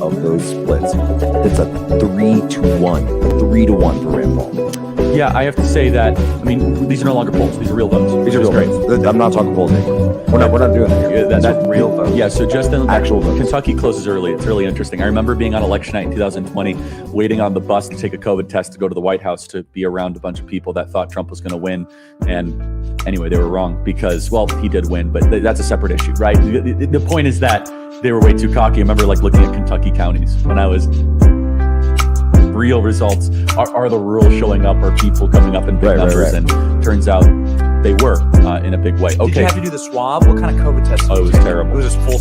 of those splits, it's a 3-1, 3-1 for Rand Paul. Yeah, I have to say that, I mean, these are no longer polls. These are real votes. These are real votes. I'm not talking polls anymore. We're not doing that here. That's real votes. Yeah, so just in actual votes. Kentucky closes early. It's really interesting. I remember being on election night in 2020, waiting on the bus to take a COVID test to go to the White House to be around a bunch of people that thought Trump was going to win. And anyway, they were wrong because, well, he did win, but that's a separate issue, right? The point is that they were way too cocky. I remember like looking at Kentucky counties when I was... Real results are the rural showing up, are people coming up in big numbers, and turns out they were in a big way. Okay. Did you have to do the swab? What kind of COVID test? Oh, it was terrible. It was just full.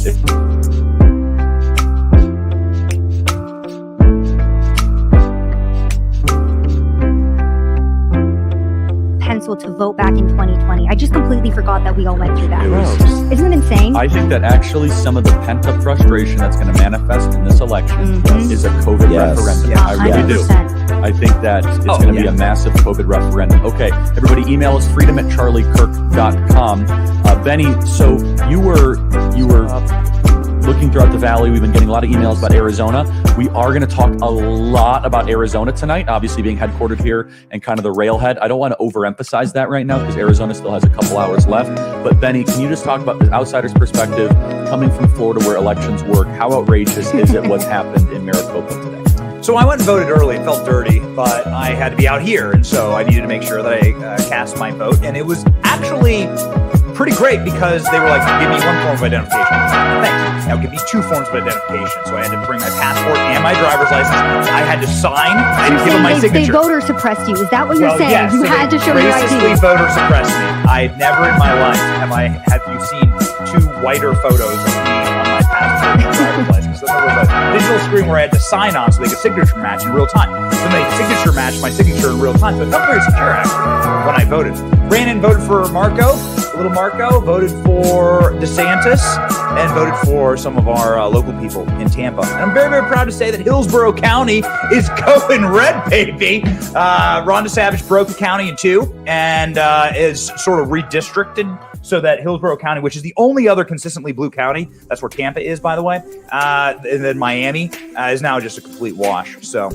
Pencil to vote back in 2020. I just completely forgot that we all went through that. Isn't it insane? I think that actually some of the pent-up frustration that's going to manifest in this election is a COVID referendum. Yeah. I really do. I think that it's going to be a massive COVID referendum. Okay, everybody email us freedom@charliekirk.com. Benny, so you were looking throughout the valley. We've been getting a lot of emails about Arizona. We are going to talk a lot about Arizona tonight, obviously being headquartered here and kind of the railhead. I don't want to overemphasize that right now because Arizona still has a couple hours left. But Benny, can you just talk about the outsider's perspective, coming from Florida where elections work? How outrageous is it what's happened in Maricopa today? So I went and voted early. It felt dirty, but I had to be out here. And so I needed to make sure that I cast my vote. And it was actually pretty great because they were like, give me one form of identification. Thanks. Now give me two forms of identification. So I had to bring my passport and my driver's license. I had to sign and give them my signature. They voter suppressed you. Is that what you're saying? Yes, you had to show your ID. Racistly voter suppressed me. I never in my life have you seen two whiter photos of me on my passport and driver's license. So there was a digital screen where I had to sign on so they could signature match in real time. So they signature matched my signature in real time. So it felt very secure actually when I voted. Ran in, voted for little Marco, voted for DeSantis, and voted for some of our local people in Tampa. And I'm very, very proud to say that Hillsborough County is going red, baby. Ron DeSantis broke the county in two and is sort of redistricted so that Hillsborough County, which is the only other consistently blue county, that's where Tampa is, by the way, and then Miami is now just a complete wash. So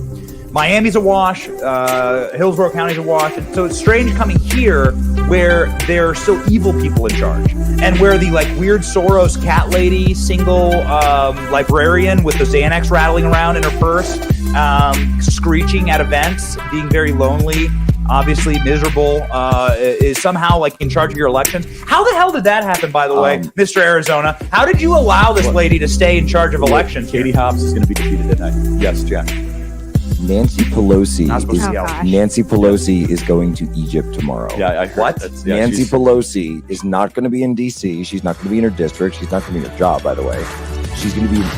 Miami's a wash, Hillsborough County's a wash. And so it's strange coming here where there are still evil people in charge and where the like weird Soros cat lady, single librarian with the Xanax rattling around in her purse, screeching at events, being very lonely, obviously miserable, is somehow like in charge of your elections. How the hell did that happen, by the way, Mr. Arizona? How did you allow this lady to stay in charge of elections? Katie Hobbs is going to be defeated tonight. Yes, Jack. Nancy Pelosi is going to Egypt tomorrow. Yeah, I heard. What? Nancy Pelosi is not going to be in D.C. She's not going to be in her district. She's not going to be in her job, by the way. She's going to be in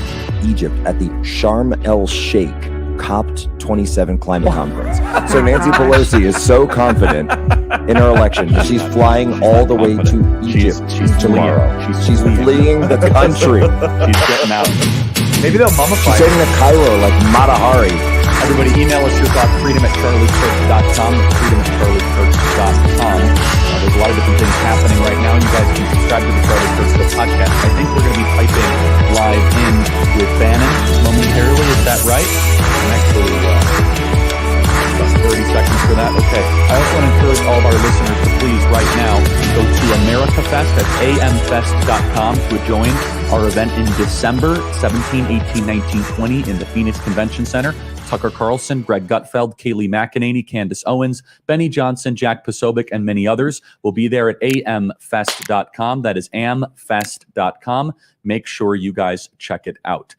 Egypt at the Sharm el Sheikh COP27 climate conference. So Nancy Pelosi is so confident in her election that she's flying all the way to Egypt tomorrow. She's fleeing the country. She's getting out. Maybe they'll mummify She's heading to Cairo like Mata Hari. Everybody email us your thoughts, freedom@charliekirk.com, freedom@charliekirk.com. There's a lot of different things happening right now. You guys can subscribe to the Charlie Kirk podcast. I think we're going to be piping live in with Bannon momentarily. Is that right? I'm actually about 30 seconds for that. Okay. I also want to encourage all of our listeners to please right now go to AmericaFest at amfest.com to join our event in December 17, 18, 19, 20 in the Phoenix Convention Center. Tucker Carlson, Greg Gutfeld, Kayleigh McEnany, Candace Owens, Benny Johnson, Jack Posobiec, and many others will be there at amfest.com. That is amfest.com. Make sure you guys check it out.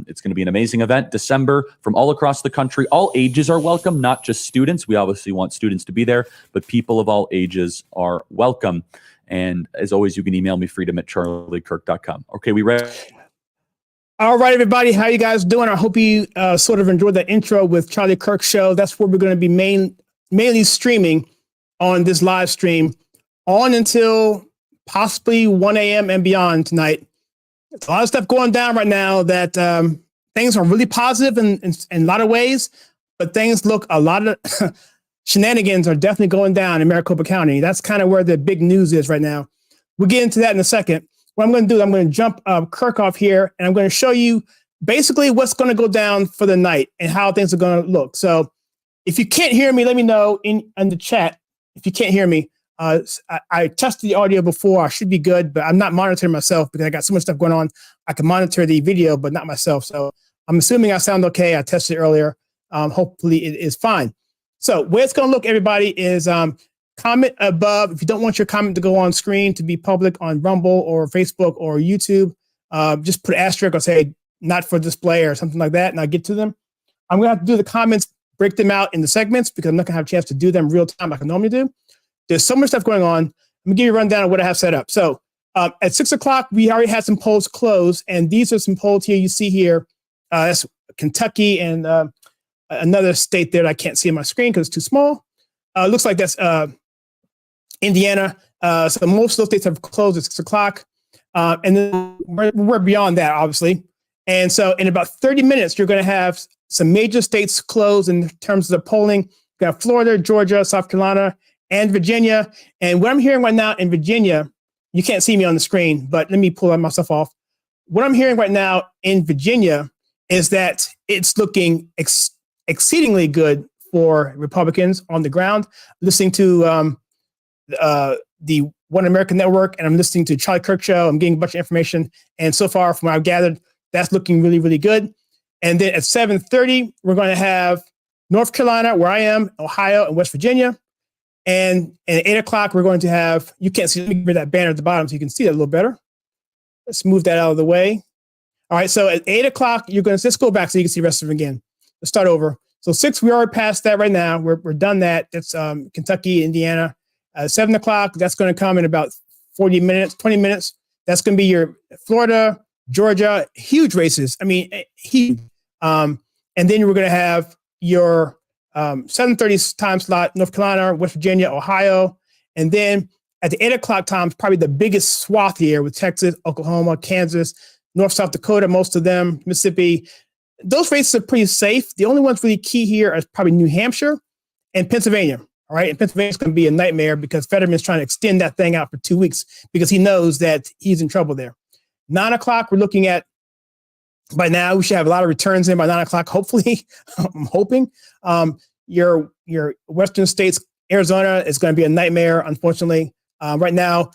It's going to be an amazing event. December from all across the country. All ages are welcome, not just students. We obviously want students to be there, but people of all ages are welcome. And as always, you can email me, freedom@charliekirk.com. Okay, we ready? All right, everybody. How you guys doing? I hope you sort of enjoyed that intro with Charlie Kirk Show. That's where we're going to be mainly streaming on this live stream on until possibly 1 a.m. and beyond tonight. There's a lot of stuff going down right now that things are really positive in a lot of ways, but things look a lot of shenanigans are definitely going down in Maricopa County. That's kind of where the big news is right now. We'll get into that in a second. What I'm going to do is I'm going to jump Kirk off here, and I'm going to show you basically what's going to go down for the night and how things are going to look. So if you can't hear me, let me know in the chat. If you can't hear me, I tested the audio before. I should be good, but I'm not monitoring myself because I got so much stuff going on. I can monitor the video, but not myself. So I'm assuming I sound okay. I tested it earlier. Hopefully it is fine. So where it's going to look, everybody, is comment above. If you don't want your comment to go on screen to be public on Rumble or Facebook or YouTube, just put an asterisk or say not for display or something like that, and I'll get to them. I'm going to have to do the comments, break them out into segments because I'm not going to have a chance to do them real time like I normally do. There's so much stuff going on. Let me give you a rundown of what I have set up. So at 6 o'clock, we already had some polls closed, and these are some polls here you see here. That's Kentucky and another state there that I can't see on my screen because it's too small. Looks like that's Indiana. So most of those states have closed at 6 o'clock. And then we're beyond that, obviously. And so in about 30 minutes, you're going to have some major states closed in terms of the polling. You got Florida, Georgia, South Carolina, and Virginia. And what I'm hearing right now in Virginia, you can't see me on the screen, but let me pull myself off. What I'm hearing right now in Virginia is that it's looking exceedingly good for Republicans on the ground. Listening to the One American Network, and I'm listening to Charlie Kirk show. I'm getting a bunch of information. And so far, from what I've gathered, that's looking really, really good. And then at 7:30, we're going to have North Carolina, where I am, Ohio, and West Virginia. And at 8 o'clock, we're going to have, you can't see, let me bring that banner at the bottom so you can see that a little better. Let's move that out of the way. All right, so at 8 o'clock, you're going to, let's go back so you can see the rest of them again. Let's start over. So 6, we already passed that right now. We're done that. That's Kentucky, Indiana. 7 o'clock, that's going to come in about 40 minutes, 20 minutes. That's going to be your Florida, Georgia, huge races. I mean, huge. And then we're going to have your 7:30 time slot, North Carolina, West Virginia, Ohio. And then at the 8 o'clock time, probably the biggest swath here with Texas, Oklahoma, Kansas, North, South Dakota, most of them, Mississippi. Those races are pretty safe. The only ones really key here are probably New Hampshire and Pennsylvania. All right. And Pennsylvania's going to be a nightmare because Fetterman's trying to extend that thing out for 2 weeks because he knows that he's in trouble there. 9 o'clock, we're looking at, by now, we should have a lot of returns in by 9 o'clock, hopefully. I'm hoping. Your Western states, Arizona is going to be a nightmare, unfortunately. Right now,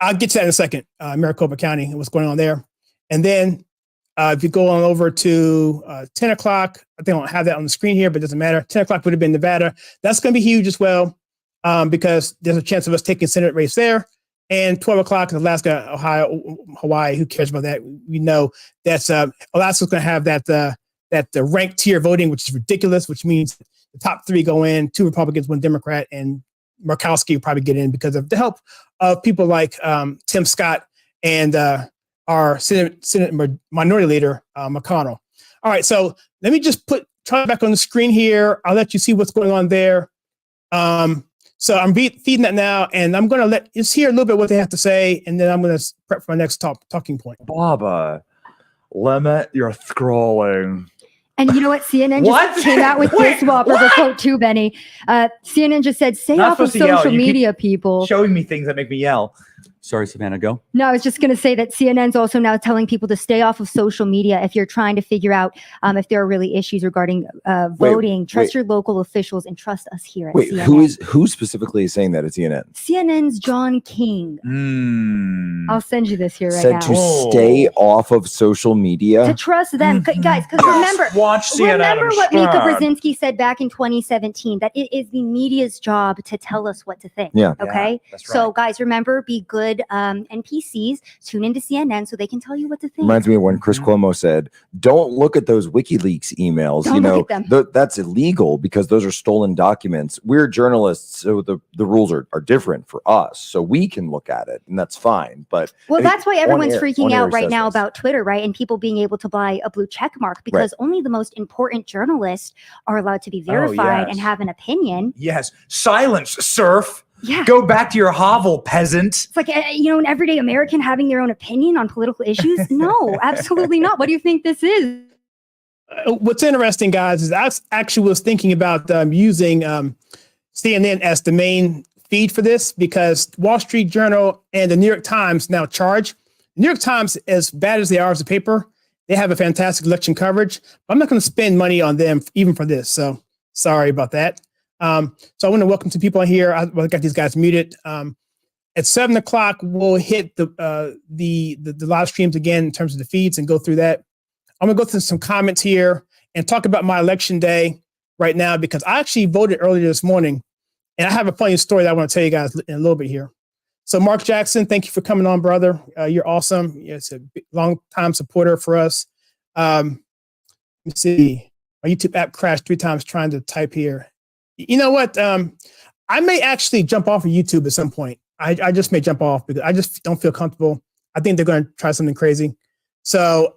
I'll get to that in a second, Maricopa County and what's going on there. And then if you go on over to 10 o'clock, I think I don't have that on the screen here, but it doesn't matter. 10 o'clock would have been Nevada. That's going to be huge as well because there's a chance of us taking Senate race there. And 12 o'clock, Alaska, Ohio, Hawaii. Who cares about that? We know that's Alaska's going to have that ranked tier voting, which is ridiculous, which means the top 3 go in, 2 Republicans, 1 Democrat, and Murkowski will probably get in because of the help of people like Tim Scott and our Senate Minority Leader, McConnell. All right, so let me just try back on the screen here. I'll let you see what's going on there. So I'm feeding that now, and I'm going to just hear a little bit what they have to say, and then I'm going to prep for my next talking point. Baba, limit your scrolling. And you know what? CNN just came out with this whopper quote too, Benny. CNN just said, stay off of social media, people. Showing me things that make me yell. Sorry, Savannah, go. No, I was just going to say that CNN's also now telling people to stay off of social media if you're trying to figure out if there are really issues regarding voting. Trust your local officials and trust us here at CNN. Who specifically is saying that at CNN? CNN's John King. I'll send you this here right now. Said to stay off of social media. To trust them. Guys, because remember what Mika Brzezinski said back in 2017, that it is the media's job to tell us what to think. Yeah. Okay? Yeah, that's right. So guys, remember, be good NPCs, tune into CNN so they can tell you what to think. Reminds me of when Chris Cuomo said, don't look at those WikiLeaks emails. Don't look at them. That's illegal because those are stolen documents. We're journalists, so the rules are different for us. So we can look at it, and that's fine. But that's why everyone's freaking out right now about Twitter, right? And people being able to buy a blue check mark because only the most important journalists are allowed to be verified and have an opinion. Yes. Silence, serf. Yeah. Go back to your hovel, peasant. It's like, an everyday American having their own opinion on political issues. No, absolutely not. What do you think this is? What's interesting, guys, is I actually was thinking about using CNN as the main feed for this because Wall Street Journal and the New York Times now charge. The New York Times, as bad as they are as a paper, They have a fantastic election coverage. I'm not going to spend money on them even for this. So sorry about that. So I want to welcome some people on here. I got these guys muted. At 7 o'clock, we'll hit the live streams again in terms of the feeds and go through that. I'm going to go through some comments here and talk about my election day right now, because I actually voted earlier this morning, and I have a funny story that I want to tell you guys in a little bit here. So Mark Jackson, thank you for coming on, brother. You're awesome. It's a long time supporter for us. Let me see. My YouTube app crashed 3 times trying to type here. You know what? I may actually jump off of YouTube at some point. I just may jump off because I just don't feel comfortable. I think they're going to try something crazy. So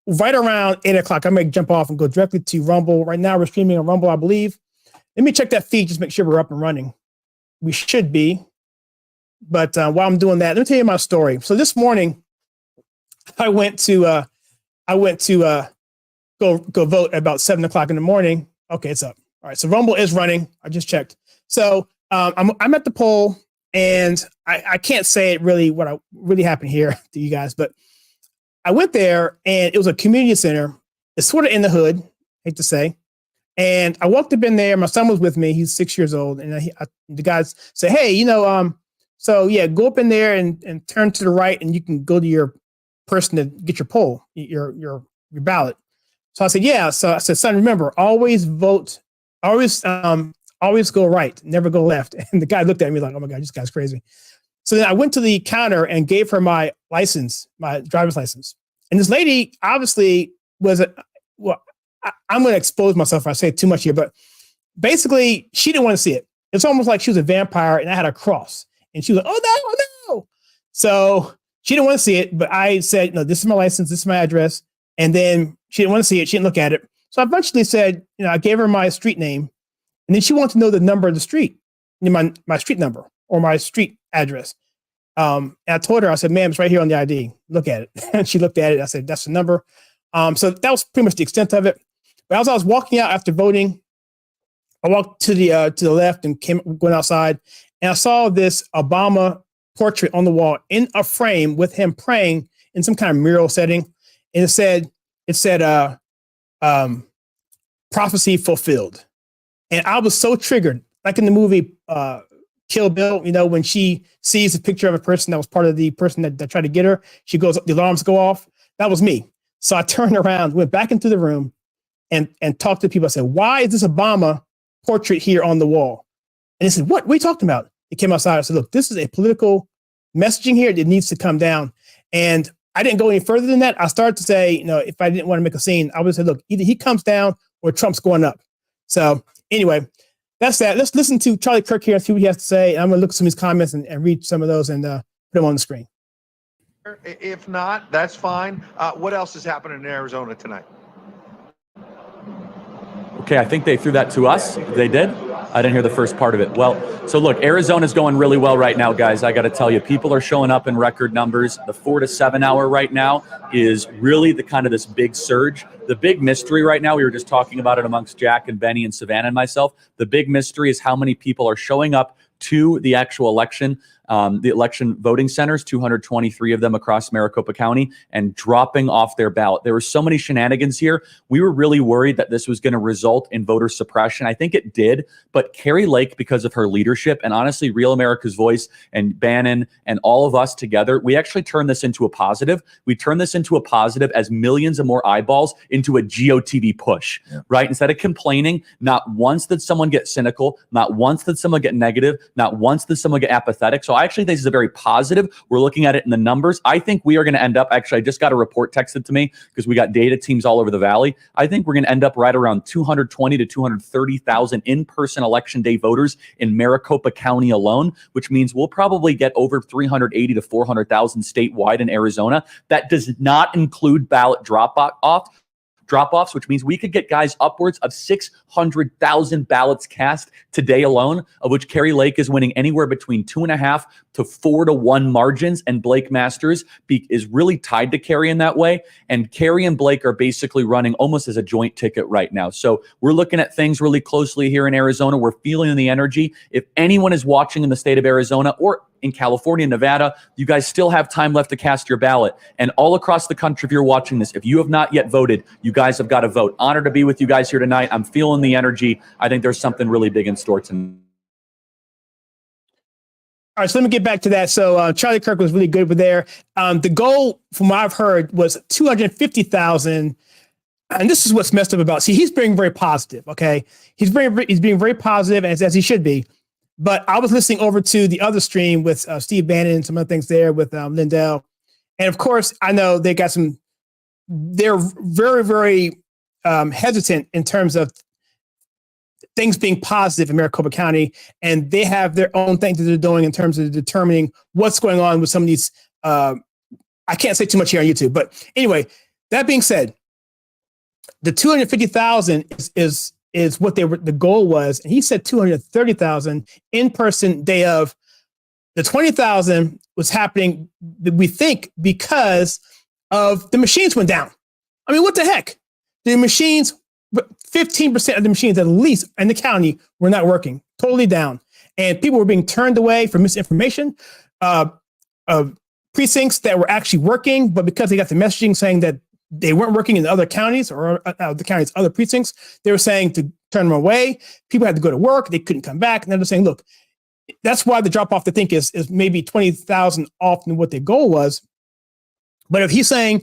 right around 8 o'clock, I may jump off and go directly to Rumble. Right now, we're streaming on Rumble, I believe. Let me check that feed, just make sure we're up and running. We should be. But while I'm doing that, let me tell you my story. So this morning, I went to go vote about 7 o'clock in the morning. Okay, it's up. All right, so Rumble is running. I just checked. So I'm at the poll, and I can't say it really what really happened here to you guys, but I went there, and it was a community center. It's sort of in the hood, hate to say. And I walked up in there. My son was with me. He's 6 years old, and the guys said, "Hey, so yeah, go up in there and turn to the right, and you can go to your person to get your poll, your ballot." So I said, "Yeah." So I said, "Son, remember, always vote, always go right, never go left." And the guy looked at me like, "Oh my God, this guy's crazy." So then I went to the counter and gave her my license, my driver's license. And this lady obviously was I'm going to expose myself if I say too much here, but basically she didn't want to see it. It's almost like she was a vampire and I had a cross. And she was like, "Oh no." So she didn't want to see it, but I said, "No, this is my license. This is my address." And then she didn't want to see it. She didn't look at it. So I eventually said, I gave her my street name. And then she wanted to know the number of the street, my street number or my street address. And I told her, I said, "Ma'am, it's right here on the ID. Look at it." And she looked at it. I said, "That's the number." So that was pretty much the extent of it. But as I was walking out after voting, I walked to the left and going outside, and I saw this Obama portrait on the wall in a frame with him praying in some kind of mural setting. And it said, "Prophecy fulfilled." And I was so triggered, like in the movie Kill Bill, when she sees a picture of a person that was part of the person that tried to get her, she goes, the alarms go off. That was me. So I turned around, went back into the room and talked to people. I said, "Why is this Obama portrait here on the wall?" And they said, "What are you talking about?" It came outside. I said, "Look, this is a political messaging here that needs to come down." And I didn't go any further than that. I started to say, if I didn't want to make a scene, I would say, "Look, either he comes down or Trump's going up." So anyway, that's that. Let's listen to Charlie Kirk here and see what he has to say. And I'm going to look at some of his comments and read some of those and put them on the screen. If not, that's fine. What else is happening in Arizona tonight? Okay, I think they threw that to us. They did? I didn't hear the first part of it. Well, so look, Arizona's going really well right now, guys. I got to tell you, people are showing up in record numbers. The 4 to 7 hour right now is really the kind of this big surge. The big mystery right now, we were just talking about it amongst Jack and Benny and Savannah and myself. The big mystery is how many people are showing up to the actual election, the election voting centers, 223 of them across Maricopa County, and dropping off their ballot. There were so many shenanigans here. We were really worried that this was going to result in voter suppression. I think it did, but Carrie Lake, because of her leadership, and honestly, Real America's Voice and Bannon and all of us together, we actually turned this into a positive. We turned this into a positive as millions of more eyeballs into a GOTV push, right? Instead of complaining, not once did someone get cynical, not once did someone get negative, not once did someone get apathetic. So I actually think this is a very positive. We're looking at it in the numbers. I think we are going to end up, actually, I just got a report texted to me because we got data teams all over the valley. I think we're going to end up right around 220 to 230,000 in-person election day voters in Maricopa County alone, which means we'll probably get over 380 to 400,000 statewide in Arizona. That does not include ballot drop-offs, which means we could get guys upwards of 600,000 ballots cast today alone, of which Carrie Lake is winning anywhere between 2.5 to 4 to 1 margins, and Blake Masters is really tied to Carrie in that way. And Carrie and Blake are basically running almost as a joint ticket right now. So we're looking at things really closely here in Arizona. We're feeling the energy. If anyone is watching in the state of Arizona or in California, Nevada. You guys still have time left to cast your ballot. And all across the country, if you're watching this, if you have not yet voted, you guys have got to vote. Honored to be with you guys here tonight. I'm feeling the energy. I think there's something really big in store tonight. All right, so let me get back to that. So Charlie Kirk was really good over there. The goal, from what I've heard, was 250,000. And this is what's messed up about. See, he's being very positive. Okay, he's being very positive, as he should be. But I was listening over to the other stream with Steve Bannon and some other things there with Lindell, and of course, I know they got some. They're very, very hesitant in terms of things being positive in Maricopa County, and they have their own thing that they're doing in terms of determining what's going on with some of these. I can't say too much here on YouTube, but anyway, that being said, the 250,000 is what the goal was, and he said 230,000 in person day of. The 20,000 was happening, we think, because of the machines went down. I mean, what the heck? The machines, 15% of the machines, at least in the county, were not working, totally down, and people were being turned away for misinformation. Precincts that were actually working, but because they got the messaging saying that they weren't working in the other counties or the county's other precincts, they were saying to turn them away. People had to go to work. They couldn't come back. And they're saying, look, that's why the drop off, I think, is maybe 20,000 off than what their goal was. But if he's saying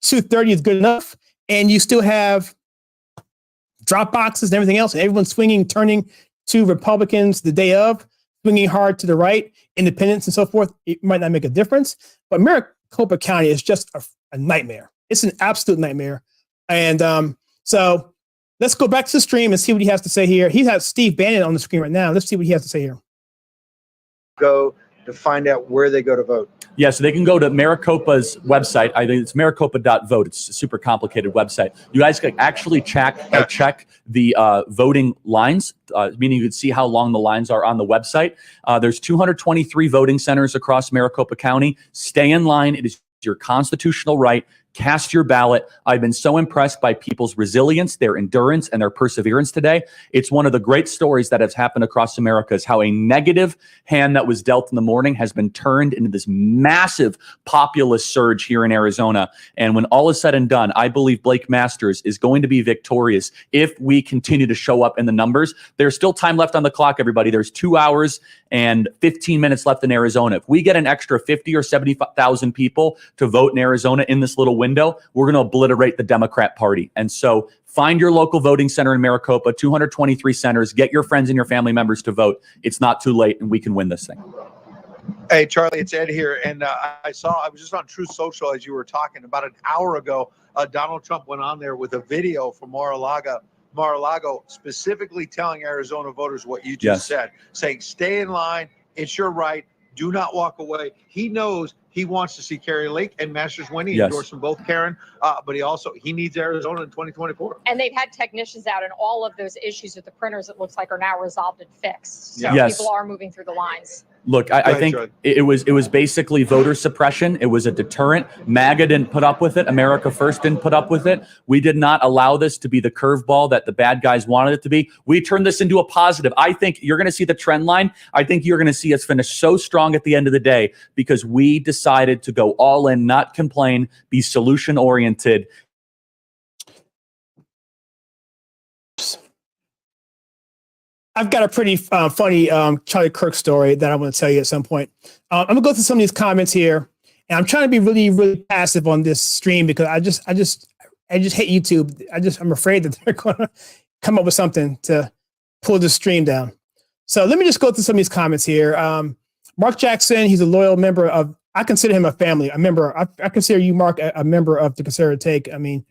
230 is good enough and you still have drop boxes and everything else, and everyone's turning to Republicans the day of, swinging hard to the right, independents and so forth, it might not make a difference. But Maricopa County is just a nightmare. It's an absolute nightmare. And so let's go back to the stream and see what he has to say here. He has Steve Bannon on the screen right now. Let's see what he has to say here. Go to find out where they go to vote. Yeah, so they can go to Maricopa's website. I think it's maricopa.vote. It's a super complicated website. You guys can actually check the voting lines, meaning you can see how long the lines are on the website. There's 223 voting centers across Maricopa County. Stay in line. It is your constitutional right. Cast your ballot. I've been so impressed by people's resilience, their endurance, and their perseverance today. It's one of the great stories that has happened across America is how a negative hand that was dealt in the morning has been turned into this massive populist surge here in Arizona. And when all is said and done, I believe Blake Masters is going to be victorious if we continue to show up in the numbers. There's still time left on the clock, everybody. There's 2 hours and 15 minutes left in Arizona. If we get an extra 50 or 70,000 people to vote in Arizona in this little window, we're going to obliterate the Democrat Party. And so find your local voting center in Maricopa, 223 centers, get your friends and your family members to vote. It's not too late, and we can win this thing. Hey, Charlie, it's Ed here. And I was just on Truth Social as you were talking about an hour ago. Donald Trump went on there with a video from Mar-a-Lago, specifically telling Arizona voters what you just said, saying, stay in line. It's your right. Do not walk away. He knows he wants to see Kari Lake and Masters win. He endorsed them both, Karen, but he needs Arizona in 2024. And they've had technicians out, and all of those issues with the printers, it looks like, are now resolved and fixed. So people are moving through the lines. Look, I think it was basically voter suppression. It was a deterrent. MAGA didn't put up with it. America First didn't put up with it. We did not allow this to be the curveball that the bad guys wanted it to be. We turned this into a positive. I think you're going to see the trend line. I think you're going to see us finish so strong at the end of the day because we decided to go all in, not complain, be solution oriented. I've got a pretty funny Charlie Kirk story that I want to tell you at some point. I'm gonna go through some of these comments here, and I'm trying to be really, really passive on this stream because I just hate YouTube. I'm afraid that they're gonna come up with something to pull the stream down. So let me just go through some of these comments here. Mark Jackson, he's a loyal member of. I consider him a family, a member. I consider you, Mark, a member of the Conservative Take. I mean,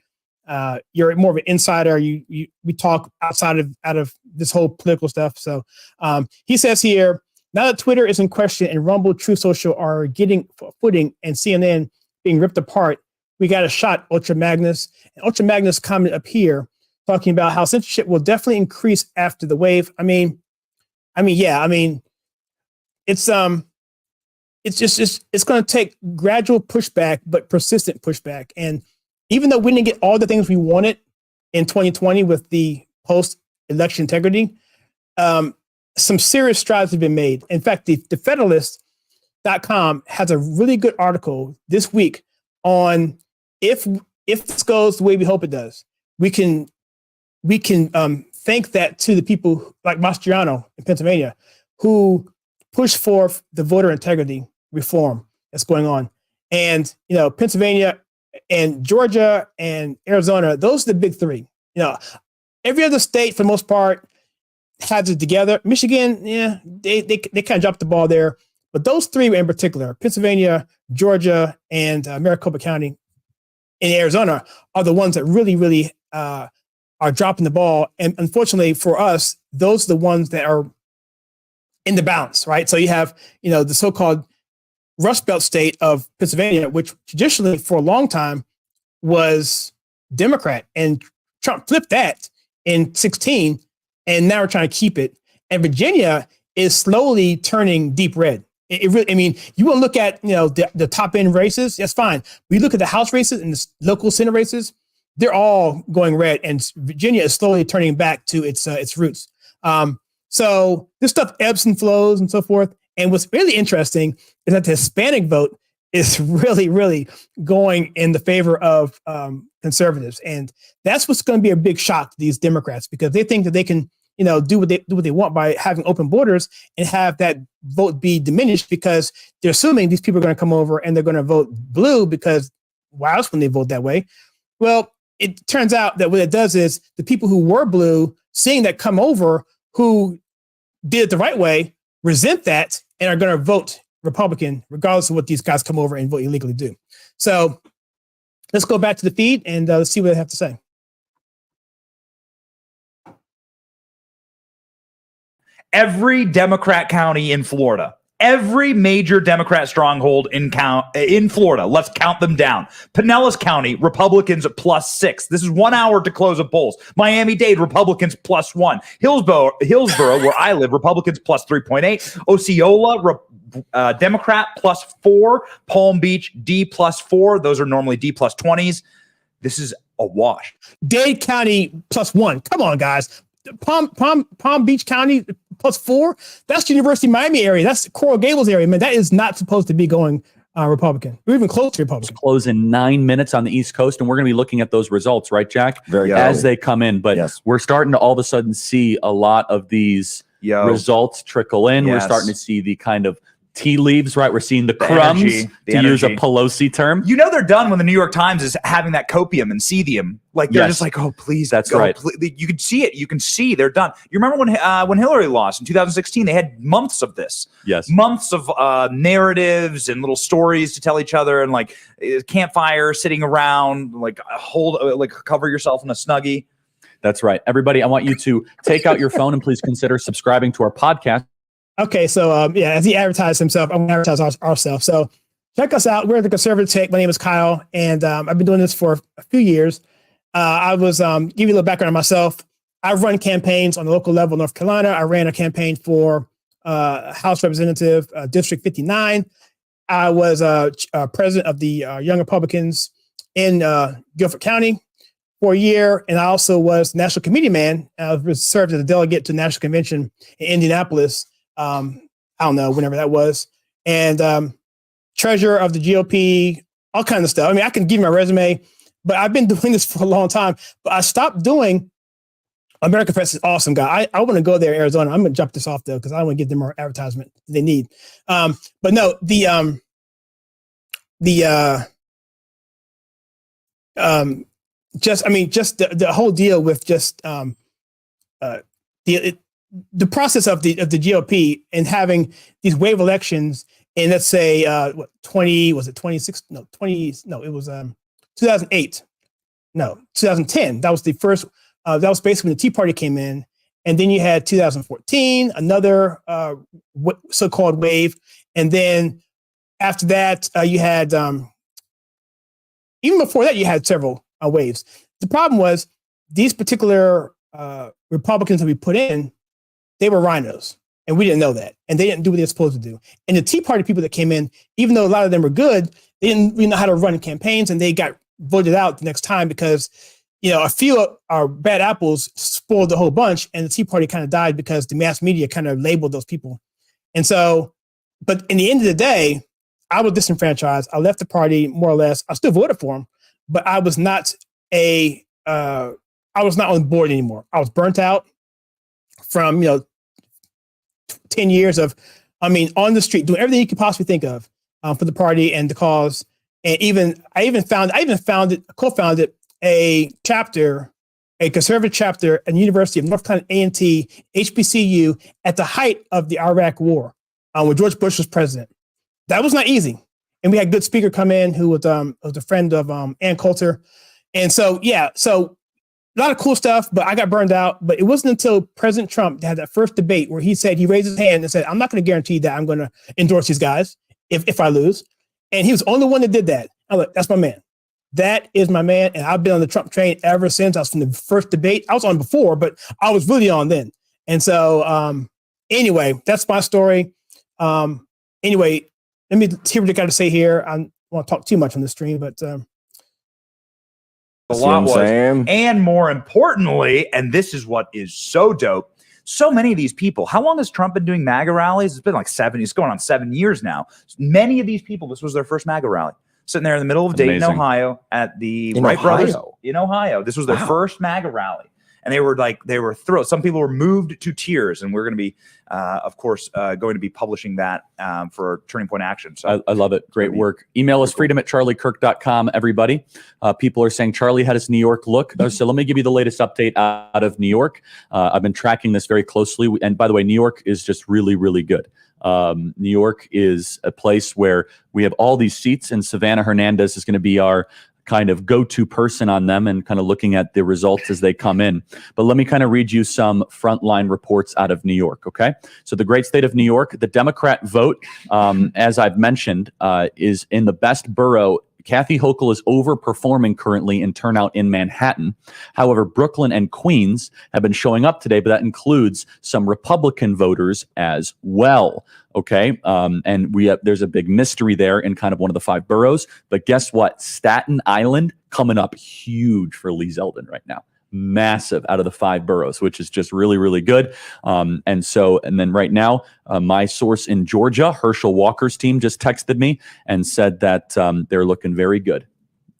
you're more of an insider. We talk out of this whole political stuff. So he says here, now that Twitter is in question and Rumble, Truth Social are getting footing and CNN being ripped apart, we got a shot Ultra Magnus. And Ultra Magnus commented up here talking about how censorship will definitely increase after the wave. It's going to take gradual pushback, but persistent pushback. And even though we didn't get all the things we wanted in 2020 with the post-election integrity, some serious strides have been made. In fact, the Federalists Realignment.com has a really good article this week on if this goes the way we hope it does, we can thank that to the people like Mastriano in Pennsylvania who push for the voter integrity reform that's going on. And, Pennsylvania and Georgia and Arizona, those are the big three. Every other state, for the most part, has it together. Michigan, they kind of dropped the ball there. But those three in particular, Pennsylvania, Georgia, and Maricopa County in Arizona, are the ones that really, really are dropping the ball. And unfortunately for us, those are the ones that are in the balance, right? So you have, the so-called Rust Belt state of Pennsylvania, which traditionally for a long time was Democrat, and Trump flipped that in 2016, and now we're trying to keep it. And Virginia is slowly turning deep red. It really, you want to look at, the top end races, that's fine. We look at the House races and the local Senate races, they're all going red, and Virginia is slowly turning back to its roots. So this stuff ebbs and flows and so forth. And what's really interesting is that the Hispanic vote is really, really going in the favor of conservatives. And that's what's going to be a big shock to these Democrats, because they think that they can, do what they want by having open borders and have that vote be diminished, because they're assuming these people are going to come over and they're going to vote blue, because why else when they vote that way? Well, it turns out that what it does is the people who were blue, seeing that come over, who did it the right way, resent that and are going to vote Republican, regardless of what these guys come over and vote illegally do. So let's go back to the feed and let's see what they have to say. Every Democrat county in Florida, every major Democrat stronghold in Florida, let's count them down. Pinellas County, Republicans at +6. This is 1 hour to close of polls. Miami-Dade, Republicans +1. Hillsborough, where I live, Republicans +3.8. Osceola, Democrat +4. Palm Beach, D +4. Those are normally D +20s. This is a wash. Dade County +1. Come on, guys. Palm Beach County +4. That's the University of Miami area. That's Coral Gables area. Man, that is not supposed to be going Republican. We're even close to Republican. It's close in 9 minutes on the East Coast, and we're going to be looking at those results, right, Jack? As they come in. But we're starting to all of a sudden see a lot of these results trickle in. We're starting to see the kind of tea leaves, right? We're seeing the crumbs, use a Pelosi term. They're done when the New York Times is having that copium and cesium. Like, they're just like, oh, please. That's right. Please. You can see it. You can see they're done. You remember when Hillary lost in 2016, they had months of this. Yes. Months of narratives and little stories to tell each other, and like campfire, sitting around, like cover yourself in a Snuggie. That's right. Everybody, I want you to take out your phone and please consider subscribing to our podcast. Okay, so as he advertised himself, I'm going to advertise ourselves. So check us out. We're the Conservative Take. My name is Kyle, and I've been doing this for a few years. I was give you a little background on myself. I've run campaigns on the local level in North Carolina. I ran a campaign for House Representative District 59. I was president of the Young Republicans in Guilford County for a year, and I also was national committee man. I served as a delegate to the National Convention in Indianapolis. I don't know, whenever that was, and treasurer of the GOP, all kinds of stuff. I can give you my resume, but I've been doing this for a long time. But I stopped doing America Press is awesome, guy. I want to go there in Arizona. I'm going to drop this off though, because I want to give them more advertisement they need. But no, the whole deal with just the process of the GOP and having these wave elections in, let's say, 2008. No, 2010. That was the first, that was basically when the Tea Party came in. And then you had 2014, another so-called wave. And then after that, you had, even before that, you had several waves. The problem was these particular Republicans that we put in, they were rhinos, and we didn't know that. And they didn't do what they were supposed to do. And the Tea Party people that came in, even though a lot of them were good, they didn't really know how to run campaigns, and they got voted out the next time because, a few of our bad apples spoiled the whole bunch, and the Tea Party kind of died because the mass media kind of labeled those people. And so but in the end of the day, I was disenfranchised. I left the party more or less. I still voted for him, but I was not on board anymore. I was burnt out from 10 years of, on the street doing everything you could possibly think of for the party and the cause. And I co-founded a conservative chapter at the University of North Carolina A&T, HBCU, at the height of the Iraq War, when George Bush was president. That was not easy. And we had a good speaker come in who was a friend of Ann Coulter. And so a lot of cool stuff, but I got burned out. But it wasn't until President Trump had that first debate where he raised his hand and said, I'm not going to guarantee that I'm going to endorse these guys if I lose. And he was the only one that did that. I'm like, that's my man. That is my man. And I've been on the Trump train ever since. I was from the first debate. I was on before, but I was really on then. And so anyway, that's my story. Anyway, let me hear what I got to say here. I don't want to talk too much on the stream, but a lot was, and more importantly, and this is what is so dope, so many of these people, how long has Trump been doing MAGA rallies? It's been like it's going on 7 years now. Many of these people, this was their first MAGA rally, sitting there in the middle of Dayton, Ohio, at the Wright Brothers in Ohio. This was their first MAGA rally. And they were thrilled. Some people were moved to tears, and we're going to be, of course, going to be publishing that for Turning Point Action. So I love it. Great work. Email us freedom@charliekirk.com, everybody. People are saying Charlie had his New York look. So let me give you the latest update out of New York. I've been tracking this very closely. And by the way, New York is just really, really good. New York is a place where we have all these seats, and Savannah Hernandez is going to be our kind of go-to person on them and kind of looking at the results as they come in. But let me kind of read you some frontline reports out of New York, okay? So the great state of New York, the Democrat vote, as I've mentioned, is in the best borough. Kathy Hochul is overperforming currently in turnout in Manhattan. However, Brooklyn and Queens have been showing up today, but that includes some Republican voters as well. Okay, and there's a big mystery there in kind of one of the 5 boroughs. But guess what? Staten Island coming up huge for Lee Zeldin right now. Massive out of the 5 boroughs, which is just really, really good. And then right now, my source in Georgia, Herschel Walker's team, just texted me and said that they're looking very good.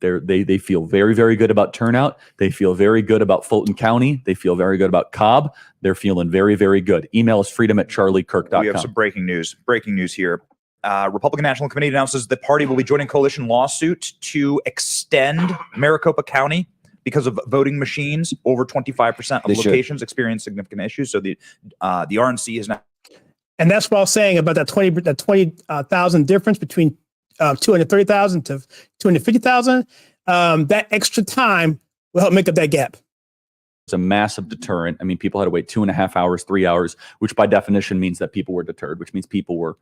They feel very, very good about turnout. They feel very good about Fulton County. They feel very good about Cobb. They're feeling very, very good. Email us freedom@charliekirk.com. We have some breaking news. Breaking news here. Republican National Committee announces the party will be joining coalition lawsuit to extend Maricopa County because of voting machines. Over 25% of locations experience significant issues. So the RNC is now. And that's what I was saying about that 20,000 difference between 230,000 to 250,000. That extra time will help make up that gap. It's a massive deterrent. I mean, people had to wait 2.5 hours, 3 hours, which by definition means that people were deterred, which means people were,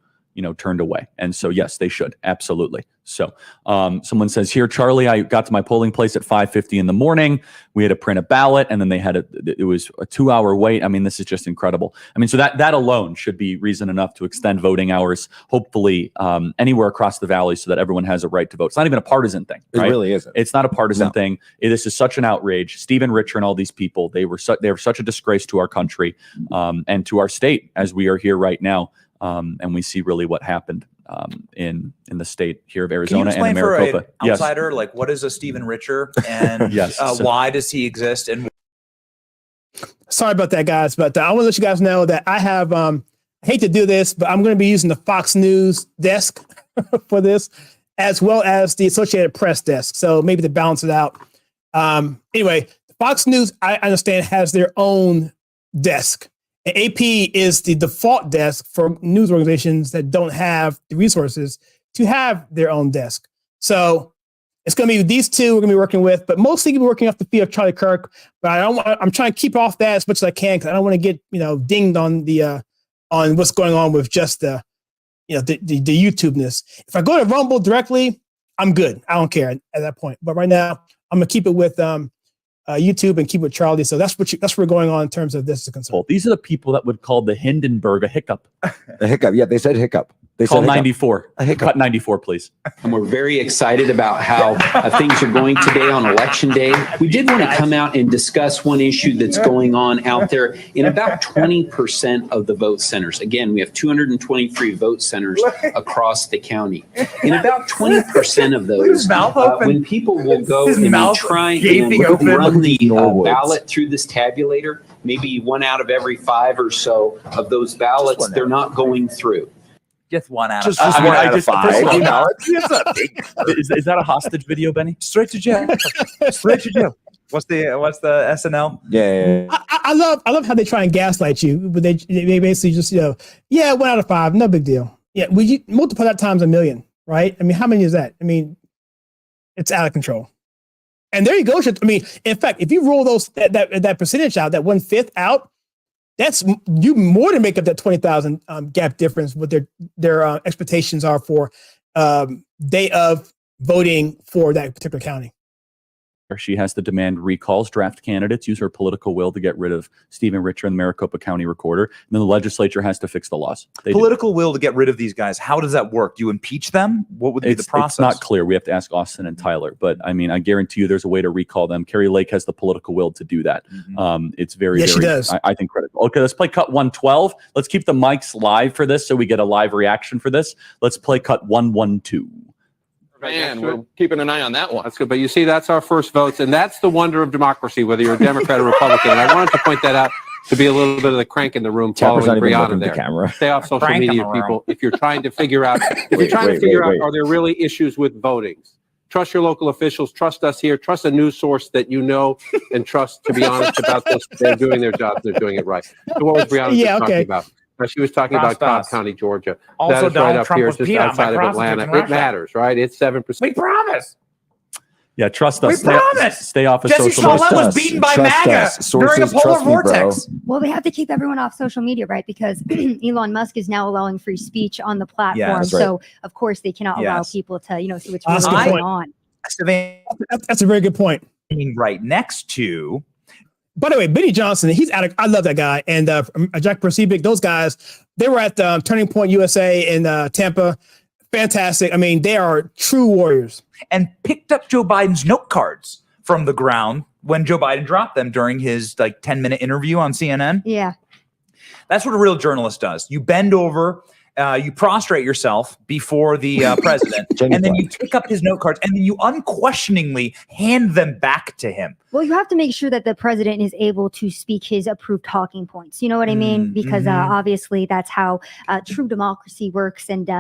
turned away. And so, yes, they should. Absolutely. So someone says here, Charlie, I got to my polling place at 5:50 in the morning. We had to print a ballot, and then it was a 2-hour wait. I mean, this is just incredible. I mean, so that alone should be reason enough to extend voting hours, hopefully anywhere across the valley, so that everyone has a right to vote. It's not even a partisan thing. Right? It really isn't. It's not a partisan thing. This is such an outrage. Stephen Richer and all these people, they were such a disgrace to our country and to our state as we are here right now. And we see really what happened in the state here of Arizona and in Maricopa. For an outsider, like what is a Stephen Richer and why does he exist? And sorry about that, guys, but I want to let you guys know that I have. I hate to do this, but I'm going to be using the Fox News desk for this, as well as the Associated Press desk. So maybe to balance it out. Anyway, Fox News, I understand, has their own desk. And AP is the default desk for news organizations that don't have the resources to have their own desk. So it's going to be these two we're going to be working with, but mostly going to be working off the feed of Charlie Kirk. But I'm trying to keep off that as much as I can because I don't want to get dinged on the on what's going on with just the YouTubeness. If I go to Rumble directly, I'm good. I don't care at that point. But right now, I'm going to keep it with YouTube and keep with Charlie. So that's what we're going on in terms of this is concerned. These are the people that would call the Hindenburg a hiccup. A hiccup. Yeah, they said hiccup. They Call said hiccup. 94. Cut 94, please. And we're very excited about how things are going today on Election Day. We did want to come out and discuss one issue that's going on out there in about 20% of the vote centers. Again, we have 223 vote centers across the county. In about 20% of those, when people will go and try and run the ballot through this tabulator, maybe 1 out of every 5 or so of those ballots, they're not going through. Just 1 out Just of 1 out of 5. You know, Is that a hostage video, Benny? straight to jail. Straight to jail. What's the SNL? Yeah. I love how they try and gaslight you, but they basically just 1 out of 5, no big deal. Yeah, we multiply that times 1,000,000, right? I mean, how many is that? I mean, it's out of control. And there you go. I mean, in fact, if you roll that percentage out, that 1/5 out, that's you more than make up that 20,000 gap difference. What their expectations are for day of voting for that particular county. She has to demand recalls, draft candidates, use her political will to get rid of Stephen Richer and the Maricopa County Recorder. And then the legislature has to fix the laws. Political will to get rid of these guys. How does that work? Do you impeach them? What would be the process? It's not clear. We have to ask Austin and Tyler. But I mean, I guarantee you there's a way to recall them. Carrie Lake has the political will to do that. It's very, she does. I think critical. Okay, let's play cut 112. Let's keep the mics live for this so we get a live reaction for this. Let's play cut 112. Man, we're keeping an eye on that one. That's good. But you see, that's our first votes. And that's the wonder of democracy, whether you're a Democrat or Republican. And I wanted to point that out to be a little bit of the crank in the room following Brianna there. Camera. Stay off social media, people. If you're trying to figure out, are there really issues with voting? Trust your local officials. Trust us here. Trust a news source that you know and trust, to be honest about this. They're doing their job. They're doing it right. So what was Brianna talking about? She was talking about Cobb County, Georgia. Also, that is Donald right up Trump here, was just peed on by outside of Atlanta. prostitutes in It matters, right? It's 7%. We promise. Yeah, trust us. We promise. Stay off of Jesse social Smollett media. was beaten by MAGA during a polar vortex. Well, they have to keep everyone off social media, right? Because Elon Musk is now allowing free speech on the platform. that's right. So, of course, they cannot allow people to, see what's That's a really good going point. on. That's a very good point. Right next to. By the way, Benny Johnson, he's out of, I love that guy. And Jack Persebic, those guys, they were at Turning Point USA in Tampa. Fantastic. I mean, they are true warriors. And picked up Joe Biden's note cards from the ground when Joe Biden dropped them during his 10-minute interview on CNN. Yeah. That's what a real journalist does. You bend over, you prostrate yourself before the president, and then you pick up his note cards, and then you unquestioningly hand them back to him. Well, you have to make sure that the president is able to speak his approved talking points. You know what I mean? Because obviously that's how true democracy works. And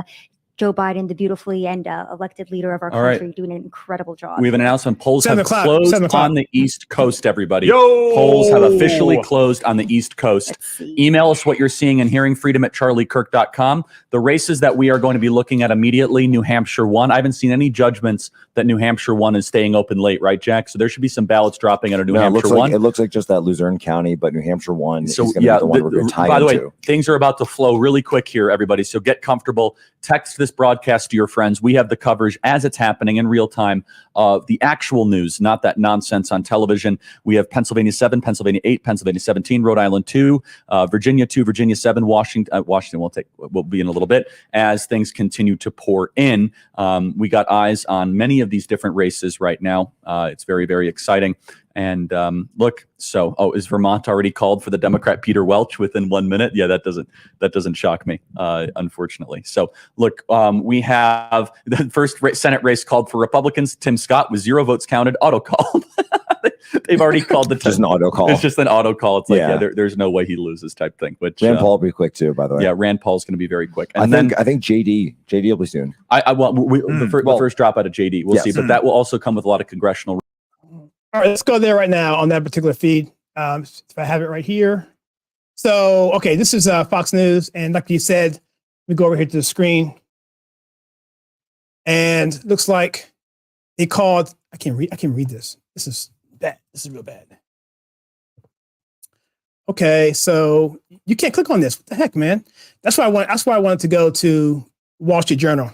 Joe Biden, the beautifully and elected leader of our country, doing an incredible job. We have an announcement. Polls have 7 closed on the East Coast, everybody. Yo! Polls have officially closed on the East Coast. Email us what you're seeing and hearing, freedom@charliekirk.com. The races that we are going to be looking at immediately, New Hampshire 1. I haven't seen any judgments that New Hampshire 1 is staying open late, right, Jack? So there should be some ballots dropping out of New Hampshire 1. It looks like just that Luzerne County, but New Hampshire 1 so, is going to be the one we're going to tie by the way, into. things are about to flow really quick here, everybody. So get comfortable. Text this broadcast to your friends. We have the coverage as it's happening in real time of the actual news, not that nonsense on television. We have Pennsylvania 7, Pennsylvania 8, Pennsylvania 17, Rhode Island 2, Virginia 2, Virginia 7, Washington will be in a little bit as things continue to pour in. We got eyes on many of these different races right now. It's very, very exciting. And look, is Vermont already called for the Democrat Peter Welch within 1 minute? Yeah, that doesn't shock me, unfortunately. So look, we have the first Senate race called for Republicans. Tim Scott with 0 votes counted, auto called. They've already called the just an auto call. It's just an auto call. It's like there's no way he loses type thing. Which Rand Paul will be quick too, by the way. Yeah, Rand Paul's going to be very quick. And I think JD will be soon. The first drop out of JD, we'll see, but that will also come with a lot of congressional. All right, let's go there right now on that particular feed. If I have it right here. So, okay, this is Fox News. And like you said, we go over here to the screen. And it looks like they called, I can't read this. This is bad. This is real bad. Okay, so you can't click on this. What the heck, man? That's why I wanted to go to Wall Street Journal.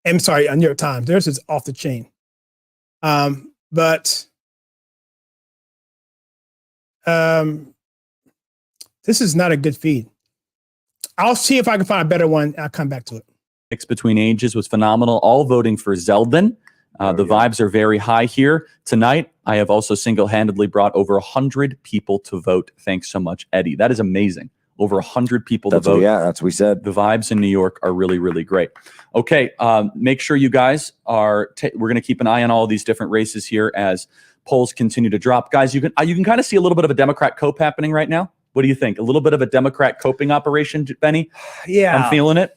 I'm sorry, New York Times. Theirs is off the chain. But this is not a good feed. I'll see if I can find a better one. I'll come back to it. Mix between ages was phenomenal. All voting for Zeldin. The vibes are very high here. Tonight, I have also single-handedly brought over 100 people to vote. Thanks so much, Eddie. That is amazing. Over 100 people to vote. Yeah, that's what we said. The vibes in New York are really, really great. Okay, make sure you guys are, we're going to keep an eye on all these different races here as polls continue to drop. Guys, you can kind of see a little bit of a Democrat cope happening right now. What do you think? A little bit of a Democrat coping operation, Benny? Yeah. I'm feeling it.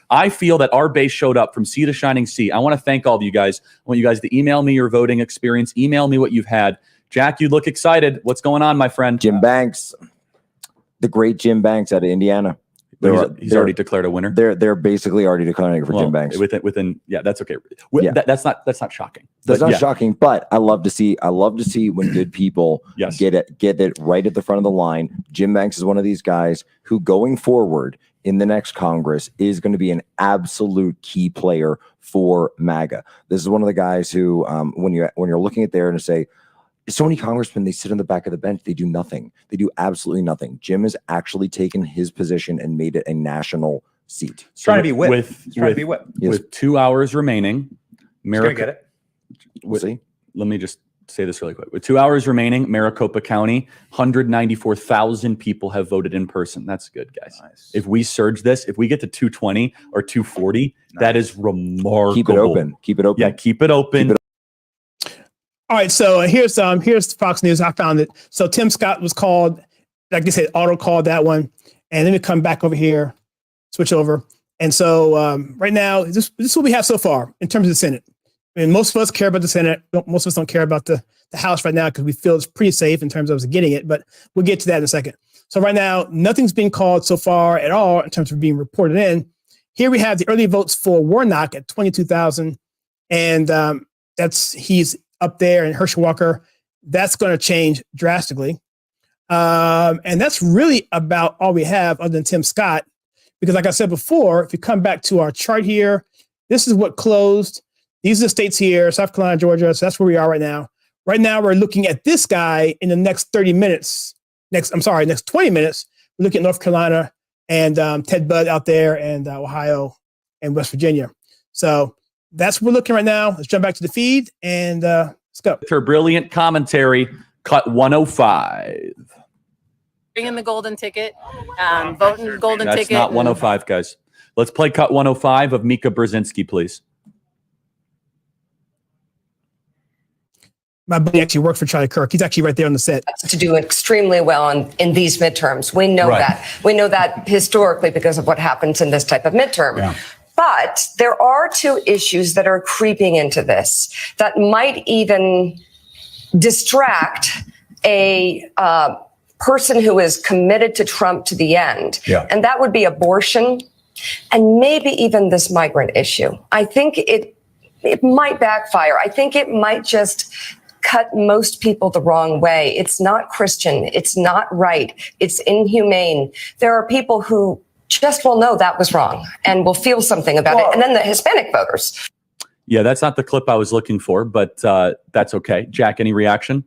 I feel that our base showed up from sea to shining sea. I want to thank all of you guys. I want you guys to email me your voting experience. Email me what you've had. Jack, you look excited. What's going on, my friend? Jim Banks. The great Jim Banks out of Indiana. He's already declared a winner. They're basically already declaring for Jim Banks. Within that's okay. That's not shocking. That's not shocking, but I love to see when good people get it right at the front of the line. Jim Banks is one of these guys who, going forward in the next Congress, is going to be an absolute key player for MAGA. This is one of the guys who, when you're looking at there and to say, so many congressmen, they sit on the back of the bench. They do nothing. They do absolutely nothing. Jim has actually taken his position and made it a national seat. He's trying to be whip. With 2 hours remaining, get it. We'll see. Let me just say this really quick. With 2 hours remaining, Maricopa County, 194,000 people have voted in person. That's good, guys. Nice. If we surge this, if we get to 220 or 240, that is remarkable. Keep it open. Keep it open. Yeah, keep it open. All right, so here's Fox News. I found it. So Tim Scott was called, like I said, auto called that one. And let me come back over here, switch over. And so right now, this is what we have so far in terms of the Senate. I mean, most of us care about the Senate. Most of us don't care about the House right now because we feel it's pretty safe in terms of us getting it. But we'll get to that in a second. So right now, nothing's been called so far at all in terms of being reported in. Here we have the early votes for Warnock at 22,000. And he's up there, and Herschel Walker, that's going to change drastically. And that's really about all we have other than Tim Scott, because like I said before, if you come back to our chart here, this is what closed. These are the states here, South Carolina, Georgia. So that's where we are right now. Right now, we're looking at this guy in the next 30 minutes. Next 20 minutes, we're looking at North Carolina and Ted Budd out there and Ohio and West Virginia. So that's what we're looking right now. Let's jump back to the feed and let's go. Her brilliant commentary, cut 105. Bring in the golden ticket, voting golden ticket. That's not 105, guys. Let's play cut 105 of Mika Brzezinski, please. My buddy actually worked for Charlie Kirk. He's actually right there on the set. To do extremely well in these midterms. We know that. We know that historically because of what happens in this type of midterm. Yeah. But there are two issues that are creeping into this that might even distract a person who is committed to Trump to the end. Yeah. And that would be abortion and maybe even this migrant issue. I think it might backfire. I think it might just cut most people the wrong way. It's not Christian. It's not right. It's inhumane. There are people who just will know that was wrong and will feel something about it. And then the Hispanic voters. Yeah, that's not the clip I was looking for, but that's okay. Jack, any reaction?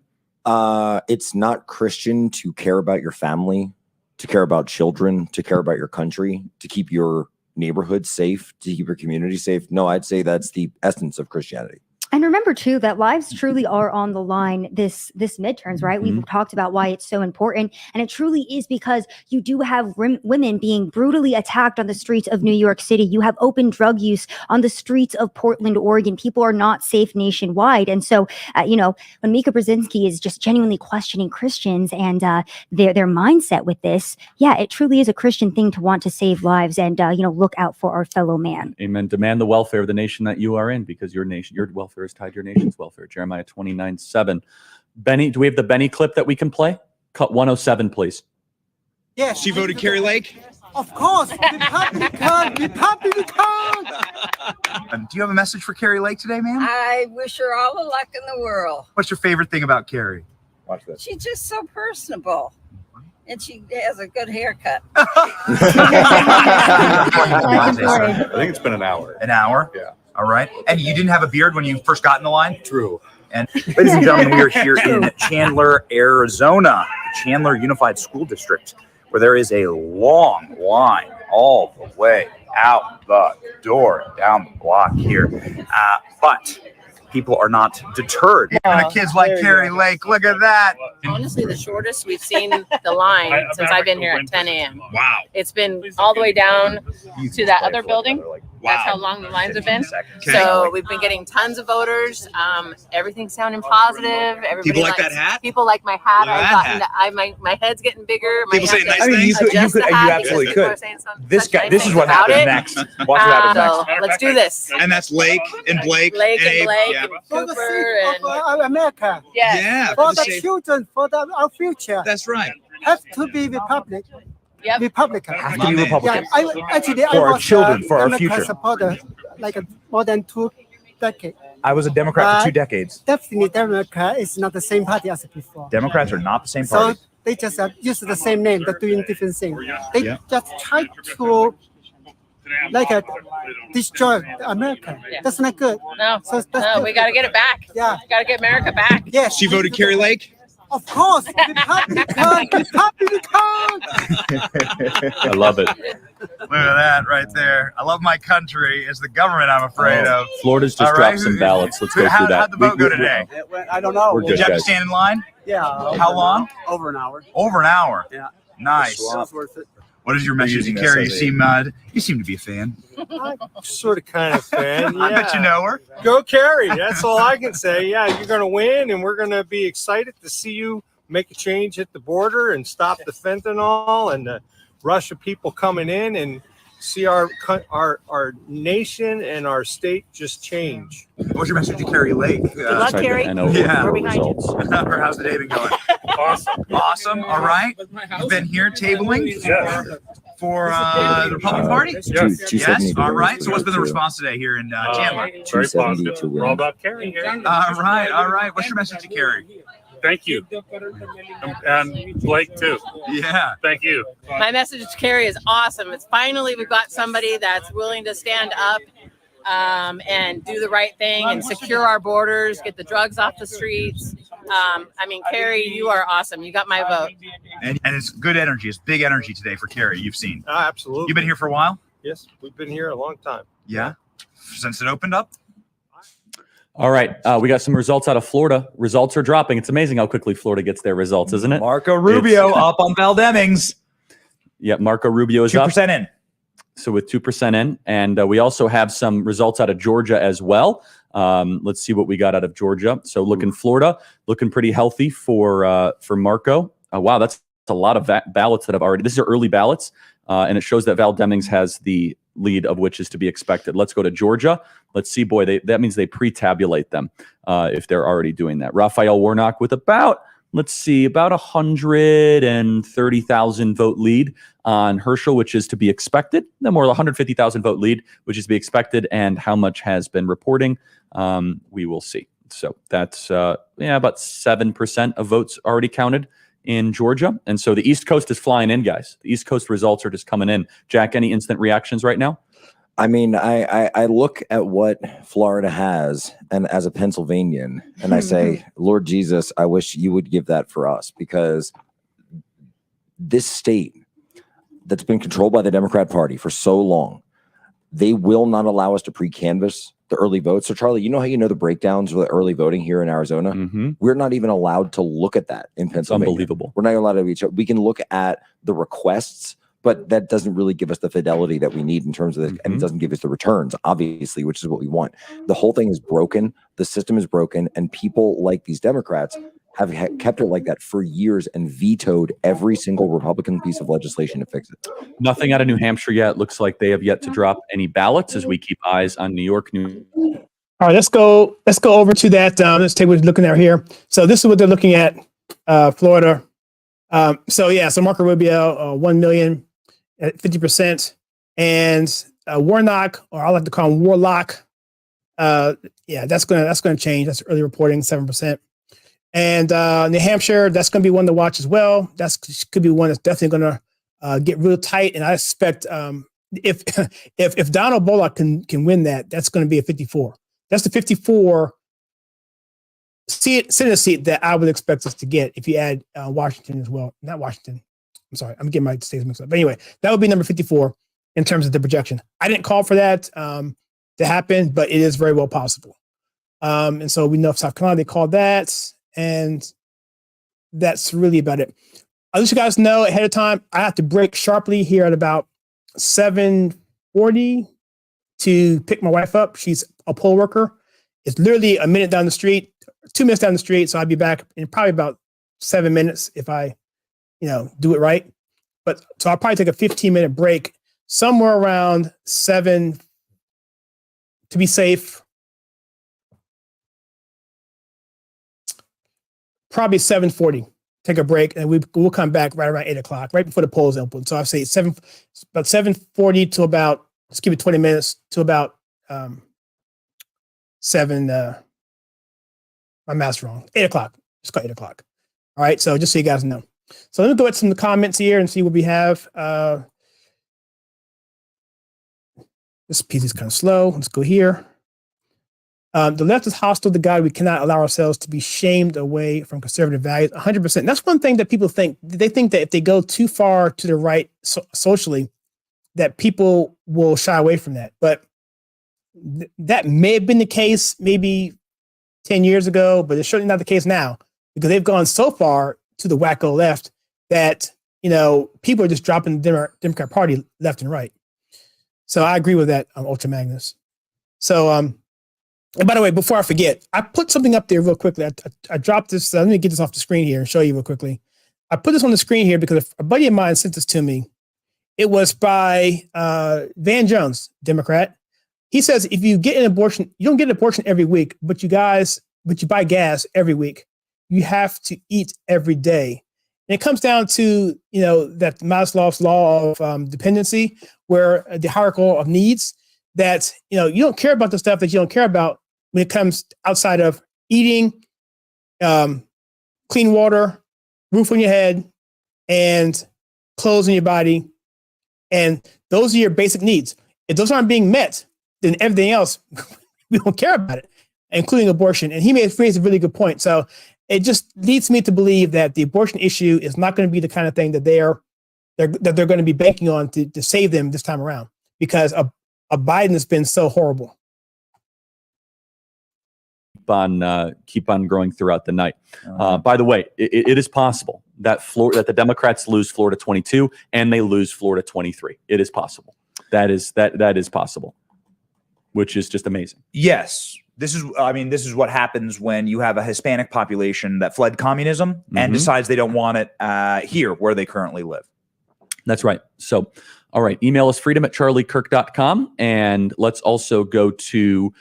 It's not Christian to care about your family, to care about children, to care about your country, to keep your neighborhood safe, to keep your community safe. No, I'd say that's the essence of Christianity. And remember, too, that lives truly are on the line this midterms, right? We've talked about why it's so important. And it truly is because you do have women being brutally attacked on the streets of New York City. You have open drug use on the streets of Portland, Oregon. People are not safe nationwide. And so, when Mika Brzezinski is just genuinely questioning Christians and their mindset with this, yeah, it truly is a Christian thing to want to save lives and, look out for our fellow man. Amen. Demand the welfare of the nation that you are in because your welfare is tied to your nation's welfare. Jeremiah 29:7. Benny, do we have the Benny clip that we can play? Cut 107, please. Yeah, she voted Carrie Lake. Of course, Republican. Do you have a message for Carrie Lake today, ma'am? I wish her all the luck in the world. What's your favorite thing about Carrie? Watch this. She's just so personable. And she has a good haircut. I think it's been an hour. An hour? Yeah. All right. And you didn't have a beard when you first got in the line? True. And ladies and gentlemen, we are here in Chandler, Arizona, the Chandler Unified School District, where there is a long line all the way out the door, down the block here. But people are not deterred. And the kids like Carrie Lake, look at that. Honestly, the shortest we've seen the line since I've been here at 10 a.m. Wow. It's been all the way down to that other building. That's how long the lines have been. So we've been getting tons of voters. Everything's sounding positive. Everybody People like that hat? People like my hat. Look at I've that gotten my head's getting bigger. My People say hat nice gets- things? you adjust the hat because absolutely people could. are saying some- This such guy. nice This is things what about happens it. next. Watch what happens So next. let's do this. And that's Lake and Blake. Lake and Abe. Blake Yeah. and Cooper and America. yes. Yeah. For the same- children, for our future, That's right. have to be Yep. Republican. Have to My be man. Republican. Yeah, I For our was children, for our Democrat future. supporter, like more than 2 decades. I was a Democrat for 2 decades. Definitely, Democrat is not the same party as before. Democrats are not the same So party. they just use the same name, but doing different things. They Yeah. just try to destroy America. Yeah. That's not good. No, So that's no, we got to get it back. Yeah. Got to get America back. Yes. She voted Carrie Lake? Of course, Republican. I love it. Look at that right there. I love my country. It's the government I'm afraid of. Florida's just All right, dropped some who- ballots. Let's go How'd through that. the vote go today? I don't know. We're Did good, you have to guys. stand in line? Yeah. How long? Over an hour. Over an hour. Yeah. Nice. That's worth it. What is your message to Carrie? You seem to be a fan. Sort of kind of fan. I bet you know her. Go Carrie. That's all I can say. Yeah, you're going to win, and we're going to be excited to see you make a change at the border and stop the fentanyl and the rush of people coming in and see our nation and our state just change. What's your message to Carrie Lake? Good luck, Carrie. Yeah. We're behind you. How's the day been going? Awesome. Awesome. All right. You've been here tabling for the Republican Party? Yes. Yes. All right. So what's been the response today here in Chandler? Very 270 positive. to We're all win. about Carrie here. All right. All right. What's your message to Carrie? Thank you. And Blake, too. Yeah. Thank you. My message to Carrie is awesome. It's finally we've got somebody that's willing to stand up and do the right thing and secure our borders, get the drugs off the streets. Carrie, you are awesome. You got my vote. And it's good energy. It's big energy today for Carrie. You've seen. Absolutely. You've been here for a while? Yes, we've been here a long time. Yeah. Since it opened up? All right. We got some results out of Florida. Results are dropping. It's amazing how quickly Florida gets their results, isn't it? Marco Rubio up on Val Demings. Yeah, Marco Rubio is up. 2% in. So with 2% in. And we also have some results out of Georgia as well. Let's see what we got out of Georgia. So looking Florida, looking pretty healthy for Marco. Wow, that's a lot of ballots that have already. These are early ballots, and it shows that Val Demings has the lead of which is to be expected. Let's go to Georgia. Let's see, boy, that means they pre-tabulate them if they're already doing that. Raphael Warnock with about 130,000 vote lead on Herschel, which is to be expected. Then more than 150,000 vote lead, which is to be expected, and how much has been reporting, we will see. So that's about 7% of votes already counted in Georgia. And so the East Coast is flying in, guys. The East Coast results are just coming in. Jack, any instant reactions right now? I mean, I look at what Florida has, and as a Pennsylvanian, and I say, Lord Jesus, I wish you would give that for us, because this state that's been controlled by the Democrat Party for so long, they will not allow us to pre-canvass the early votes. So, Charlie, you know how you know the breakdowns with early voting here in Arizona? Mm-hmm. We're not even allowed to look at that in Pennsylvania. Unbelievable. We're not allowed to reach out. We can look at the requests, but that doesn't really give us the fidelity that we need in terms of this, and it doesn't give us the returns, obviously, which is what we want. The whole thing is broken. The system is broken, and people like these Democrats have kept it like that for years and vetoed every single Republican piece of legislation to fix it. Nothing out of New Hampshire yet. Looks like they have yet to drop any ballots as we keep eyes on New York. All right, let's go over to that. Let's take what we're looking at here. So this is what they're looking at, Florida. So Marco Rubio, 1 million at 50%, and Warnock, or I like to call him Warlock. That's gonna change. That's early reporting, 7%. And New Hampshire, that's gonna be one to watch as well. That's could be one that's definitely gonna get real tight. And I expect if Donald Bullock can win that, that's gonna be a 54. That's the 54 Senate seat that I would expect us to get if you add Washington as well. Not Washington. I'm sorry, I'm getting my states mixed up. But anyway, that would be number 54. in terms of the projection. I didn't call for that to happen, but it is very well possible. And so we know South Carolina, they called that, and that's really about it. I'll let you guys know ahead of time, I have to break sharply here at about 7:40 to pick my wife up. She's a poll worker. It's literally a minute down the street, 2 minutes down the street. So I'll be back in probably about 7 minutes if I, do it right. But so I'll probably take a 15-minute break somewhere around 7 to be safe. Probably 7:40. Take a break, and we'll come back right around 8 o'clock, right before the polls open. So I'll say about 7:40 to about, let's give it 20 minutes to about 7. My math's wrong. 8 o'clock. Just call 8 o'clock. All right. So just so you guys know. So let me go at some of the comments here and see what we have. This piece is kind of slow. Let's go here. The left is hostile to God. We cannot allow ourselves to be shamed away from conservative values. 100%. That's one thing that people think. They think that if they go too far to the right socially, that people will shy away from that. But that may have been the case maybe 10 years ago, but it's certainly not the case now, because they've gone so far to the wacko left that, people are just dropping the Democrat Party left and right. So I agree with that, Ultra Magnus. So, and by the way, before I forget, I put something up there real quickly. I dropped this. Let me get this off the screen here and show you real quickly. I put this on the screen here because a buddy of mine sent this to me. It was by Van Jones, Democrat. He says, if you get an abortion, you don't get an abortion every week, but you buy gas every week. You have to eat every day. And it comes down to, that Maslow's law of dependency, where the hierarchy of needs, that, you don't care about the stuff that you don't care about when it comes outside of eating, clean water, roof on your head, and clothes on your body. And those are your basic needs. If those aren't being met, then everything else, we don't care about it, including abortion. And he raised a really good point. So it just leads me to believe that the abortion issue is not going to be the kind of thing that they're going to be banking on to save them this time around, because a Biden has been so horrible. Keep on growing throughout the night. By the way, it is possible that the Democrats lose Florida 22 and they lose Florida 23. It is possible. That is possible, which is just amazing. Yes. This is what happens when you have a Hispanic population that fled communism and decides they don't want it here where they currently live. That's right. So, all right. Email us freedom@charliekirk.com. And let's also go to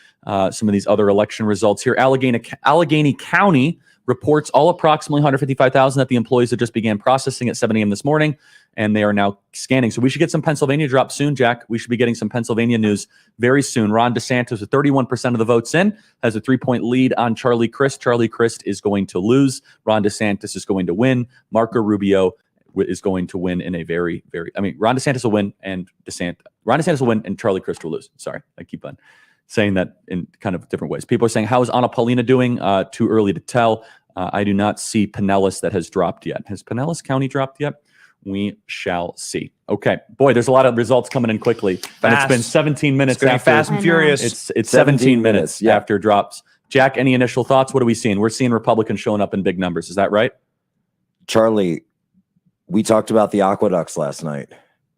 some of these other election results here. Allegheny County reports all approximately 155,000 that the employees that just began processing at 7 a.m. this morning, and they are now scanning. So we should get some Pennsylvania drops soon, Jack. We should be getting some Pennsylvania news very soon. Ron DeSantis with 31% of the votes in has a 3-point lead on Charlie Crist. Charlie Crist is going to lose. Ron DeSantis is going to win. Marco Rubio is going to win in a very, Ron DeSantis will win and Ron DeSantis will win and Charlie Crist will lose. Sorry, I keep on saying that in kind of different ways. People are saying, how is Anna Paulina doing? Too early to tell. I do not see Pinellas that has dropped yet. Has Pinellas County dropped yet? We shall see. Okay, boy, there's a lot of results coming in quickly. Fast. And it's been 17 minutes after. Fast and furious. It's 17 minutes after drops. Jack, any initial thoughts? What are we seeing? We're seeing Republicans showing up in big numbers. Is that right? Charlie, we talked about the aqueducts last night.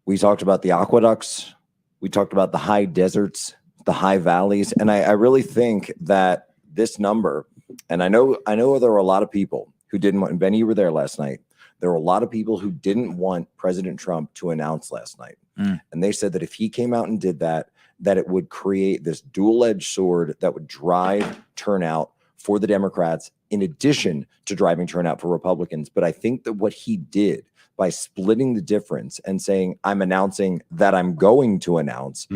We talked about the aqueducts. We talked about the high deserts, the high valleys. And I really think that this number, and I know there were a lot of people who didn't want, and Benny, you were there last night. There were a lot of people who didn't want President Trump to announce last night. And they said that if he came out and did that, that it would create this dual-edged sword that would drive turnout for the Democrats in addition to driving turnout for Republicans. But I think that what he did by splitting the difference and saying, I'm announcing that I'm going to announce,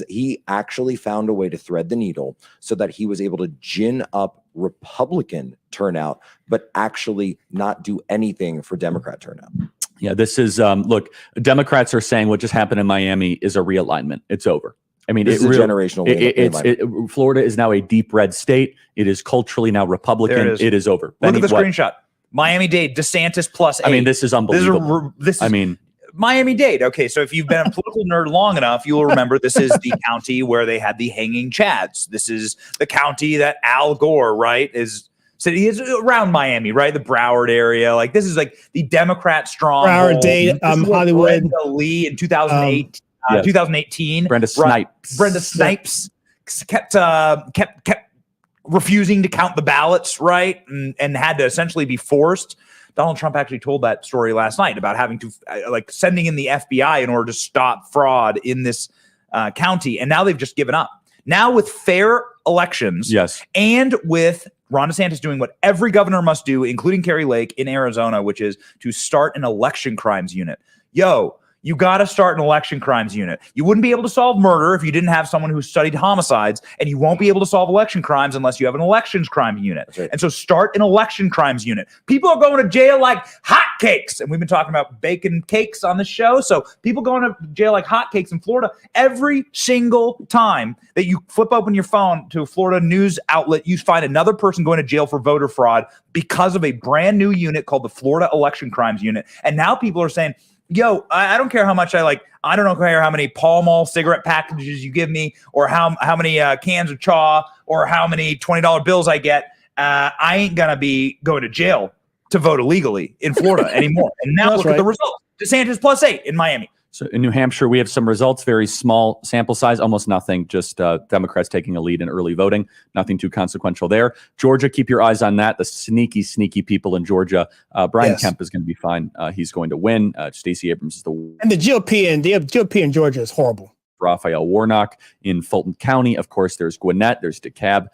he actually found a way to thread the needle so that he was able to gin up Republican turnout, but actually not do anything for Democrat turnout. Yeah, this is, look, Democrats are saying what just happened in Miami is a realignment. It's over. I mean, it's a generational. Florida is now a deep red state. It is culturally now Republican. It is over. Look at the screenshot. Miami-Dade, DeSantis +8. I mean, this is unbelievable. Miami-Dade. Okay, so if you've been a political nerd long enough, you'll remember this is the county where they had the hanging chads. This is the county that Al Gore, right, city is around Miami, right? The Broward area. Like, this is like the Democrat stronghold. Broward, Dade, Hollywood. Brenda Lee in 2008, 2018. Brenda Snipes. Brenda Snipes kept refusing to count the ballots, right? And had to essentially be forced. Donald Trump actually told that story last night about having to sending in the FBI in order to stop fraud in this county. And now they've just given up. Now with fair elections, and with Ron DeSantis doing what every governor must do, including Kari Lake in Arizona, which is to start an election crimes unit. You got to start an election crimes unit. You wouldn't be able to solve murder if you didn't have someone who studied homicides, and you won't be able to solve election crimes unless you have an elections crimes unit. Right. And so start an election crimes unit. People are going to jail like hotcakes, and we've been talking about bacon cakes on the show. So people going to jail like hotcakes in Florida. Every single time that you flip open your phone to a Florida news outlet, you find another person going to jail for voter fraud because of a brand new unit called the Florida Election Crimes Unit. And now people are saying, I don't care how much I don't care how many Pall Mall cigarette packages you give me, or how many cans of chaw, or how many $20 bills I get. I ain't going to be going to jail to vote illegally in Florida anymore. And now look at the results. DeSantis +8 in Miami. So in New Hampshire, we have some results, very small sample size, almost nothing, just Democrats taking a lead in early voting, nothing too consequential there. Georgia, keep your eyes on that. The sneaky people in Georgia. Brian Kemp is going to be fine. He's going to win. Stacey Abrams is and the GOP in Georgia is horrible. Raphael Warnock in Fulton County. Of course, there's Gwinnett, there's DeKalb,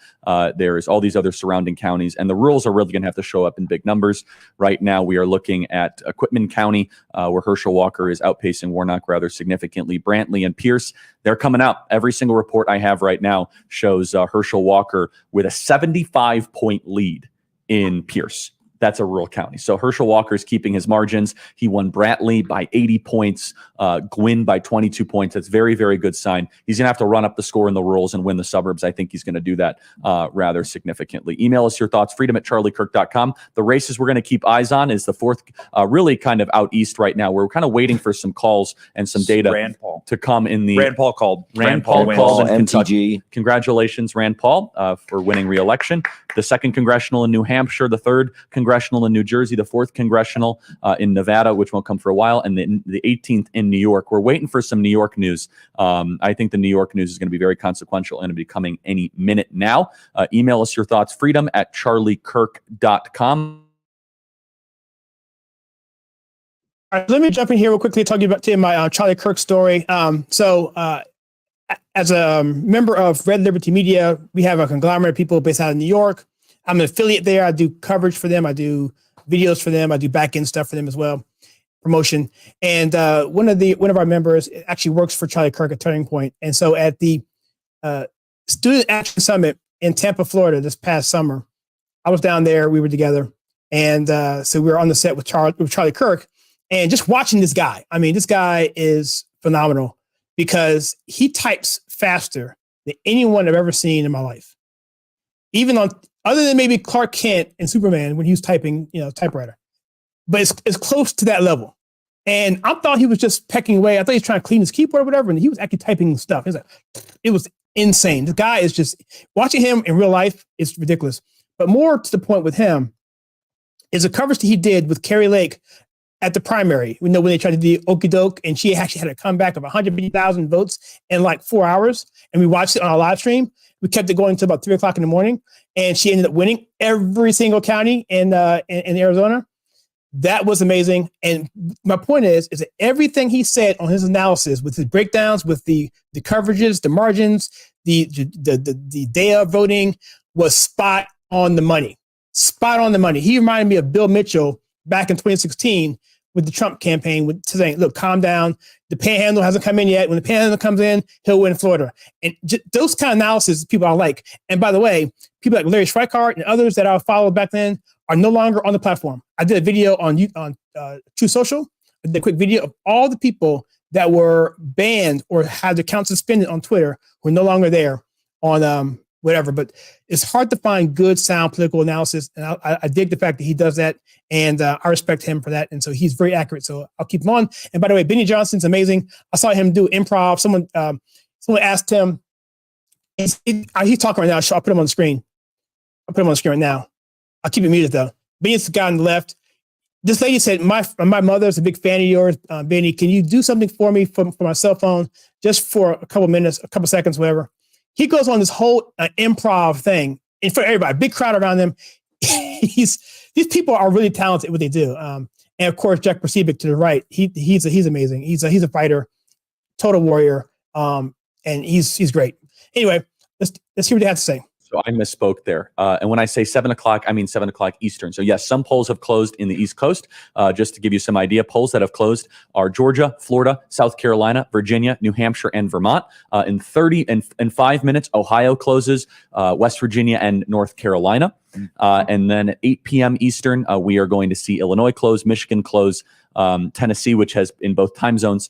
there's all these other surrounding counties, and the rules are really going to have to show up in big numbers. Right now, we are looking at Quitman County, where Herschel Walker is outpacing Warnock rather significantly. Brantley and Pierce, they're coming up. Every single report I have right now shows Herschel Walker with a 75-point lead in Pierce. That's a rural county. So Herschel Walker is keeping his margins. He won Brantley by 80 points, Gwynn by 22 points. That's very, very good sign. He's going to have to run up the score in the rurals and win the suburbs. I think he's going to do that rather significantly. Email us your thoughts, freedom@charliekirk.com. The races we're going to keep eyes on is the fourth, really kind of out east right now. We're kind of waiting for some calls and some data to come in the... Rand Paul called. Rand Paul called in MTG. Congratulations, Rand Paul, for winning re-election. The second congressional in New Hampshire, the third congressional in New Jersey, the fourth congressional in Nevada, which won't come for a while, and then the 18th in New York. We're waiting for some New York news. I think the New York news is going to be very consequential and it'll be coming any minute now. Email us your thoughts, freedom@charliekirk.com. All right, let me jump in here real quickly and talk to you about my Charlie Kirk story. As a member of Red Liberty Media, we have a conglomerate of people based out of New York. I'm an affiliate there. I do coverage for them. I do videos for them. I do back-end stuff for them as well, promotion. And one of our members actually works for Charlie Kirk at Turning Point. And so at the Student Action Summit in Tampa, Florida this past summer, I was down there. We were together. And so we were on the set with Charlie Kirk and just watching this guy. I mean, this guy is phenomenal because he types faster than anyone I've ever seen in my life. Even other than maybe Clark Kent and Superman when he was typing, typewriter. But it's close to that level. And I thought he was just pecking away. I thought he was trying to clean his keyboard or whatever, and he was actually typing stuff. It was insane. The guy is just, watching him in real life is ridiculous. But more to the point with him is a coverage that he did with Kari Lake at the primary. We know when they tried to do Okie Doke, and she actually had a comeback of 150,000 votes in like 4 hours. And we watched it on our live stream. We kept it going until about 3 o'clock in the morning. And she ended up winning every single county in Arizona. That was amazing. And my point is that everything he said on his analysis, with his breakdowns, with the coverages, the margins, the day of voting, was spot on the money. Spot on the money. He reminded me of Bill Mitchell back in 2016 with the Trump campaign, with saying, look, calm down. The panhandle hasn't come in yet. When the panhandle comes in, he'll win Florida. And those kind of analysis, people I like. And by the way, people like Larry Schweikart and others that I followed back then are no longer on the platform. I did a video on True Social. I did a quick video of all the people that were banned or had their accounts suspended on Twitter who are no longer there on whatever. But it's hard to find good, sound political analysis. And I dig the fact that he does that. And I respect him for that. And so he's very accurate. So I'll keep him on. And by the way, Benny Johnson's amazing. I saw him do improv. Someone asked him, he's talking right now. I'll put him on the screen. I'll put him on the screen right now. I'll keep it muted though. Benny's the guy on the left. This lady said, my mother's a big fan of yours. Benny, can you do something for me for my cell phone just for a couple minutes, a couple seconds, whatever? He goes on this whole improv thing in front of everybody, big crowd around him. These people are really talented at what they do. And of course, Jack Percebic to the right, he's amazing. He's a fighter, total warrior. And he's great. Anyway, let's hear what they have to say. So I misspoke there. And when I say 7 o'clock, I mean 7 o'clock Eastern. So yes, some polls have closed in the East Coast. Just to give you some idea, polls that have closed are Georgia, Florida, South Carolina, Virginia, New Hampshire, and Vermont. In 5 minutes, Ohio closes, West Virginia and North Carolina. And then at 8 p.m. Eastern, we are going to see Illinois close, Michigan close, Tennessee, which has in both time zones,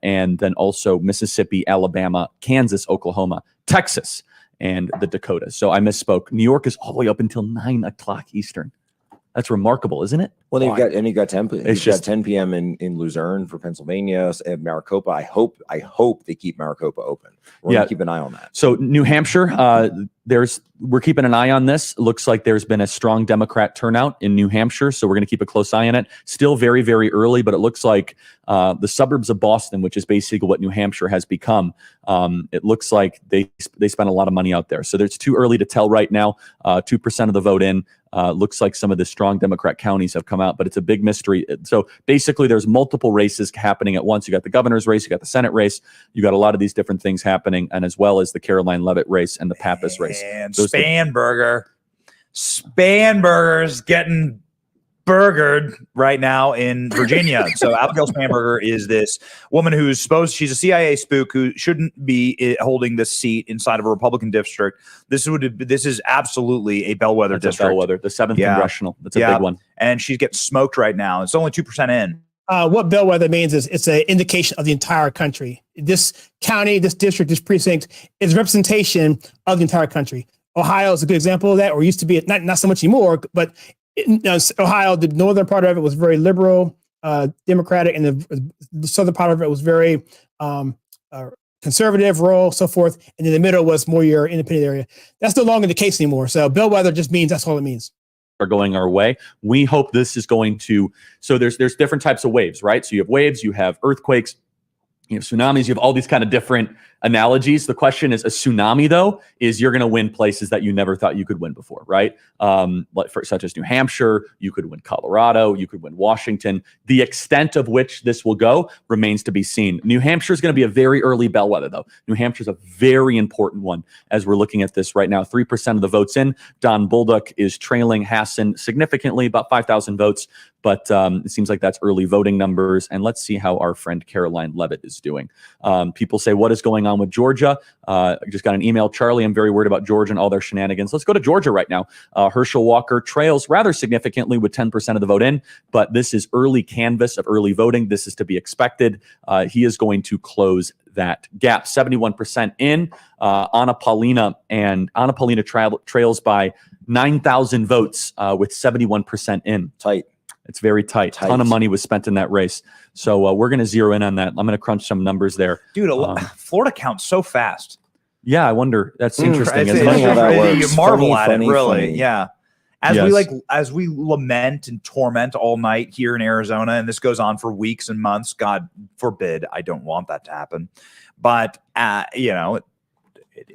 and then also Mississippi, Alabama, Kansas, Oklahoma, Texas, and the Dakotas. So I misspoke. New York is all the way up until 9 o'clock Eastern. That's remarkable, isn't it? Well, you've got 10 p.m. in Luzerne for Pennsylvania and Maricopa. I hope they keep Maricopa open. We're gonna keep an eye on that. So New Hampshire, we're keeping an eye on this. It looks like there's been a strong Democrat turnout in New Hampshire, so we're going to keep a close eye on it. Still very, very early, but it looks like the suburbs of Boston, which is basically what New Hampshire has become, it looks like they spent a lot of money out there. So it's too early to tell right now. 2% of the vote in. Looks like some of the strong Democrat counties have come out, but it's a big mystery. So basically, there's multiple races happening at once. You got the governor's race, you got the Senate race, you got a lot of these different things happening, and as well as the Caroline Leavitt race and the Pappas race. And Spanberger's getting burgered right now in Virginia. So Abigail Spanberger is this woman she's a CIA spook who shouldn't be holding this seat inside of a Republican district. This is absolutely a bellwether district. Bellwether, the 7th congressional. That's a big one. And she's getting smoked right now. It's only 2% in. What bellwether means is it's an indication of the entire country. This county, this district, this precinct is representation of the entire country. Ohio is a good example of that, or used to be, not so much anymore, but Ohio, the northern part of it was very liberal, Democratic, and the southern part of it was very conservative, rural, so forth. And in the middle was more your independent area. That's no longer the case anymore. So bellwether just means that's all it means. Are going our way. We hope this is going to. So there's different types of waves, right? So you have waves, you have earthquakes, you have tsunamis, you have all these kind of different analogies. The question is, a tsunami, though, is you're going to win places that you never thought you could win before, right? Such as New Hampshire, you could win Colorado, you could win Washington. The extent of which this will go remains to be seen. New Hampshire is going to be a very early bellwether, though. New Hampshire is a very important one as we're looking at this right now. 3% of the votes in. Don Bolduc is trailing Hassan significantly, about 5,000 votes. But it seems like that's early voting numbers. And let's see how our friend Caroline Leavitt is doing. People say, what is going on with Georgia? I just got an email. Charlie, I'm very worried about Georgia and all their shenanigans. Let's go to Georgia right now. Herschel Walker trails rather significantly with 10% of the vote in. But this is early canvas of early voting. This is to be expected. He is going to close that gap. 71% in. Anna Paulina trails by 9,000 votes with 71% in. Tight. It's very tight. A ton of money was spent in that race. So we're going to zero in on that. I'm going to crunch some numbers there. Dude, Florida counts so fast. Yeah, I wonder. That's interesting. It's funny how that works. You marvel at it, really. Funny. Yeah. As we lament and torment all night here in Arizona, and this goes on for weeks and months, God forbid, I don't want that to happen. But, it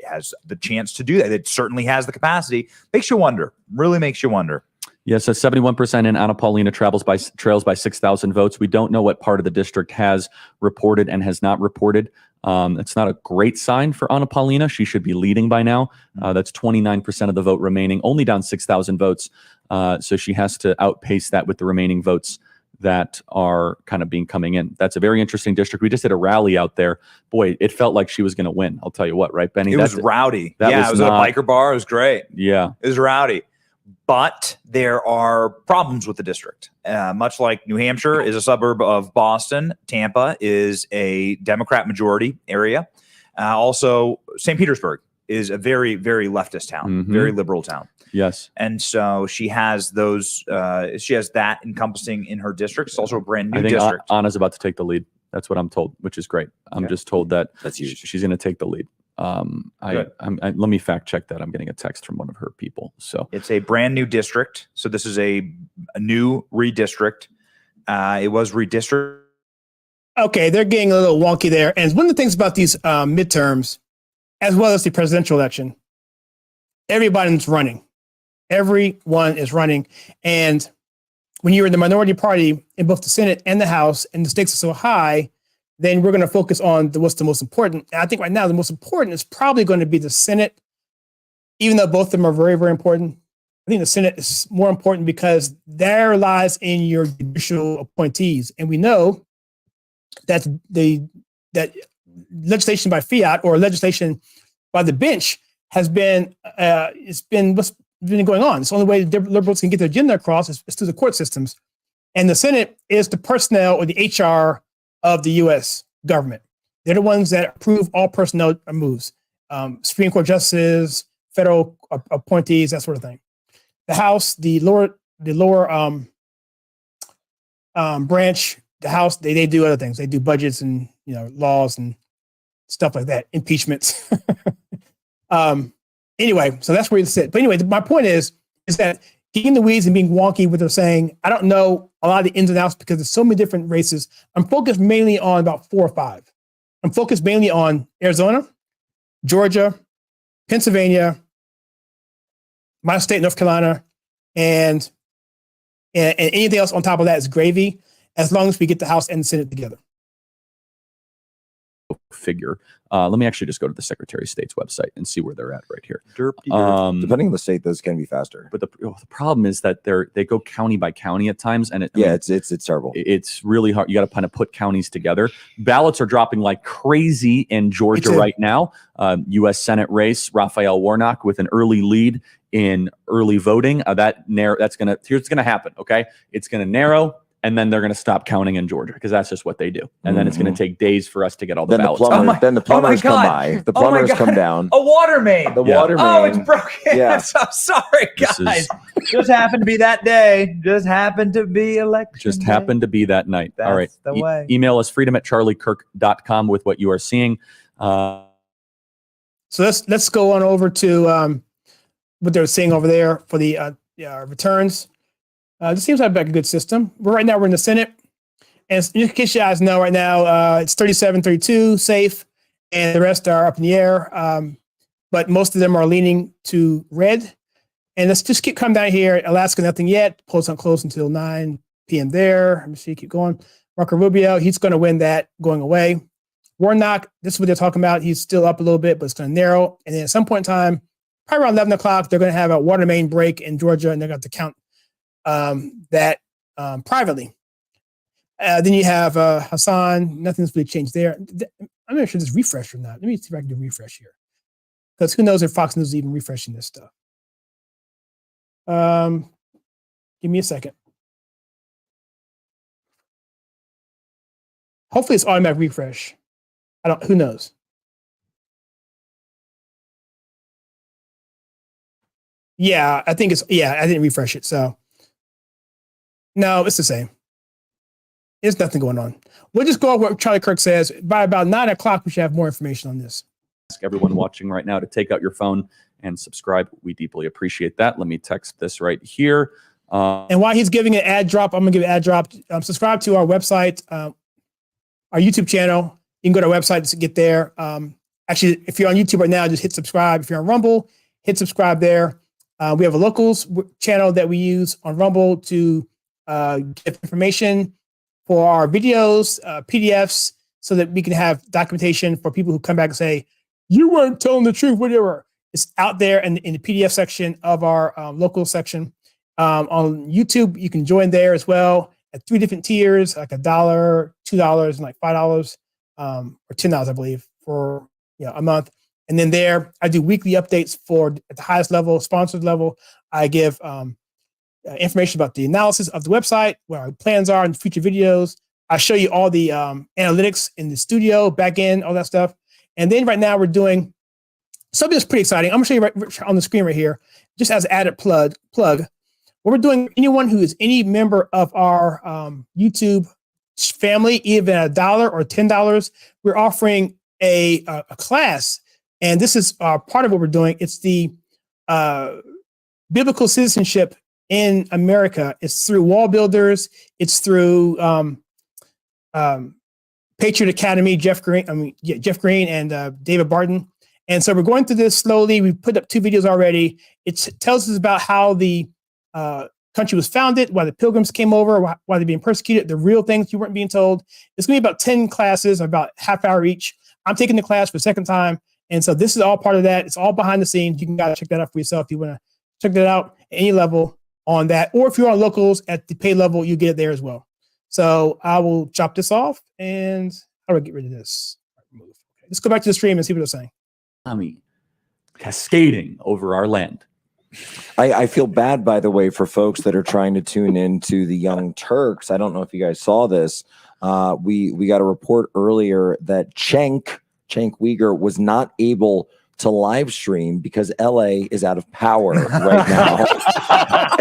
has the chance to do that. It certainly has the capacity. Makes you wonder. Really makes you wonder. Yes, so 71% in. Anna Paulina trails by 6,000 votes. We don't know what part of the district has reported and has not reported. It's not a great sign for Anna Paulina. She should be leading by now. That's 29% of the vote remaining, only down 6,000 votes. So she has to outpace that with the remaining votes that are kind of coming in. That's a very interesting district. We just did a rally out there. Boy, it felt like she was going to win. I'll tell you what, right, Benny? It was rowdy. It was at a biker bar. It was great. Yeah. It was rowdy. But there are problems with the district. Much like New Hampshire is a suburb of Boston, Tampa is a Democrat majority area. Also, St. Petersburg is a very, very leftist town, very liberal town. Yes. And so she has those, she has that encompassing in her district. It's also a brand new I think district. Anna's about to take the lead. That's what I'm told, which is great. I'm just told that That's huge. she's going to take the lead. Let me fact check that. I'm getting a text from one of her people. So it's a brand new district. So this is a new redistrict. It was redistricted. Okay, they're getting a little wonky there. And one of the things about these midterms, as well as the presidential election, everybody's running. Everyone is running. And when you're in the minority party in both the Senate and the House, and the stakes are so high, then we're going to focus on what's the most important. And I think right now the most important is probably going to be the Senate, even though both of them are very, very important. I think the Senate is more important because there lies in your judicial appointees. And we know that that legislation by fiat or legislation by the bench has been it's been what's been going on. It's the only way the liberals can get their agenda across is through the court systems. And the Senate is the personnel or the HR of the U.S. government. They're the ones that approve all personnel moves, Supreme Court justices, federal appointees, that sort of thing. The House, the lower branch, the House, they do other things. They do budgets and laws and stuff like that, impeachments. Anyway, so that's where you sit. But anyway, my point is that getting in the weeds and being wonky what they're saying, I don't know a lot of the ins and outs because there's so many different races. I'm focused mainly on about 4 or 5. I'm focused mainly on Arizona, Georgia, Pennsylvania, my state, North Carolina, and anything else on top of that is gravy, as long as we get the House and the Senate together. Figure. Let me actually just go to the Secretary of State's website and see where they're at right here. Depending on the state, those can be faster. But the problem is that they go county by county at times, and it's terrible. It's really hard. You got to kind of put counties together. Ballots are dropping like crazy in Georgia right now. U.S. Senate race, Raphael Warnock with an early lead in early voting. Here's gonna happen. Okay, it's gonna narrow. And then they're going to stop counting in Georgia because that's just what they do. And then it's going to take days for us to get all the ballots. Then the plumbers come by. The plumbers come down. A water main. The water main. Oh, it's broken. Yeah. I'm sorry, guys. Just happened to be that day. Just happened to be election. Just happened to be that night. All right. The way. Email us freedom@charliekirk.com with what you are seeing. So let's go on over to what they're saying over there for the returns. This seems like a good system. Right now we're in the Senate. And in case you guys know, right now it's 37-32 safe, and the rest are up in the air. But most of them are leaning to red. And let's just keep coming down here. Alaska, nothing yet. Polls not closed until 9 p.m. there. Let me see, keep going. Marco Rubio, he's going to win that going away. Warnock, this is what they're talking about. He's still up a little bit, but it's going to narrow. And then at some point in time, probably around 11 o'clock, they're going to have a water main break in Georgia, and they're going to have to count that privately. Then you have Hassan. Nothing's really changed there. I'm not sure this refresh or not. Let me see if I can do refresh here, because who knows if Fox News is even refreshing this stuff. Give me a second. Hopefully it's automatic refresh. Who knows? Yeah, I think I didn't refresh it. So no, it's the same. There's nothing going on. We'll just go over what Charlie Kirk says. By about 9 o'clock, we should have more information on this. Ask everyone watching right now to take out your phone and subscribe. We deeply appreciate that. Let me text this right here. And while he's giving an ad drop, I'm going to give an ad drop. Subscribe to our website, our YouTube channel. You can go to our website to get there. Actually, if you're on YouTube right now, just hit subscribe. If you're on Rumble, hit subscribe there. We have a locals channel that we use on Rumble to get information for our videos, PDFs, so that we can have documentation for people who come back and say, you weren't telling the truth, whatever. It's out there in the PDF section of our local section. On YouTube, you can join there as well at 3 different tiers, like $1, $2, and like $5, or $10, I believe, for a month. And then there, I do weekly updates at the highest level, sponsored level. I give information about the analysis of the website, what our plans are in future videos. I show you all the analytics in the studio, back end, all that stuff. And then right now we're doing something that's pretty exciting. I'm gonna show you right on the screen right here, just as an added plug. What we're doing, anyone who is any member of our YouTube family, even $1 or $10, we're offering a class, and this is part of what we're doing. It's the biblical citizenship in America. It's through Wall Builders. It's through Patriot Academy, Jeff Green and David Barton. And so we're going through this slowly. We put up 2 videos already. It tells us about how the country was founded, why the Pilgrims came over, why they're being persecuted, the real things you weren't being told. It's going to be about 10 classes, about half hour each. I'm taking the class for the second time. And so this is all part of that. It's all behind the scenes. You can gotta check that out for yourself if you want to check that out at any level on that. Or if you're on locals at the pay level, you get it there as well. So I will chop this off, and how do I get rid of this? Okay, let's go back to the stream and see what it's saying. Cascading over our land. I feel bad, by the way, for folks that are trying to tune into the Young Turks. I don't know if you guys saw this. We got a report earlier that Cenk Uygur was not able to live stream because LA is out of power right now.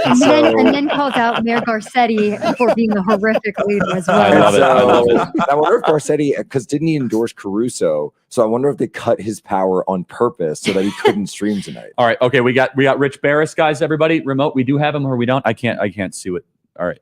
and then calls out Mayor Garcetti for being a horrific leader as well. I love it. I wonder if Garcetti, because didn't he endorse Caruso? So I wonder if they cut his power on purpose so that he couldn't stream tonight. All right, okay, we got Rich Barris, guys. Everybody, remote. We do have him, or we don't. I can't see it. All right,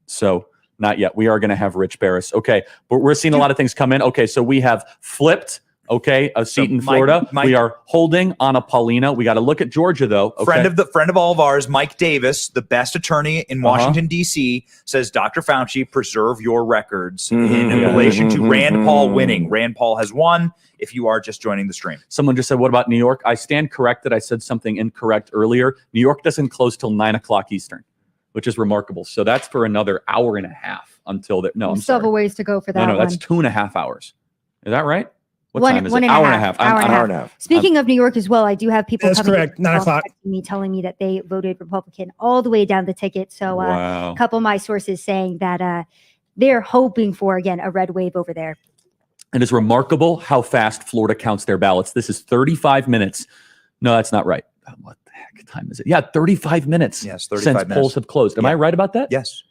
so not yet. We are going to have Rich Barris. Okay, but we're seeing a lot of things come in. Okay, so we have flipped. Okay, a seat in Florida. Mike, we are holding Anna Paulina. We got to look at Georgia, though. Okay. Friend of all of ours, Mike Davis, the best attorney in Washington, D.C., says, Dr. Fauci, preserve your records in relation to Rand Paul winning. Rand Paul has won if you are just joining the stream. Someone just said, what about New York? I stand corrected. I said something incorrect earlier. New York doesn't close till 9 o'clock Eastern, which is remarkable. So that's for another hour and a half until that. No, I'm still have a ways to go for that. No, that's 2.5 hours. Is that right? What One- time is one it? and a Hour and a half. half. Hour and a half. Speaking of New York as well, I do have people That's coming correct. 9 o'clock. me telling me that they voted Republican all the way down the ticket. So Wow. a couple of my sources saying that they're hoping for, again, a red wave over there. It is remarkable how fast Florida counts their ballots. This is 35 minutes. No, that's not right. What the heck time is it? Yeah, 35 minutes. Yes, 35 since minutes. polls have closed. Am I right about that? Yes.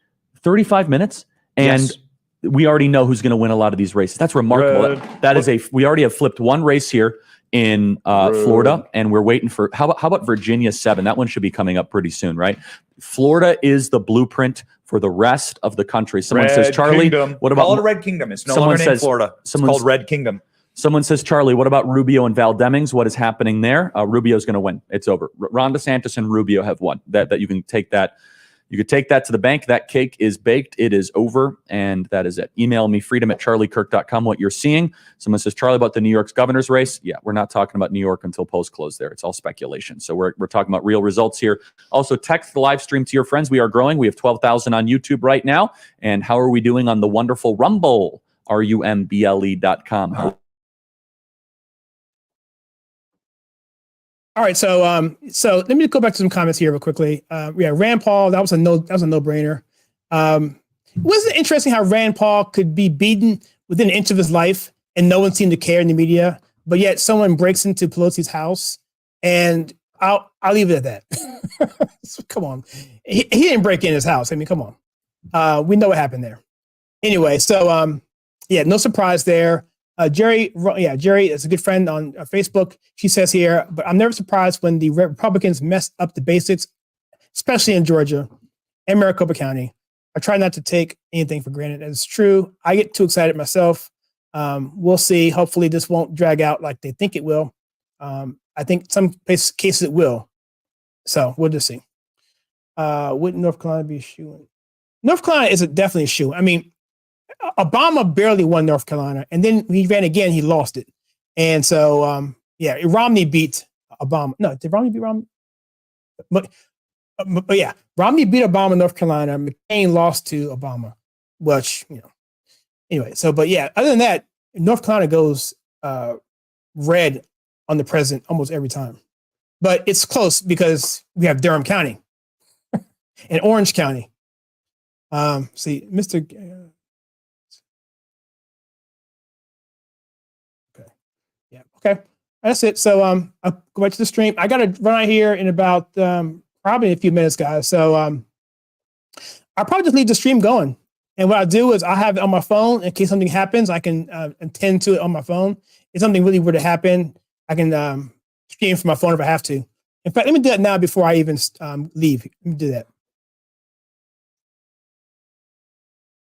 35 minutes. And Yes. we already know who's going to win a lot of these races. That's remarkable. That is we already have flipped one race here in Florida, and we're waiting for, how about Virginia 7? That one should be coming up pretty soon, right? Florida is the blueprint for the rest of the country. Someone says, Charlie, what about Call it a Red Kingdom? It's no someone longer named says- Florida. It's someone's- called Red Kingdom. Someone says, Charlie, what about Rubio and Val Demings? What is happening there? Rubio's going to win. It's over. Ron DeSantis and Rubio have won. That you can take that. You could take that to the bank. That cake is baked. It is over. And that is it. Email me, freedom@charliekirk.com, what you're seeing. Someone says, Charlie, about the New York's governor's race. Yeah, we're not talking about New York until polls close there. It's all speculation. So we're talking about real results here. Also, text the live stream to your friends. We are growing. We have 12,000 on YouTube right now. And how are we doing on the wonderful Rumble? RUMBLE.com. All right, so let me go back to some comments here real quickly. Yeah, Rand Paul, that was a no-brainer. Wasn't it interesting how Rand Paul could be beaten within an inch of his life and no one seemed to care in the media, but yet someone breaks into Pelosi's house, and I'll leave it at that. So, come on, he didn't break in his house. I mean, come on. We know what happened there. Anyway, so yeah, no surprise there. Jerry is a good friend on Facebook. She says here, but I'm never surprised when the Republicans mess up the basics, especially in Georgia and Maricopa County. I try not to take anything for granted. It's true. I get too excited myself. We'll see. Hopefully this won't drag out like they think it will. I think some cases it will. So we'll just see. Would North Carolina be a shoe? North Carolina is definitely a shoe. I mean, Obama barely won North Carolina, and then he ran again. He lost it, and so yeah, Romney beat Obama. No, did Romney beat Romney? But yeah, Romney beat Obama in North Carolina. McCain lost to Obama, which anyway. So, but yeah, other than that, North Carolina goes red on the president almost every time, but it's close because we have Durham County and Orange County. See, Mr. Yeah. Okay. That's it. So I'll go back to the stream. I got to run out here in about probably a few minutes, guys. So I'll probably just leave the stream going. And what I'll do is I'll have it on my phone in case something happens. I can attend to it on my phone. If something really were to happen, I can stream from my phone if I have to. In fact, let me do that now before I even leave. Let me do that.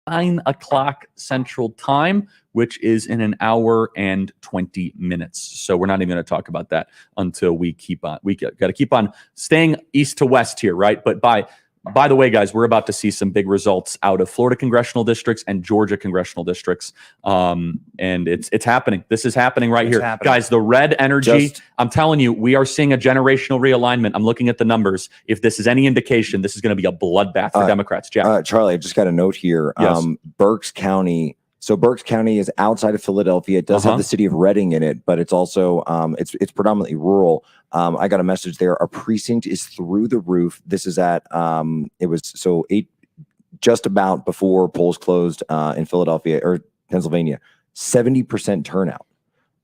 9 o'clock Central Time, which is in an hour and 20 minutes. So we're not even going to talk about that until we keep on. We got to keep on staying east to west here, right? But by the way, guys, we're about to see some big results out of Florida congressional districts and Georgia congressional districts. And it's happening. This is happening right here. Guys, the red energy, I'm telling you, we are seeing a generational realignment. I'm looking at the numbers. If this is any indication, this is going to be a bloodbath for Democrats. Jack. Charlie, I just got a note here. Yes. Berks County. So Berks County is outside of Philadelphia. It does have the city of Reading in it, but it's also it's predominantly rural. I got a message there. Our precinct is through the roof. This is at it was so 8 just about before polls closed in Philadelphia or Pennsylvania. 70% turnout,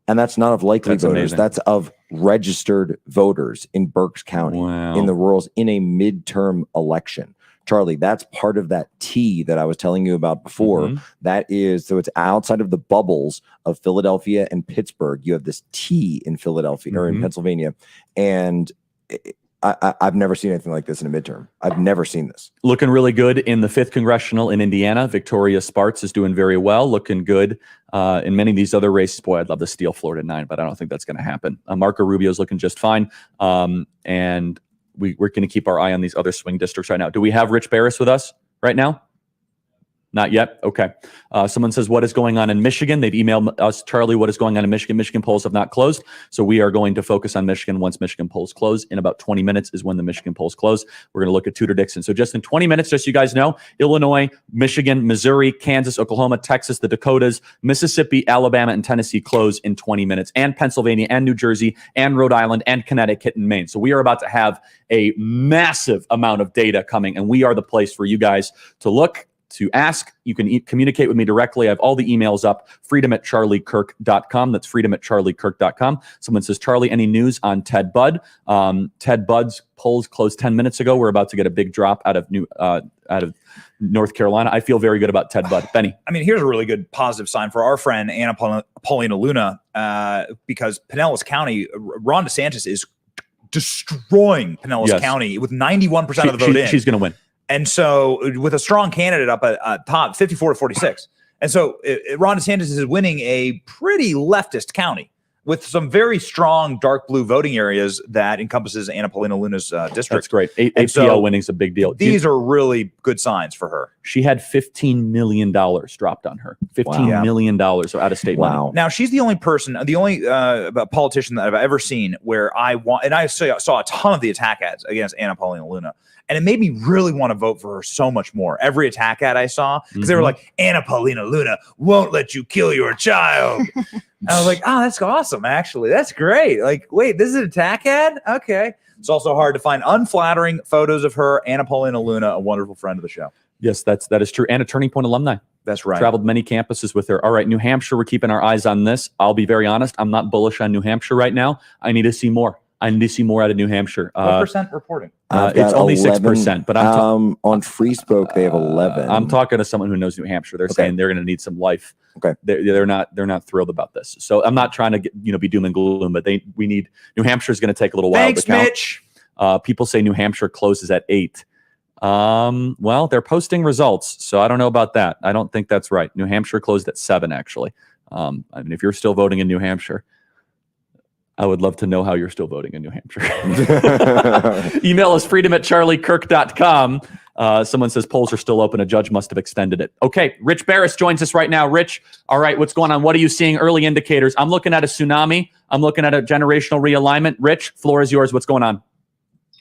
and that's not of likely voters. Amazing. That's of registered voters in Berks County in the rurals in a midterm election. Charlie, that's part of that T that I was telling you about before. That is, so it's outside of the bubbles of Philadelphia and Pittsburgh. You have this T in Philadelphia or in Pennsylvania. And I've never seen anything like this in a midterm. I've never seen this. Looking really good in the 5th Congressional in Indiana. Victoria Spartz is doing very well. Looking good in many of these other races. Boy, I'd love to steal Florida 9, but I don't think that's going to happen. Marco Rubio's looking just fine. And we're going to keep our eye on these other swing districts right now. Do we have Rich Barris with us right now? Not yet. Okay. Someone says, what is going on in Michigan? They've emailed us, Charlie, what is going on in Michigan? Michigan polls have not closed. So we are going to focus on Michigan once Michigan polls close. In about 20 minutes is when the Michigan polls close. We're going to look at Tudor-Dixon. So just in 20 minutes, just so you guys know, Illinois, Michigan, Missouri, Kansas, Oklahoma, Texas, the Dakotas, Mississippi, Alabama, and Tennessee close in 20 minutes, and Pennsylvania and New Jersey and Rhode Island and Connecticut and Maine. So we are about to have a massive amount of data coming, and we are the place for you guys to look, to ask. You can communicate with me directly. I have all the emails up, freedom@charliekirk.com. That's freedom@charliekirk.com. Someone says, Charlie, any news on Ted Budd? Ted Budd's polls closed 10 minutes ago. We're about to get a big drop out of North Carolina. I feel very good about Ted Budd. Benny. I mean, here's a really good positive sign for our friend Anna Paulina Luna, because Pinellas County, Ron DeSantis is destroying Pinellas County with 91% of the vote in. She's going to win. And so with a strong candidate up at top, 54-46. And so Ron DeSantis is winning a pretty leftist county with some very strong dark blue voting areas that encompasses Anna Paulina Luna's district. That's great. APL winning's a big deal. These are really good signs for her. She had $15 million dropped on her. $15 million of out-of-state money. Now, she's the only person, the only politician that I've ever seen where I saw a ton of the attack ads against Anna Paulina Luna. And it made me really want to vote for her so much more. Every attack ad I saw, because they were like, Anna Paulina Luna won't let you kill your child. I was like, oh, that's awesome, actually. That's great. Like, wait, this is an attack ad? Okay. It's also hard to find unflattering photos of her, Anna Paulina Luna, a wonderful friend of the show. Yes, that is true. And a Turning Point alumni. That's right. Traveled many campuses with her. All right, New Hampshire, we're keeping our eyes on this. I'll be very honest. I'm not bullish on New Hampshire right now. I need to see more. I need to see more out of New Hampshire. What percent reporting? It's only 6%, but on Free Spoke they have 11. I'm talking to someone who knows New Hampshire. They're saying they're going to need some life. Okay, they're not thrilled about this. So I'm not trying to be doom and gloom, but we need New Hampshire is going to take a little while. Thanks, to count. Mitch. People say New Hampshire closes at 8. Well, they're posting results, so I don't know about that. I don't think that's right. New Hampshire closed at 7, actually. I mean, if you're still voting in New Hampshire, I would love to know how you're still voting in New Hampshire. Email us freedom@charliekirk.com. Someone says polls are still open. A judge must have extended it. Okay, Rich Barris joins us right now. Rich, all right, what's going on? What are you seeing? Early indicators. I'm looking at a tsunami. I'm looking at a generational realignment. Rich, floor is yours. What's going on?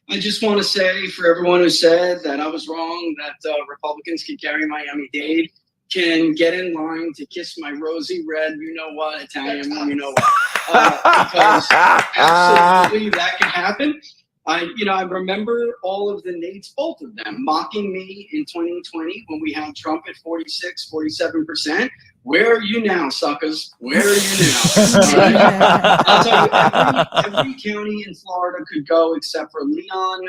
I just want to say for everyone who said that I was wrong, that Republicans can carry Miami-Dade, can get in line to kiss my rosy red, you-know-what, Italian, you-know-what. Because absolutely that can happen. I remember all of the Nates, both of them, mocking me in 2020 when we had Trump at 46, 47%. Where are you now, suckers? Where are you now? I'll tell you, every county in Florida could go except for Leon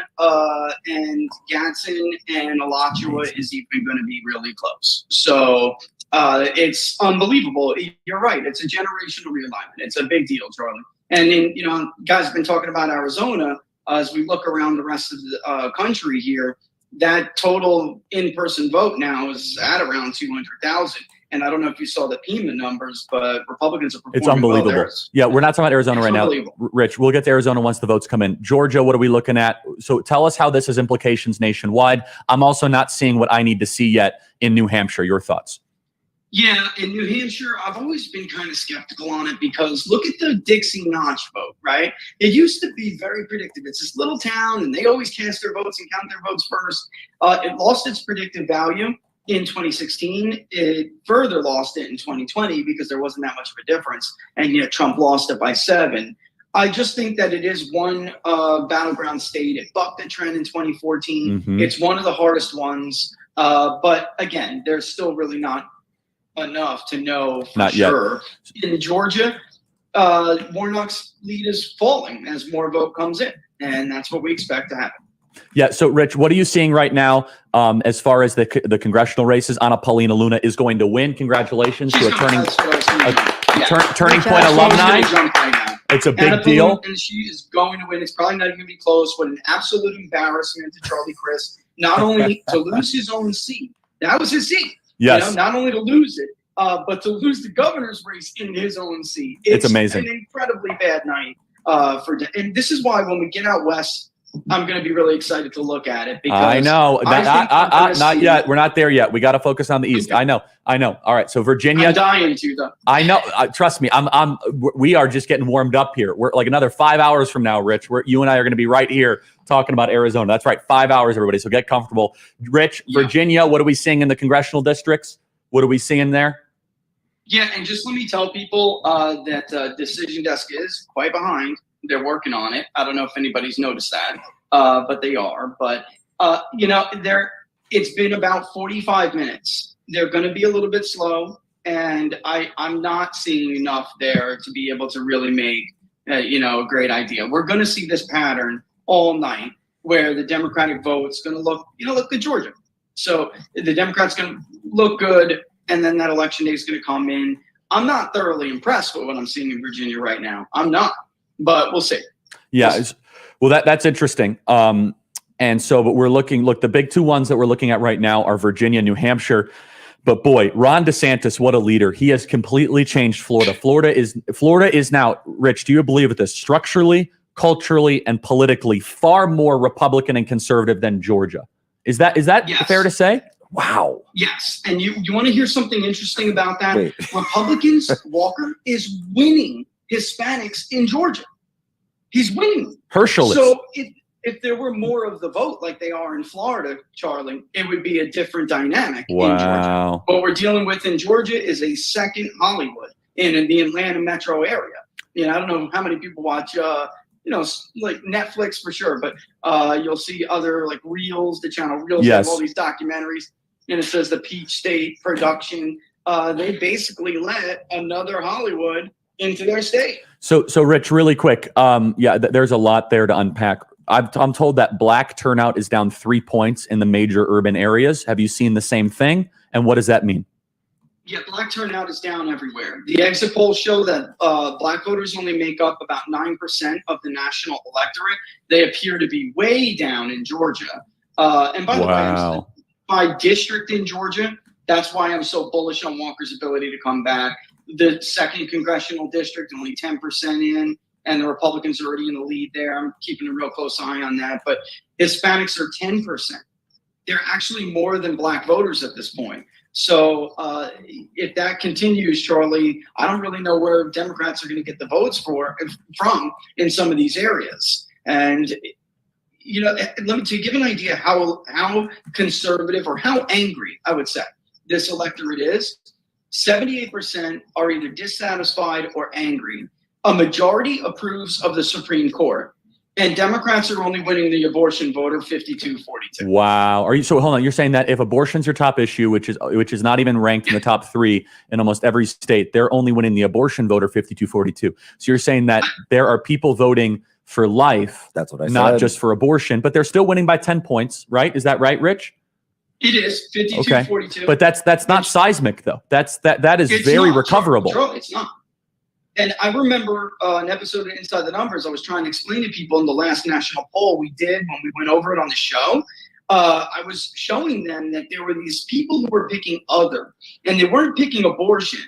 and Gadsden, and Alachua is even going to be really close. So it's unbelievable. You're right. It's a generational realignment. It's a big deal, Charlie. And then, you know, guys have been talking about Arizona. As we look around the rest of the country here, that total in-person vote now is at around 200,000. And I don't know if you saw the Pima numbers, but Republicans are performing It's unbelievable. well. Yeah, we're not talking about Arizona right now. Rich, we'll get to Arizona once the votes come in. Georgia, what are we looking at? So tell us how this has implications nationwide. I'm also not seeing what I need to see yet in New Hampshire. Your thoughts? Yeah, in New Hampshire, I've always been kind of skeptical on it because look at the Dixie Notch vote, right? It used to be very predictive. It's this little town, and they always cast their votes and count their votes first. It lost its predictive value in 2016. It further lost it in 2020 because there wasn't that much of a difference, and yet Trump lost it by 7. I just think that it is one battleground state. It bucked the trend in 2014. It's one of the hardest ones, but again, there's still really not enough to know for sure. In Georgia, Warnock's lead is falling as more vote comes in, and that's what we expect to happen. Yeah. So, Rich, what are you seeing right now as far as the congressional races? Anna Paulina Luna is going to win. Congratulations to a turning point alumni. It's a big deal. And she is going to win. It's probably not even going to be close. What an absolute embarrassment to Charlie Crist. Not only to lose his own seat, that was his seat. Yes. You know, not only to lose it, but to lose the governor's race in his own seat. It's amazing. An incredibly bad night and this is why when we get out west, I'm going to be really excited to look at it. Because I know. Not yet. We're not there yet. We got to focus on the East. I know. All right. So Virginia. I'm dying to, though. I know. Trust me. We are just getting warmed up here. We're like another 5 hours from now, Rich. You and I are going to be right here talking about Arizona. That's right. 5 hours, everybody. So get comfortable. Rich, Virginia, what are we seeing in the congressional districts? What are we seeing there? Yeah, and just let me tell people that Decision Desk is quite behind. They're working on it. I don't know if anybody's noticed that, but they are. But, you know, it's been about 45 minutes. They're going to be a little bit slow, and I'm not seeing enough there to be able to really make, you know, a great idea. We're going to see this pattern all night where the Democratic vote's going to look good, Georgia. So the Democrats going to look good, and then that election day is going to come in. I'm not thoroughly impressed with what I'm seeing in Virginia right now. I'm not, but we'll see. Yeah. Well, that's interesting. And so, but we're looking, the big two ones that we're looking at right now are Virginia, New Hampshire. But boy, Ron DeSantis, what a leader. He has completely changed Florida. Florida is now, Rich, do you believe this? Structurally, culturally, and politically far more Republican and conservative than Georgia. Is that fair to say? Wow. Yes. And you want to hear something interesting about that? Republicans, Walker is winning Hispanics in Georgia. He's winning. Herschel. So if there were more of the vote like they are in Florida, Charlie, it would be a different dynamic in Georgia. What we're dealing with in Georgia is a second Hollywood in the Atlanta metro area. You know, I don't know how many people watch you know, like Netflix for sure, but you'll see other like Reels, the channel Reels, have all these documentaries, and it says the Peach State production. They basically let another Hollywood into their state. So Rich, really quick, there's a lot there to unpack. I'm told that black turnout is down 3 points in the major urban areas. Have you seen the same thing? And what does that mean? Yeah, black turnout is down everywhere. The exit polls show that black voters only make up about 9% of the national electorate. They appear to be way down in Georgia. And by the way, by district in Georgia, that's why I'm so bullish on Walker's ability to come back. The second congressional district, only 10% in, and the Republicans are already in the lead there. I'm keeping a real close eye on that. But Hispanics are 10%. They're actually more than black voters at this point. So if that continues, Charlie, I don't really know where Democrats are going to get the votes from in some of these areas. And, you know, to give an idea how conservative or how angry, I would say, this electorate is, 78% are either dissatisfied or angry. A majority approves of the Supreme Court. And Democrats are only winning the abortion voter 52-42. Wow. Are you so hold on? You're saying that if abortion's your top issue, which is not even ranked in the top 3 in almost every state, they're only winning the abortion voter 52-42. So you're saying that there are people voting for life, that's what I said, not just for abortion, but they're still winning by 10 points, right? Is that right, Rich? It is 52-42. But that's not seismic though. That is It's very not, recoverable. It's not. And I remember an episode of Inside the Numbers, I was trying to explain to people in the last national poll we did when we went over it on the show. I was showing them that there were these people who were picking other, and they weren't picking abortion.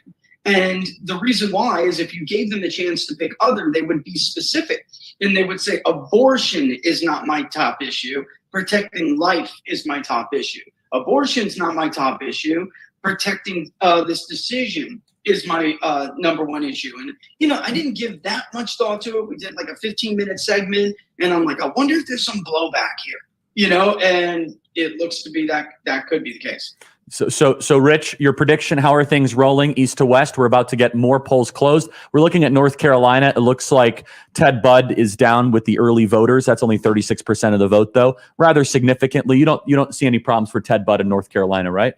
And the reason why is if you gave them the chance to pick other, they would be specific. And they would say, abortion is not my top issue. Protecting life is my top issue. Abortion's not my top issue. Protecting this decision is my number one issue. And, I didn't give that much thought to it. We did like a 15-minute segment, and I'm like, I wonder if there's some blowback here, and it looks to be that could be the case. So Rich, your prediction, how are things rolling east to west? We're about to get more polls closed. We're looking at North Carolina. It looks like Ted Budd is down with the early voters. That's only 36% of the vote, though, rather significantly. You don't see any problems for Ted Budd in North Carolina, right?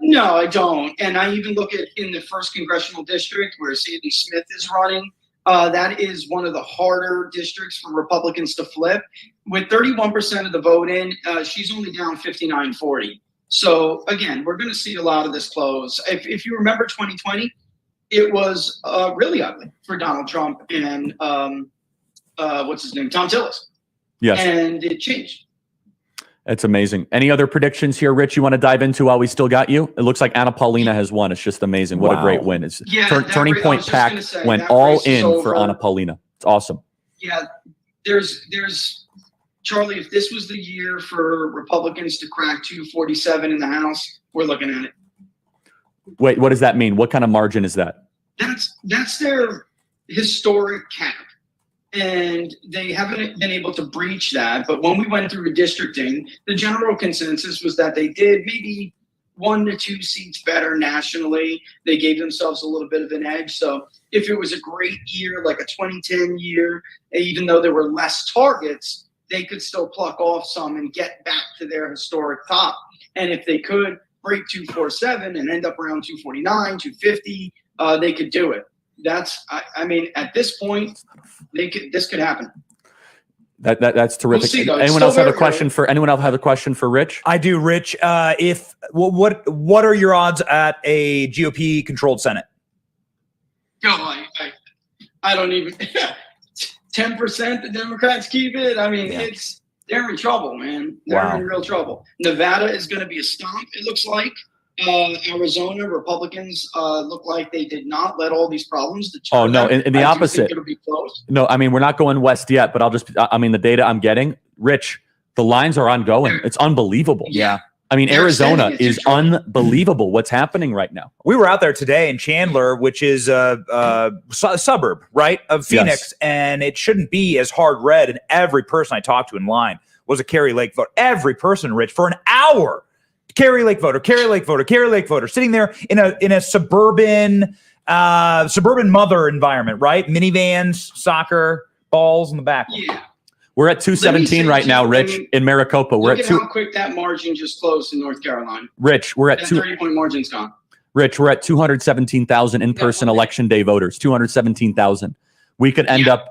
No, I don't. And I even look at in the 1st congressional district where Sandy Smith is running. That is one of the harder districts for Republicans to flip. With 31% of the vote in, she's only down 59-40. So again, we're going to see a lot of this close. If you remember 2020, it was really ugly for Donald Trump and what's his name, Tom Tillis. Yes, and it changed. It's amazing. Any other predictions here, Rich, you want to dive into while we still got you? It looks like Anna Paulina has won. It's just amazing. What a great win. It's Turning Point PAC went all in for Anna Paulina. It's awesome. Yeah, there's Charlie, if this was the year for Republicans to crack 247 in the House, we're looking at it. Wait, what does that mean? What kind of margin is that? That's their historic cap. And they haven't been able to breach that. But when we went through redistricting, the general consensus was that they did maybe 1 to 2 seats better nationally. They gave themselves a little bit of an edge. So if it was a great year, like a 2010 year, even though there were less targets, they could still pluck off some and get back to their historic top. And if they could break 247 and end up around 249, 250, they could do it. I mean, at this point, this could happen. That's terrific. We'll see, anyone else have a question for Rich? I do, Rich. What are your odds at a GOP controlled Senate? Oh, I don't even 10% the Democrats keep it. I mean, they're in trouble, man. They're in real trouble. Nevada is going to be a stomp, it looks like. Arizona Republicans look like they did not let all these problems deter. Oh no, in the opposite. It'll be close. No, I mean we're not going west yet, but the data I'm getting, Rich, the lines are ongoing. It's unbelievable. Yeah. I mean, Arizona is unbelievable. What's happening right now? We were out there today in Chandler, which is a suburb, right, of Phoenix, and it shouldn't be as hard red. And every person I talked to in line was a Kari Lake voter. Every person, Rich, for an hour. Kari Lake voter, Kari Lake voter, Kari Lake voter, sitting there in a suburban mother environment, right? Minivans, soccer, balls in the back. Yeah. We're at 217 right now, Rich, in Maricopa. We're Look at how quick that margin just closed in North Carolina. Rich, we're at 30-point margin's gone. Rich, we're at 217,000 in-person election day voters. 217,000. We could end up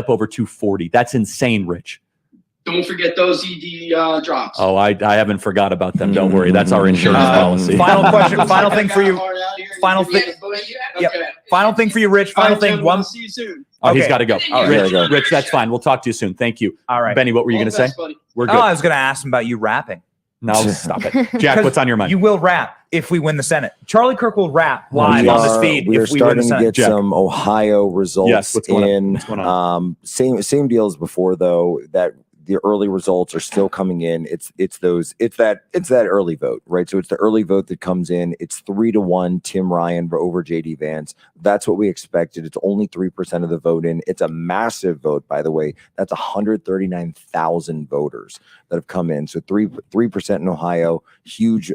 over 240. That's insane, Rich. Don't forget those ED drops. Oh, I haven't forgot about them. Don't worry. That's our insurance policy. Final question. Final thing for you. Final thing. Yep. Final thing for you, Rich. Final thing. One. See you soon. Oh, he's got to go. Right, Rich, that's fine. We'll talk to you soon. Thank you. All right. Benny, what were you going to say? We're good. I was going to ask him about you rapping. No, stop it. Jack, what's on your mind? You will rap if we win the Senate. Charlie Kirk will rap live on this feed we if are we win the starting to Senate. get some Ohio results Yes, what's going in. What's going on? Same deal as before, though, that the early results are still coming in. It's that early vote, right? So it's the early vote that comes in. It's 3-1 Tim Ryan over JD Vance. That's what we expected. It's only 3% of the vote in. It's a massive vote, by the way. That's 139,000 voters that have come in. So 3% in Ohio, huge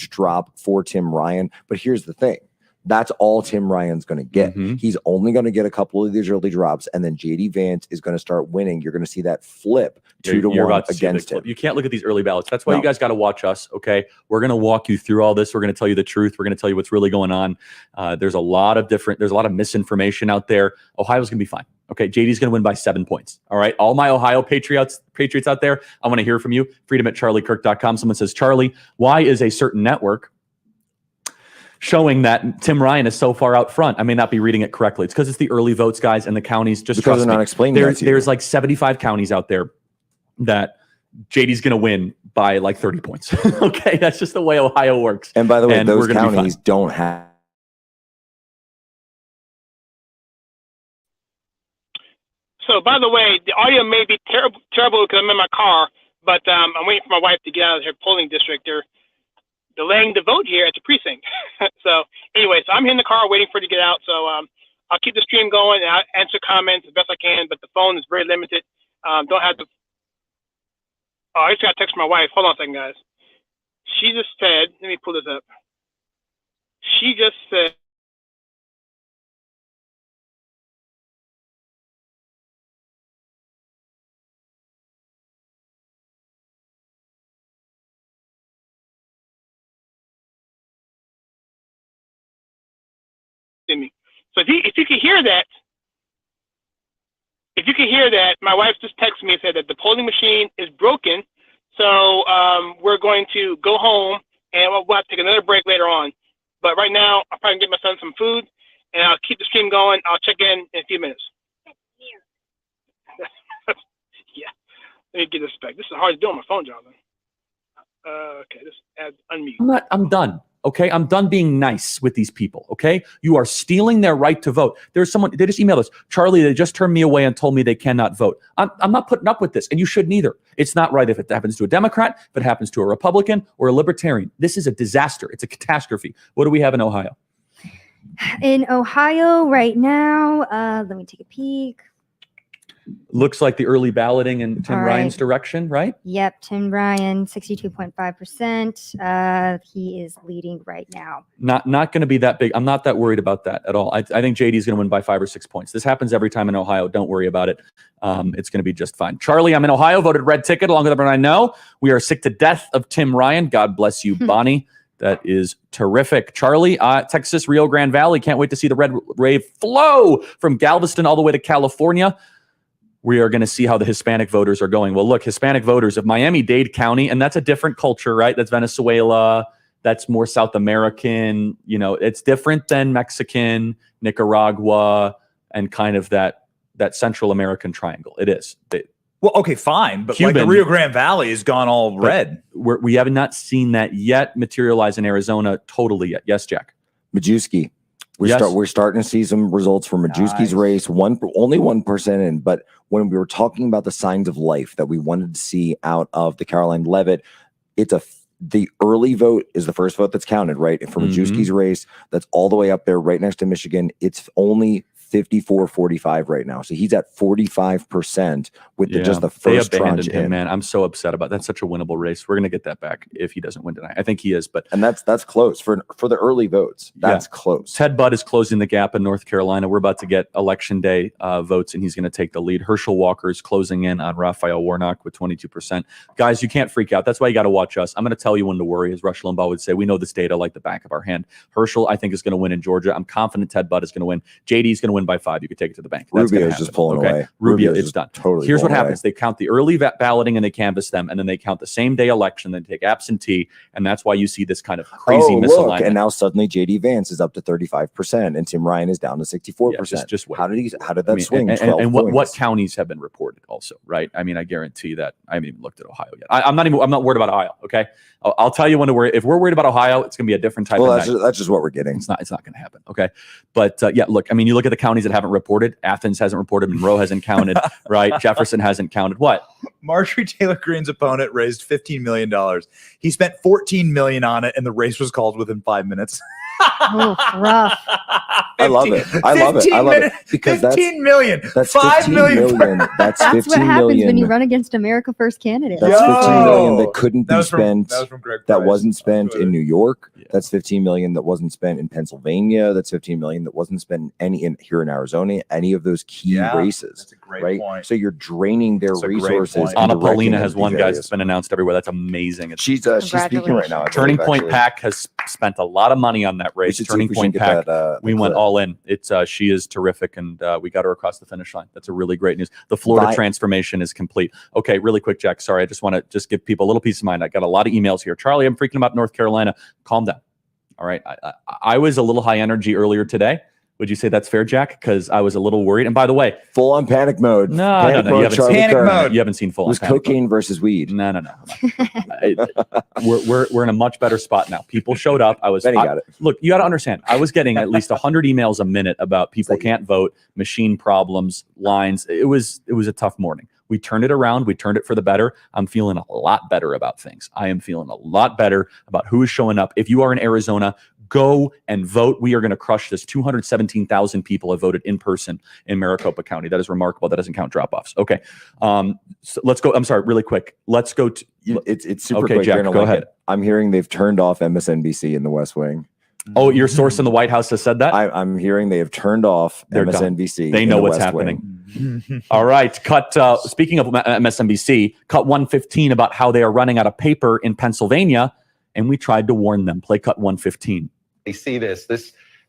drop for Tim Ryan. But here's the thing. That's all Tim Ryan's going to get. He's only going to get a couple of these early drops, and then JD Vance is going to start winning. You're going to see that flip 2-1 against him. You can't look at these early ballots. That's why you guys got to watch us. Okay, we're going to walk you through all this. We're going to tell you the truth. We're going to tell you what's really going on. There's a lot of misinformation out there. Ohio's going to be fine. Okay, JD's going to win by 7 points. All right, all my Ohio Patriots out there, I want to hear from you. freedom@charliekirk.com. Someone says, Charlie, why is a certain network showing that Tim Ryan is so far out front? I may not be reading it correctly. It's because it's the early votes, guys, and the counties. Just because they're not explaining that to you. There's like 75 counties out there that JD's going to win by like 30 points. Okay, that's just the way Ohio works. And by the way, those counties don't have. So, by the way, the audio may be terrible because I'm in my car, but I'm waiting for my wife to get out of her polling district. They're delaying the vote here at the precinct. So, anyway, I'm in the car waiting for her to get out. So, I'll keep the stream going and I'll answer comments as best I can, but the phone is very limited. Don't have to. Oh, I just got a text from my wife. Hold on a second, guys. She just said, let me pull this up. She just said, me. So if you can hear that, my wife just texted me and said that the polling machine is broken. So we're going to go home and we'll have to take another break later on. But right now, I'll probably get my son some food and I'll keep the stream going. I'll check in a few minutes. Yeah. Let me get this back. This is hard to do on my phone, Jonathan. Okay, just add unmute. I'm done. Okay, I'm done being nice with these people. Okay, you are stealing their right to vote. There's someone, they just emailed us, Charlie, they just turned me away and told me they cannot vote. I'm not putting up with this, and you shouldn't either. It's not right if it happens to a Democrat, if it happens to a Republican or a Libertarian. This is a disaster. It's a catastrophe. What do we have in Ohio? In Ohio right now, let me take a peek. Looks like the early balloting in Tim Ryan's direction, right? Yep, Tim Ryan, 62.5%. He is leading right now. Not going to be that big. I'm not that worried about that at all. I think JD is going to win by 5 or 6 points. This happens every time in Ohio. Don't worry about it. It's going to be just fine. Charlie, I'm in Ohio, voted red ticket along with everyone I know. We are sick to death of Tim Ryan. God bless you, Bonnie. That is terrific. Charlie, Texas, Rio Grande Valley. Can't wait to see the red wave flow from Galveston all the way to California. We are going to see how the Hispanic voters are going. Well, look, Hispanic voters of Miami-Dade County, and that's a different culture, right? That's Venezuela. That's more South American. You know, it's different than Mexican, Nicaragua, and kind of that Central American triangle. It is. Well, okay, fine. But Cuban, like the Rio Grande Valley has gone all red. We have not seen that yet materialize in Arizona totally yet. Yes, Jack? Majewski. We're starting to see some results from Majewski's race. Only 1% in, but when we were talking about the signs of life that we wanted to see out of the Caroline Leavitt, the early vote is the first vote that's counted, right? And for Majewski's race, that's all the way up there, right next to Michigan. It's only 54-45 right now. So he's at 45% with just the first tranche in. Man, I'm so upset about that. That's such a winnable race. We're going to get that back if he doesn't win tonight. I think he is, but that's close for the early votes. That's close. Ted Budd is closing the gap in North Carolina. We're about to get election day votes, and he's going to take the lead. Herschel Walker is closing in on Raphael Warnock with 22%. Guys, you can't freak out. That's why you got to watch us. I'm going to tell you when to worry, as Rush Limbaugh would say. We know this data like the back of our hand. Herschel, I think, is going to win in Georgia. I'm confident Ted Budd is going to win. JD is going to win by 5. You could take it to the bank. Rubio's just pulling away. Rubio, it's done. Totally. Here's what happens. They count the early balloting and they canvass them, and then they count the same day election, then take absentee, and that's why you see this kind of crazy misalignment. Look, and now suddenly JD Vance is up to 35%, and Tim Ryan is down to 64%. Yeah, just wait. How did that swing? And what counties have been reported also, right? I mean, I guarantee that I haven't even looked at Ohio yet. I'm not worried about Ohio. Okay, I'll tell you when to worry. If we're worried about Ohio, it's going to be a different type of night. That's just what we're getting. It's not going to happen. Okay, but yeah, look, I mean, you look at the counties that haven't reported. Athens hasn't reported. Monroe hasn't counted. Right? Jefferson hasn't counted. What? Marjorie Taylor Greene's opponent raised $15 million. He spent $14 million on it, and the race was called within 5 minutes. Oh, rough. I love it. I love it. I love it because 15 million. That's 5 15 million. million. That's That's 15 what happens million. when you run against America First candidate. That's 15 million that couldn't be was from- spent. that was from Greg That Price wasn't on spent Twitter. in New York. That's 15 million that wasn't spent in Pennsylvania. That's 15 million that wasn't spent here in Arizona. Any of those key races. That's a great right? point. So you're draining their That's a great resources. point. and Anna directing Paulina them has to one, these guys. areas. It's been announced everywhere. That's amazing. She's speaking right now. I Turning believe, Point actually. PAC has spent a lot of money on that We race. should see Turning if we Point can get PAC, that, we the went clip. all in. It's she is terrific, and we got her across the finish line. That's a really great news. The Florida transformation is complete. Okay, really quick, Jack. Sorry, I just want to give people a little peace of mind. I got a lot of emails here. Charlie, I'm freaking about North Carolina. Calm down. All right, I was a little high energy earlier today. Would you say that's fair, Jack? Because I was a little worried. And by the way, full on panic mode. No, Panic you mode, haven't Charlie seen Kirk. mode. You haven't seen full It was on panic cocaine versus weed. No. We're in a much better spot now. People showed up. Benny got it. Look, you got to understand. I was getting at least 100 emails a minute about people can't vote, machine problems, lines. It was a tough morning. We turned it around. We turned it for the better. I'm feeling a lot better about things. I am feeling a lot better about who is showing up. If you are in Arizona, go and vote. We are going to crush this. 217,000 people have voted in person in Maricopa County. That is remarkable. That doesn't count drop-offs. Okay. So let's go. I'm sorry, really quick. Let's go to it's super okay, quick. Jack, You're gonna go like ahead. it. I'm hearing they've turned off MSNBC in the West Wing. Oh, your source in the White House has said that? I'm hearing they have turned off They're done. MSNBC. They in know the what's West happening. Wing. All right. Speaking of MSNBC, cut 115 about how they are running out of paper in Pennsylvania, and we tried to warn them. Play cut 115. They see this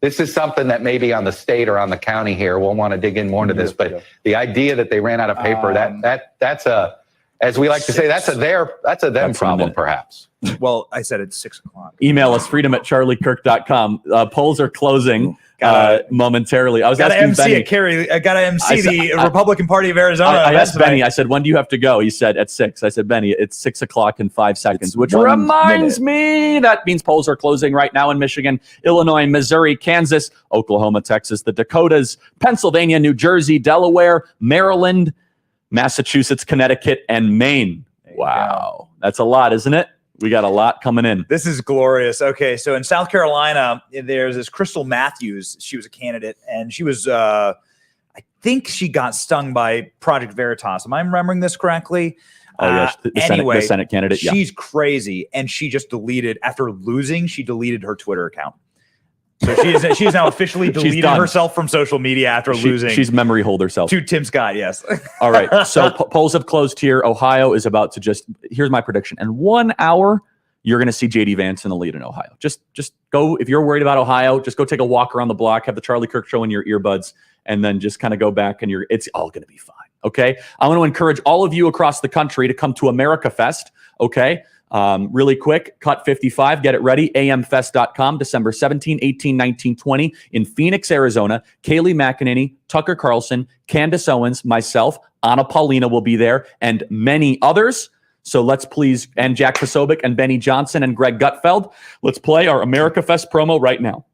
is something that maybe on the state or on the county here, we'll want to dig in more into this, but the idea that they ran out of paper, that's a, as we like to say, that's a them problem, perhaps. Well, I said it's 6 o'clock. Email us, freedom@charliekirk.com. Polls are closing momentarily. I was Gotta asking Benny. gotta MC the Republican Party of Arizona. I asked Benny, I said, when do you have to go? He said, at 6. I said, Benny, it's 6 o'clock in 5 seconds, which reminds me that means polls are closing right now in Michigan, Illinois, Missouri, Kansas, Oklahoma, Texas, the Dakotas, Pennsylvania, New Jersey, Delaware, Maryland, Massachusetts, Connecticut, and Maine. Wow. That's a lot, isn't it? We got a lot coming in. This is glorious. Okay, so in South Carolina, there's this Crystal Matthews. She was a candidate, and she was, I think she got stung by Project Veritas. Am I remembering this correctly? Oh, yes. The Senate candidate. She's crazy, and she just deleted, after losing, she deleted her Twitter account. So she is now officially deleted herself from social media after losing. She's memory hold herself. To Tim Scott, yes. All right. So polls have closed here. Ohio is about to here's my prediction. In 1 hour, you're going to see J.D. Vance in the lead in Ohio. Just go, if you're worried about Ohio, just go take a walk around the block, have the Charlie Kirk Show in your earbuds, and then just kind of go back and it's all going to be fine. Okay. I want to encourage all of you across the country to come to America Fest. Okay. Really quick, cut 55, get it ready, amfest.com, December 17, 18, 19, 20 in Phoenix, Arizona. Kaylee McEnany, Tucker Carlson, Candace Owens, myself, Anna Paulina will be there, and many others. So let's please, and Jack Posobiec and Benny Johnson and Greg Gutfeld, let's play our America Fest promo right now.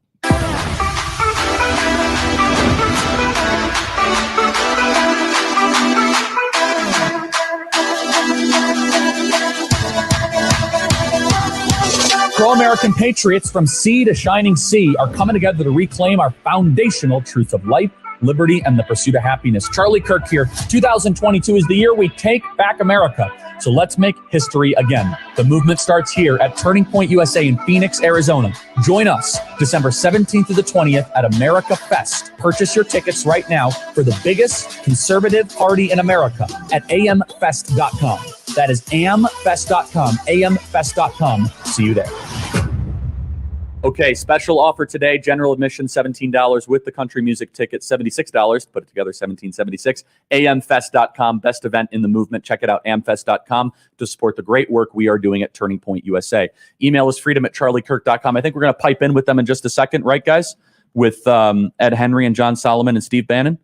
Pro-American patriots from sea to shining sea are coming together to reclaim our foundational truth of life, liberty, and the pursuit of happiness. Charlie Kirk here. 2022 is the year we take back America. So let's make history again. The movement starts here at Turning Point USA in Phoenix, Arizona. Join us December 17th to the 20th at America Fest. Purchase your tickets right now for the biggest conservative party in America at amfest.com. That is amfest.com, amfest.com. See you there. Okay, special offer today. General admission, $17 with the country music ticket, $76. Put it together, $17.76. amfest.com, best event in the movement. Check it out, amfest.com, to support the great work we are doing at Turning Point USA. Email us freedom@charliekirk.com. I think we're going to pipe in with them in just a second, right, guys? With Ed Henry and John Solomon and Steve Bannon.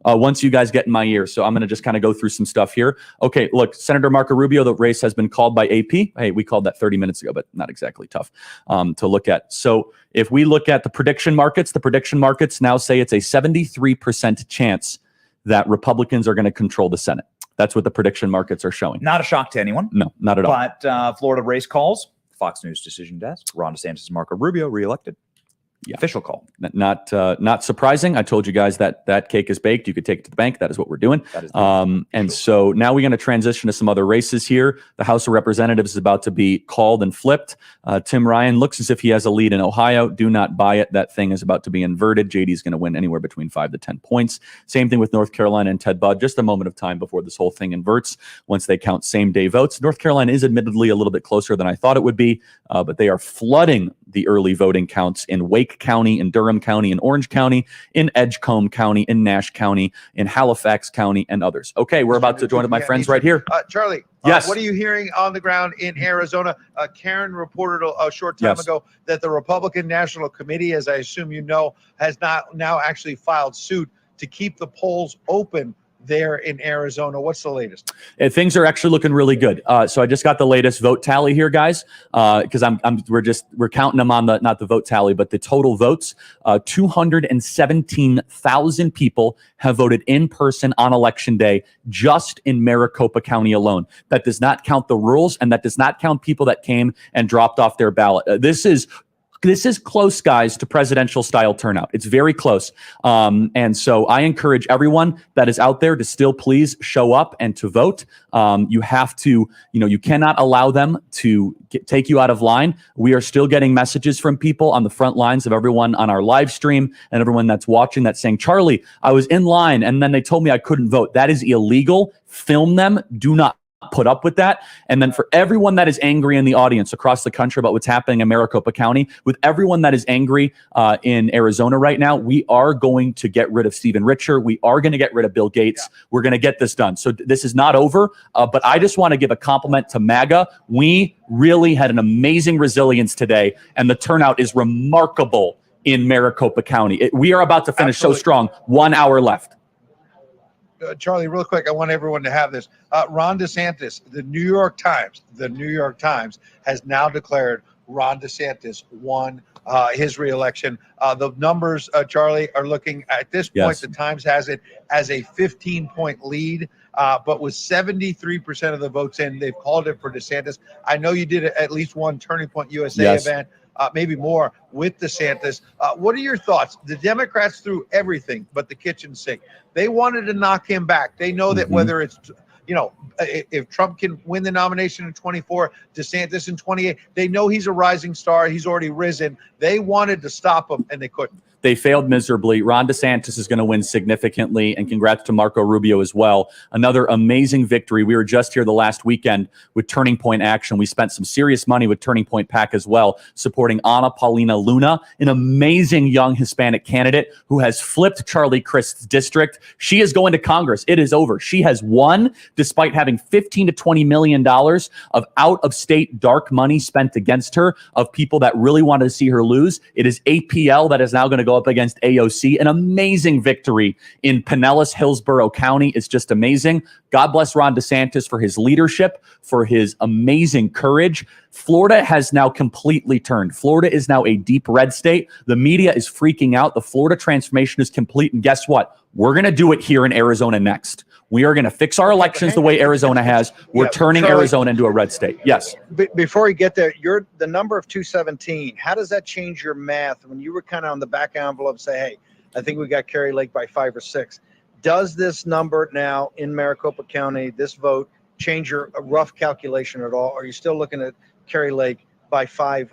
Once you guys get in my ear. So I'm going to just kind of go through some stuff here. Okay, look, Senator Marco Rubio, the race has been called by AP. Hey, we called that 30 minutes ago, but not exactly tough to look at. So if we look at the prediction markets now say it's a 73% chance that Republicans are going to control the Senate. That's what the prediction markets are showing. Not a shock to anyone. No, not at all. But Florida race calls, Fox News decision desk, Ron DeSantis, Marco Rubio reelected. Official call. Not surprising. I told you guys that cake is baked. You could take it to the bank. That is what we're doing. And so now we're going to transition to some other races here. The House of Representatives is about to be called and flipped. Tim Ryan looks as if he has a lead in Ohio. Do not buy it. That thing is about to be inverted. JD is going to win anywhere between 5 to 10 points. Same thing with North Carolina and Ted Budd. Just a moment of time before this whole thing inverts once they count same-day votes. North Carolina is admittedly a little bit closer than I thought it would be, but they are flooding the early voting counts in Wake County, in Durham County, in Orange County, in Edgecombe County, in Nash County, in Halifax County, and others. Okay, we're about to join with my friends right here. Charlie, yes. What are you hearing on the ground in Arizona? Karen reported a short time ago that the Republican National Committee, as I assume you know, has now actually filed suit to keep the polls open there in Arizona. What's the latest? Things are actually looking really good. So I just got the latest vote tally here, guys, because we're counting them on not the vote tally, but the total votes. 217,000 people have voted in person on Election Day just in Maricopa County alone. That does not count the rurals, and that does not count people that came and dropped off their ballot. This is close, guys, to presidential style turnout. It's very close. And so I encourage everyone that is out there to still please show up and to vote. You have to, you cannot allow them to take you out of line. We are still getting messages from people on the front lines of everyone on our live stream and everyone that's watching that's saying, Charlie, I was in line and then they told me I couldn't vote. That is illegal. Film them. Do not put up with that. And then for everyone that is angry in the audience across the country about what's happening in Maricopa County, with everyone that is angry in Arizona right now, we are going to get rid of Stephen Richer. We are going to get rid of Bill Gates. We're going to get this done. So this is not over, but I just want to give a compliment to MAGA. We really had an amazing resilience today, and the turnout is remarkable in Maricopa County. We are about to finish so strong. 1 hour left. Charlie, real quick, I want everyone to have this. Ron DeSantis, the New York Times has now declared Ron DeSantis won his reelection. The numbers, Charlie, are looking at this point. The Times has it as a 15-point lead, but with 73% of the votes in, they've called it for DeSantis. I know you did at least one Turning Point USA event. Maybe more with DeSantis. What are your thoughts? The Democrats threw everything but the kitchen sink. They wanted to knock him back. They know that whether it's, if Trump can win the nomination in 24, DeSantis in 28, they know he's a rising star. He's already risen. They wanted to stop him and they couldn't. They failed miserably. Ron DeSantis is going to win significantly, and congrats to Marco Rubio as well. Another amazing victory. We were just here the last weekend with Turning Point Action. We spent some serious money with Turning Point PAC as well, supporting Ana Paulina Luna, an amazing young Hispanic candidate who has flipped Charlie Crist's district. She is going to Congress. It is over. She has won despite having $15 to $20 million of out-of-state dark money spent against her, of people that really wanted to see her lose. It is APL that is now going to go up against AOC. An amazing victory in Pinellas, Hillsborough County. It's just amazing. God bless Ron DeSantis for his leadership, for his amazing courage. Florida has now completely turned. Florida is now a deep red state. The media is freaking out. The Florida transformation is complete. And guess what? We're going to do it here in Arizona next. We are going to fix our elections the way Arizona has. We're turning Charlie, Arizona into a red state. Yes. Before we get there, the number of 217, how does that change your math when you were kind of on the back envelope say, hey, I think we got Kari Lake by 5 or 6? Does this number now in Maricopa County, this vote, change your rough calculation at all? Are you still looking at Kari Lake by 5+?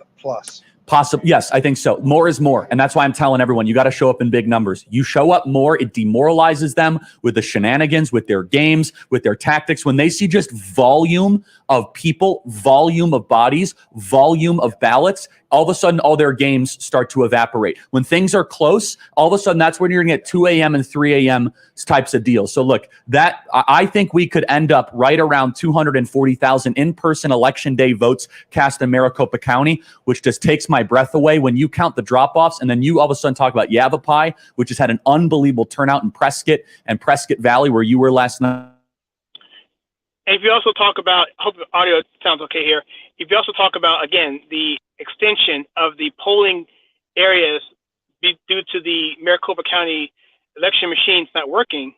Possible. Yes, I think so. More is more. And that's why I'm telling everyone, you got to show up in big numbers. You show up more, it demoralizes them with the shenanigans, with their games, with their tactics. When they see just volume of people, volume of bodies, volume of ballots, all of a sudden, all their games start to evaporate. When things are close, all of a sudden, that's when you're going to get 2 a.m. and 3 a.m. types of deals. So look, I think we could end up right around 240,000 in-person Election Day votes cast in Maricopa County, which just takes my breath away when you count the drop-offs, and then you all of a sudden talk about Yavapai, which has had an unbelievable turnout in Prescott and Prescott Valley, where you were last night. And if you also talk about, I hope the audio sounds okay here. If you also talk about, again, the extension of the polling areas due to the Maricopa County election machines not working,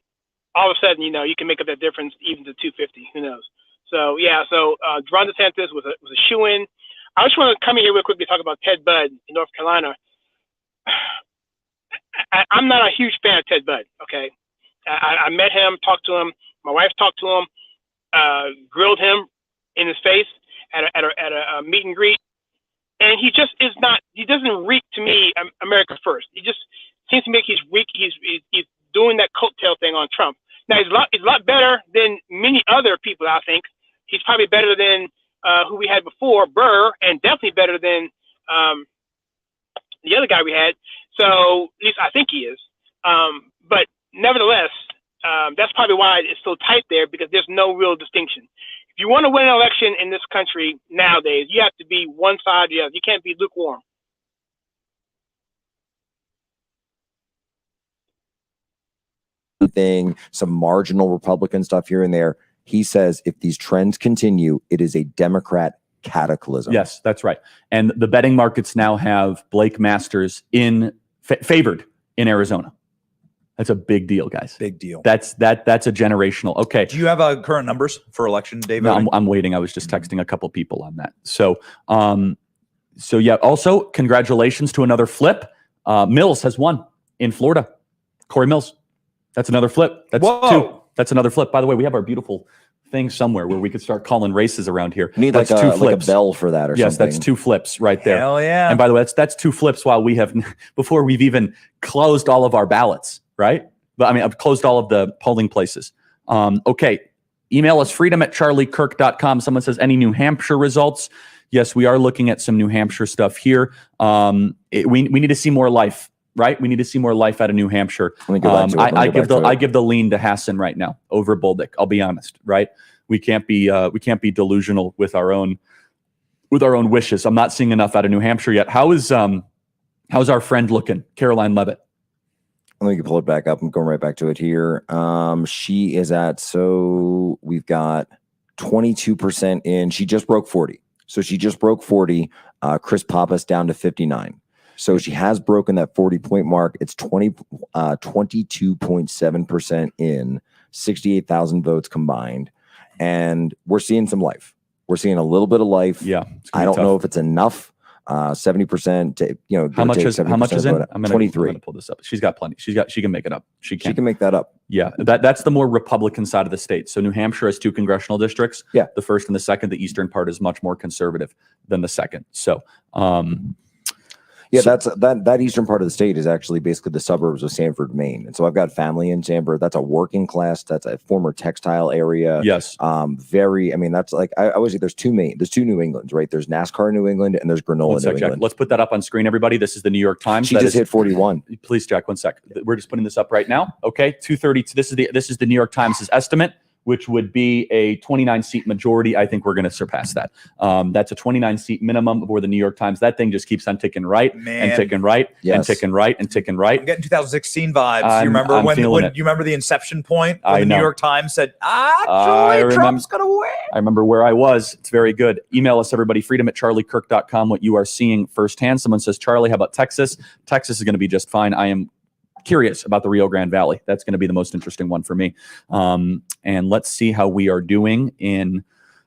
all of a sudden, you can make up that difference even to 250. Who knows? So, Ron DeSantis was a shoo-in. I just want to come in here real quickly to talk about Ted Budd in North Carolina. I'm not a huge fan of Ted Budd. Okay, I met him, talked to him. My wife talked to him, grilled him in his face at a meet and greet, and he just is not. He doesn't reek to me America first. He just seems to me like he's doing that coattail thing on Trump. Now he's a lot better than many other people. I think he's probably better than who we had before, Burr, and definitely better than the other guy we had. So at least I think he is. But nevertheless, that's probably why it's so tight there, because there's no real distinction. If you want to win an election in this country nowadays, you have to be one side or the other. You can't be lukewarm. Thing, some marginal Republican stuff here and there. He says if these trends continue, it is a Democrat cataclysm. Yes, that's right. And the betting markets now have Blake Masters in favored in Arizona. That's a big deal, guys. Big deal. That's a generational. Okay. Do you have current numbers for election day No, voting? I'm waiting. I was just texting a couple people on that. So, so yeah. Also, congratulations to another flip. Mills has won in Florida. Corey Mills. That's another flip. That's two. That's another flip. By the way, we have our beautiful thing somewhere where we could start calling races around here. We need that's like, two like a flips. bell for that or something. Yes, that's two flips right there. Hell yeah. And by the way, that's two flips while we have, before we've even closed all of our ballots, right? But I mean, I've closed all of the polling places. Okay. Email us freedom@charliekirk.com. Someone says, any New Hampshire results? Yes, we are looking at some New Hampshire stuff here. We need to see more life. Right, we need to see more life out of New Hampshire. I give the lean to Hassan right now over Bolduc. I'll be honest, right? We can't be delusional with our own wishes. I'm not seeing enough out of New Hampshire yet. How's our friend looking, Caroline Levitt? Let me pull it back up. I'm going right back to it here. She is at, so we've got 22% in. She just broke 40. So she just broke 40. Chris Pappas down to 59. So she has broken that 40-point mark. It's 22.7% in, 68,000 votes combined. And we're seeing some life. We're seeing a little bit of life. Yeah. I don't know if it's enough. 70% to, how much is it? I'm gonna 23. pull this up. She's got plenty. She can make it up. She can make that up. Yeah. That's the more Republican side of the state. So New Hampshire has two congressional districts. Yeah. The first and the second. The eastern part is much more conservative than the second. So yeah, that eastern part of the state is actually basically the suburbs of Sanford, Maine. And so I've got family in Sanford. That's a working class. That's a former textile area. Yes. That's like, I always say there's two New Englands, right? There's NASCAR New England and there's granola New England. Let's put that up on screen, everybody. This is the New York Times. She just hit 41. Please, Jack, 1 sec. We're just putting this up right now. Okay, 230. This is the New York Times' estimate, which would be a 29-seat majority. I think we're going to surpass that. That's a 29-seat minimum for the New York Times. That thing just keeps on ticking right and ticking right and ticking right and ticking right. I'm getting 2016 vibes. You remember when you remember the inception point when the New York Times said, Trump's going to win. I remember where I was. It's very good. Email us, everybody, freedom@charliekirk.com, what you are seeing firsthand. Someone says, Charlie, how about Texas? Texas is going to be just fine. I am curious about the Rio Grande Valley. That's going to be the most interesting one for me. And let's see how we are doing in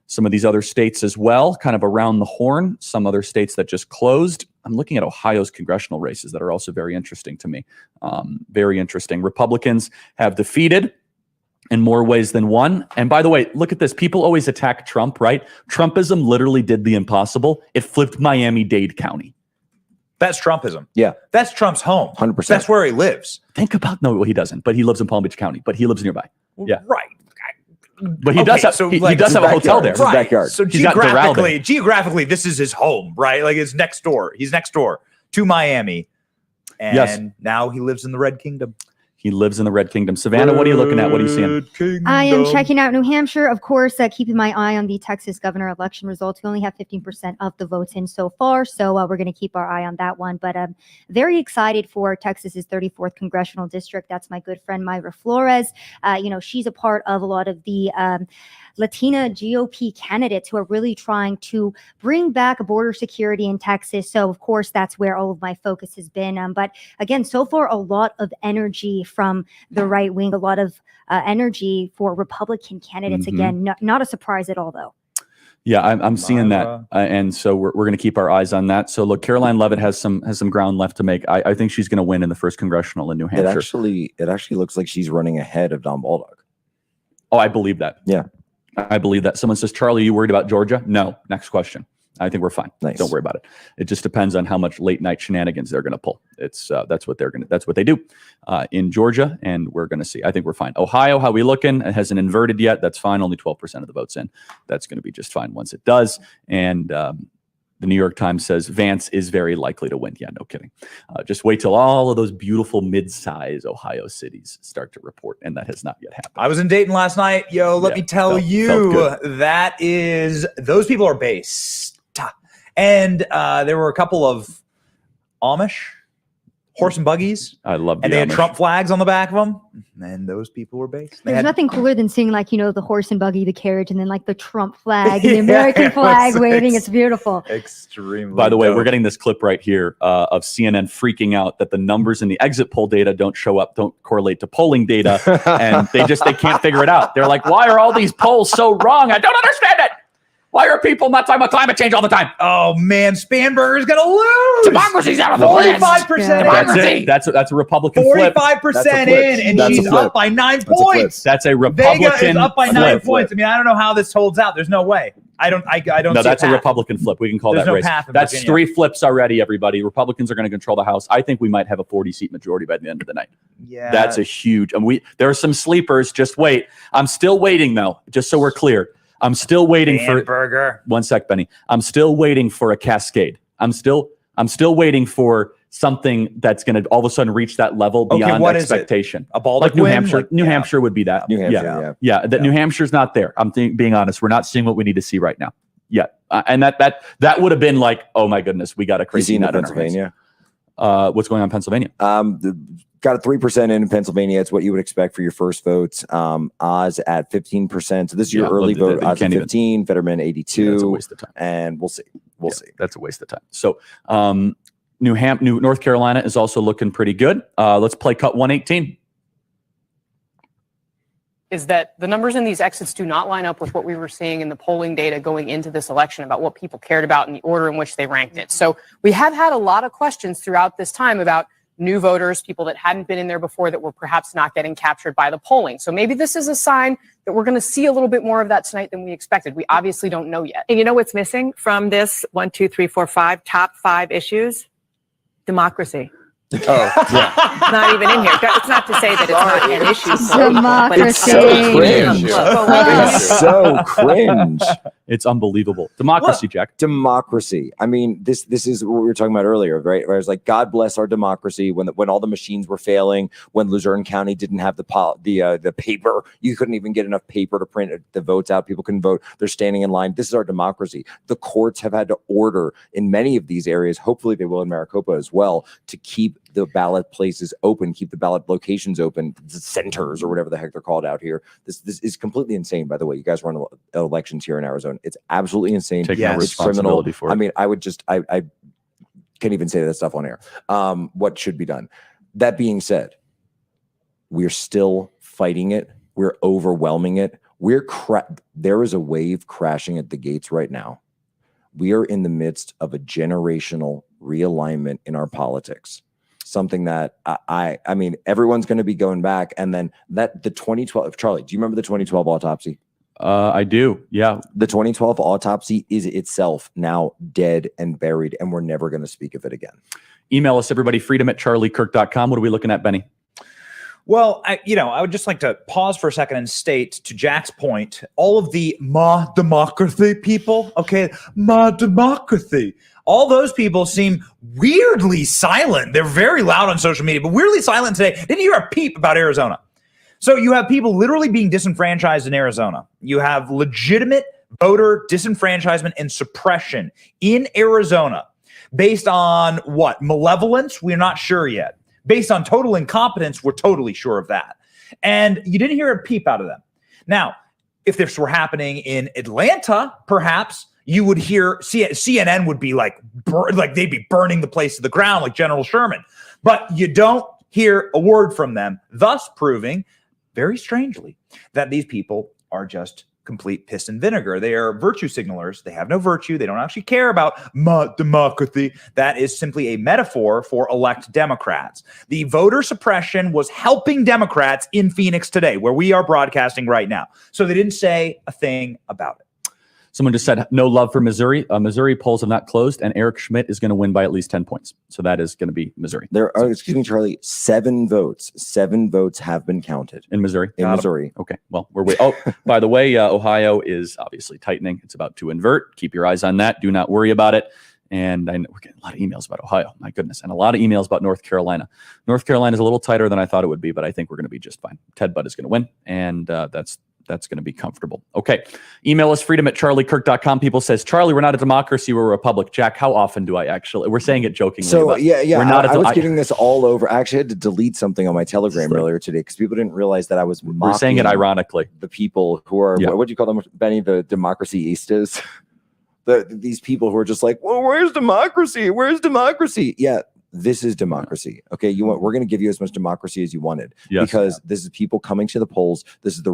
some of these other states as well, kind of around the horn, some other states that just closed. I'm looking at Ohio's congressional races that are also very interesting to me. Very interesting. Republicans have defeated in more ways than one. And by the way, look at this. People always attack Trump, right? Trumpism literally did the impossible. It flipped Miami-Dade County. That's Trumpism. Yeah. That's Trump's home. 100%. That's where he lives. Think about, no, well, he doesn't, but he lives in Palm Beach County, but he lives nearby. Yeah. Right. But he does have, he does have a hotel there. Right. Backyard. So geographically, this is his home, right? Like it's next door. He's next door to Miami. And now he lives in the Red Kingdom. He lives in the Red Kingdom. Savannah, what are you looking at? What are you seeing? I am checking out New Hampshire, of course, keeping my eye on the Texas governor election results. We only have 15% of the votes in so far, so we're going to keep our eye on that one. But I'm very excited for Texas's 34th congressional district. That's my good friend Mayra Flores. She's a part of a lot of the Latina GOP candidates who are really trying to bring back border security in Texas. So, of course, that's where all of my focus has been. But again, so far, a lot of energy from the right wing, a lot of energy for Republican candidates. Again, not a surprise at all, though. Yeah, I'm seeing that, and so we're going to keep our eyes on that. So look, Caroline Leavitt has some ground left to make. I think she's going to win in the first congressional in New Hampshire. It actually looks like she's running ahead of Don Baldock. Oh, I believe that. Yeah, I believe that. Someone says, Charlie, are you worried about Georgia? No. Next question. I think we're fine. Nice. Don't worry about it. It just depends on how much late night shenanigans they're going to pull. It's that's what they do in Georgia, and we're going to see. I think we're fine. Ohio, how we looking? It hasn't inverted yet. That's fine. Only 12% of the votes in. That's going to be just fine once it does. And the New York Times says Vance is very likely to win. Yeah, no kidding. Just wait till all of those beautiful mid-size Ohio cities start to report, and that has not yet happened. I was in Dayton last night. Yo, let me tell you, that is, those people are based. And there were a couple of Amish horse and buggies. I love and they had Amish. Trump flags on the back of them. And those people were based. There's nothing cooler than seeing the horse and buggy, the carriage, and then the Trump flag and the American flag waving. It's beautiful. Extremely. By the way, dope. we're getting this clip right here of CNN freaking out that the numbers in the exit poll data don't correlate to polling data, and they can't figure it out. They're like, why are all these polls so wrong? I don't understand it. Why are people not talking about climate change all the time? Oh man, Spanberger's gonna lose. Democracy's out of the 45%. That's a Republican flip. 45% in, and she's up by 9 points. That's a Republican. Vega is up by 9 flip. points. I mean, I don't know how this holds out. There's no way. I don't. No, see that's a path. Republican flip. We can call There's that no race. path in That's Virginia. 3 flips already. Everybody, Republicans are going to control the House. I think we might have a 40-seat majority by the end of the night. Yeah, that's a huge. And there are some sleepers. Just wait. I'm still waiting though. Just so we're clear. I'm still waiting for 1 sec, Benny. I'm still waiting for a cascade. I'm still waiting for something that's going to all of a sudden reach that level beyond expectation. A Baldock New win? Hampshire. New Hampshire would be that. New Hampshire, yeah. New Hampshire's not there. I'm being honest. We're not seeing what we need to see right now. Yeah, and that would have been like, oh my goodness, we got a crazy nut in Pennsylvania. What's going on in Pennsylvania? Got a 3% in Pennsylvania. It's what you would expect for your first votes. Oz at 15%. So this is your early vote. Oz at 15. Fetterman 82. Yeah, that's a waste of time. And we'll see. We'll see. That's a waste of time. So North Carolina is also looking pretty good. Let's play cut 118. Is that the numbers in these exits do not line up with what we were seeing in the polling data going into this election about what people cared about and the order in which they ranked it. So we have had a lot of questions throughout this time about new voters, people that hadn't been in there before that were perhaps not getting captured by the polling. So maybe this is a sign that we're going to see a little bit more of that tonight than we expected. We obviously don't know yet. And you know what's missing from this 1, 2, 3, 4, 5 top 5 issues? Democracy. Oh, yeah. It's not even in here. It's not to say that it's not an issue. Democracy. It's so cringe. It's unbelievable. Democracy, Jack. Democracy. I mean, this is what we were talking about earlier, right? Where it's like, God bless our democracy. When all the machines were failing, when Luzerne County didn't have the paper, you couldn't even get enough paper to print the votes out. People couldn't vote. They're standing in line. This is our democracy. The courts have had to order in many of these areas. Hopefully, they will in Maricopa as well, to keep the ballot places open, keep the ballot locations open, the centers or whatever the heck they're called out here. This is completely insane, by the way. You guys run elections here in Arizona. It's absolutely insane. Take no It's criminal. responsibility for it. I mean, I can't even say that stuff on air. What should be done? That being said, we're still fighting it. We're overwhelming it. There is a wave crashing at the gates right now. We are in the midst of a generational realignment in our politics. Something that I mean, everyone's going to be going back. And then the 2012, Charlie, do you remember the 2012 autopsy? I do. Yeah. The 2012 autopsy is itself now dead and buried, and we're never going to speak of it again. Email us, everybody, freedom@charliekirk.com. What are we looking at, Benny? Well, I would just like to pause for a second and state, to Jack's point, all of the democracy people, democracy. All those people seem weirdly silent. They're very loud on social media, but weirdly silent today. Didn't hear a peep about Arizona. So you have people literally being disenfranchised in Arizona. You have legitimate voter disenfranchisement and suppression in Arizona based on what? Malevolence? We're not sure yet. Based on total incompetence, we're totally sure of that. And you didn't hear a peep out of them. Now, if this were happening in Atlanta, perhaps you would hear CNN would be like they'd be burning the place to the ground like General Sherman. But you don't hear a word from them, thus proving, very strangely, that these people are just complete piss and vinegar. They are virtue signalers. They have no virtue. They don't actually care about democracy. That is simply a metaphor for elect Democrats. The voter suppression was helping Democrats in Phoenix today, where we are broadcasting right now. So they didn't say a thing about it. Someone just said no love for Missouri. Missouri polls have not closed, and Eric Schmidt is going to win by at least 10 points. So that is going to be Missouri. There are, excuse me, Charlie, 7 votes. 7 votes have been counted. In Missouri? In Missouri. Okay. Well, we're waiting. Oh, by the way, Ohio is obviously tightening. It's about to invert. Keep your eyes on that. Do not worry about it. And I know we're getting a lot of emails about Ohio. My goodness. And a lot of emails about North Carolina. North Carolina is a little tighter than I thought it would be, but I think we're going to be just fine. Ted Budd is going to win. And that's going to be comfortable. Okay. Email us freedom@charliekirk.com. People says, Charlie, we're not a democracy, we're a republic. Jack, how often do I actually? We're saying it jokingly. So but yeah. We're not I was getting this all over. I actually had to delete something on my Telegram earlier today because people didn't realize that I was mocking. We're saying it ironically. The people who are, what do you call them, Benny? The democracyistas? These people who are just like, well, where's democracy? Where's democracy? Yeah. This is democracy. Okay. We're going to give you as much democracy as you wanted because this is people coming to the polls. This is the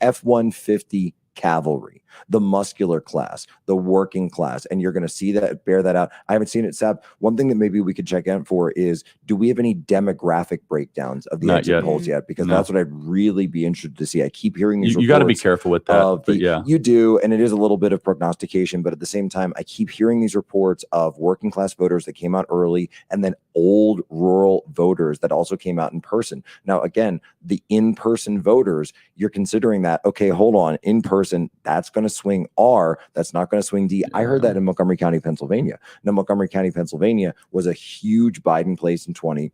F-150 cavalry, the muscular class, the working class. And you're going to see that, bear that out. I haven't seen it, Sab. One thing that maybe we could check out for is, do we have any demographic breakdowns of the exit polls yet? Because that's what I'd really be interested to see. I keep hearing these You got to be careful with that. But you do. And it is a little bit of prognostication, but at the same time, I keep hearing these reports of working class voters that came out early and then old rural voters that also came out in person. Now, again, the in-person voters, you're considering that, okay, hold on, in person, that's going to swing R, that's not going to swing D. I heard that in Montgomery County, Pennsylvania. Now, Montgomery County, Pennsylvania was a huge Biden place in 20.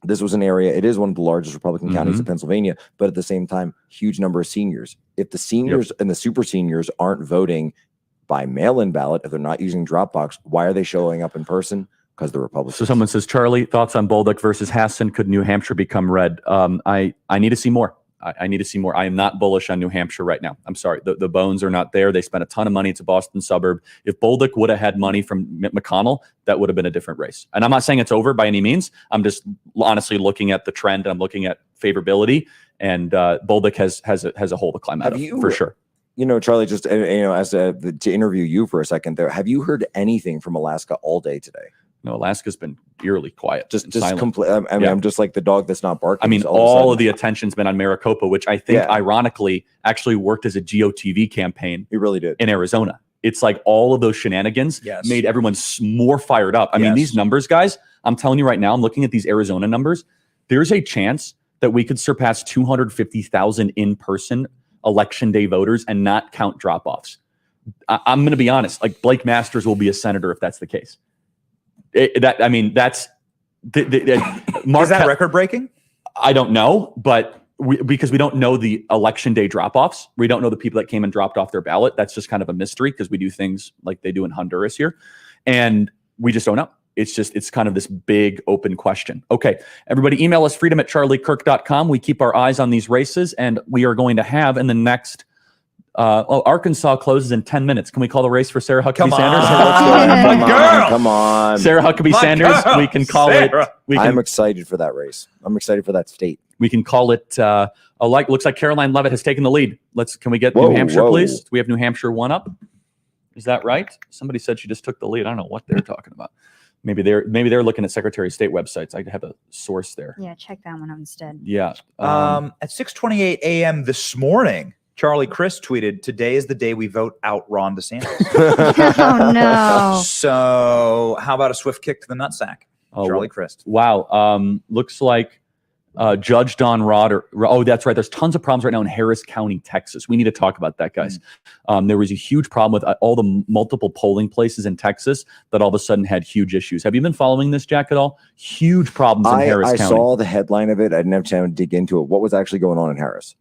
This was an area, it is one of the largest Republican counties in Pennsylvania, but at the same time, huge number of seniors. If the seniors and the super seniors aren't voting by mail-in ballot, if they're not using Dropbox, why are they showing up in person? Because the Republicans. So someone says, Charlie, thoughts on Bolduc versus Hassan? Could New Hampshire become red? I need to see more. I need to see more. I am not bullish on New Hampshire right now. I'm sorry. The bones are not there. They spent a ton of money. It's a Boston suburb. If Bolduc would have had money from McConnell, that would have been a different race. And I'm not saying it's over by any means. I'm just honestly looking at the trend. I'm looking at favorability. And Bolduc has a hole to climb out of, for sure. You know, Charlie, just, to interview you for a second there, have you heard anything from Alaska all day today? No, Alaska's been eerily quiet. Just complete. I mean, I'm just like the dog that's not barking. I mean, all of the attention's been on Maricopa, which I think, ironically, actually worked as a GOTV campaign. It really did. In Arizona. It's like all of those shenanigans made everyone more fired up. I mean, these numbers, guys, I'm telling you right now, I'm looking at these Arizona numbers. There's a chance that we could surpass 250,000 in-person election day voters and not count drop-offs. I'm going to be honest. Like, Blake Masters will be a senator if that's the case. That's Mark. Is that record breaking? I don't know, but because we don't know the election day drop-offs, we don't know the people that came and dropped off their ballot. That's just kind of a mystery because we do things like they do in Honduras here, and we just don't know. It's kind of this big open question. Okay, everybody, email us freedom@charliekirk.com. We keep our eyes on these races, and we are going to have in the next. Arkansas closes in 10 minutes. Can we call the race for Sarah Huckabee Sanders? Come on. Sarah Huckabee Sanders. We can call it. I'm excited for that race. I'm excited for that state. We can call it. Looks like Caroline Leavitt has taken the lead. Can we get New Hampshire, please? Do we have New Hampshire one up? Is that right? Somebody said she just took the lead. I don't know what they're talking about. Maybe they're looking at Secretary of State websites. I have a source there. Yeah, check that one out instead. Yeah. At 6:28 a.m. this morning, Charlie Crist tweeted, "Today is the day we vote out Ron DeSantis." Oh, no. So how about a swift kick to the nutsack? Charlie Crist. Wow. Looks like Judge Don Roder. Oh, that's right. There's tons of problems right now in Harris County, Texas. We need to talk about that, guys. There was a huge problem with all the multiple polling places in Texas that all of a sudden had huge issues. Have you been following this, Jack, at all? Huge problems in Harris County. I saw the headline of it. I didn't have time to dig into it. What was actually going on in Harris?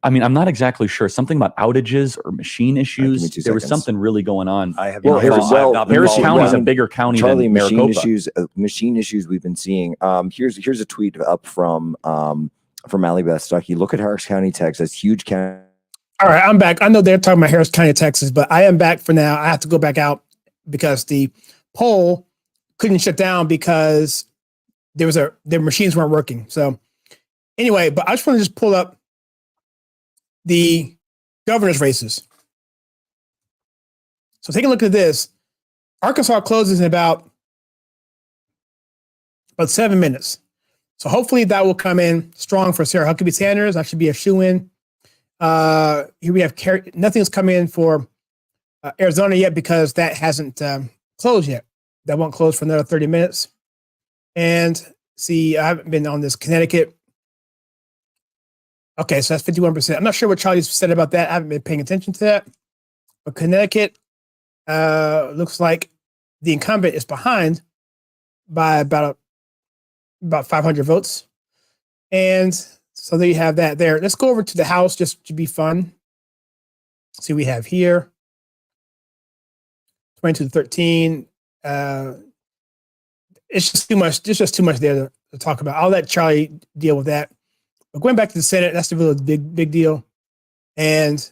I mean, I'm not exactly sure. Something about outages or machine issues. There was something really going on. Harris County is a bigger county than Maricopa. Machine issues we've been seeing. Here's a tweet up from Allie Beth Stuckey. Look at Harris County, Texas. Huge county. All right, I'm back. I know they're talking about Harris County, Texas, but I am back for now. I have to go back out because the poll couldn't shut down because their machines weren't working. So anyway, but I just want to just pull up the governor's races. So take a look at this. Arkansas closes in about 7 minutes. So hopefully that will come in strong for Sarah Huckabee Sanders. That should be a shoe-in. Here we have nothing's come in for Arizona yet because that hasn't closed yet. That won't close for another 30 minutes. And see, I haven't been on this Connecticut. Okay, so that's 51%. I'm not sure what Charlie said about that. I haven't been paying attention to that. But Connecticut looks like the incumbent is behind by about 500 votes. And so there you have that there. Let's go over to the House just to be fun. See, we have here 22-13. It's just too much. There's just too much there to talk about. I'll let Charlie deal with that. But going back to the Senate, that's the real big deal. And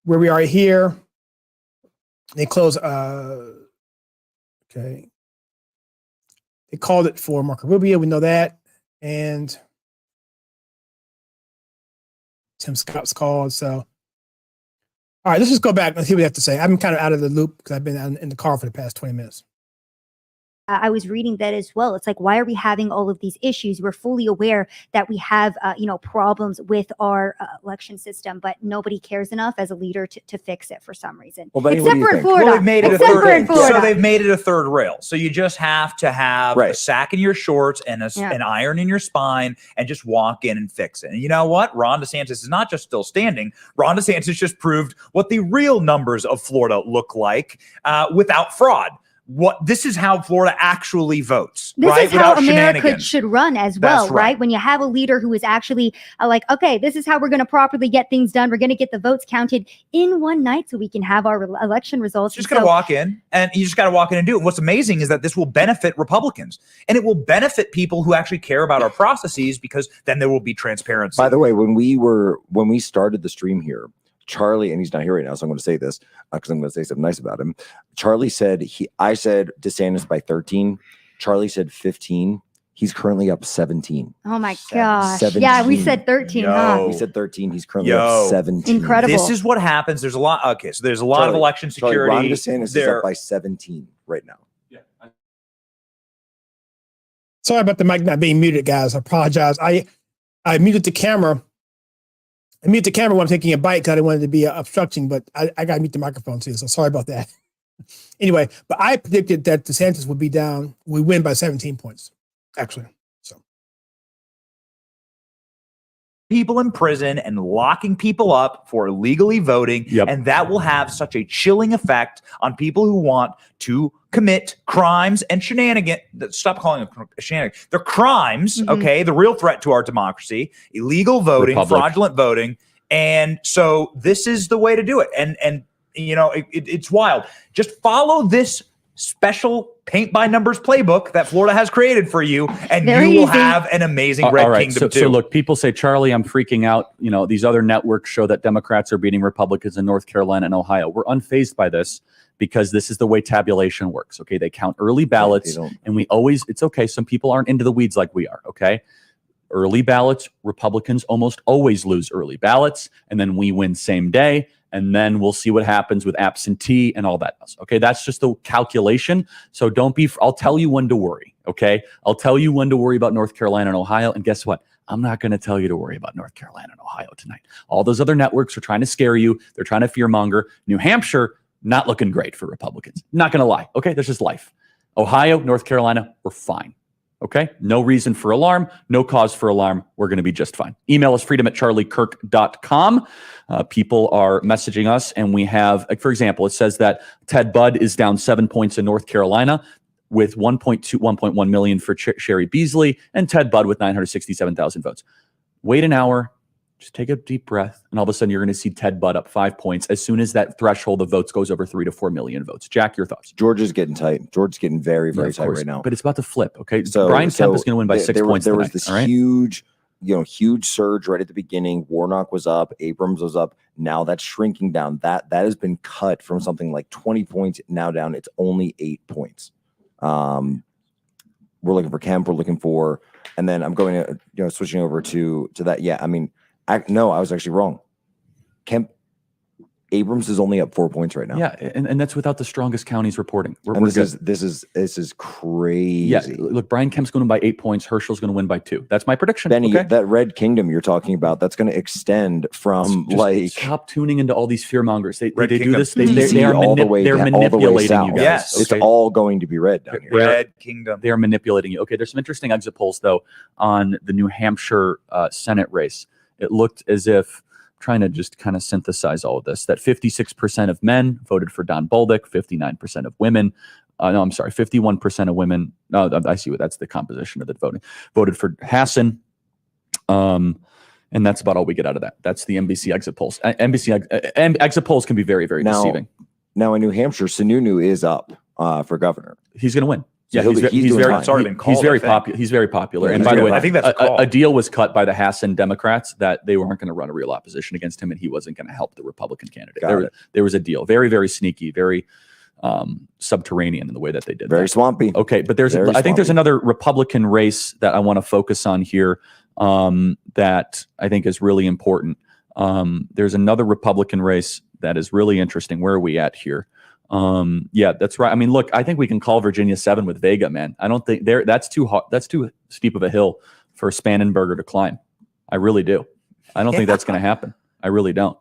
where we are here, they close. Okay. They called it for Marco Rubio. We know that. And Tim Scott's called. So, all right, let's just go back. Let's see what we have to say. I'm kind of out of the loop because I've been in the car for the past 20 minutes. I was reading that as well. It's like, why are we having all of these issues? We're fully aware that we have, problems with our election system, but nobody cares enough as a leader to fix it for some reason. Well, Benny, except for in Florida. Well, they've made it Except for in Florida. So they've made it a third rail. So you just have to have a sack in your shorts and an iron in your spine and just walk in and fix it. And you know what? Ron DeSantis is not just still standing. Ron DeSantis just proved what the real numbers of Florida look like without fraud. This is how Florida actually votes. This is how Without America should run as well, That's right. When you have a leader who is actually like, okay, this is how we're going to properly get things done. We're going to get the votes counted in one night so we can have our election results. Just got to walk in, and you just got to walk in and do it. What's amazing is that this will benefit Republicans, and it will benefit people who actually care about our processes because then there will be transparency. By the way, when we started the stream here, Charlie, and he's not here right now, so I'm going to say this because I'm going to say something nice about him. Charlie said I said DeSantis by 13. Charlie said 15. He's currently up 17. Oh my gosh. 17. Yeah, we said 13, huh? We said 13. He's currently up 17. Incredible. This is what happens. There's a lot. Okay, so there's a lot of election security. Ron DeSantis is up by 17 right now. Sorry about the mic not being muted, guys. I apologize. I muted the camera. I mute the camera when I'm taking a bite because I didn't want it to be obstructing, but I got to mute the microphone too, so sorry about that. Anyway, but I predicted that DeSantis would be down. We win by 17 points, actually. So people in prison and locking people up for illegally voting, and that will have such a chilling effect on people who want to commit crimes and shenanigans. Stop calling them shenanigans. They're crimes, okay? The real threat to our democracy, illegal voting, fraudulent voting. And so this is the way to do it. And it's wild. Just follow this special paint by numbers playbook that Florida has created for you, and you will have an amazing red kingdom too. So look, people say, Charlie, I'm freaking out. These other networks show that Democrats are beating Republicans in North Carolina and Ohio. We're unfazed by this because this is the way tabulation works. Okay. They count early ballots and it's okay. Some people aren't into the weeds like we are. Okay. Early ballots, Republicans almost always lose early ballots, and then we win same day. And then we'll see what happens with absentee and all that else. Okay, that's just the calculation. So I'll tell you when to worry. Okay, I'll tell you when to worry about North Carolina and Ohio. And guess what? I'm not going to tell you to worry about North Carolina and Ohio tonight. All those other networks are trying to scare you. They're trying to fearmonger. New Hampshire, not looking great for Republicans. Not going to lie. Okay, that's just life. Ohio, North Carolina, we're fine. Okay, no reason for alarm, no cause for alarm. We're going to be just fine. Email us freedom@charliekirk.com. People are messaging us, and we have, for example, it says that Ted Budd is down 7 points in North Carolina with 1.1 million for Sherry Beasley, and Ted Budd with 967,000 votes. Wait an hour. Just take a deep breath, and all of a sudden you're going to see Ted Budd up 5 points as soon as that threshold of votes goes over 3 to 4 million votes. Jack, your thoughts? Georgia's getting tight. Georgia's getting very, very tight right now. But it's about to flip. Okay, so Brian Kemp is going to win by 6 points. There was this huge surge right at the beginning. Warnock was up. Abrams was up. Now that's shrinking down. That has been cut from something like 20 points now down. It's only 8 points. We're looking for Kemp. We're looking for, and then I'm going to switching over to that. Yeah, I mean. I was actually wrong. Kemp Abrams is only up 4 points right now. Yeah, and that's without the strongest counties reporting. This is crazy. Yeah, look, Brian Kemp's going to win by 8 points. Herschel's going to win by 2. That's my prediction. Benny, okay? that Red Kingdom you're talking about, that's going to extend from Just stop tuning into all these fear mongers. They do this. They DC are all the way they're down, all the way manipulating south. you guys. Yes, it's all going to be red down here. Red Kingdom. They are manipulating you. Okay, there's some interesting exit polls though on the New Hampshire Senate race. It looked as if, trying to just kind of synthesize all of this, that 56% of men voted for Don Bolduc, 59% of women. No, I'm sorry, 51% of women. No, I see what that's the composition of the voting. Voted for Hassan. And that's about all we get out of that. That's the NBC exit polls. Exit polls can be very, very deceiving. Now in New Hampshire, Sununu is up for governor. He's going to win. So Yeah, he's very popular. He's very popular. And by the way, I think that's a deal was cut by the Hassan Democrats that they weren't going to run a real opposition against him, and he wasn't going to help the Republican candidate. There was a deal, very, very sneaky, very subterranean in the way that they did. Very swampy. Okay, but I think there's another Republican race that I want to focus on here that I think is really important. There's another Republican race that is really interesting. Where are we at here? Yeah, that's right. I mean, look, I think we can call Virginia 7 with Vega, man. I don't think that's too hard. That's too steep of a hill for Spannenberger to climb. I really do. I don't think that's going to happen. I really don't.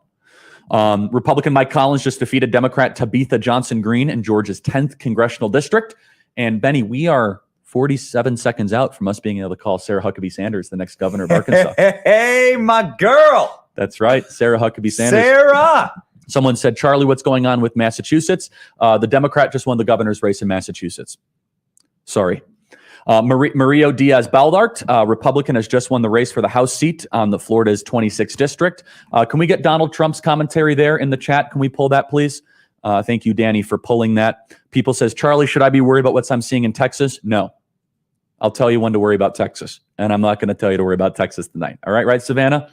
Republican Mike Collins just defeated Democrat Tabitha Johnson Green in Georgia's 10th congressional district. And Benny, we are 47 seconds out from us being able to call Sarah Huckabee Sanders the next governor of Arkansas. Hey, my girl. That's right. Sarah Huckabee Sanders. Sarah. Someone said, Charlie, what's going on with Massachusetts? The Democrat just won the governor's race in Massachusetts. Sorry. Mario Diaz-Balart, Republican, has just won the race for the House seat on the Florida's 26th district. Can we get Donald Trump's commentary there in the chat? Can we pull that, please? Thank you, Danny, for pulling that. People says, Charlie, should I be worried about what I'm seeing in Texas? No. I'll tell you when to worry about Texas, and I'm not going to tell you to worry about Texas tonight. All right, Savannah?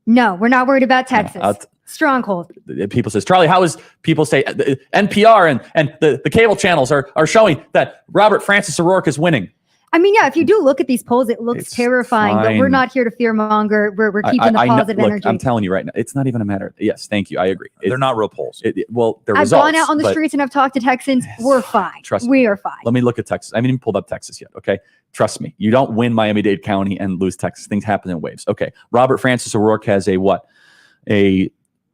No, we're not worried about Texas. Stronghold. People says, Charlie, how is people say NPR and the cable channels are showing that Robert Francis O'Rourke is winning? I mean, yeah, if you do look at these polls, it looks terrifying, but we're not here to fearmonger. We're keeping the positive energy. I'm telling you right now, it's not even a matter. Yes, thank you. I agree. They're not real polls. Well, they're I've results. gone out on the streets and I've talked to Texans. We're fine. Trust me. We are fine. Let me look at Texas. I haven't even pulled up Texas yet. Okay. Trust me. You don't win Miami-Dade County and lose Texas. Things happen in waves. Okay. Robert Francis O'Rourke has about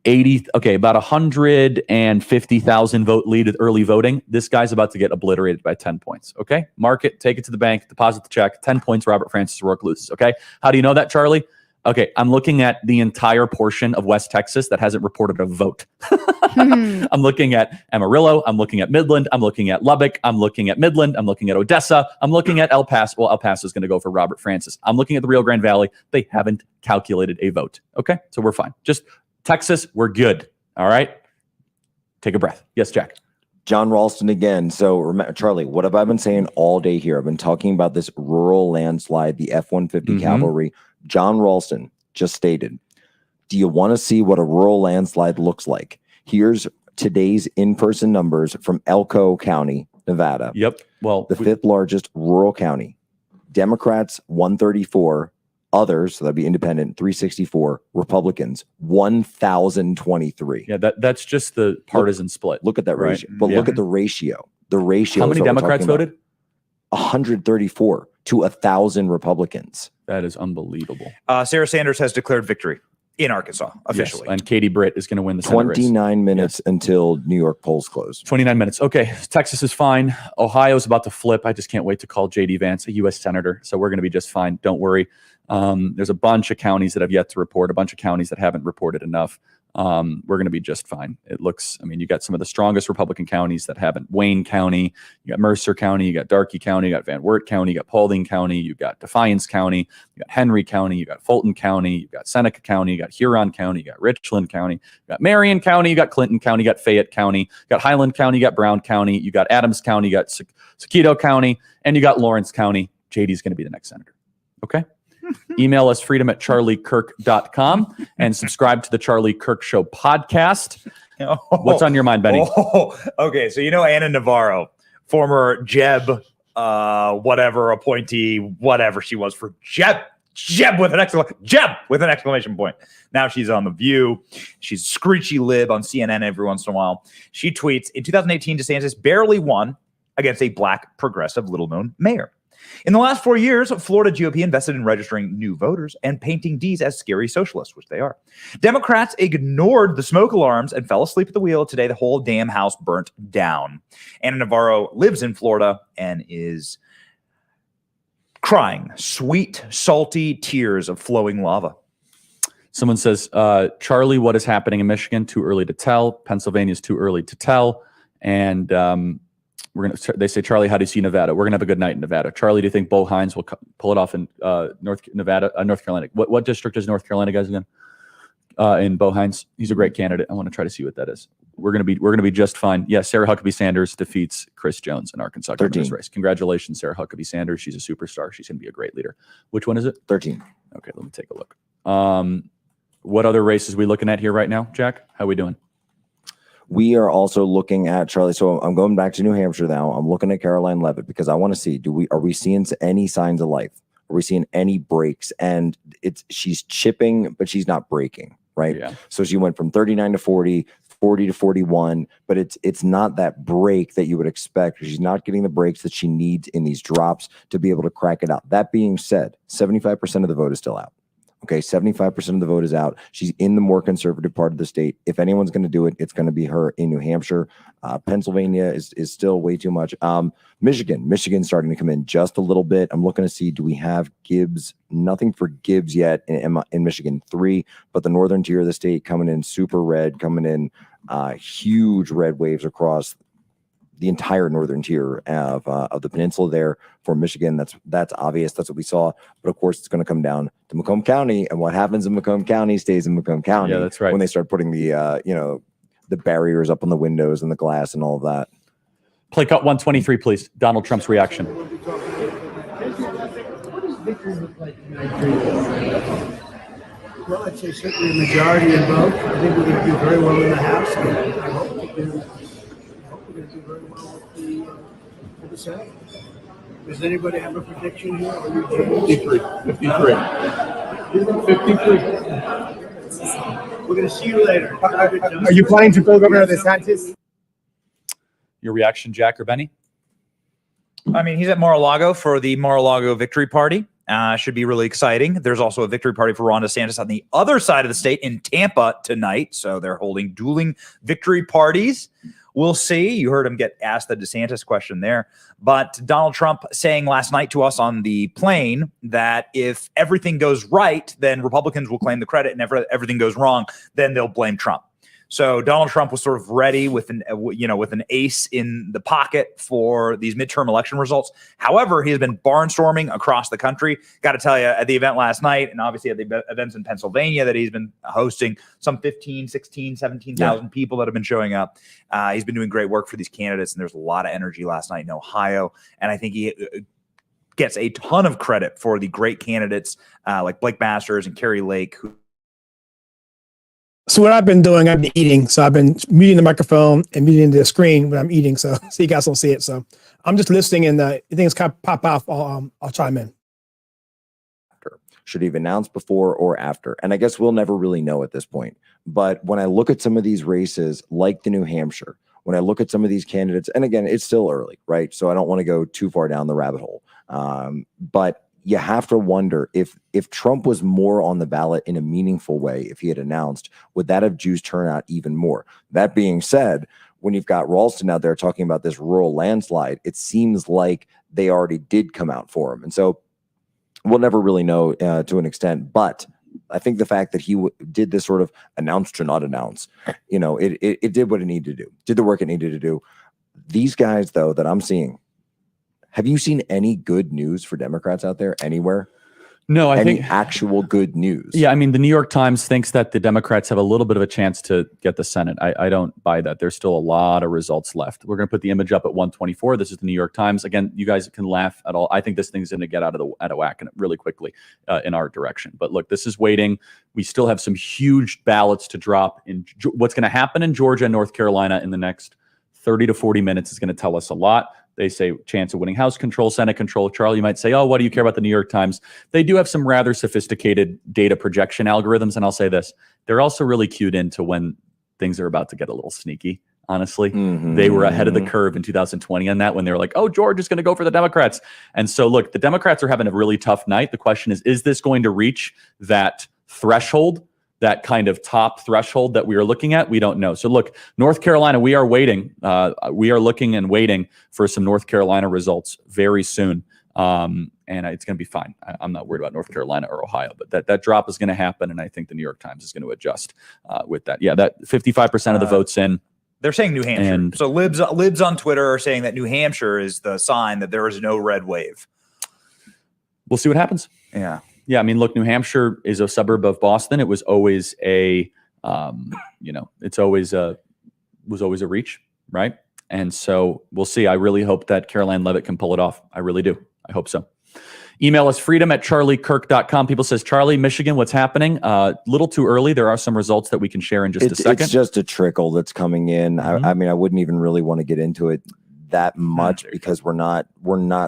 150,000 vote lead with early voting. This guy's about to get obliterated by 10 points. Okay. Mark it, take it to the bank, deposit the check. 10 points, Robert Francis O'Rourke loses. Okay. How do you know that, Charlie? Okay. I'm looking at the entire portion of West Texas that hasn't reported a vote. I'm looking at Amarillo. I'm looking at Midland. I'm looking at Lubbock. I'm looking at Midland. I'm looking at Odessa. I'm looking at El Paso. Well, El Paso is going to go for Robert Francis. I'm looking at the Rio Grande Valley. They haven't calculated a vote. Okay. So we're fine. Just Texas, we're good. All right. Take a breath. Yes, Jack. John Ralston again. So remember, Charlie, what have I been saying all day here? I've been talking about this rural landslide, the F-150 cavalry. John Ralston just stated, do you want to see what a rural landslide looks like? Here's today's in-person numbers from Elko County, Nevada. Yep. Well, the fifth largest rural county. Democrats, 134. Others, so that'd be independent, 364. Republicans, 1,023. Yeah, that's just the partisan split. Look at that ratio. But look at the ratio. The ratio. How many Democrats voted? 134 to 1,000 Republicans. That is unbelievable. Sarah Sanders has declared victory in Arkansas officially. Yes, and Katie Britt is going to win the Senate race. 29 minutes until New York polls close. 29 minutes. Okay. Texas is fine. Ohio's about to flip. I just can't wait to call J.D. Vance a U.S. Senator. So we're going to be just fine. Don't worry. There's a bunch of counties that have yet to report, a bunch of counties that haven't reported enough. We're going to be just fine. It looks, I mean, you got some of the strongest Republican counties that haven't. Wayne County, you got Mercer County, you got Darkey County, you got Van Wert County, you got Paulding County, you got Defiance County, you got Henry County, you got Fulton County, you got Seneca County, you got Huron County, you got Richland County, you got Marion County, you got Clinton County, you got Fayette County, you got Highland County, you got Brown County, you got Adams County, you got Seguido County, and you got Lawrence County. JD's going to be the next senator. Okay. Email us freedom@charliekirk.com and subscribe to the Charlie Kirk Show podcast. What's on your mind, Benny? Okay. So, Anna Navarro, former Jeb, whatever appointee, whatever she was for Jeb Jeb with an exclamation point. Now she's on The View. She's screechy lib on CNN every once in a while. She tweets, in 2018, DeSantis barely won against a black progressive little-known mayor. In the last 4 years, Florida GOP invested in registering new voters and painting D's as scary socialists, which they are. Democrats ignored the smoke alarms and fell asleep at the wheel. Today, the whole damn house burnt down. Ana Navarro lives in Florida and is crying sweet, salty tears of flowing lava. Someone says, Charlie, what is happening in Michigan? Too early to tell. Pennsylvania is too early to tell. And they say, Charlie, how do you see Nevada? We're gonna have a good night in Nevada. Charlie, do you think Bo Hines will pull it off in North Carolina? What district is North Carolina, guys, again? In Bo Hines, he's a great candidate. I want to try to see what that is. We're gonna be just fine. Yeah, Sarah Huckabee Sanders defeats Chris Jones in Arkansas governor's race. Congratulations, Sarah Huckabee Sanders. She's a superstar. She's gonna be a great leader. Which one is it? 13. Okay, let me take a look. What other races are we looking at here right now, Jack? How are we doing? We are also looking at, Charlie, so I'm going back to New Hampshire now. I'm looking at Caroline Leavitt because I want to see, are we seeing any signs of life? Are we seeing any breaks? And she's chipping, but she's not breaking, right? Yeah. So she went from 39 to 40, 40 to 41, but it's not that break that you would expect. She's not getting the breaks that she needs in these drops to be able to crack it out. That being said, 75% of the vote is still out. Okay, 75% of the vote is out. She's in the more conservative part of the state. If anyone's going to do it, it's going to be her in New Hampshire. Pennsylvania is still way too much. Michigan's starting to come in just a little bit. I'm looking to see, do we have Gibbs? Nothing for Gibbs yet in Michigan 3, but the northern tier of the state coming in super red, coming in huge red waves across the entire northern tier of the peninsula there for Michigan. That's obvious. That's what we saw. But of course, it's going to come down to Macomb County, and what happens in Macomb County stays in Macomb County. Yeah, that's right. When they start putting the the barriers up on the windows and the glass and all of that. Play cut 123, please. Donald Trump's reaction. Well, I'd say certainly a majority in both. I think we're going to do very well in the House. And I hope we're going to do very well with the Senate. Does anybody have a prediction here? 53. We're going to see you later. Are you planning to go Governor DeSantis? Your reaction, Jack or Benny? I mean, he's at Mar-a-Lago for the Mar-a-Lago Victory Party. Should be really exciting. There's also a victory party for Ron DeSantis on the other side of the state in Tampa tonight. So they're holding dueling victory parties. We'll see. You heard him get asked the DeSantis question there. But Donald Trump saying last night to us on the plane that if everything goes right, then Republicans will claim the credit, and if everything goes wrong, then they'll blame Trump. So Donald Trump was sort of ready with an ace in the pocket for these midterm election results. However, he has been barnstorming across the country. Got to tell you, at the event last night, and obviously at the events in Pennsylvania that he's been hosting, some 15, 16, 17,000 people that have been showing up. He's been doing great work for these candidates, and there's a lot of energy last night in Ohio. And I think he gets a ton of credit for the great candidates like Blake Masters and Carrie Lake, who So what I've been doing, I've been eating. So I've been muting the microphone and muting the screen when I'm eating. So you guys don't see it. So I'm just listening, and if things kind of pop off, I'll chime in. Should he have announced before or after? And I guess we'll never really know at this point. But when I look at some of these races, like the New Hampshire, when I look at some of these candidates, and again, it's still early, right? So I don't want to go too far down the rabbit hole. But you have to wonder if Trump was more on the ballot in a meaningful way, if he had announced, would that have juiced turnout even more? That being said, when you've got Ralston out there talking about this rural landslide, it seems like they already did come out for him. And so we'll never really know to an extent. But I think the fact that he did this sort of announce to not announce, it did what it needed to do, did the work it needed to do. These guys, though, that I'm seeing, have you seen any good news for Democrats out there anywhere? No, I think actual good news. Yeah, I mean, the New York Times thinks that the Democrats have a little bit of a chance to get the Senate. I don't buy that. There's still a lot of results left. We're going to put the image up at 124. This is the New York Times. Again, you guys can laugh at all. I think this thing's going to get out of whack and really quickly in our direction. But look, this is waiting. We still have some huge ballots to drop in what's going to happen in Georgia and North Carolina in the next 30 to 40 minutes is going to tell us a lot. They say chance of winning House control, Senate control. Charlie, you might say, oh, what do you care about the New York Times? They do have some rather sophisticated data projection algorithms. And I'll say this, they're also really cued into when things are about to get a little sneaky. Honestly, they were ahead of the curve in 2020 on that when they were like, oh, George is going to go for the Democrats. And so, look, the Democrats are having a really tough night. The question is this going to reach that threshold, that kind of top threshold that we are looking at? We don't know. So, look, North Carolina, we are waiting. We are looking and waiting for some North Carolina results very soon. And it's going to be fine. I'm not worried about North Carolina or Ohio, but that drop is going to happen. And I think the New York Times is going to adjust with that. Yeah, that 55% of the votes in. They're saying New Hampshire. And so libs on Twitter are saying that New Hampshire is the sign that there is no red wave. We'll see what happens. Yeah. Yeah. I mean, look, New Hampshire is a suburb of Boston. It was always a, was always a reach, right? And so we'll see. I really hope that Caroline Leavitt can pull it off. I really do. I hope so. Email us freedom@charliekirk.com. People says, Charlie, Michigan, what's happening? Little too early. There are some results that we can share in just a second. It's just a trickle that's coming in. I mean, I wouldn't even really want to get into it that much because we're not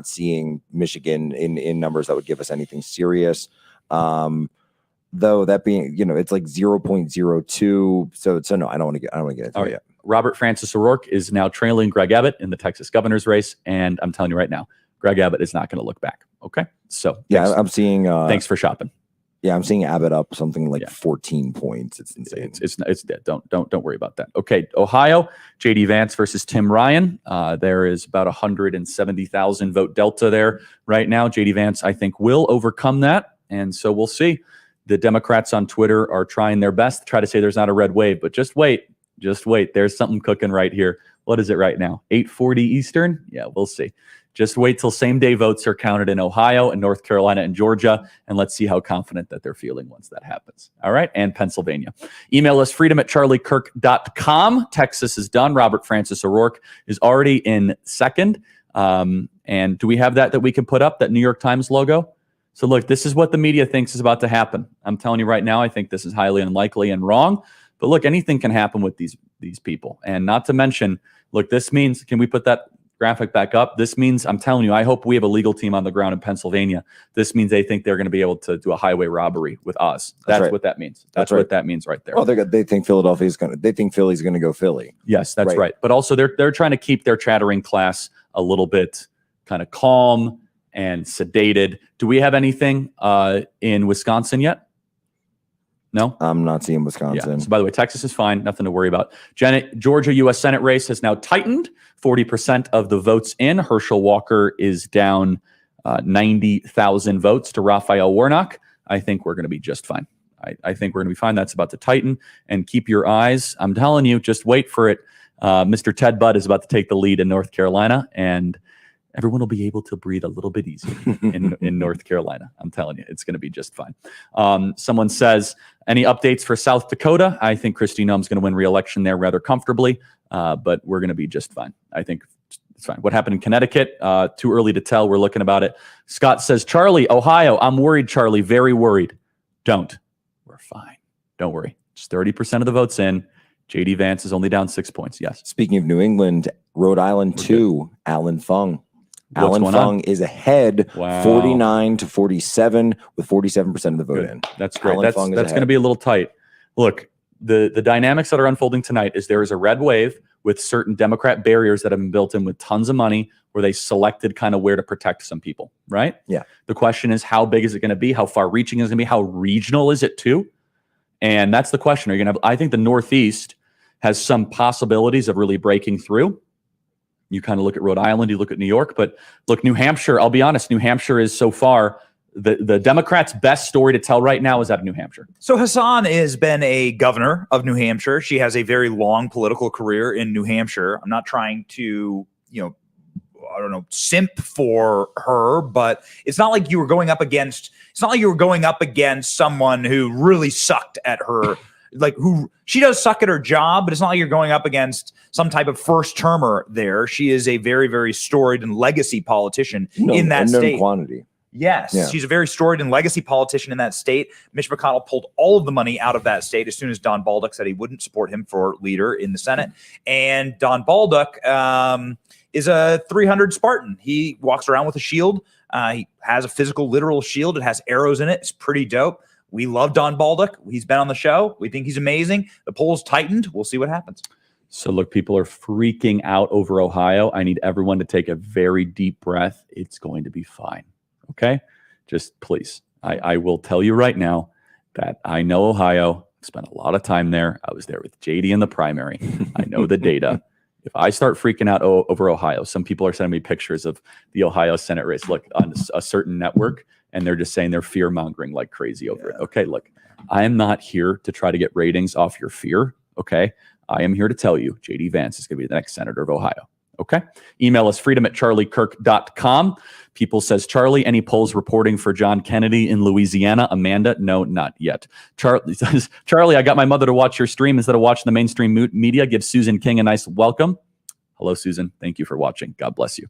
seeing Michigan in numbers that would give us anything serious. Though that being, it's like 0.02. So no, I don't want to get into it yet. Robert Francis O'Rourke is now trailing Greg Abbott in the Texas governor's race. And I'm telling you right now, Greg Abbott is not going to look back. Okay. So yeah, I'm seeing, thanks for shopping. Yeah. I'm seeing Abbott up something like 14 points. It's insane. It's dead. Don't worry about that. Okay. Ohio, JD Vance versus Tim Ryan. There is about 170,000 vote delta there right now. JD Vance, I think, will overcome that. And so we'll see. The Democrats on Twitter are trying their best to try to say there's not a red wave, but just wait. There's something cooking right here. What is it right now? 8:40 Eastern? Yeah, we'll see. Just wait till same day votes are counted in Ohio and North Carolina and Georgia, and let's see how confident that they're feeling once that happens. All right, and Pennsylvania. Email us freedom@charliekirk.com. Texas is done. Robert Francis O'Rourke is already in second. And do we have that we can put up, that New York Times logo? So look, this is what the media thinks is about to happen. I'm telling you right now, I think this is highly unlikely and wrong. But look, anything can happen with these people. And not to mention, look, this means, can we put that graphic back up? This means, I'm telling you, I hope we have a legal team on the ground in Pennsylvania. This means they think they're going to be able to do a highway robbery with us. That's right. What that means. That's what that means right there. Well, they think Philly's going to go Philly. Yes, that's right. But also they're trying to keep their chattering class a little bit kind of calm and sedated. Do we have anything in Wisconsin yet? No? I'm not seeing Wisconsin. Yeah. So by the way, Texas is fine. Nothing to worry about. Georgia U.S. Senate race has now tightened. 40% of the votes in. Herschel Walker is down 90,000 votes to Raphael Warnock. I think we're going to be just fine. I think we're going to be fine. That's about to tighten. And keep your eyes. I'm telling you, just wait for it. Mr. Ted Budd is about to take the lead in North Carolina. And everyone will be able to breathe a little bit easier in North Carolina. I'm telling you, it's going to be just fine. Someone says, any updates for South Dakota? I think Kristi Noem's going to win re-election there rather comfortably, but we're going to be just fine. I think it's fine. What happened in Connecticut? Too early to tell. We're looking about it. Scott says, Charlie, Ohio, I'm worried, Charlie, very worried. Don't. We're fine. Don't worry. Just 30% of the votes in. JD Vance is only down 6 points. Yes. Speaking of New England, Rhode Island 2, Alan Fung. Alan Fung is ahead, 49 to 47, with 47% of the vote in. That's great. That's going to be a little tight. Look, the dynamics that are unfolding tonight is there is a red wave with certain Democrat barriers that have been built in with tons of money where they selected kind of where to protect some people, right? Yeah. The question is, how big is it going to be? How far reaching is it going to be? How regional is it too? And that's the question. Are you going to have, I think the Northeast has some possibilities of really breaking through. You kind of look at Rhode Island, you look at New York, but look, New Hampshire, I'll be honest, New Hampshire is so far, the Democrats' best story to tell right now is out of New Hampshire. So Hassan has been a governor of New Hampshire. She has a very long political career in New Hampshire. I'm not trying to, simp for her, but it's not like you were going up against someone who really sucked at her. Like she does suck at her job, but it's not like you're going up against some type of first termer there. She is a very, very storied and legacy politician in that state. Quantity. Yes, Yeah. she's a very storied and legacy politician in that state. Mitch McConnell pulled all of the money out of that state as soon as Don Baldock said he wouldn't support him for leader in the Senate. And Don Baldock is a 300 Spartan. He walks around with a shield. He has a physical, literal shield. It has arrows in it. It's pretty dope. We love Don Baldock. He's been on the show. We think he's amazing. The polls tightened. We'll see what happens. So look, people are freaking out over Ohio. I need everyone to take a very deep breath. It's going to be fine. Okay? Just please. I will tell you right now that I know Ohio. Spent a lot of time there. I was there with JD in the primary. I know the data. If I start freaking out over Ohio, some people are sending me pictures of the Ohio Senate race, look, on a certain network, and they're just saying they're fear-mongering like crazy over it. Okay, look, I am not here to try to get ratings off your fear, okay? I am here to tell you JD Vance is going to be the next senator of Ohio. Okay. Email us freedom@charliekirk.com. People says, Charlie, any polls reporting for John Kennedy in Louisiana? Amanda, no, not yet. Charlie says, Charlie, I got my mother to watch your stream instead of watching the mainstream media. Give Susan King a nice welcome. Hello, Susan. Thank you for watching. God bless you.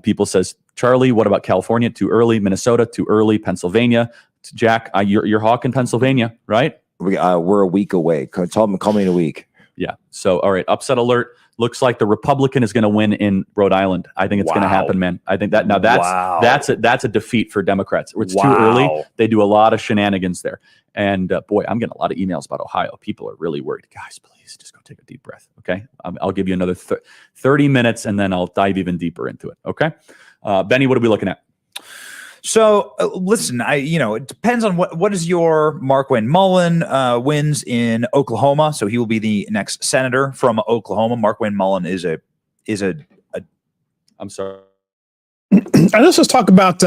People says, Charlie, what about California? Too early. Minnesota, too early. Pennsylvania. Jack, you're hawking Pennsylvania, right? We're a week away. Call me in a week. Yeah. So, all right. Upset alert. Looks like the Republican is going to win in Rhode Island. I think it's going to happen, man. I think that now that's a defeat for Democrats. It's too early. They do a lot of shenanigans there. And boy, I'm getting a lot of emails about Ohio. People are really worried. Guys, please just go take a deep breath. Okay. I'll give you another 30 minutes and then I'll dive even deeper into it. Okay. Benny, what are we looking at? So listen, it depends on what is your Markwayne Mullen wins in Oklahoma. So he will be the next senator from Oklahoma. Markwayne Mullen is a. I'm sorry. Let's just talk about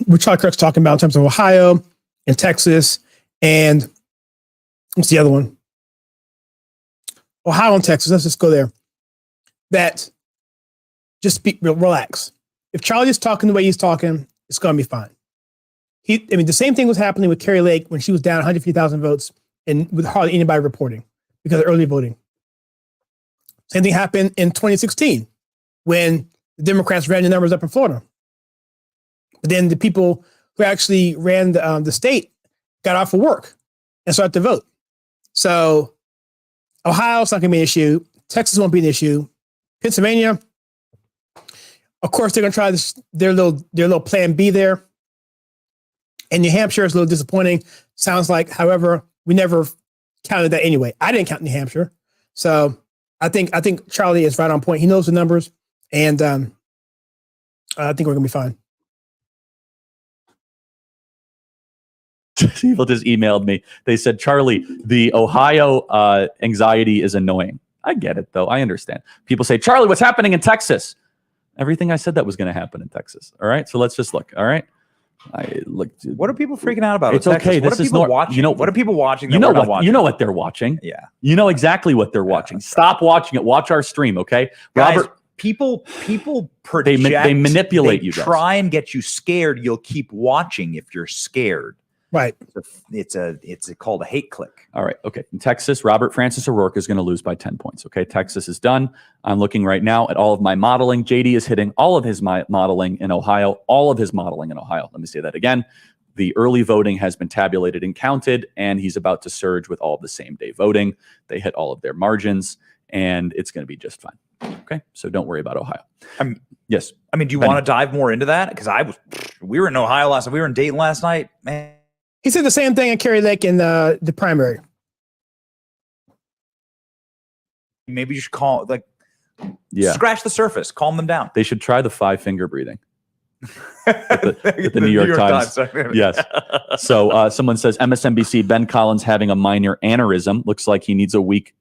what Charlie Kirk's talking about in terms of Ohio and Texas and what's the other one? Ohio and Texas. Let's just go there. That just relax. If Charlie is talking the way he's talking, it's going to be fine. The same thing was happening with Kari Lake when she was down 150,000 votes and with hardly anybody reporting because of early voting. Same thing happened in 2016 when the Democrats ran the numbers up in Florida. But then the people who actually ran the state got off of work and started to vote. So Ohio's not going to be an issue. Texas won't be an issue. Pennsylvania, of course, they're going to try their little plan B there. And New Hampshire is a little disappointing. Sounds like, however, we never counted that anyway. I didn't count New Hampshire. So I think Charlie is right on point. He knows the numbers. And I think we're going to be fine. People just emailed me. They said, Charlie, the Ohio anxiety is annoying. I get it, though. I understand. People say, Charlie, what's happening in Texas? Everything I said that was going to happen in Texas. All right. So let's just look. All right. What are people freaking out about? It's okay. What are people watching? What are people watching? You know what they're watching. Yeah. You know exactly what they're watching. Stop watching it. Watch our stream. Okay. Guys, Robert, people project. They manipulate you guys. Try and get you scared. You'll keep watching if you're scared. Right. It's called a hate click. All right. Okay. In Texas, Robert Francis O'Rourke is going to lose by 10 points. Okay. Texas is done. I'm looking right now at all of my modeling. JD is hitting all of his modeling in Ohio, Let me say that again. The early voting has been tabulated and counted, and he's about to surge with all of the same day voting. They hit all of their margins, and it's going to be just fine. Okay. So don't worry about Ohio. Yes. I mean, do you want to dive more into that? Because we were in Ohio last night. We were in Dayton last night, man. He said the same thing in Kari Lake in the primary. Maybe you should scratch the surface, calm them down. They should try the 5-finger breathing. At the New York Times. Yes. So someone says MSNBC, Ben Collins having a minor aneurysm. Looks like he needs a week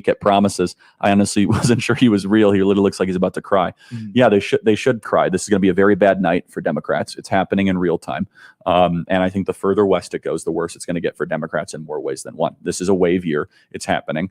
at promises. I honestly wasn't sure he was real. He literally looks like he's about to cry. Yeah, they should cry. This is going to be a very bad night for Democrats. It's happening in real time. And I think the further west it goes, the worse it's going to get for Democrats in more ways than one. This is a wave year. It's happening.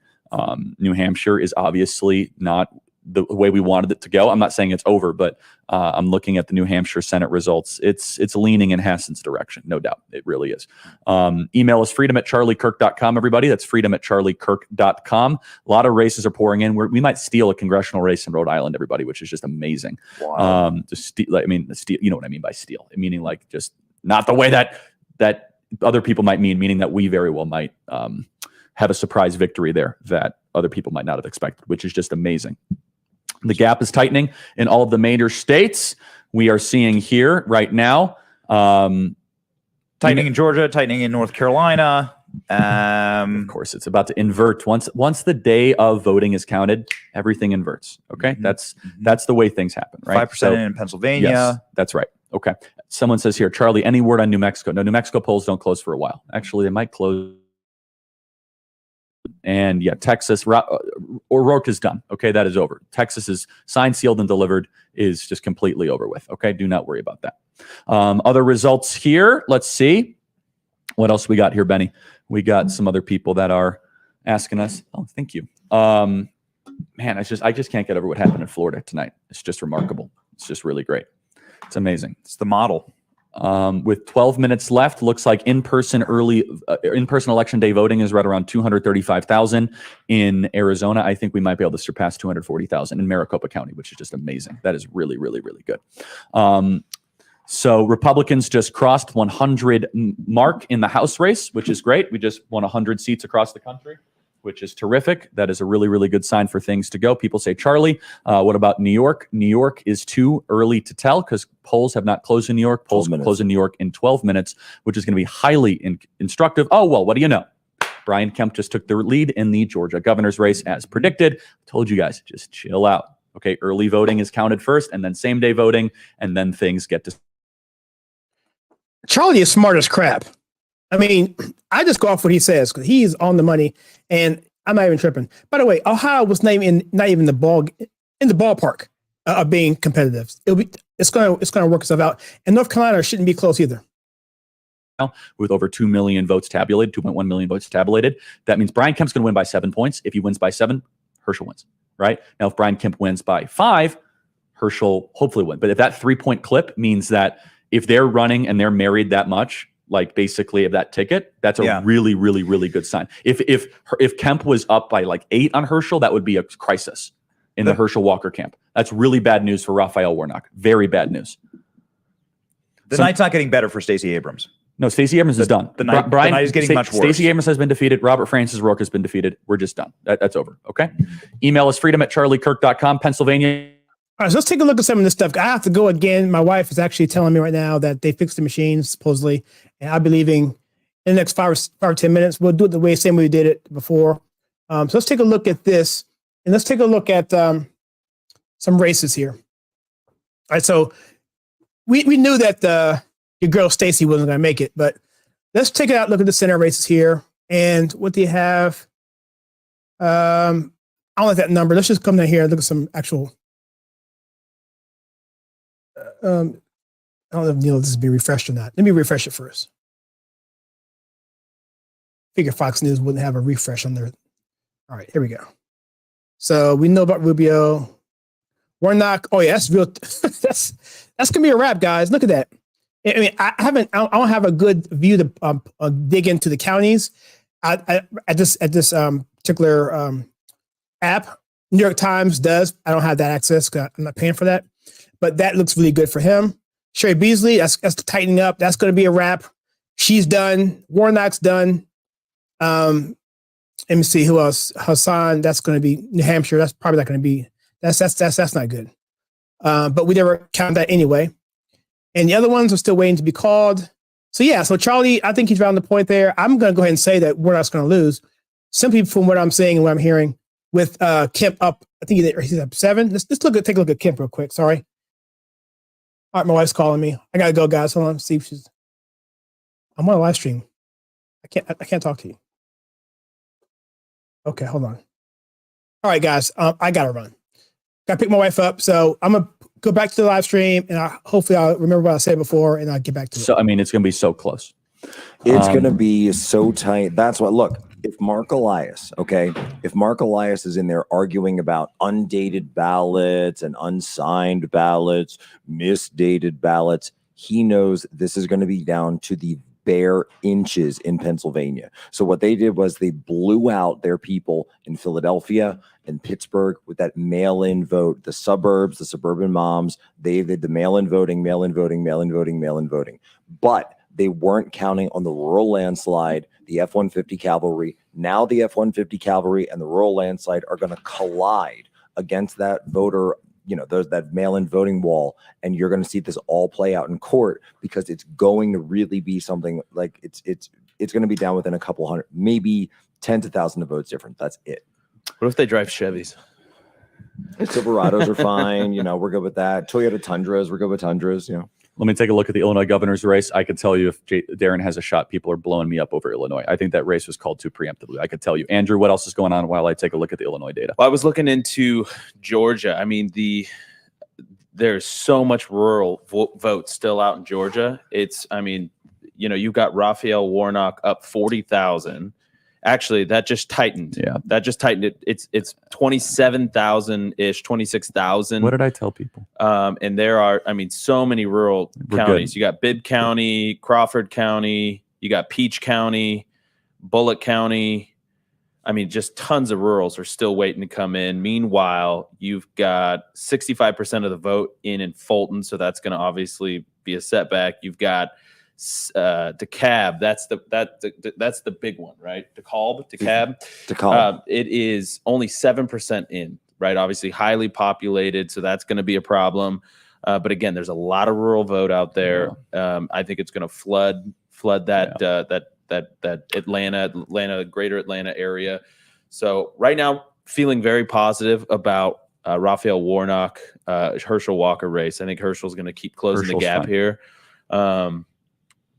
New Hampshire is obviously not the way we wanted it to go. I'm not saying it's over, but I'm looking at the New Hampshire Senate results. It's leaning in Hassan's direction, no doubt. It really is. Email us freedom@charliekirk.com, everybody. That's freedom@charliekirk.com. A lot of races are pouring in. We might steal a congressional race in Rhode Island, everybody, which is just amazing. Wow. Steal, you know what I mean by steal, meaning like just not the way that other people might meaning that we very well might have a surprise victory there that other people might not have expected, which is just amazing. The gap is tightening in all of the major states. We are seeing here right now. Tightening in Georgia, tightening in North Carolina. Of course, it's about to invert. Once the day of voting is counted, everything inverts. Okay, that's the way things happen, right? 5% in Pennsylvania. Yes, that's right. Okay. Someone says here, Charlie, any word on New Mexico? No, New Mexico polls don't close for a while. Actually, they might close. And yeah, Texas, O'Rourke is done. Okay, that is over. Texas is signed, sealed, and delivered, is just completely over with. Okay, do not worry about that. Other results here. Let's see. What else we got here, Benny? We got some other people that are asking us. Oh, thank you. Man, I just can't get over what happened in Florida tonight. It's just remarkable. It's just really great. It's amazing. It's the model. With 12 minutes left, looks like in-person election day voting is right around 235,000 in Arizona. I think we might be able to surpass 240,000 in Maricopa County, which is just amazing. That is really, really, really good. So Republicans just crossed 100 mark in the House race, which is great. We just won 100 seats across the country, which is terrific. That is a really, really good sign for things to go. People say, Charlie, what about New York? New York is too early to tell because polls have not closed in New York. Polls close in New York in 12 minutes, which is going to be highly instructive. Oh, well, what do you know? Brian Kemp just took the lead in the Georgia governor's race as predicted. Told you guys, just chill out. Okay, early voting is counted first and then same day voting, and then things get to... Charlie is smart as crap. I mean, I just go off what he says because he's on the money, and I'm not even tripping. By the way, Ohio was named not even in the ballpark of being competitive. It's gonna work itself out, and North Carolina shouldn't be close either. With over 2 million votes tabulated, 2.1 million votes tabulated, that means Brian Kemp's going to win by 7 points. If he wins by 7, Herschel wins. Right now, if Brian Kemp wins by 5, Herschel hopefully wins. But if that 3-point clip means that if they're running and they're married that much, like basically of that ticket, that's a really, really, really good sign. If Kemp was up by like 8 on Herschel, that would be a crisis in the Herschel Walker camp. That's really bad news for Raphael Warnock. Very bad news. The night's not getting better for Stacey Abrams. No, Stacey Abrams is done. The night is getting much worse. Stacey Abrams has been defeated. Robert Francis Rourke has been defeated. We're just done. That's over. Okay. Email us freedom@charliekirk.com. Pennsylvania. All right, so let's take a look at some of this stuff. I have to go again. My wife is actually telling me right now that they fixed the machines, supposedly, and I'll be leaving in the next 5 or 10 minutes. We'll do it the same way we did it before. So let's take a look at this, and let's take a look at some races here. All right, so we knew that your girl Stacey wasn't going to make it, but let's take it out. Look at the center races here, and what do you have? I don't like that number. Let's just come down here and look at some actual. I don't know if this is being refreshed or not. Let me refresh it first. Figure Fox News wouldn't have a refresh on there. All right, here we go. So we know about Rubio, Warnock. Oh yeah, that's real. that's gonna be a wrap, guys. Look at that. I mean, I don't have a good view to dig into the counties at this particular app. New York Times does. I don't have that access because I'm not paying for that. But that looks really good for him. Sherry Beasley, that's tightening up. That's going to be a wrap. She's done. Warnock's done. Let me see who else. Hassan, that's going to be New Hampshire. That's probably not going to be. That's not good. But we never count that anyway. And the other ones are still waiting to be called. So yeah, so Charlie, I think he's around the point there. I'm going to go ahead and say that Warnock's going to lose, simply from what I'm seeing and what I'm hearing. With Kemp up, I think he's up 7. Let's take a look at Kemp real quick. Sorry. All right, my wife's calling me. I gotta go, guys. Hold on, see if she's. I'm on a live stream. I can't talk to you. Okay, hold on. All right, guys. I gotta run. Gotta pick my wife up. So I'm gonna go back to the live stream, and hopefully I'll remember what I said before, and I'll get back to it. So I mean, it's gonna be so close. It's gonna be so tight. That's what. Look, if Mark Elias, okay, if Mark Elias is in there arguing about undated ballots and unsigned ballots, misdated ballots, he knows this is going to be down to the bare inches in Pennsylvania. So what they did was they blew out their people in Philadelphia and Pittsburgh with that mail-in vote, the suburbs, the suburban moms. They did the mail-in voting, mail-in voting, mail-in voting, mail-in voting. But they weren't counting on the rural landslide, the F-150 cavalry. Now the F-150 cavalry and the rural landslide are going to collide against that voter, that mail-in voting wall, and you're going to see this all play out in court because it's going to really be something like it's going to be down within a couple hundred, maybe tens of thousands of votes different. That's it. What if they drive Chevys? Silverados are fine. We're good with that. Toyota Tundras, we're good with Tundras. Let me take a look at the Illinois governor's race. I could tell you if Darren has a shot, people are blowing me up over Illinois. I think that race was called too preemptively. I could tell you. Andrew, what else is going on while I take a look at the Illinois data? Well, I was looking into Georgia. I mean, there's so much rural vote still out in Georgia. You've got Raphael Warnock up 40,000. Actually, that just tightened. Yeah. That just tightened it. It's 27,000-ish, 26,000. What did I tell people? And there are, so many rural counties. Good. You got Bibb County, Crawford County, you got Peach County, Bullitt County. Just tons of rurals are still waiting to come in. Meanwhile, you've got 65% of the vote in Fulton, so that's going to obviously be a setback. You've got DeKalb, that's the big one, right? DeKalb. It is only 7% in, right? Obviously highly populated, so that's going to be a problem. But again, there's a lot of rural vote out there. I think it's going to flood that that Atlanta, greater Atlanta area. So right now, feeling very positive about Raphael Warnock, Herschel Walker race. I think Herschel's going to keep closing the gap here.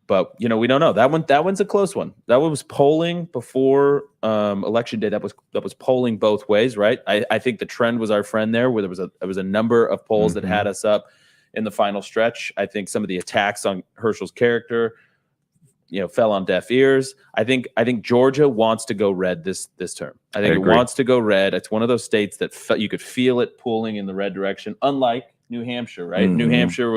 But we don't know. That one's a close one. That one was polling before election day. That was polling both ways, right? I think the trend was our friend there, where there was a number of polls that had us up in the final stretch. I think some of the attacks on Herschel's character, fell on deaf ears. I think Georgia wants to go red this term. I think it wants to go red. It's one of those states that you could feel it pulling in the red direction, unlike New Hampshire, right? New Hampshire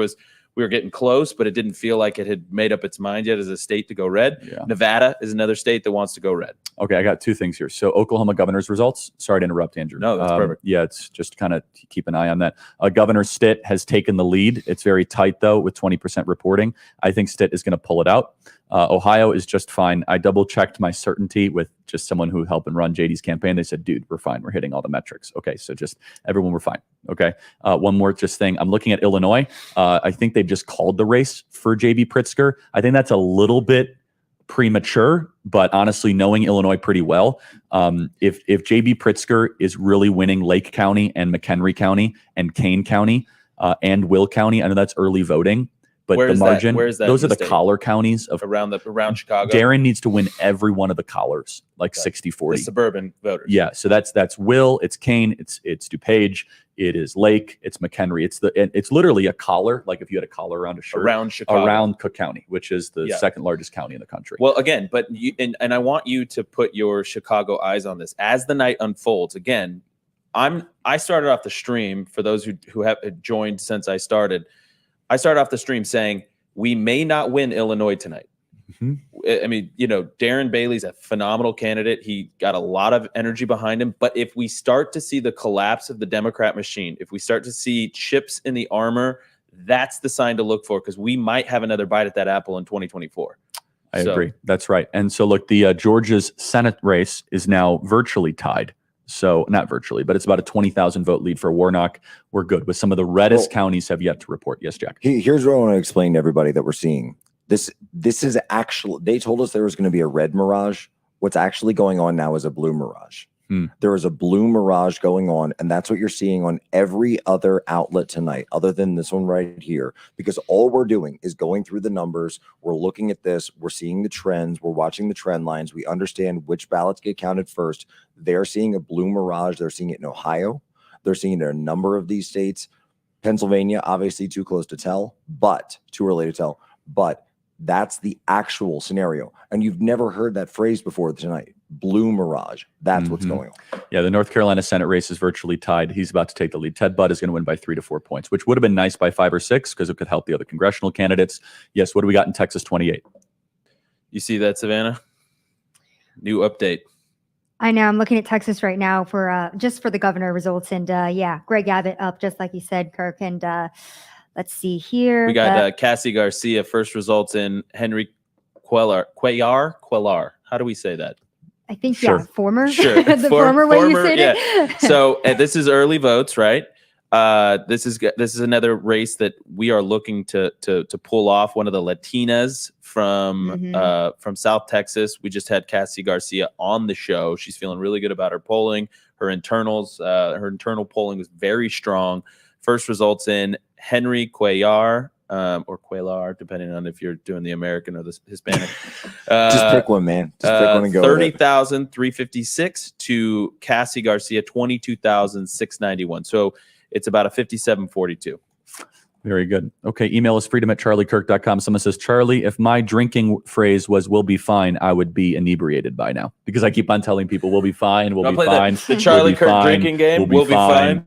we were getting close, but it didn't feel like it had made up its mind yet as a state to go red. Yeah. Nevada is another state that wants to go red. Okay, I got two things here. So Oklahoma governor's results. Sorry to interrupt, Andrew. No, that's perfect. Yeah, it's just kind of keep an eye on that. Governor Stitt has taken the lead. It's very tight, though, with 20% reporting. I think Stitt is going to pull it out. Ohio is just fine. I double-checked my certainty with just someone who helped and run JD's campaign. They said, dude, we're fine. We're hitting all the metrics. Okay, so just everyone, we're fine. Okay, one more just thing. I'm looking at Illinois. I think they've just called the race for J.B. Pritzker. I think that's a little bit premature, but honestly, knowing Illinois pretty well, if J.B. Pritzker is really winning Lake County and McHenry County and Kane County and Will County, I know that's early voting, but the margin, where is that those are the collar counties of around Chicago. Darren needs to win every one of the collars, like 60-40. The suburban voters. Yeah, so that's Will, it's Kane, it's DuPage, it is Lake, it's McHenry. It's literally a collar, like if you had a collar around a shirt around Chicago, around Cook County, which is the second largest county in the country. Well, again, but and I want you to put your Chicago eyes on this as the night unfolds. Again, I started off the stream for those who have joined since I started. I started off the stream saying we may not win Illinois tonight. I mean, Darren Bailey's a phenomenal candidate. He got a lot of energy behind him. But if we start to see the collapse of the Democrat machine, if we start to see chips in the armor, that's the sign to look for, because we might have another bite at that apple in 2024. I agree. That's right. And so look, the Georgia's Senate race is now virtually tied. So not virtually, but it's about a 20,000 vote lead for Warnock. We're good with some of the reddest counties have yet to report. Yes, Jack. Here's what I want to explain to everybody that we're seeing. This is actually, they told us there was going to be a red mirage. What's actually going on now is a blue mirage. There is a blue mirage going on, and that's what you're seeing on every other outlet tonight, other than this one right here, because all we're doing is going through the numbers. We're looking at this. We're seeing the trends. We're watching the trend lines. We understand which ballots get counted first. They're seeing a blue mirage. They're seeing it in Ohio. They're seeing it in a number of these states. Pennsylvania, obviously too close to tell, but too early to tell. But That's the actual scenario. And you've never heard that phrase before tonight. Blue mirage. That's what's going on. Yeah, the North Carolina Senate race is virtually tied. He's about to take the lead. Ted Budd is going to win by 3 to 4 points, which would have been nice by 5 or 6 because it could help the other congressional candidates. Yes, what do we got in Texas 28? You see that, Savannah? New update. I know. I'm looking at Texas right now for just for the governor results. And yeah, Greg Abbott up, just like you said, Kirk. And let's see here. We got Cassie Garcia first results in Henry Cuellar. How do we say that? I think, yeah, former. Sure. The former way you said it. So this is early votes, right? This is another race that we are looking to pull off. One of the Latinas from South Texas. We just had Cassie Garcia on the show. She's feeling really good about her polling. Her internal polling was very strong. First results in Henry Cuellar, or Cuellar, depending on if you're doing the American or the Hispanic. Just pick one, man. Just pick one and go. 30,356 to Cassie Garcia, 22,691. So it's about a 57-42. Very good. Okay, email us freedom@charliekirk.com. Someone says, Charlie, if my drinking phrase was "we'll be fine," I would be inebriated by now because I keep on telling people we'll be fine, we'll be fine. The Charlie Kirk drinking game, we'll be fine.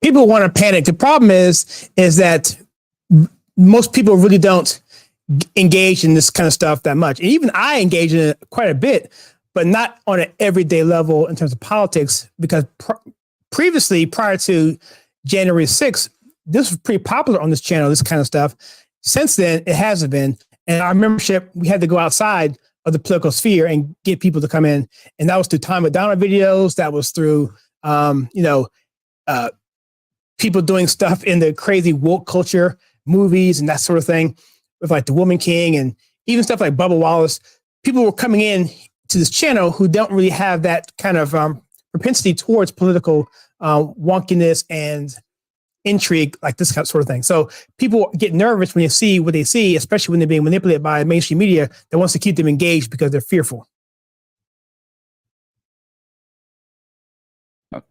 People want to panic. The problem is that most people really don't engage in this kind of stuff that much. And even I engage in it quite a bit, but not on an everyday level in terms of politics, because previously, prior to January 6th, this was pretty popular on this channel, this kind of stuff. Since then, it hasn't been. And our membership, we had to go outside of the political sphere and get people to come in. And that was through Tom McDonald videos. That was through, people doing stuff in the crazy woke culture, movies and that sort of thing, with like The Woman King and even stuff like Bubba Wallace. People were coming in to this channel who don't really have that kind of propensity towards political wonkiness and intrigue, like this sort of thing. So people get nervous when they see what they see, especially when they're being manipulated by mainstream media that wants to keep them engaged because they're fearful.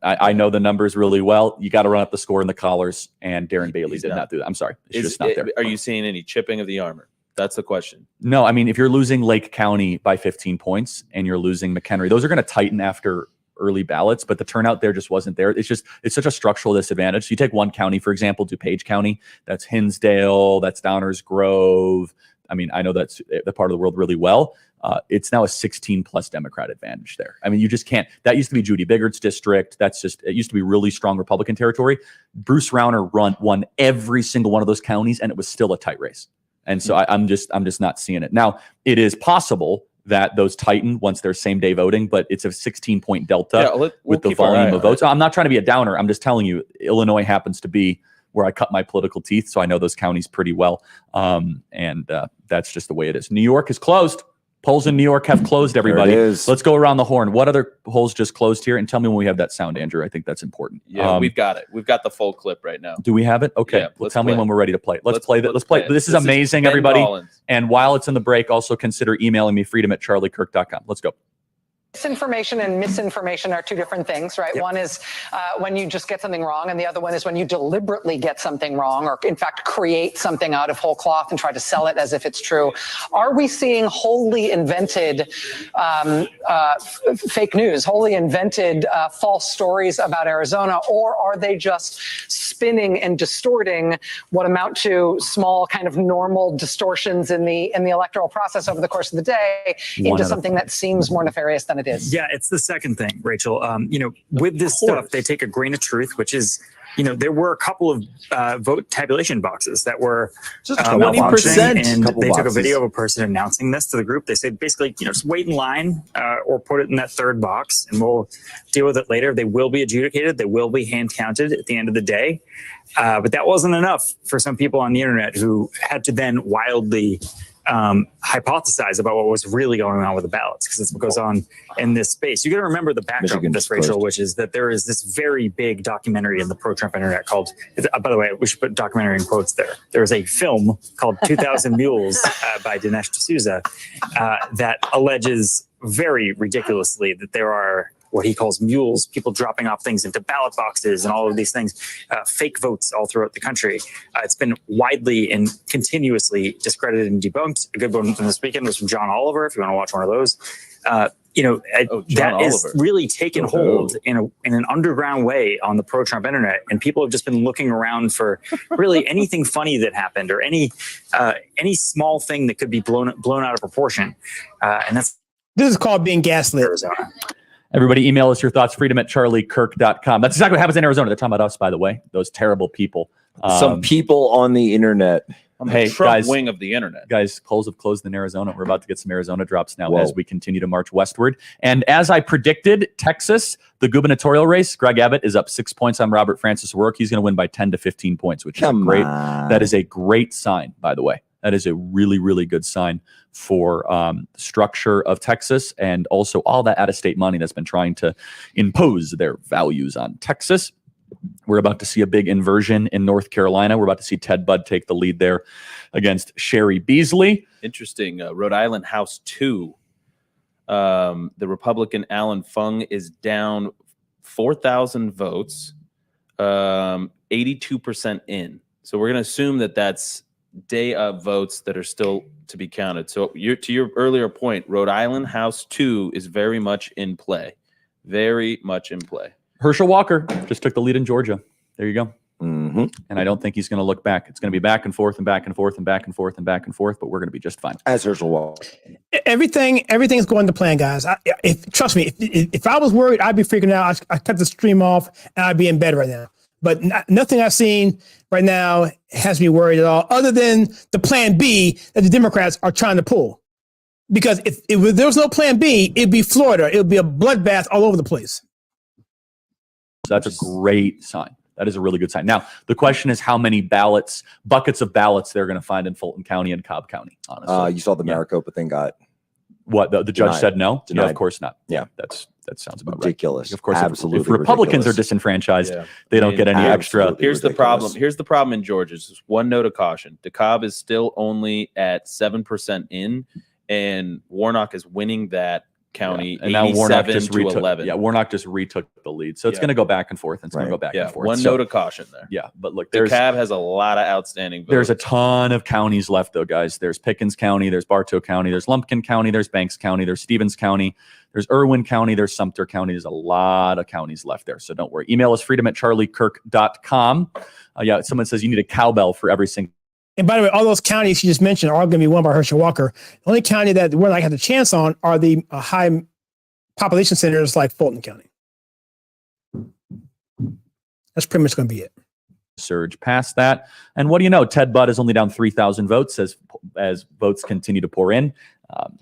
I know the numbers really well. You got to run up the score in the collars, and Darren Bailey did not do that. I'm sorry. It's just not there. Are you seeing any chipping of the armor? That's the question. No, I mean, if you're losing Lake County by 15 points and you're losing McHenry, those are going to tighten after early ballots, but the turnout there just wasn't there. It's such a structural disadvantage. So you take one county, for example, DuPage County, that's Hinsdale, that's Downers Grove. I mean, I know that's the part of the world really well. It's now a 16 plus Democrat advantage there. I mean, you just can't. That used to be Judy Biggart's district. It used to be really strong Republican territory. Bruce Rauner won every single one of those counties, and it was still a tight race. And so I'm just not seeing it. Now, it is possible that those tighten once there's same day voting, but it's a 16-point delta with the volume of votes. I'm not trying to be a downer. I'm just telling you, Illinois happens to be where I cut my political teeth, so I know those counties pretty well. And that's just the way it is. New York is closed. Polls in New York have closed, everybody. Let's go around the horn. What other polls just closed here? And tell me when we have that sound, Andrew. I think that's important. Yeah, we've got it. We've got the full clip right now. Do we have it? Okay. Yeah, well, tell me when we're ready to play. Let's play that. Let's play. This is amazing, everybody. Collins. And while it's in the break, also consider emailing me, freedom@charliekirk.com. Let's go. Disinformation and misinformation are two different things, right? Yep. One is when you just get something wrong, and the other one is when you deliberately get something wrong, or in fact create something out of whole cloth and try to sell it as if it's true. Are we seeing wholly invented fake news, wholly invented false stories about Arizona, or are they just spinning and distorting what amount to small kind of normal distortions in the electoral process over the course of the day into something that seems more nefarious than it is? Yeah, it's the second thing, Rachel. With this stuff, they take a grain of truth, which is, there were a couple of vote tabulation boxes that were just 20%, and they took a video of a person announcing this to the group. They said basically, just wait in line or put it in that third box, and we'll deal with it later. They will be adjudicated. They will be hand counted at the end of the day. But that wasn't enough for some people on the internet who had to then wildly hypothesize about what was really going on with the ballots, because it's what goes on in this space. You got to remember the backdrop of this, Rachel, which is that there is this very big documentary in the pro-Trump internet called, by the way, we should put documentary in quotes there. There is a film called 2000 Mules by Dinesh D'Souza that alleges very ridiculously that there are what he calls mules, people dropping off things into ballot boxes and all of these things, fake votes all throughout the country. It's been widely and continuously discredited and debunked. A good one from this weekend was from John Oliver, if you want to watch one of those. That is really taken hold in an underground way on the pro-Trump internet, and people have just been looking around for really anything funny that happened or any small thing that could be blown out of proportion, and this is called being gaslit. Arizona. Everybody email us your thoughts, freedom@charliekirk.com. That's exactly what happens in Arizona. They're talking about us, by the way, those terrible people. Some people on the internet. On the Trump wing of the internet. Guys, polls have closed in Arizona. We're about to get some Arizona drops now as we continue to march westward. And as I predicted, Texas, the gubernatorial race, Greg Abbott is up 6 points on Robert Francis O'Rourke. He's going to win by 10 to 15 points, which is great. That is a great sign, by the way. That is a really, really good sign for the structure of Texas and also all that out-of-state money that's been trying to impose their values on Texas. We're about to see a big inversion in North Carolina. We're about to see Ted Budd take the lead there against Sherry Beasley. Interesting. Rhode Island House 2. The Republican Alan Fung is down 4,000 votes, 82% in. So we're going to assume that that's day of votes that are still to be counted. So to your earlier point, Rhode Island House 2 is very much in play. Very much in play. Herschel Walker just took the lead in Georgia. There you go. And I don't think he's going to look back. It's going to be back and forth and back and forth and back and forth and back and forth, but we're going to be just fine. As Herschel Walker. Everything's going to plan, guys. Trust me, if I was worried, I'd be freaking out. I'd cut the stream off and I'd be in bed right now. But nothing I've seen right now has me worried at all, other than the plan B that the Democrats are trying to pull. Because if there was no plan B, it'd be Florida. It would be a bloodbath all over the place. So that's a great sign. That is a really good sign. Now, the question is how many buckets of ballots they're going to find in Fulton County and Cobb County, honestly. You saw the Maricopa thing got... What, the judge said no? Denied. Yeah, of course not. Yeah. That sounds about ridiculous. Right. Of course, absolutely if Republicans ridiculous. are disenfranchised, they don't get any extra. Here's the problem. Here's the problem in Georgia. Just one note of caution. DeKalb is still only at 7% in, and Warnock is winning that county, and now Warnock just to 11. Yeah, Warnock just retook the lead, so it's going to go back and forth. And it's going to go back and forth. One note of caution there. Yeah, but look, DeKalb has a lot of outstanding votes. There's a ton of counties left, though, guys. There's Pickens County, there's Bartow County, there's Lumpkin County, there's Banks County, there's Stevens County, there's Irwin County, there's Sumter County. There's a lot of counties left there, so don't worry. Email us freedom@charliekirk.com. Someone says you need a cowbell for every single. And by the way, all those counties you just mentioned are all going to be won by Herschel Walker. The only county that we're not have a chance on are the high population centers like Fulton County. That's pretty much going to be it. Surge past that. And what do you know? Ted Budd is only down 3,000 votes as votes continue to pour in.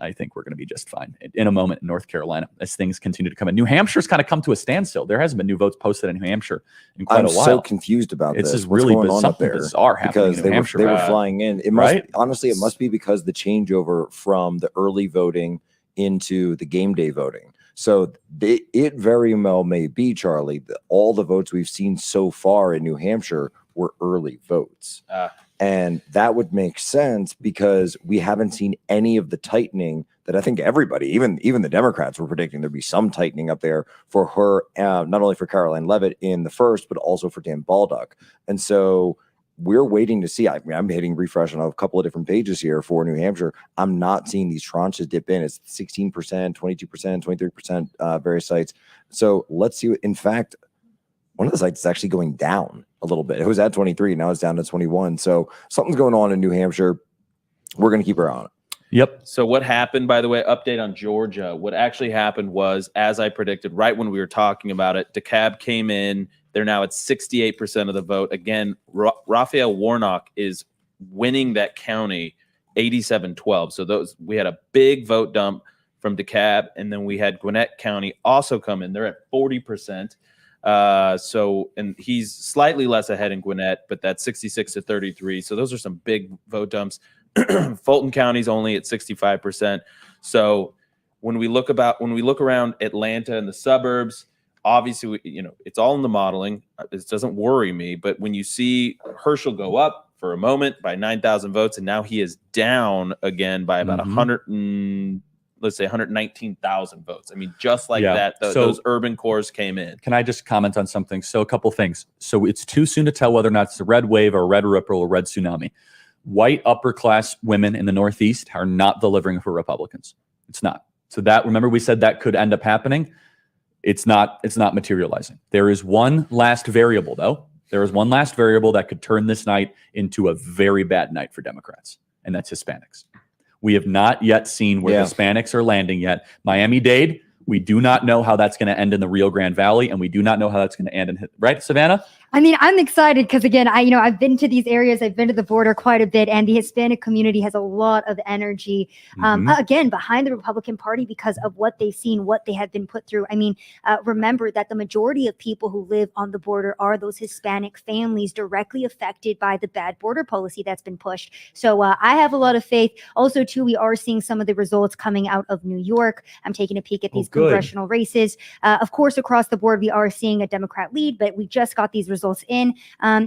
I think we're going to be just fine in a moment in North Carolina as things continue to come in. New Hampshire's kind of come to a standstill. There hasn't been new votes posted in New Hampshire in quite a while. I'm so confused about this. It's really going on up there bizarre happening because in New Hampshire. They were flying in. It must honestly, it must be because the changeover from the early voting into the game day voting. So it very well may be, Charlie, that all the votes we've seen so far in New Hampshire were early votes. And that would make sense because we haven't seen any of the tightening that I think everybody, even the Democrats, were predicting there'd be some tightening up there for her, not only for Caroline Leavitt in the first, but also for Dan Baldock. And so we're waiting to see. I'm hitting refresh on a couple of different pages here for New Hampshire. I'm not seeing these tranches dip in. It's 16%, 22%, 23%, various sites. So let's see. In fact, one of the sites is actually going down a little bit. It was at 23. Now it's down to 21. So something's going on in New Hampshire. We're going to keep our eye on it. Yep. So what happened, by the way, update on Georgia. What actually happened was, as I predicted, right when we were talking about it, DeKalb came in. They're now at 68% of the vote. Again, Raphael Warnock is winning that county 87-12. So we had a big vote dump from DeKalb, and then we had Gwinnett County also come in. They're at 40%. And he's slightly less ahead in Gwinnett, but that's 66-33. So those are some big vote dumps. Fulton County's only at 65%. So when we look around Atlanta and the suburbs, obviously, it's all in the modeling. This doesn't worry me, but when you see Herschel go up for a moment by 9,000 votes, and now he is down again by about 100 and let's say 119,000 votes. I mean, just like Yeah. that, those urban cores came in. Can I just comment on something? So a couple things. So it's too soon to tell whether or not it's a red wave or a red ripple or red tsunami. White upper class women in the Northeast are not delivering for Republicans. It's not. So that, remember we said that could end up happening. It's not materializing. There is one last variable though. There is one last variable that could turn this night into a very bad night for Democrats, and that's Hispanics. We have not yet seen where Hispanics are landing yet. Miami-Dade, we do not know how that's going to end in the Rio Grande Valley, and we do not know how that's going to end in, right, Savannah? I mean, I'm excited because again, I've been to these areas, I've been to the border quite a bit, and the Hispanic community has a lot of energy, again, behind the Republican Party because of what they've seen, what they have been put through. I mean, remember that the majority of people who live on the border are those Hispanic families directly affected by the bad border policy that's been pushed. So I have a lot of faith. Also, too, we are seeing some of the results coming out of New York. I'm taking a peek at these congressional races. Of course, across the board, we are seeing a Democrat lead, but we just got these results in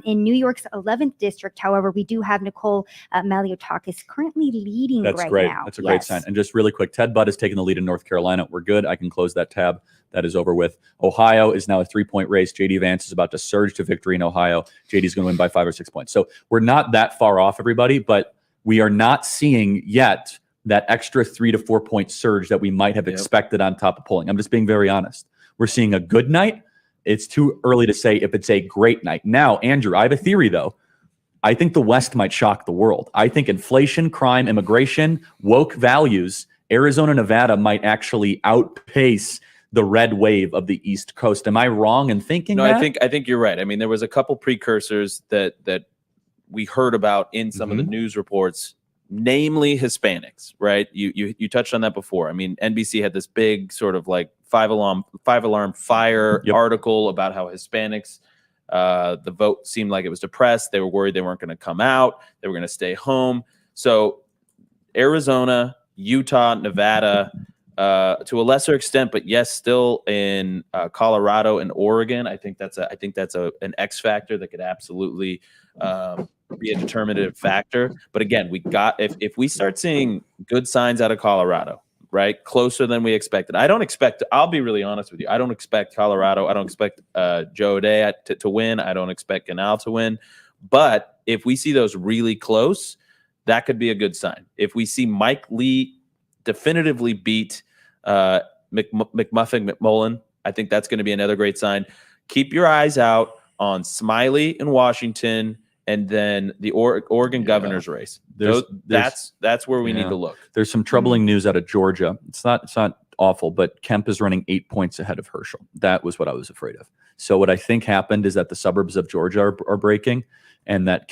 New York's 11th district. However, we do have Nicole Maliotakis currently leading That's right great. now. That's a great sign. And just really quick, Ted Budd is taking the lead in North Carolina. We're good. I can close that tab. That is over with. Ohio is now a 3-point race. J.D. Vance is about to surge to victory in Ohio. J.D. is going to win by 5 or 6 points. So we're not that far off, everybody, but we are not seeing yet that extra 3 to 4 point surge that we might have expected on top of polling. I'm just being very honest. We're seeing a good night. It's too early to say if it's a great night. Now, Andrew, I have a theory, though. I think the West might shock the world. I think inflation, crime, immigration, woke values, Arizona, Nevada might actually outpace the red wave of the East Coast. Am I wrong in thinking that? I think you're right. I mean, there was a couple precursors that we heard about in some of the news reports, namely Hispanics, right? You touched on that before. I mean, NBC had this big sort of like five alarm fire article about how Hispanics, the vote seemed like it was depressed. They were worried they weren't going to come out. They were going to stay home. So Arizona, Utah, Nevada, to a lesser extent, but yes, still in Colorado and Oregon. I think that's an X factor that could absolutely be a determinative factor. But again, if we start seeing good signs out of Colorado, right, closer than we expected. I'll be really honest with you. I don't expect Colorado. I don't expect Joe O'Dea to win. I don't expect Canal to win. But if we see those really close, that could be a good sign. If we see Mike Lee definitively beat McMullen, I think that's going to be another great sign. Keep your eyes out on Smiley in Washington, and then the Oregon governor's race. That's where we need to look. There's some troubling news out of Georgia. It's not awful, but Kemp is running 8 points ahead of Herschel. That was what I was afraid of. So what I think happened is that the suburbs of Georgia are breaking, and that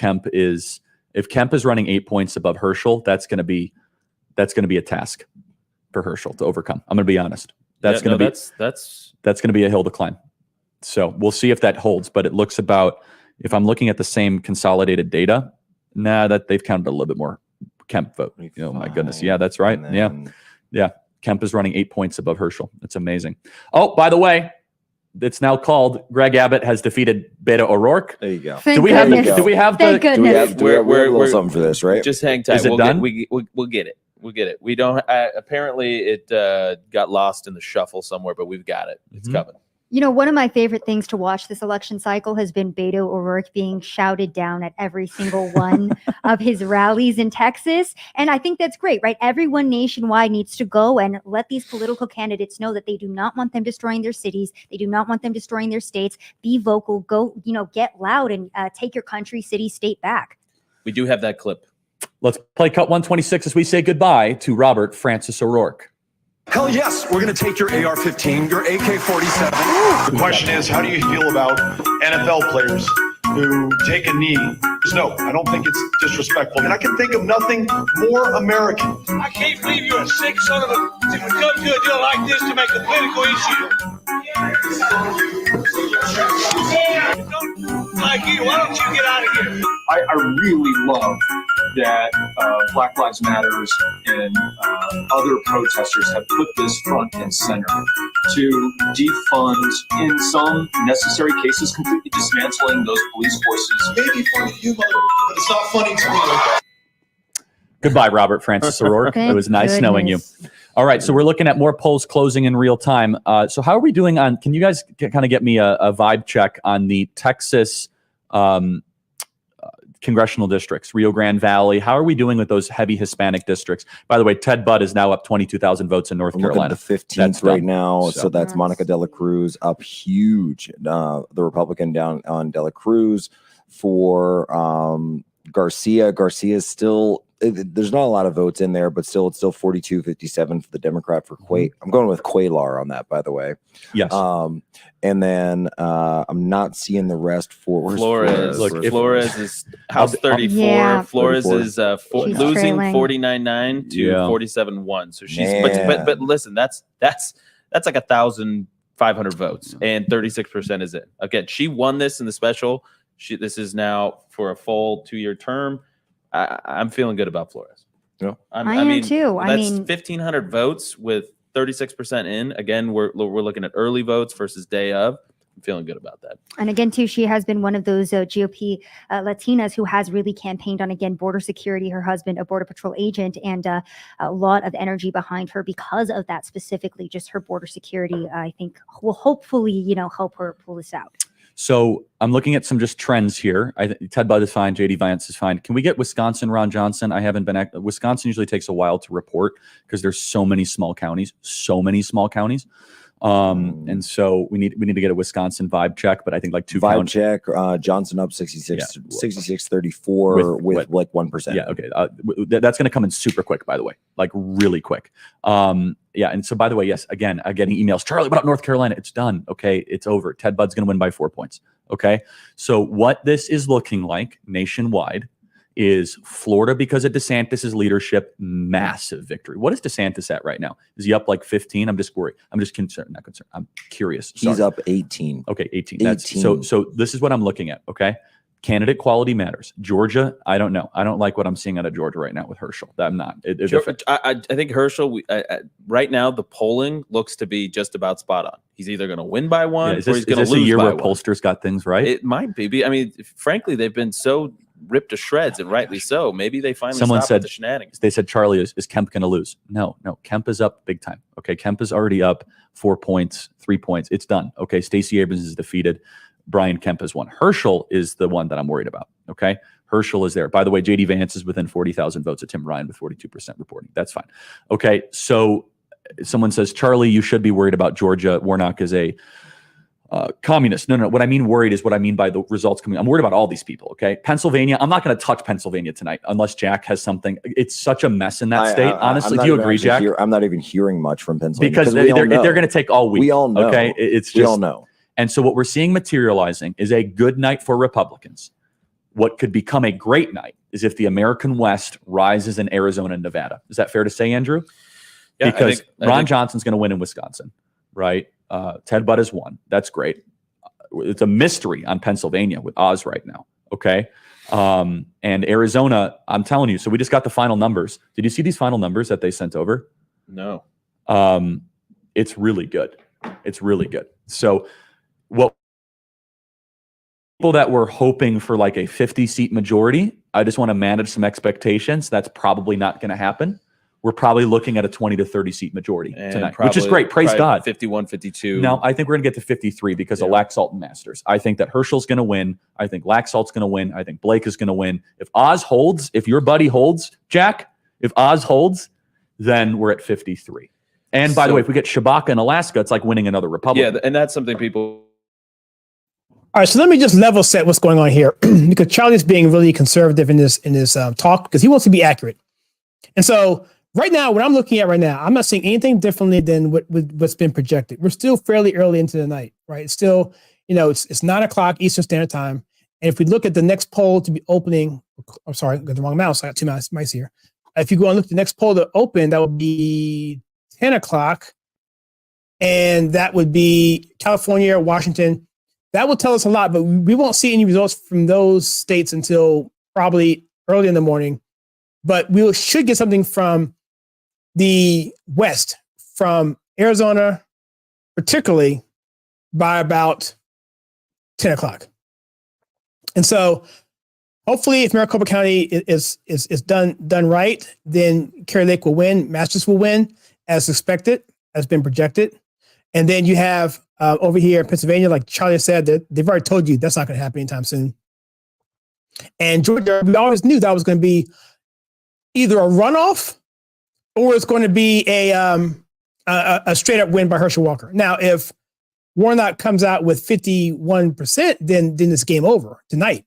if Kemp is running 8 points above Herschel, that's going to be a task for Herschel to overcome. I'm going to be honest. That's going to be a hill to climb. So we'll see if that holds, but it looks about, if I'm looking at the same consolidated data, that they've counted a little bit more Kemp vote. Oh my goodness. Yeah, that's right. Yeah. Kemp is running 8 points above Herschel. It's amazing. Oh, by the way, it's now called Greg Abbott has defeated Beto O'Rourke. There you go. Do we have something for this, right? Just hang tight. Is it done? We'll get it. We'll get it. We don't. Apparently, it got lost in the shuffle somewhere, but we've got it. It's coming. You know, one of my favorite things to watch this election cycle has been Beto O'Rourke being shouted down at every single one of his rallies in Texas. And I think that's great, right? Everyone nationwide needs to go and let these political candidates know that they do not want them destroying their cities. They do not want them destroying their states. Be vocal, go, get loud and take your country, city, state back. We do have that clip. Let's play cut 126 as we say goodbye to Robert Francis O'Rourke. Hell yes, we're going to take your AR-15, your AK-47. The question is, how do you feel about NFL players who take a knee? No, I don't think it's disrespectful. And I can think of nothing more American. I can't believe you're a sick son of a... to come to a deal like this to make a political issue. Like you, why don't you get out of here? I really love that Black Lives Matters and other protesters have put this front and center to defund, in some necessary cases, completely dismantling those police forces. It may be funny to you, but it's not funny to me. Goodbye, Robert Francis O'Rourke. It was nice knowing you. All right, so we're looking at more polls closing in real time. So how are we doing on, can you guys kind of get me a vibe check on the Texas congressional districts, Rio Grande Valley? How are we doing with those heavy Hispanic districts? By the way, Ted Budd is now up 22,000 votes in North Carolina. Look at the 15th right now. So that's Monica De La Cruz up huge. The Republican down on De La Cruz for Garcia. Garcia's still, there's not a lot of votes in there, but still, it's still 42-57 for the Democrat for I'm going with Quaylar on that, by the way. Yes. And then I'm not seeing the rest for Flores. Look, Flores is House 34. Yeah. Flores 34. is She's losing trailing. 49.9 to 47.1. So she's but listen, that's like 1,500 votes, and 36% is it. Again, she won this in the special. This is now for a full 2-year term. I'm feeling good about Flores. Yeah, I am too. I That's mean, 1,500 votes with 36% in. Again, we're looking at early votes versus day of. I'm feeling good about that. and again, too, she has been one of those GOP Latinas who has really campaigned on, again, border security. Her husband, a Border Patrol agent, and a lot of energy behind her because of that, specifically just her border security, I think will hopefully, help her pull this out. So I'm looking at some just trends here. Ted Budd is fine. JD Vance is fine. Can we get Wisconsin, Ron Johnson? I haven't been Wisconsin usually takes a while to report because there's so many small counties. And so we need to get a Wisconsin vibe check, but I think like two vibe check. Johnson up 66-34 with like 1%. Yeah. Okay. That's going to come in super quick, by the way, like really quick. Yeah. And so, by the way, yes, again, I'm getting emails. Charlie, what about North Carolina? It's done. Okay. It's over. Ted Budd's going to win by 4 points. Okay. So what this is looking like nationwide is Florida, because of DeSantis' leadership, massive victory. What is DeSantis at right now? Is he up like 15? I'm just worried. I'm just concerned, not concerned. I'm curious. He's up 18. Okay, 18. So this is what I'm looking at, okay? Candidate quality matters. Georgia, I don't know. I don't like what I'm seeing out of Georgia right now with Herschel. I'm not. I think Herschel, right now, the polling looks to be just about spot on. He's either going to win by one or he's going to lose by one. Is this a year where pollsters got things right? It might be. I mean, frankly, they've been so ripped to shreds, and rightly so. Maybe they finally Someone said the shenanigans. They said, Charlie, is Kemp going to lose? No, Kemp is up big time. Okay, Kemp is already up 4 points, 3 points. It's done. Okay, Stacey Abrams is defeated. Brian Kemp has won. Herschel is the one that I'm worried about. Okay, Herschel is there. By the way, JD Vance is within 40,000 votes of Tim Ryan with 42% reporting. That's fine. Okay, so someone says, Charlie, you should be worried about Georgia. Warnock is a communist. No. What I mean worried is what I mean by the results coming. I'm worried about all these people. Okay. Pennsylvania. I'm not going to touch Pennsylvania tonight unless Jack has something. It's such a mess in that state. Honestly, do you agree, Jack? I'm not even hearing much from Pennsylvania because they're going to take all week. We all know. Okay. We all know. And so what we're seeing materializing is a good night for Republicans. What could become a great night is if the American West rises in Arizona and Nevada. Is that fair to say, Andrew? Yeah, because Ron Johnson's going to win in Wisconsin, right? Ted Budd has won. That's great. It's a mystery on Pennsylvania with Oz right now. Okay. And Arizona, I'm telling you. So we just got the final numbers. Did you see these final numbers that they sent over? No. It's really good. It's really good. So what people that were hoping for like a 50-seat majority, I just want to manage some expectations. That's probably not going to happen. We're probably looking at a 20 to 30 seat majority tonight, which is great. Praise God. 51, 52. No, I think we're going to get to 53 because of Laxalt and Masters. I think that Herschel's going to win. I think Laxalt's going to win. I think Blake is going to win. If Oz holds, if your buddy holds, Jack, if Oz holds, then we're at 53. And by the way, if we get Shabaka in Alaska, it's like winning another Republican. Yeah, and that's something people... All right, so let me just level set what's going on here because Charlie's being really conservative in this talk because he wants to be accurate. And so right now, what I'm looking at right now, I'm not seeing anything differently than what's been projected. We're still fairly early into the night, right? It's still, it's 9 o'clock Eastern Standard Time. And if we look at the next poll to be opening, I'm sorry, I got the wrong mouse. I got two mice here. If you go and look at the next poll to open, that would be 10 o'clock. And that would be California, Washington. That will tell us a lot, but we won't see any results from those states until probably early in the morning. But we should get something from the West, from Arizona, particularly by about 10 o'clock. And so hopefully, if Maricopa County is done right, then Kari Lake will win. Masters will win, as expected, has been projected. And then you have over here in Pennsylvania, like Charlie said, that they've already told you that's not going to happen anytime soon. And Georgia, we always knew that was going to be either a runoff or it's going to be a straight up win by Herschel Walker. Now, if Warnock comes out with 51%, then it's game over tonight.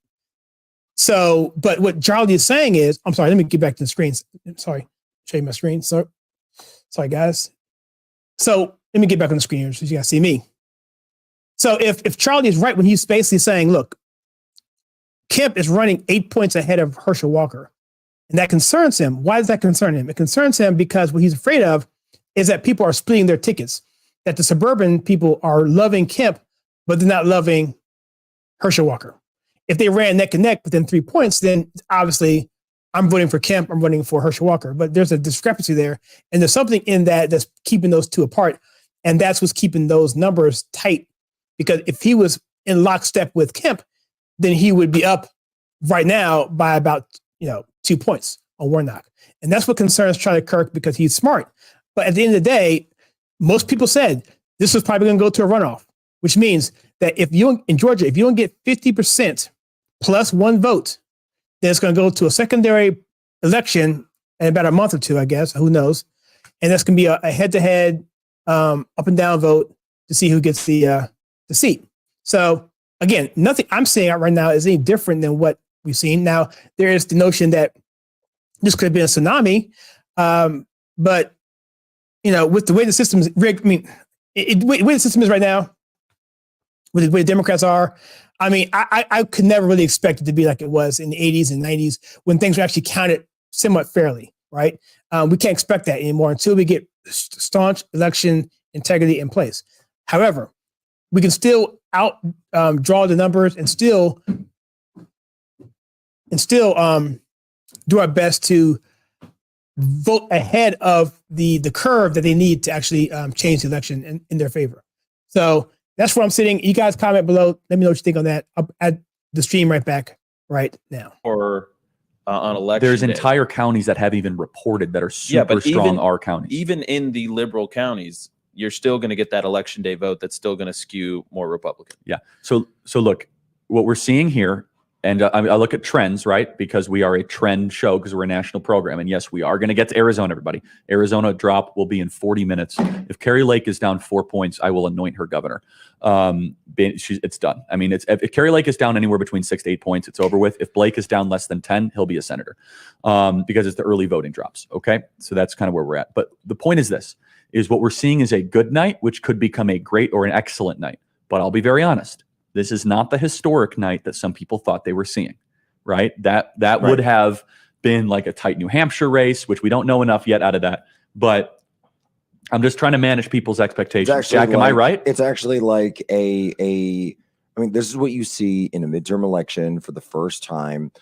So, but what Charlie is saying is, I'm sorry, let me get back to the screen. Sorry, show you my screen. Sorry, guys. So let me get back on the screen here so you guys see me. So if Charlie is right when he's basically saying, look, Kemp is running 8 points ahead of Herschel Walker, and that concerns him. Why does that concern him? It concerns him because what he's afraid of is that people are splitting their tickets, that the suburban people are loving Kemp, but they're not loving Herschel Walker. If they ran neck and neck within 3 points, then obviously I'm voting for Kemp, I'm voting for Herschel Walker. But there's a discrepancy there, and there's something in that that's keeping those two apart, and that's what's keeping those numbers tight. Because if he was in lockstep with Kemp, then he would be up right now by about 2 points on Warnock. And that's what concerns Charlie Kirk because he's smart. But at the end of the day, most people said this was probably going to go to a runoff, which means that in Georgia, if you don't get 50% plus one vote, then it's going to go to a secondary election in about a month or two, I guess. Who knows? And that's going to be a head-to-head up and down vote to see who gets the seat. So again, nothing I'm saying out right now is any different than what we've seen. Now, there is the notion that this could have been a tsunami, but with the way the system is rigged, the way the system is right now, with the way the Democrats are, I could never really expect it to be like it was in the 80s and 90s when things were actually counted somewhat fairly, right? We can't expect that anymore until we get staunch election integrity in place. However, we can still draw the numbers and still do our best to vote ahead of the curve that they need to actually change the election in their favor. So that's where I'm sitting. You guys comment below. Let me know what you think on that. I'll add the stream right back right now. Or on election There's day. entire counties that haven't even reported that are super strong R counties. Even in the liberal counties, you're still going to get that election day vote that's still going to skew more Republican. Yeah. So look, what we're seeing here, and I look at trends, right? Because we are a trend show because we're a national program. And yes, we are going to get to Arizona, everybody. Arizona drop will be in 40 minutes. If Kari Lake is down 4 points, I will anoint her governor. It's done. If Kari Lake is down anywhere between 6 to 8 points, it's over with. If Blake is down less than 10, he'll be a senator because it's the early voting drops. Okay. So that's kind of where we're at. But the point is this, is what we're seeing is a good night, which could become a great or an excellent night. But I'll be very honest. This is not the historic night that some people thought they were seeing, right? That would have been like a tight New Hampshire race, which we don't know enough yet out of that. But I'm just trying to manage people's expectations. Jack, am I right? It's actually like this is what you see in a midterm election for the first time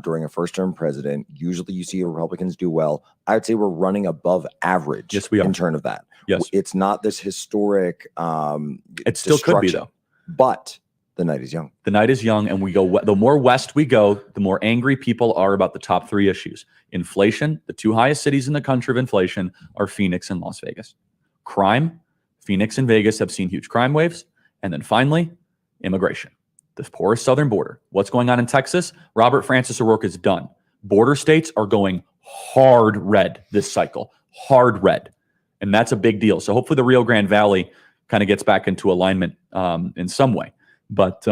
during a first-term president. Usually you see Republicans do well. I would say we're running above average in terms of that. Yes. It's not this historic it still could be, though. But the night is young. The night is young, and we go. The more west we go, the more angry people are about the top three issues. Inflation. The two highest cities in the country of inflation are Phoenix and Las Vegas. Crime. Phoenix and Vegas have seen huge crime waves. And then finally, immigration. The porous southern border. What's going on in Texas? Robert Francis O'Rourke is done. Border states are going hard red this cycle. Hard red. And that's a big deal. So hopefully the Rio Grande Valley kind of gets back into alignment in some way. But,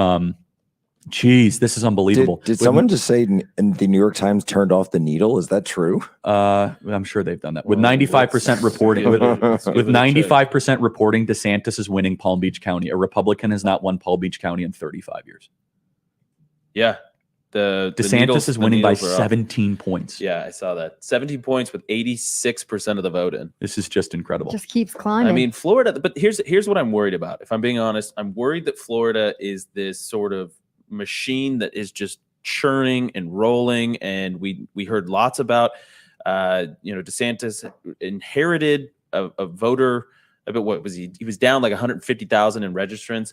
geez, this is unbelievable. Did someone just say the New York Times turned off the needle? Is that true? I'm sure they've done that. With 95% reporting, with 95% reporting, DeSantis is winning Palm Beach County. A Republican has not won Palm Beach County in 35 years. Yeah. DeSantis is winning by 17 points. Yeah, I saw that. 17 points with 86% of the vote in. This is just incredible. Just keeps climbing. Florida, but here's what I'm worried about. If I'm being honest, I'm worried that Florida is this sort of machine that is just churning and rolling. And we heard lots about, DeSantis inherited a voter. What was he? He was down like 150,000 in registrants.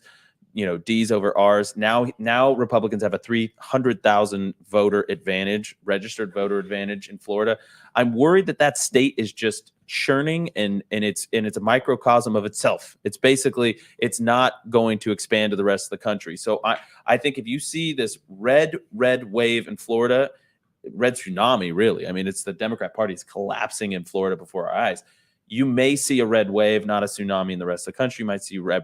D's over R's. Now Republicans have a 300,000 voter advantage, registered voter advantage in Florida. I'm worried that state is just churning and it's a microcosm of itself. It's not going to expand to the rest of the country. So I think if you see this red wave in Florida, red tsunami, really, I mean, it's the Democrat Party is collapsing in Florida before our eyes. You may see a red wave, not a tsunami in the rest of the country. You might see red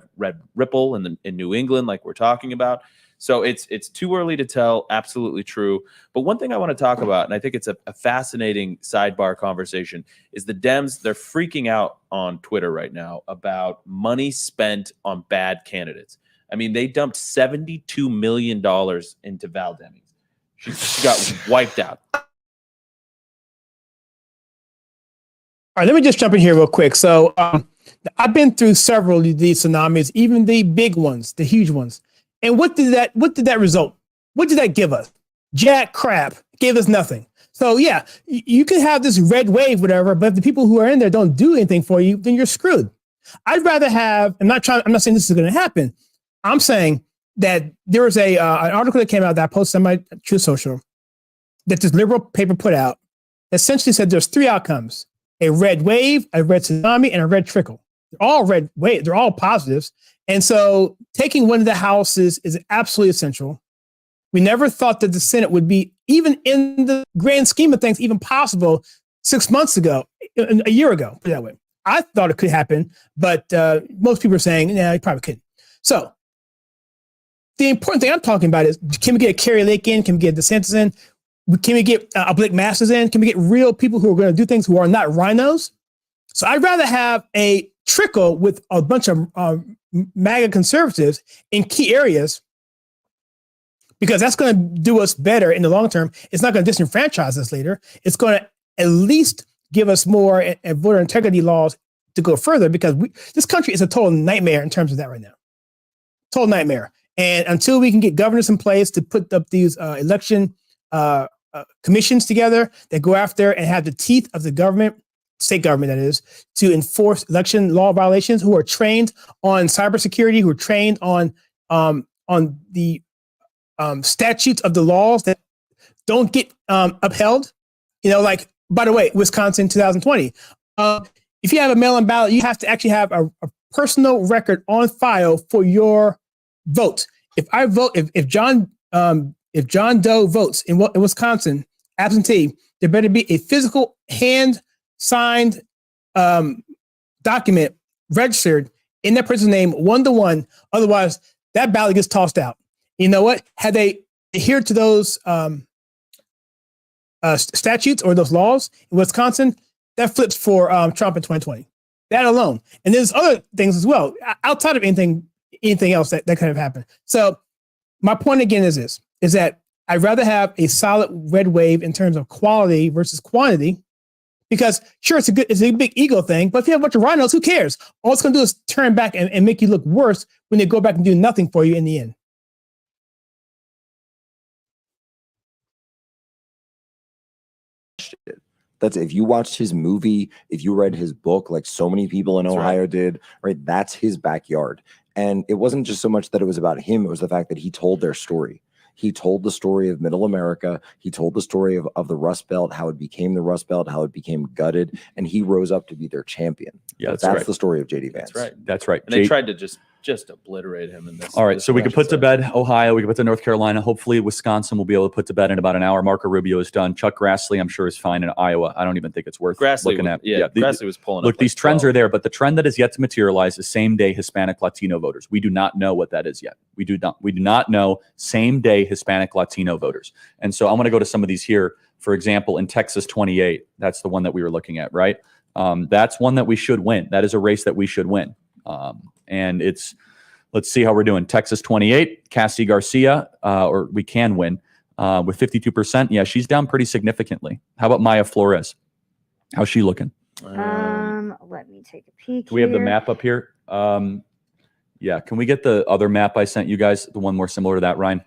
ripple in New England, like we're talking about. So it's too early to tell. Absolutely true. But one thing I want to talk about, and I think it's a fascinating sidebar conversation, is the Dems. They're freaking out on Twitter right now about money spent on bad candidates. I mean, they dumped $72 million into Val Demings. She got wiped out. All right, let me just jump in here real quick. So I've been through several of these tsunamis, even the big ones, the huge ones. And what did that result? What did that give us? Jack crap. Gave us nothing. So yeah, you can have this red wave, whatever, but if the people who are in there don't do anything for you, then you're screwed. I'd rather have, I'm not saying this is going to happen. I'm saying that there was an article that came out that I posted on my Truth Social that this liberal paper put out that essentially said there's 3 outcomes: a red wave, a red tsunami, and a red trickle. They're all red wave. They're all positives. And so taking one of the houses is absolutely essential. We never thought that the Senate would be, even in the grand scheme of things, even possible 6 months ago, a year ago, put it that way. I thought it could happen, but most people are saying, yeah, it probably couldn't. So the important thing I'm talking about is, can we get Kerry Lake in? Can we get DeSantis in? Can we get Blake Masters in? Can we get real people who are going to do things who are not rhinos? So I'd rather have a trickle with a bunch of MAGA conservatives in key areas, because that's going to do us better in the long term. It's not going to disenfranchise us later. It's going to at least give us more and voter integrity laws to go further, because this country is a total nightmare in terms of that right now. Total nightmare. And until we can get governors in place to put up these election commissions together that go after and have the teeth of the government, state government that is, to enforce election law violations, who are trained on cybersecurity, who are trained on the statutes of the laws that don't get upheld. Like, by the way, Wisconsin 2020. If you have a mail-in ballot, you have to actually have a personal record on file for your vote. If I vote, if John Doe votes in Wisconsin absentee, there better be a physical hand-signed document registered in that person's name 1-to-1. Otherwise, that ballot gets tossed out. You know what? Had they adhered to those statutes or those laws in Wisconsin, that flips for Trump in 2020. That alone. And there's other things as well, outside of anything else that could have happened. So my point again is this, is that I'd rather have a solid red wave in terms of quality versus quantity, because sure, it's a big ego thing, but if you have a bunch of rhinos, who cares? All it's going to do is turn back and make you look worse when they go back and do nothing for you in the end. That's, if you watched his movie, if you read his book, like so many people in Ohio did, right? That's his backyard. And it wasn't just so much that it was about him. It was the fact that he told their story. He told the story of Middle America. He told the story of the Rust Belt, how it became the Rust Belt, how it became gutted, and he rose up to be their champion. Yeah, that's right. The story of J.D. Vance. That's right. That's right. And they tried to just obliterate him in this. All right, so we can put to bed Ohio, we can put to North Carolina. Hopefully Wisconsin will be able to put to bed in about an hour. Marco Rubio is done. Chuck Grassley, I'm sure, is fine in Iowa. I don't even think it's worth looking at. Grassley was pulling Look, up these trends are there, but the trend that is yet to materialize is same-day Hispanic Latino voters. We do not know what that is yet. We do not know same-day Hispanic Latino voters. And so I'm going to go to some of these here. For example, in Texas 28, that's the one that we were looking at, right? That's one that we should win. That is a race that we should win. And it's, let's see how we're doing. Texas 28, Cassie Garcia, or we can win with 52%. Yeah, she's down pretty significantly. How about Maya Flores? How's she looking? Let me take a peek. Do we have the map up here? Yeah, can we get the other map I sent you guys? The one more similar to that, Ryan?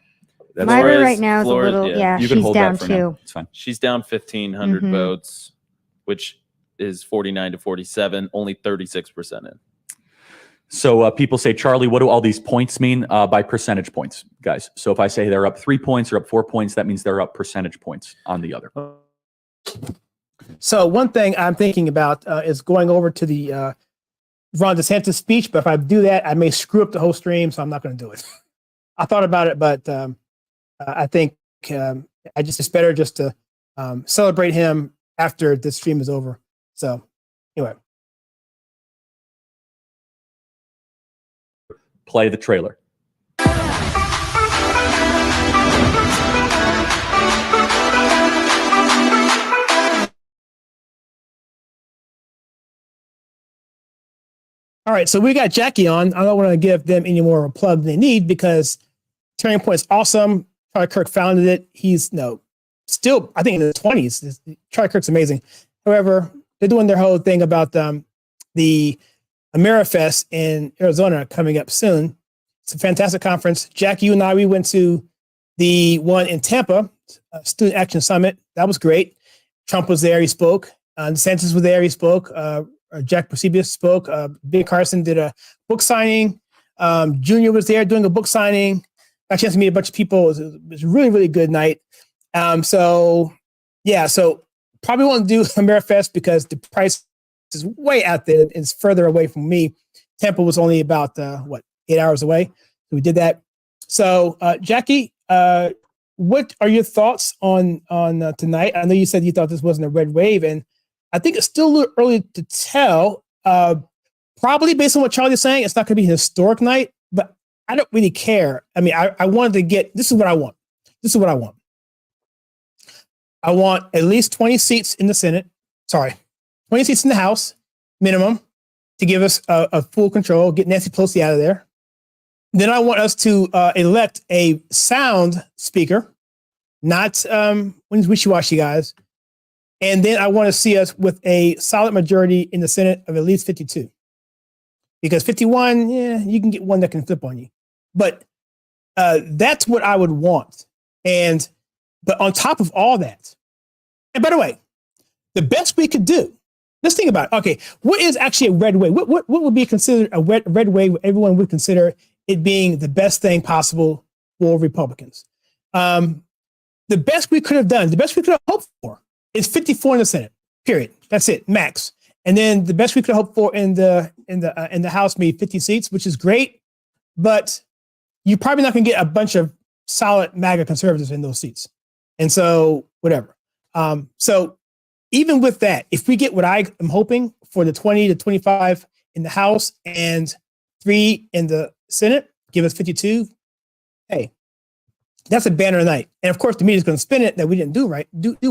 That's Myra right now is Flores, a little, yeah, you can she's hold down that for too. Now. It's fine. She's down 1,500 votes, which is 49 to 47, only 36% in. So people say, Charlie, what do all these points mean? By percentage points, guys. So if I say they're up 3 points or up 4 points, that means they're up percentage points on the other. So one thing I'm thinking about is going over to the Ron DeSantis speech, but if I do that, I may screw up the whole stream, so I'm not going to do it. I thought about it, but I think it's better just to celebrate him after the stream is over. So anyway. Play the trailer. All right, so we got Jackie on. I don't want to give them any more plug than they need because Turning Point is awesome. Charlie Kirk founded it. He's still, I think, in the 20s. Charlie Kirk's amazing. However, they're doing their whole thing about the AmeriFest in Arizona coming up soon. It's a fantastic conference. Jack, you and I, we went to the one in Tampa, Student Action Summit. That was great. Trump was there. He spoke. DeSantis was there. He spoke. Jack Posebius spoke. Ben Carson did a book signing. Junior was there doing a book signing. Got a chance to meet a bunch of people. It was a really, really good night. So probably won't do AmeriFest because the price is way out there. It's further away from me. Tampa was only about 8 hours away. So we did that. So Jackie, what are your thoughts on tonight? I know you said you thought this wasn't a red wave, and I think it's still a little early to tell. Probably based on what Charlie is saying, it's not going to be a historic night, but I don't really care. I mean, I wanted to get, this is what I want. This is what I want. I want at least 20 seats in the Senate. 20 seats in the House, minimum, to give us a full control, get Nancy Pelosi out of there. Then I want us to elect a sound speaker, not wishy-washy guys. And then I want to see us with a solid majority in the Senate of at least 52. Because 51, you can get one that can flip on you. But that's what I would want. But on top of all that, and by the way, the best we could do, let's think about it. Okay, what is actually a red wave? What would be considered a red wave? Everyone would consider it being the best thing possible for Republicans. The best we could have done, the best we could have hoped for, is 54 in the Senate. Period. That's it, max. And then the best we could hope for in the House maybe 50 seats, which is great, but you're probably not going to get a bunch of solid MAGA conservatives in those seats. And so whatever. So even with that, if we get what I am hoping for the 20 to 25 in the House and 3 in the Senate, give us 52. Hey, that's a banner night. And of course, the media is going to spin it that we didn't do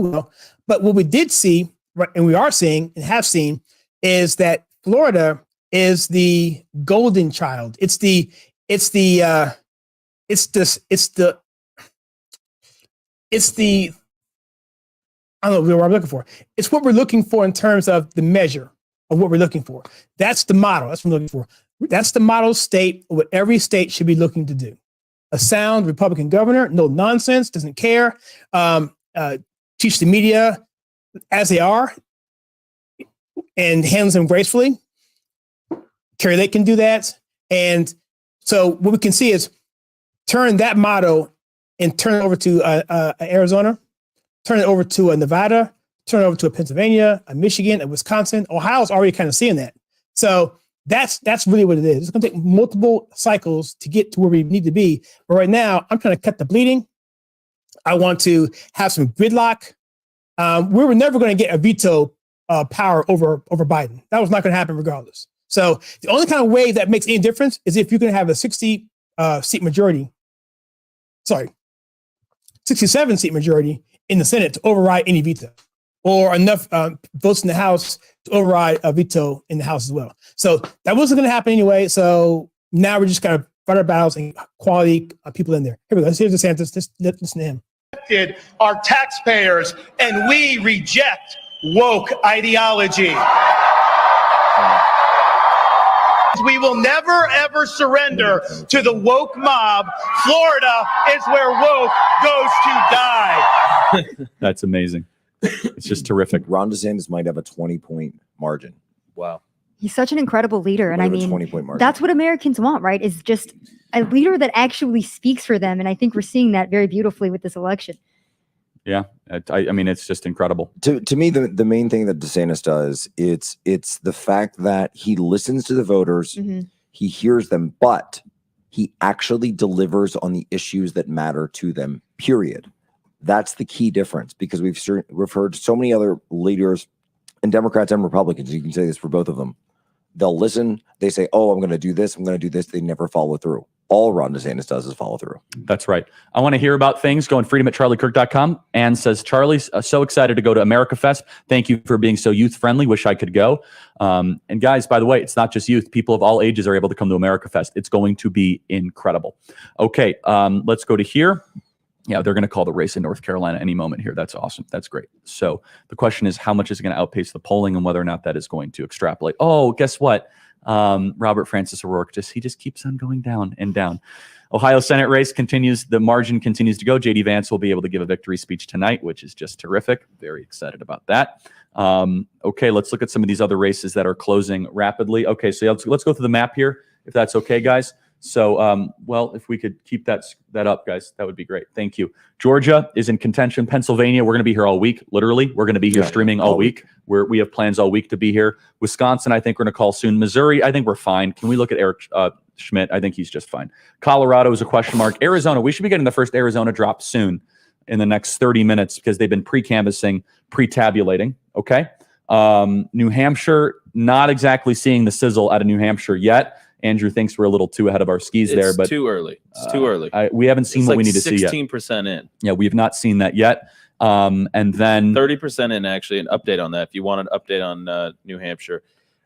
well. But what we did see, right, and we are seeing and have seen, is that Florida is the golden child. It's the I don't know what I'm looking for. It's what we're looking for in terms of the measure of what we're looking for. That's the model. That's what we're looking for. That's the model state of what every state should be looking to do. A sound Republican governor, no nonsense, doesn't care, teach the media as they are and handles them gracefully. Kerry Lake can do that. And so what we can see is turn that model and turn it over to Arizona, turn it over to Nevada, turn it over to Pennsylvania, Michigan, Wisconsin. Ohio's already kind of seeing that. So that's really what it is. It's going to take multiple cycles to get to where we need to be. But right now, I'm trying to cut the bleeding. I want to have some gridlock. We were never going to get a veto power over Biden. That was not going to happen regardless. So the only kind of way that makes any difference is if you're going to have a 67 seat majority in the Senate to override any veto, or enough votes in the House to override a veto in the House as well. So that wasn't going to happen anyway. So now we're just kind of fight our battles and quality people in there. Here we go. Here's DeSantis. Just listen to him. Our taxpayers, and we reject woke ideology. We will never, ever surrender to the woke mob. Florida is where woke goes to die. That's amazing. It's just terrific. Ron DeSantis might have a 20-point margin. Wow. He's such an incredible leader. And I mean, 20-point margin. that's what Americans want, right? Is just a leader that actually speaks for them. And I think we're seeing that very beautifully with this election. Yeah. I mean, it's just incredible. To me, the main thing that DeSantis does, it's the fact that he listens to the voters, he hears them, but he actually delivers on the issues that matter to them, period. That's the key difference, because we've heard so many other leaders, and Democrats and Republicans, you can say this for both of them. They'll listen, they say, oh, I'm going to do this, I'm going to do this. They never follow through. All Ron DeSantis does is follow through. That's right. I want to hear about things. Go on freedom@charliekirk.com. Ann says, Charlie's so excited to go to America Fest. Thank you for being so youth friendly. Wish I could go. And guys, by the way, it's not just youth. People of all ages are able to come to America Fest. It's going to be incredible. Okay, let's go to here. Yeah, they're going to call the race in North Carolina any moment here. That's awesome. That's great. So the question is, how much is it going to outpace the polling, and whether or not that is going to extrapolate? Oh, guess what? Robert Francis O'Rourke he just keeps on going down and down. Ohio Senate race continues. The margin continues to go. JD Vance will be able to give a victory speech tonight, which is just terrific. Very excited about that. Okay, let's look at some of these other races that are closing rapidly. Okay, so let's go through the map here, if that's okay, guys. So, well, if we could keep that up, guys, that would be great. Thank you. Georgia is in contention. Pennsylvania, we're going to be here all week. Literally, we're going to be here streaming all week. We have plans all week to be here. Wisconsin, I think we're going to call soon. Missouri, I think we're fine. Can we look at Eric Schmidt? I think he's just fine. Colorado is a question mark. Arizona, we should be getting the first Arizona drop soon in the next 30 minutes, because they've been pre-canvassing, pre-tabulating. Okay. New Hampshire, not exactly seeing the sizzle out of New Hampshire yet. Andrew thinks we're a little too ahead of our skis there, but too early. It's too early. We haven't seen what we need to see yet. 16% in. Yeah, we have not seen that yet. And then 30% in, actually, an update on that. If you want an update on New Hampshire,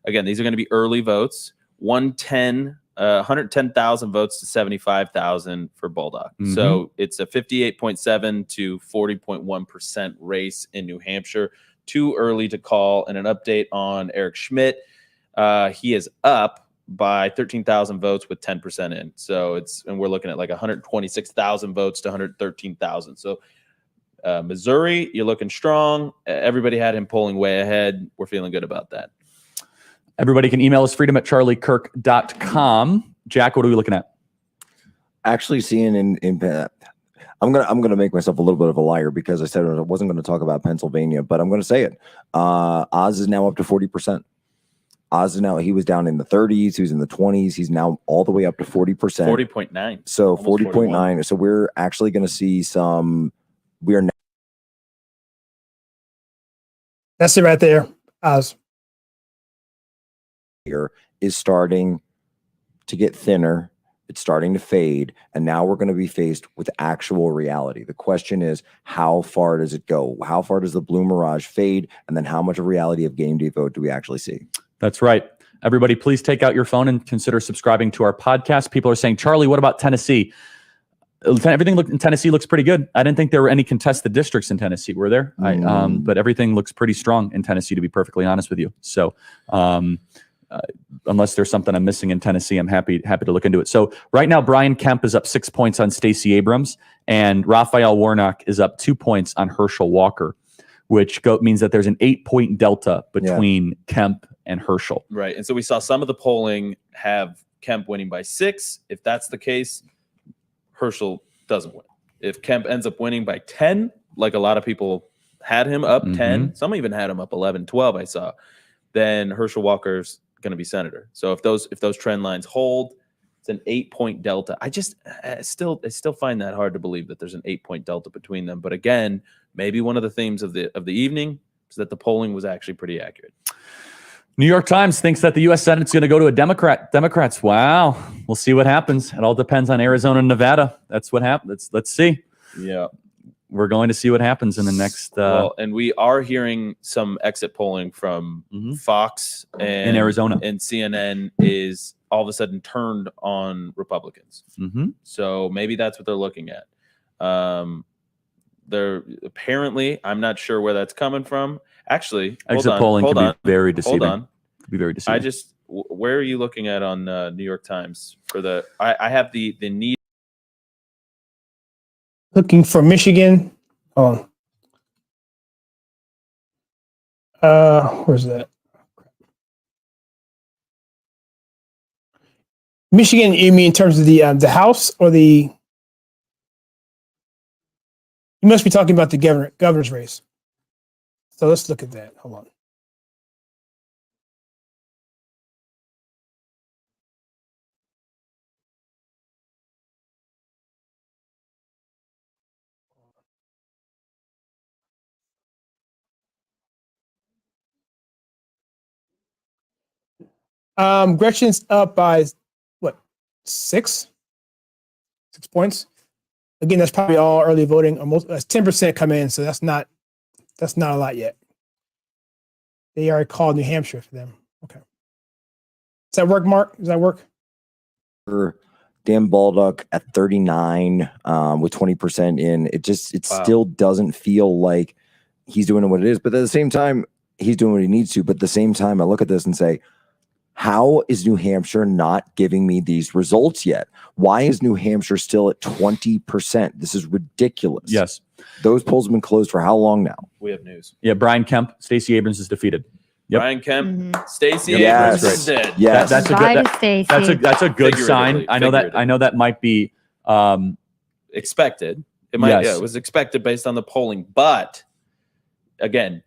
again, these are going to be early votes. 110,000 votes to 75,000 for Bulldog. So it's a 58.7 to 40.1% race in New Hampshire. Too early to call. And an update on Eric Schmidt. He is up by 13,000 votes with 10% in. So and we're looking at like 126,000 votes to 113,000. So Missouri, you're looking strong. Everybody had him polling way ahead. We're feeling good about that. Everybody can email us freedom@charliekirk.com. Jack, what are we looking at? Actually seeing I'm gonna make myself a little bit of a liar, because I said I wasn't going to talk about Pennsylvania, but I'm going to say it. Oz is now up to 40%. Oz is now, he was down in the 30s, he was in the 20s, he's now all the way up to 40%. 40.9. So 40.9. So we're actually going to see we are now. That's it right there. Oz. Here is starting to get thinner. It's starting to fade. And now we're going to be faced with actual reality. The question is, how far does it go? How far does the blue mirage fade? And then how much of reality of game day vote do we actually see? That's right. Everybody, please take out your phone and consider subscribing to our podcast. People are saying, Charlie, what about Tennessee? Everything in Tennessee looks pretty good. I didn't think there were any contested districts in Tennessee. Were there? But everything looks pretty strong in Tennessee, to be perfectly honest with you. So unless there's something I'm missing in Tennessee, I'm happy to look into it. So right now, Brian Kemp is up 6 points on Stacey Abrams, and Raphael Warnock is up 2 points on Herschel Walker, which means that there's an 8-point delta between Kemp and Herschel. Right. And so we saw some of the polling have Kemp winning by 6. If that's the case, Herschel doesn't win. If Kemp ends up winning by 10, like a lot of people had him up 10, some even had him up 11, 12, I saw, then Herschel Walker's going to be senator. So if those trend lines hold, it's an 8-point delta. I still find that hard to believe that there's an 8-point delta between them. But again, maybe one of the themes of the evening is that the polling was actually pretty accurate. New York Times thinks that the U.S. Senate's going to go to a Democrat. Democrats, wow. We'll see what happens. It all depends on Arizona and Nevada. That's what happens. Let's see. Yeah. We're going to see what happens in the next. And we are hearing some exit polling from Fox and in Arizona, and CNN is all of a sudden turned on Republicans. So maybe that's what they're looking at. They're apparently, I'm not sure where that's coming from. Actually, exit polling can be very deceiving. Hold on. Could be very deceiving. Where are you looking at on New York Times for the? I have the need. Looking for Michigan. Oh, where's that? Michigan, you mean in terms of the House or the? You must be talking about the governor's race. So let's look at that. Hold on. Gretchen's up by what, 6 points. Again, that's probably all early voting. Almost 10% come in, so that's not a lot yet. They already called New Hampshire for them. Okay. Does that work, Mark? Does that work? Dan Baldock at 39 with 20% in. It still doesn't feel like he's doing what it is, but at the same time, he's doing what he needs to. But at the same time, I look at this and say, how is New Hampshire not giving me these results yet? Why is New Hampshire still at 20%? This is ridiculous. Yes. Those polls have been closed for how long now? We have news. Yeah, Brian Kemp, Stacey Abrams is defeated. Yep. Brian Kemp, Stacey Yes. Abrams is dead. Yes. That's a good sign. I know that might be expected. It might. Yes. Yeah, it was expected based on the polling, but again,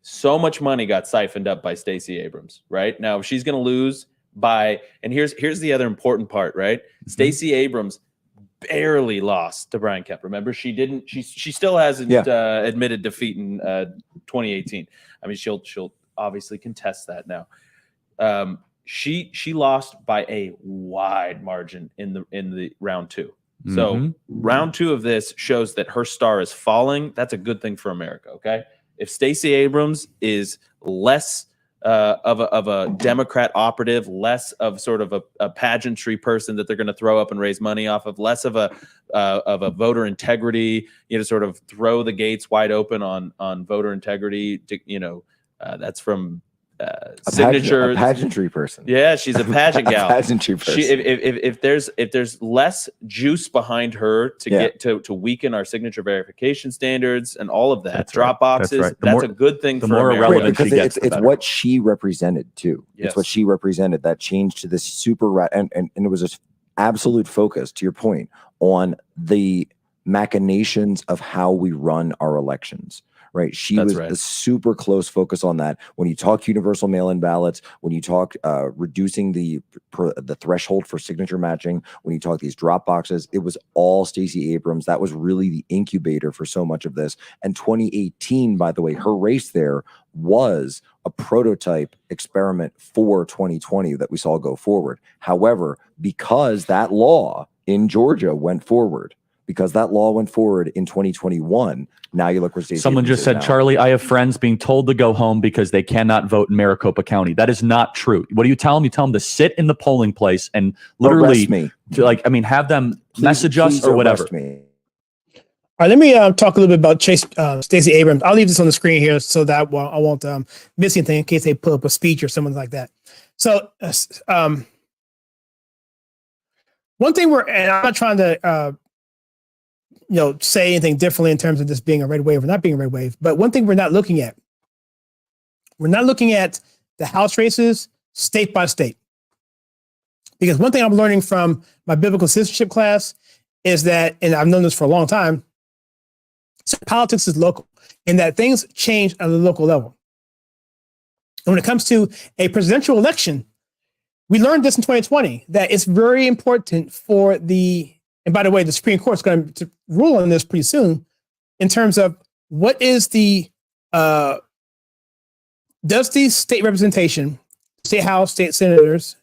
so much money got siphoned up by Stacey Abrams. Right now, she's going to lose by. And here's the other important part. Right, Stacey Abrams barely lost to Brian Kemp. Remember, she didn't. She still hasn't admitted defeat in 2018. I mean, she'll obviously contest that now. She lost by a wide margin in the round 2. So round 2 of this shows that her star is falling. That's a good thing for America. Okay, if Stacey Abrams is less of a Democrat operative, less of sort of a pageantry person that they're going to throw up and raise money off of, less of a voter integrity, sort of throw the gates wide open on voter integrity. That's from Signature. A pageantry person. Yeah, she's a pageant gal. Pageantry person. If there's less juice behind her to get to weaken our signature verification standards and all of that, drop boxes, that's a good thing for more America. relevant because she gets, it's what she represented too. Yes. It's what she represented, that change to this super and it was an absolute focus, to your point, on the machinations of how we run our elections. Right. She was the super close focus on that. When you talk universal mail-in ballots, when you talk reducing the threshold for signature matching, when you talk these drop boxes, it was all Stacey Abrams. That was really the incubator for so much of this. And 2018, by the way, her race there was a prototype experiment for 2020 that we saw go forward. However, because that law in Georgia went forward, because that law went forward in 2021. Now you look where Stacey Someone Abrams just is said, now. Charlie, I have friends being told to go home because they cannot vote in Maricopa County. That is not true. What do you tell them? You tell them to sit in the polling place and literally, Arrest me. Have them message us Please or whatever. arrest me. All right, let me talk a little bit about Stacey Abrams. I'll leave this on the screen here so that I won't miss anything in case they put up a speech or something like that. So, one thing and I'm not trying to say anything differently in terms of this being a red wave or not being a red wave. But one thing we're not looking at the House races state by state. Because one thing I'm learning from my biblical citizenship class is that, and I've known this for a long time, so politics is local and that things change at the local level. And when it comes to a presidential election, we learned this in 2020, that it's very important for and by the way, the Supreme Court is going to rule on this pretty soon in terms of what is does the state representation, state House, state senators,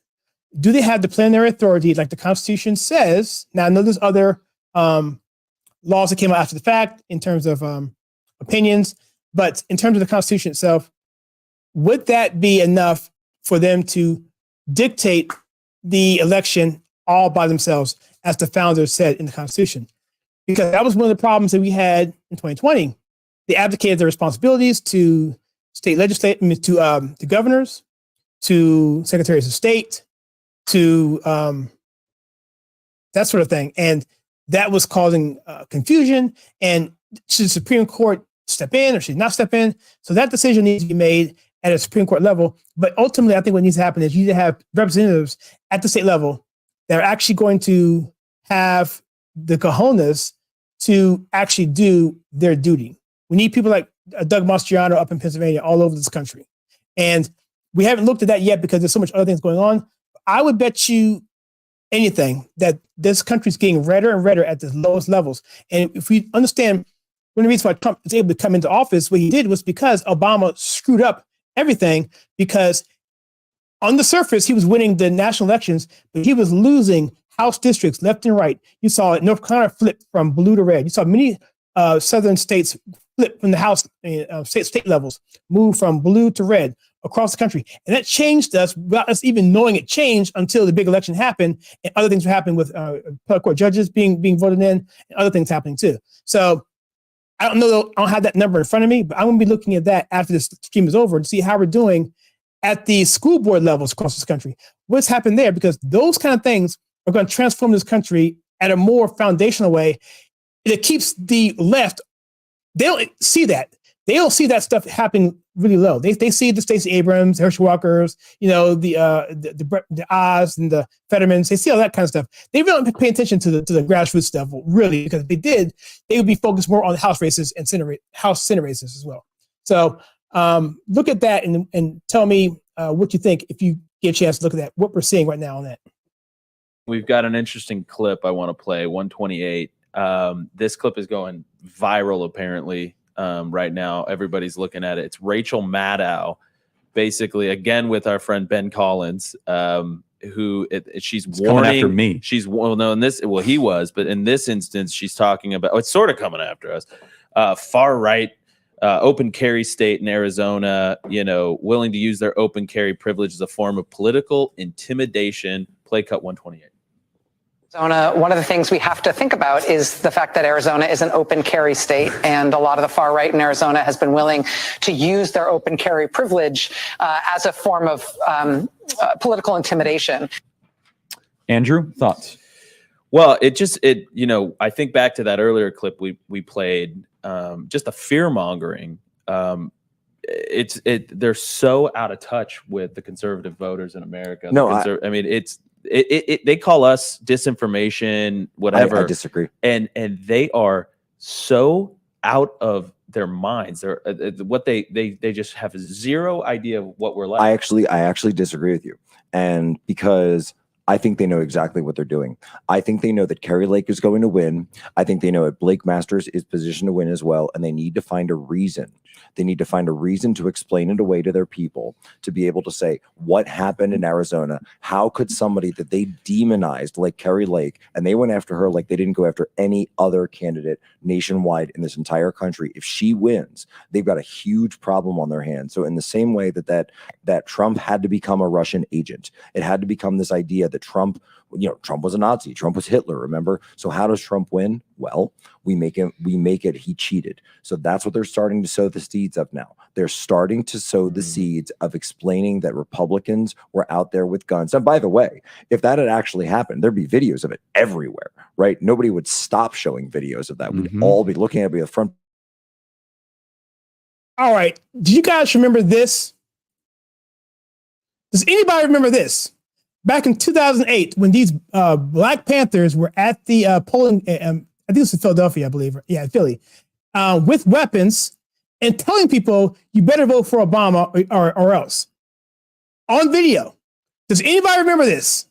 do they have the plenary authority like the Constitution says? Now, I know there's other laws that came out after the fact in terms of opinions, but in terms of the Constitution itself, would that be enough for them to dictate the election all by themselves, as the founders said in the Constitution? Because that was one of the problems that we had in 2020. They abdicated their responsibilities to state legislators, to governors, to secretaries of state, to that sort of thing. And that was causing confusion. And should the Supreme Court step in or should not step in? So that decision needs to be made at a Supreme Court level. But ultimately, I think what needs to happen is you need to have representatives at the state level that are actually going to have the cojones to actually do their duty. We need people like Doug Mastriano up in Pennsylvania, all over this country. And we haven't looked at that yet because there's so much other things going on. I would bet you anything that this country's getting redder and redder at the lowest levels. And if we understand one of the reasons why Trump was able to come into office, what he did was because Obama screwed up everything, because on the surface, he was winning the national elections, but he was losing House districts left and right. You saw North Carolina flip from blue to red. You saw many southern states flip from the House state levels, move from blue to red across the country. And that changed us without us even knowing it changed until the big election happened, and other things were happening with appellate court judges being voted in, and other things happening too. So I don't know, I don't have that number in front of me, but I'm going to be looking at that after this stream is over to see how we're doing at the school board levels across this country. What's happened there? Because those kind of things are going to transform this country at a more foundational way. It keeps the left, they don't see that. They don't see that stuff happening really low. They see the Stacey Abrams, Herschel Walkers, the Oz and the Fettermans. They see all that kind of stuff. They really don't pay attention to the grassroots stuff, really, because if they did, they would be focused more on House races and House Senate races as well. So look at that and tell me what you think if you get a chance to look at that, what we're seeing right now on that. We've got an interesting clip I want to play, 128. This clip is going viral, apparently. Right now, everybody's looking at it. It's Rachel Maddow, basically, again with our friend Ben Collins, who she's warning. Coming after me. She's he was, but in this instance, she's talking about. It's sort of coming after us. Far right, open carry state in Arizona. Willing to use their open carry privilege as a form of political intimidation. Play cut 128. Arizona, one of the things we have to think about is the fact that Arizona is an open carry state, and a lot of the far right in Arizona has been willing to use their open carry privilege as a form of political intimidation. Andrew, thoughts? Well, I think back to that earlier clip we played, just the fear mongering. They're so out of touch with the conservative voters in America. They call us disinformation, whatever. I disagree. And they are so out of their minds. They're they just have zero idea of what we're like. I actually disagree with you. And because I think they know exactly what they're doing. I think they know that Kari Lake is going to win. I think they know that Blake Masters is positioned to win as well. And they need to find a reason. They need to find a reason to explain it away to their people, to be able to say what happened in Arizona. How could somebody that they demonized like Kari Lake, and they went after her like they didn't go after any other candidate nationwide in this entire country. If she wins, they've got a huge problem on their hands. So in the same way that Trump had to become a Russian agent, it had to become this idea that Trump was a Nazi, Trump was Hitler, remember? So how does Trump win? Well, we make it he cheated. So that's what they're starting to sow the seeds of now. They're starting to sow the seeds of explaining that Republicans were out there with guns. And by the way, if that had actually happened, there'd be videos of it everywhere, right? Nobody would stop showing videos of that. We'd all be looking at it, the front. All right. Do you guys remember this? Does anybody remember this? Back in 2008, when these Black Panthers were at the polling, I think it was in Philadelphia, I believe. Yeah, Philly, with weapons and telling people, you better vote for Obama or else. On video. Does anybody remember this?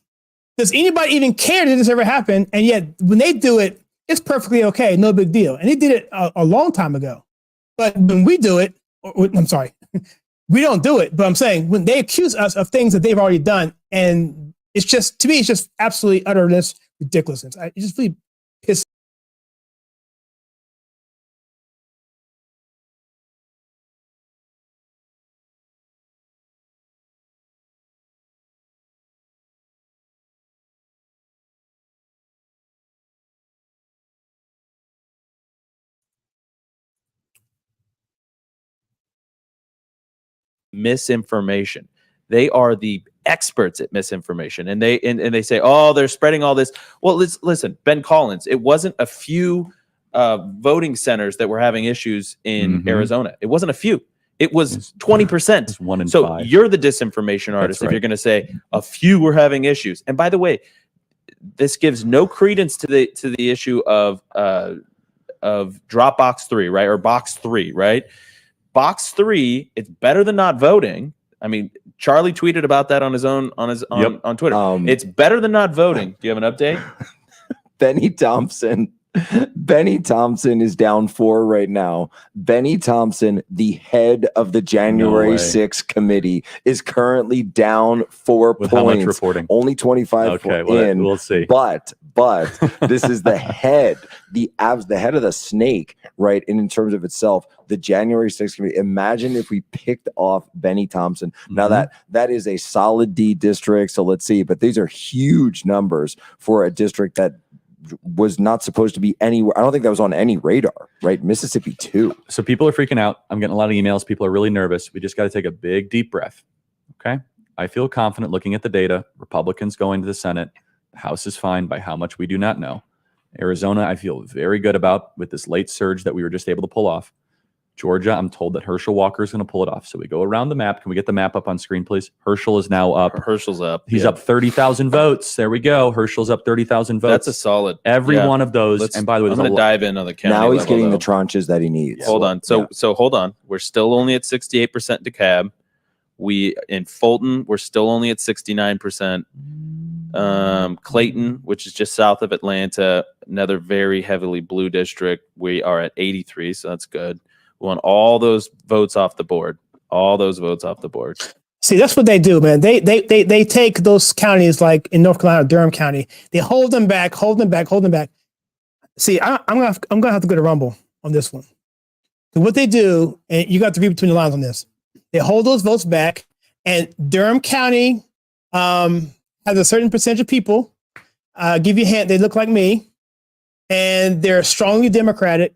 Does anybody even care that this ever happened? And yet, when they do it, it's perfectly okay, no big deal. And they did it a long time ago. But when we do it, I'm sorry, we don't do it. But I'm saying when they accuse us of things that they've already done, and it's just, to me, it's just absolutely utterness, ridiculousness. It just really pisses. Misinformation. They are the experts at misinformation, and they say, oh, they're spreading all this. Well, listen, Ben Collins, it wasn't a few voting centers that were having issues in Arizona. It wasn't a few. It was 20%. It's 1 in 5. So you're the disinformation artist if you're going to say a few were having issues. And by the way, this gives no credence to the issue of drop box 3, right? Or box 3, right? Box 3, it's better than not voting. I mean, Charlie tweeted about that on his own on Twitter. It's better than not voting. Do you have an update? Benny Thompson is down 4 right now. Benny Thompson, the head of the January 6th committee, is currently down 4 With points. how much reporting? Only 25 Okay, well, in. we'll see. But this is the head, the head of the snake, right? And in terms of itself, the January 6th committee. Imagine if we picked off Benny Thompson. Now that is a solid D district. So let's see. But these are huge numbers for a district that was not supposed to be anywhere. I don't think that was on any radar, right? Mississippi too. So people are freaking out. I'm getting a lot of emails. People are really nervous. We just got to take a big, deep breath. Okay. I feel confident looking at the data. Republicans going to the Senate. The House is fine by how much we do not know. Arizona, I feel very good about with this late surge that we were just able to pull off. Georgia, I'm told that Herschel Walker is going to pull it off. So we go around the map. Can we get the map up on screen, please? Herschel is now up. Herschel's up. He's up 30,000 votes. There we go. Herschel's up 30,000 votes. That's a solid. Every one of those. And by the way, I'm going to dive in on the county. Now he's level, getting though. the tranches that he needs. Hold on. So hold on. We're still only at 68% DeKalb. We in Fulton, we're still only at 69%. Clayton, which is just south of Atlanta, another very heavily blue district, we are at 83, so that's good. We want all those votes off the board. All those votes off the board. See, that's what they do, man. They take those counties like in North Carolina, Durham County. They hold them back. See, I'm gonna have to go to Rumble on this one. So what they do, and you got to read between the lines on this. They hold those votes back, and Durham County has a certain percentage of people. Give you a hint, they look like me, and they're strongly Democratic.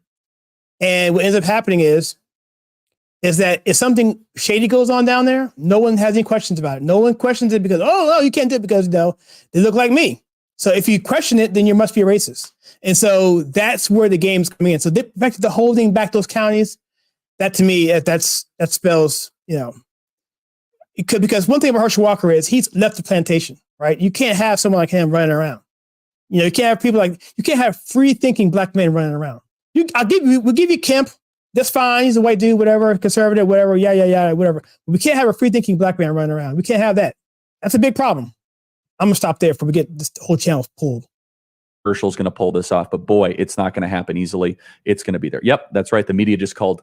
And what ends up happening is that if something shady goes on down there, no one has any questions about it. No one questions it because, you can't do it because, they look like me. So if you question it, then you must be a racist. And so that's where the game's coming in. So the fact that they're holding back those counties, that to me, that spells, because one thing about Herschel Walker is he's left the plantation, right? You can't have someone like him running around. You can't have people you can't have free thinking black men running around. We'll give you Kemp. That's fine. He's a white dude, whatever, conservative, whatever. Yeah, whatever. We can't have a free thinking black man running around. We can't have that. That's a big problem. I'm gonna stop there before we get this whole channel pulled. Herschel's going to pull this off, but boy, it's not going to happen easily. It's going to be there. Yep, that's right. The media just called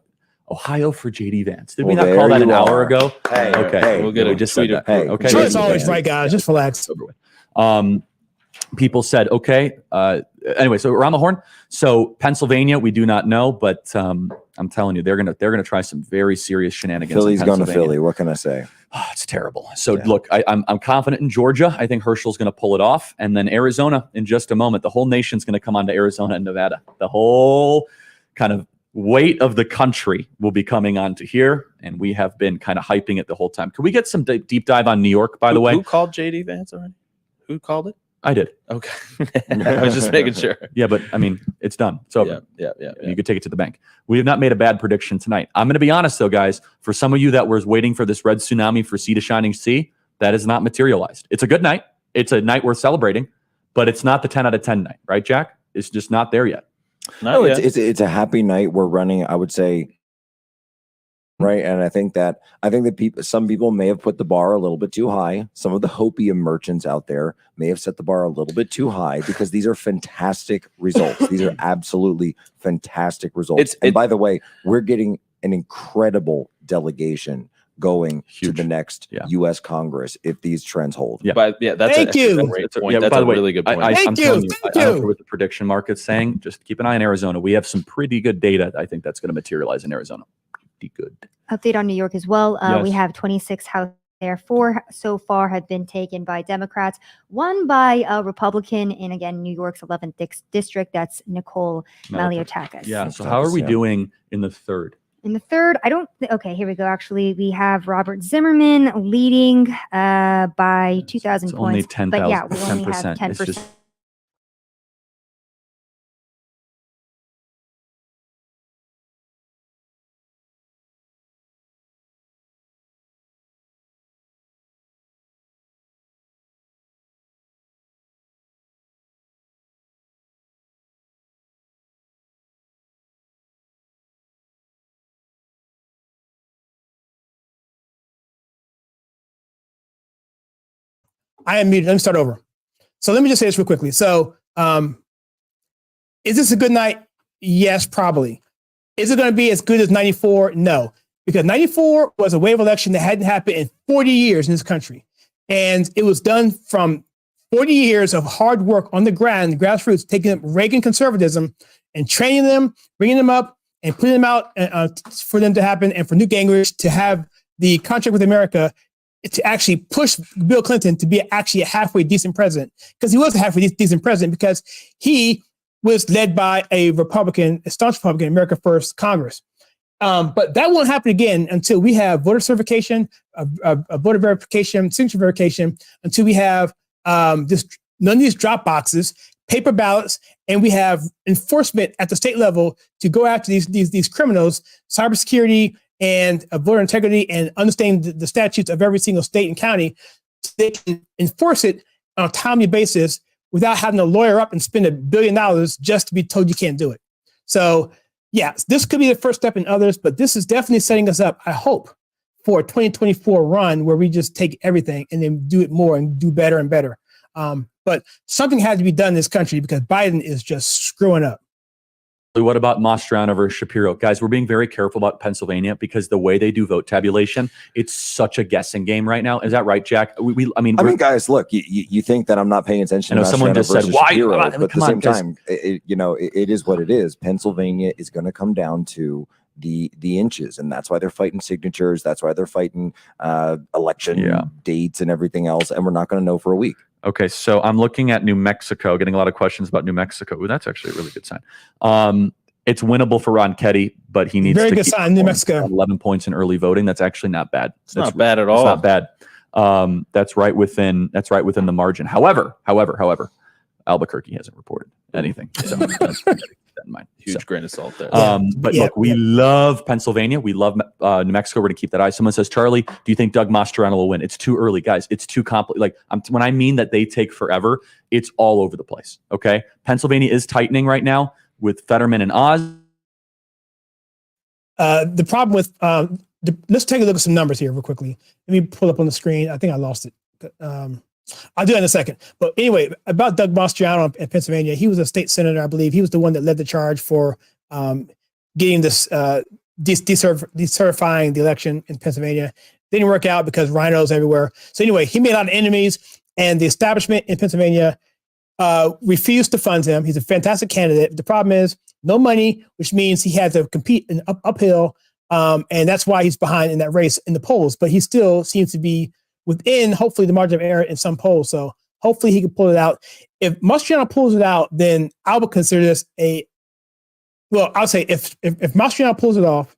Ohio for JD Vance. Did we not call that an hour ago? Hey, okay, we'll get we it. just said that. Hey, okay, Sure, it's always right, guys. Just relax. People said, okay. Anyway, so around the horn. So Pennsylvania, we do not know, but I'm telling you, they're gonna try some very serious shenanigans. Philly's going to Philly. What can I say? Oh, it's terrible. So look, I'm confident in Georgia. I think Herschel's going to pull it off, and then Arizona in just a moment. The whole nation's going to come on to Arizona and Nevada. The whole kind of weight of the country will be coming on to here, and we have been kind of hyping it the whole time. Can we get some deep dive on New York, by the way? Who called JD Vance already? Who called it? I did. Okay. I was just making sure. Yeah, but I mean, it's done. It's over. Yeah. You could take it to the bank. We have not made a bad prediction tonight. I'm going to be honest, though, guys. For some of you that was waiting for this red tsunami for Sea to Shining Sea, that is not materialized. It's a good night. It's a night worth celebrating, but it's not the 10 out of 10 night, right, Jack? It's just not there yet. No, it's a happy night. We're running, I would say, right. And I think that some people may have put the bar a little bit too high. Some of the hopium merchants out there may have set the bar a little bit too high because these are fantastic results. These are absolutely fantastic results. And by the way, we're getting an incredible delegation going to the next U.S. Congress if these trends hold. Yeah, that's Thank you. a great point. Yeah, That's by the a way, really good point. I'm telling you, I don't care what the prediction market's saying. Just keep an eye on Arizona. We have some pretty good data. I think that's going to materialize in Arizona. Pretty good. Update on New York as well. Yes. We have 26 House there. 4 so far have been taken by Democrats, 1 by a Republican in, again, New York's 11th district. That's Nicole Maliotakis. Yeah. So how are we doing in the third? In the third, okay, here we go. Actually, we have Robert Zimmerman leading by 2,000 points. Only 10,000. But yeah, we only 10%. have 10%. It's just I am muted. Let me start over. So let me just say this real quickly. So is this a good night? Yes, probably. Is it going to be as good as 94? No, because 94 was a wave election that hadn't happened in 40 years in this country. And it was done from 40 years of hard work on the ground, the grassroots, taking up Reagan conservatism and training them, bringing them up and putting them out for them to happen, and for Newt Gingrich to have the contract with America to actually push Bill Clinton to be actually a halfway decent president, because he was a halfway decent president because he was led by a Republican, a staunch Republican, America First Congress. But that won't happen again until we have voter certification, a voter verification, signature verification, until we have none of these drop boxes, paper ballots, and we have enforcement at the state level to go after these criminals, cybersecurity and voter integrity, and understanding the statutes of every single state and county, so they can enforce it on a timely basis without having to lawyer up and spend $1 billion just to be told you can't do it. So, yeah, this could be the first step in others, but this is definitely setting us up, I hope, for a 2024 run where we just take everything and then do it more and do better and better. But something had to be done in this country because Biden is just screwing up. What about Mastriano versus Shapiro? Guys, we're being very careful about Pennsylvania because the way they do vote tabulation, it's such a guessing game right now. Is that right, Jack? I mean, guys, look, you think that I'm not paying attention. I know someone just said, why? Shapiro, but at the same time, it is what it is. Pennsylvania is going to come down to the inches, and that's why they're fighting signatures. That's why they're fighting election dates and everything else, and we're not going to know for a week. Okay, so I'm looking at New Mexico, getting a lot of questions about New Mexico. Ooh, that's actually a really good sign. It's winnable for Ron Ketty, but he needs to keep sign, New Mexico. 11 points in early voting. That's actually not bad. It's not bad at all. It's not bad. That's right within the margin. However, Albuquerque hasn't reported anything. So that's that in mind. Huge grain of salt there. But look, we love Pennsylvania. We love New Mexico. We're going to keep that eye. Someone says, Charlie, do you think Doug Mastriano will win? It's too early, guys. It's too complicated. Like when I mean that they take forever, it's all over the place. Okay. Pennsylvania is tightening right now with Fetterman and Oz. The problem with, let's take a look at some numbers here real quickly. Let me pull up on the screen. I think I lost it. I'll do that in a second. But anyway, about Doug Mastriano in Pennsylvania, he was a state senator, I believe. He was the one that led the charge for getting this decertifying the election in Pennsylvania. Didn't work out because rhinos everywhere. So anyway, he made a lot of enemies, and the establishment in Pennsylvania refused to fund him. He's a fantastic candidate. The problem is no money, which means he had to compete in uphill, and that's why he's behind in that race in the polls. But he still seems to be within, hopefully, the margin of error in some polls. So hopefully he can pull it out. If Mastriano pulls it out, then I would consider this I'll say if Mastriano pulls it off,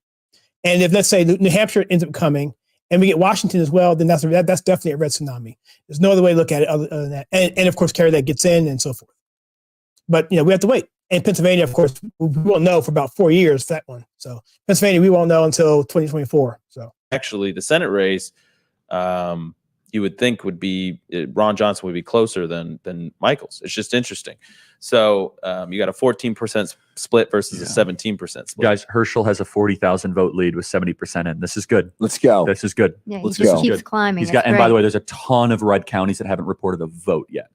and if, let's say, New Hampshire ends up coming, and we get Washington as well, then that's definitely a red tsunami. There's no other way to look at it other than that. And of course, Kerry that gets in and so forth. But, we have to wait. And Pennsylvania, of course, we won't know for about 4 years for that one. So Pennsylvania, we won't know until 2024. So actually, the Senate race, you would think would be Ron Johnson would be closer than Michaels. It's just interesting. So you got a 14% split versus a 17% split. Guys, Herschel has a 40,000 vote lead with 70% in. This is good. Let's go. This is good. Yeah, Let's he just go. keeps climbing. And by the way, there's a ton of red counties that haven't reported a vote yet.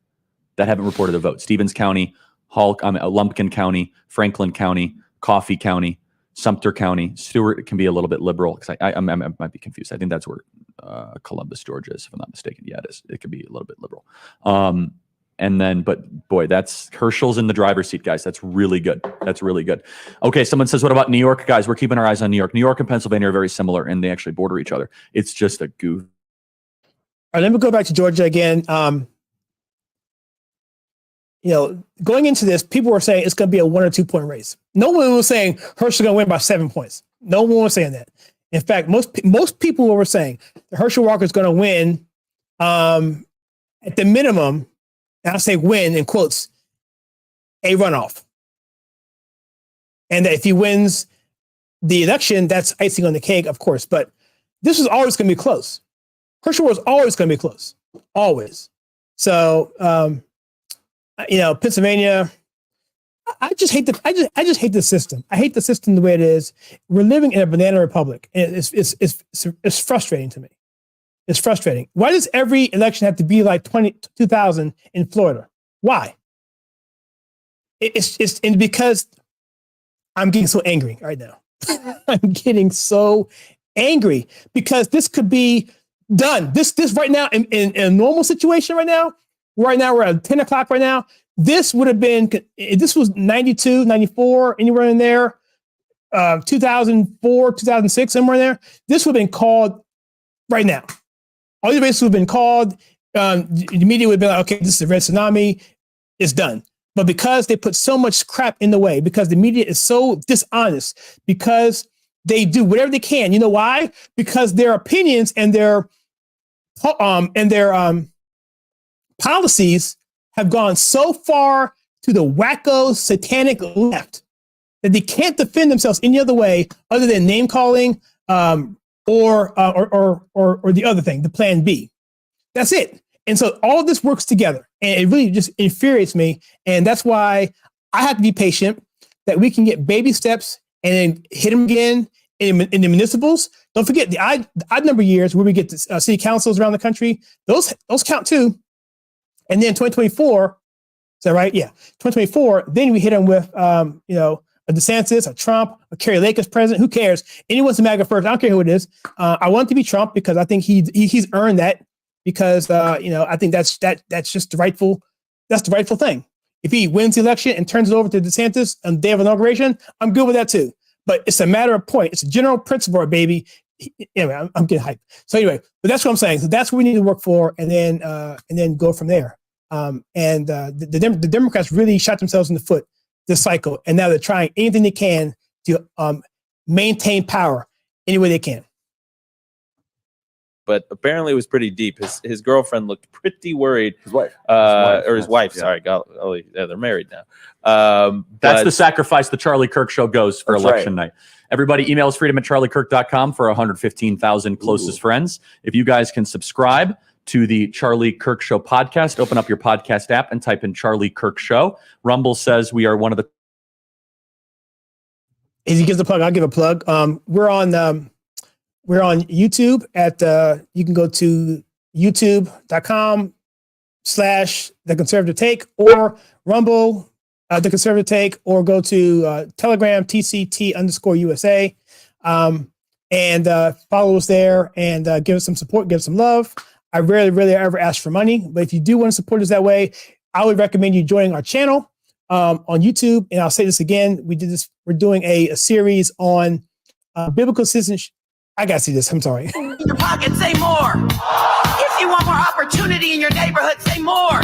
Stevens County, Lumpkin County, Franklin County, Coffee County, Sumter County. Stewart can be a little bit liberal because I might be confused. I think that's where Columbus, Georgia is, if I'm not mistaken. Yeah, it is. It could be a little bit liberal. And then, but boy, that's Herschel's in the driver's seat, guys. That's really good. That's really good. Okay, someone says, what about New York? Guys, we're keeping our eyes on New York. New York and Pennsylvania are very similar, and they actually border each other. It's just a goof. All right, let me go back to Georgia again. Going into this, people were saying it's going to be a 1 or 2 point race. No one was saying Herschel's going to win by 7 points. No one was saying that. In fact, most people were saying Herschel Walker is going to win at the minimum, and I say win in quotes, a runoff. And that if he wins the election, that's icing on the cake, of course. But this is always going to be close. Herschel was always going to be close. Always. So, Pennsylvania, I just hate the system. I hate the system the way it is. We're living in a banana republic, and it's frustrating to me. It's frustrating. Why does every election have to be like 2000 in Florida? Why? It's and because I'm getting so angry right now. I'm getting so angry because this could be done. This right now in a normal situation right now we're at 10 o'clock right now. This would have been, this was 92, 94, anywhere in there, 2004, 2006, somewhere in there. This would have been called right now. All these races would have been called. The media would have been like, okay, this is a red tsunami. It's done. But because they put so much crap in the way, because the media is so dishonest, because they do whatever they can. You know why? Because their opinions and their policies have gone so far to the wacko satanic left that they can't defend themselves any other way other than name calling or the other thing, the plan B. That's it. And so all of this works together, and it really just infuriates me. And that's why I have to be patient, that we can get baby steps and then hit them again in the municipals. Don't forget the odd number years where we get to city councils around the country. Those count too. And then 2024, is that right? Yeah, 2024. Then we hit them with a DeSantis, a Trump, a Kerry Lake as president. Who cares? Anyone's the MAGA first. I don't care who it is. I want it to be Trump because I think he's earned that. Because I think that's just the rightful thing. If he wins the election and turns it over to DeSantis on the day of inauguration, I'm good with that too. But it's a matter of point. It's a general principle, baby. Anyway, I'm getting hyped. So anyway, but that's what I'm saying. So that's what we need to work for, and then go from there. The Democrats really shot themselves in the foot this cycle, and now they're trying anything they can to maintain power any way they can. But apparently it was pretty deep. His girlfriend looked pretty worried. His wife. His wife. Yeah. Sorry. Yeah, they're married now. That's the sacrifice the Charlie Kirk Show goes for election night. Everybody email us freedom@charliekirk.com for 115,000 closest friends. If you guys can subscribe to the Charlie Kirk Show podcast, open up your podcast app and type in Charlie Kirk Show. Rumble says we are one of the... As he gives a plug, I'll give a plug. We're on YouTube at, you can go to youtube.com/The Conservative Take or Rumble, The Conservative Take, or go to Telegram, TCT_USA, and follow us there and give us some support, give us some love. I rarely ever ask for money, but if you do want to support us that way, I would recommend you joining our channel on YouTube. And I'll say this again, we're doing a series on biblical citizenship. I gotta see this. I'm sorry. In your pocket, say more. If you want more opportunity in your neighborhood, say more.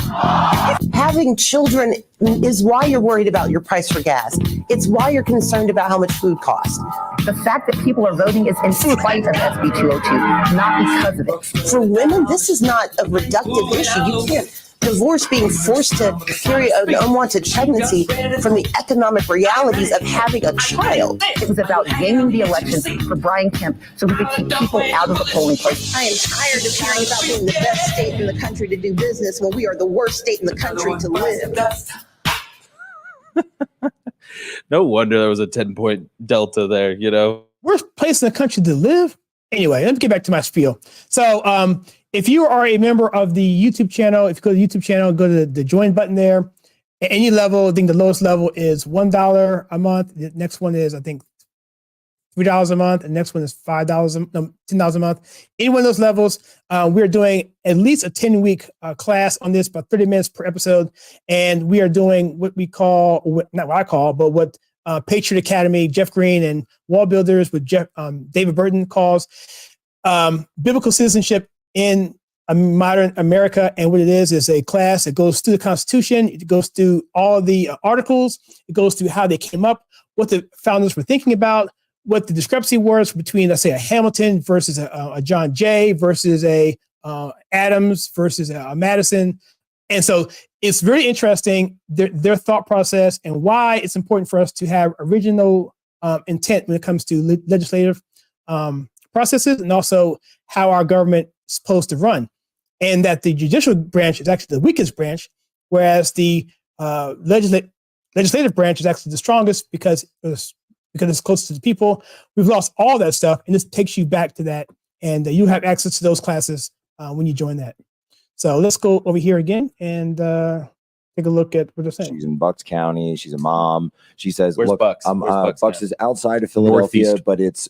Having children is why you're worried about your price for gas. It's why you're concerned about how much food costs. The fact that people are voting is in spite of SB 202, not because of it. For women, this is not a reductive issue. You can't divorce being forced to carry an unwanted pregnancy from the economic realities of having a child. It was about gaining the elections for Brian Kemp so we could keep people out of the polling place. I am tired of hearing about being the best state in the country to do business when we are the worst state in the country to live. No wonder there was a 10-point delta there, Worst place in the country to live? Anyway, let me get back to my spiel. So, if you are a member of the YouTube channel, if you go to the YouTube channel, go to the join button there. At any level, I think the lowest level is $1 a month. The next one is, I think, $3 a month. The next one is $10 a month. Any one of those levels, we're doing at least a 10-week class on this, about 30 minutes per episode. And we are doing what we call, not what I call, but what Patriot Academy, Jeff Green, and Wall Builders with David Burton calls biblical citizenship in a modern America. And what it is a class that goes through the Constitution. It goes through all the articles. It goes through how they came up, what the founders were thinking about, what the discrepancy was between, let's say, a Hamilton versus a John Jay versus a Adams versus a Madison. And so it's very interesting, their thought process and why it's important for us to have original intent when it comes to legislative processes, and also how our government is supposed to run. And that the judicial branch is actually the weakest branch, whereas the legislative branch is actually the strongest because it's close to the people. We've lost all that stuff, and this takes you back to that. and you have access to those classes when you join that. So let's go over here again and take a look at what they're saying. She's in Bucks County. She's a mom. She says, Where's "Look, Bucks? Where's Bucks is outside of Philadelphia, but it's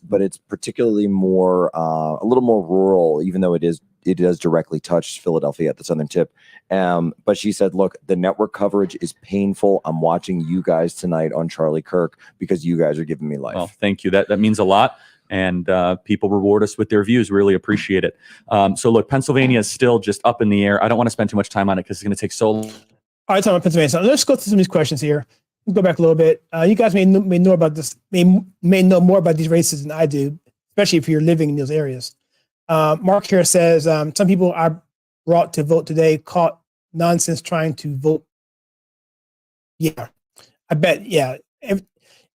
particularly more a little more rural, even though it does directly touch Philadelphia at the southern tip." But she said, "Look, the network coverage is painful. I'm watching you guys tonight on Charlie Kirk because you guys are giving me life." Well, thank you. That means a lot. And people reward us with their views. Really appreciate it. So look, Pennsylvania is still just up in the air. I don't want to spend too much time on it because it's going to take so long. All right, talking about Pennsylvania. So let's go through some of these questions here. Let's go back a little bit. You guys may know about this, may know more about these races than I do, especially if you're living in those areas. Mark here says some people are brought to vote today caught nonsense trying to vote. Yeah, I bet. Yeah,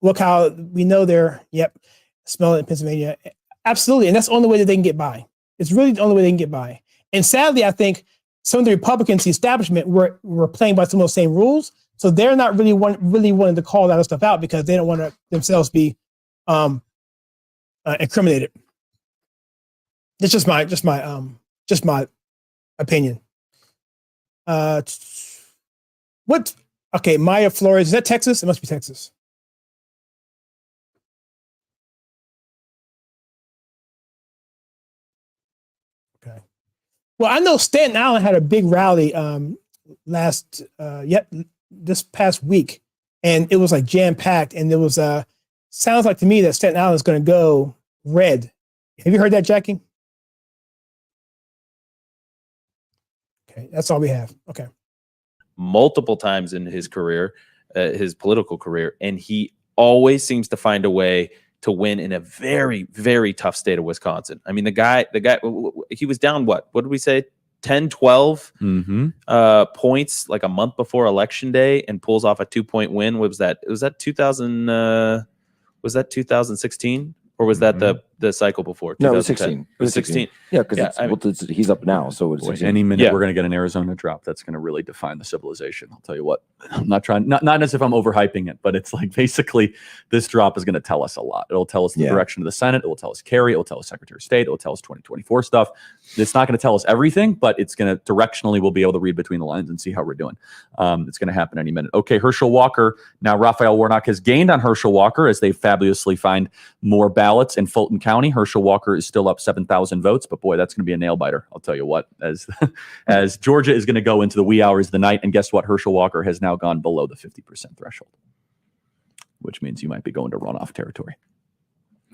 look how we know they're. Yep, smell it in Pennsylvania. Absolutely, and that's the only way that they can get by. It's really the only way they can get by. And sadly, I think some of the Republicans, the establishment, were playing by some of those same rules. So they're not really wanting to call that stuff out because they don't want to themselves be incriminated. It's just my opinion. What? Okay, Maya Flores, is that Texas? It must be Texas. Okay. Well, I know Staten Island had a big rally this past week, and it was like jam packed, and there was sounds like to me that Staten Island is going to go red. Have you heard that, Jackie? Okay, that's all we have. Okay. Multiple times in his career, his political career, and he always seems to find a way to win in a very, very tough state of Wisconsin. I mean, the guy, he was down what did we say? 10, 12 points like a month before election day and pulls off a 2-point win. What was that? Was that 2016? Or was that the cycle before? No, it was 16. It was 16. Yeah, because he's up now. So it's 16. Any minute we're going to get an Arizona drop. That's going to really define the civilization. I'll tell you what. I'm not trying, not as if I'm overhyping it, but it's like basically this drop is going to tell us a lot. It'll tell us the direction of the Senate. It will tell us Kerry. It will tell us Secretary of State. It will tell us 2024 stuff. It's not going to tell us everything, but it's going to directionally we'll be able to read between the lines and see how we're doing. It's going to happen any minute. Okay, Herschel Walker. Now Raphael Warnock has gained on Herschel Walker as they fabulously find more ballots in Fulton County. Herschel Walker is still up 7,000 votes, but boy, that's going to be a nail biter. I'll tell you what, as Georgia is going to go into the wee hours of the night, and guess what? Herschel Walker has now gone below the 50% threshold, which means you might be going to runoff territory.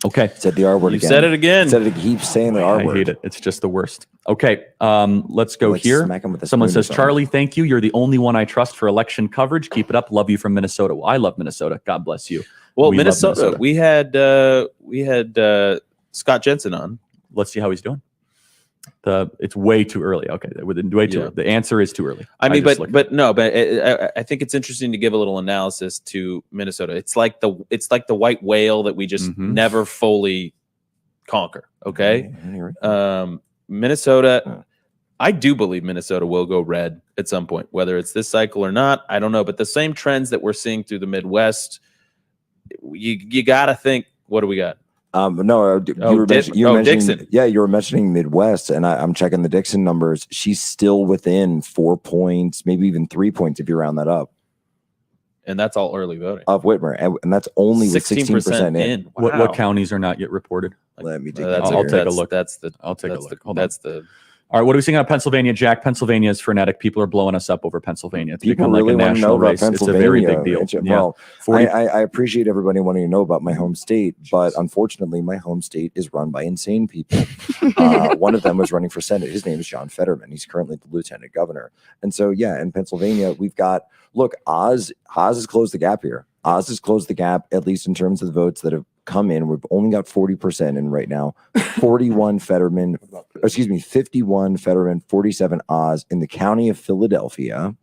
Okay. Said the R word You again. said it again. Said it, keep saying the R I word. hate it. It's just the worst. Okay. Let's go Like here. smack him with a Someone spoon or says, something. Charlie, thank you. You're the only one I trust for election coverage. Keep it up. Love you from Minnesota. Well, I love Minnesota. God bless you. Well, We love Minnesota. We had Scott Jensen on. Let's see how he's doing. It's way too early. Okay, way too early. The answer is too early. I mean, I think it's interesting to give a little analysis to Minnesota. It's like the white whale that we just never fully conquer. Okay, Minnesota. I do believe Minnesota will go red at some point, whether it's this cycle or not. I don't know, but the same trends that we're seeing through the Midwest, you got to think. What do we got? You were mentioning Dixon. Yeah, you were mentioning Midwest, and I'm checking the Dixon numbers. She's still within 4 points, maybe even 3 points if you round that up. And that's all early voting of Whitmer, and that's only with 16% in. What counties are not yet reported? Let me take. I'll take a look. I'll take a look. Hold on. All right, what are we seeing on Pennsylvania, Jack? Pennsylvania is frenetic. People are blowing us up over Pennsylvania. It's People become like really a want to know national about race. It's a Pennsylvania. very big deal. Well, 40 I appreciate everybody wanting to know about my home state, but unfortunately, my home state is run by insane people. One of them was running for Senate. His name is John Fetterman. He's currently the lieutenant governor. And so, yeah, in Pennsylvania, we've got, look, Oz has closed the gap here. Oz has closed the gap, at least in terms of the votes that have come in. We've only got 40% in right now. 51 Fetterman, 51 Fetterman, 47 Oz. In the county of Philadelphia,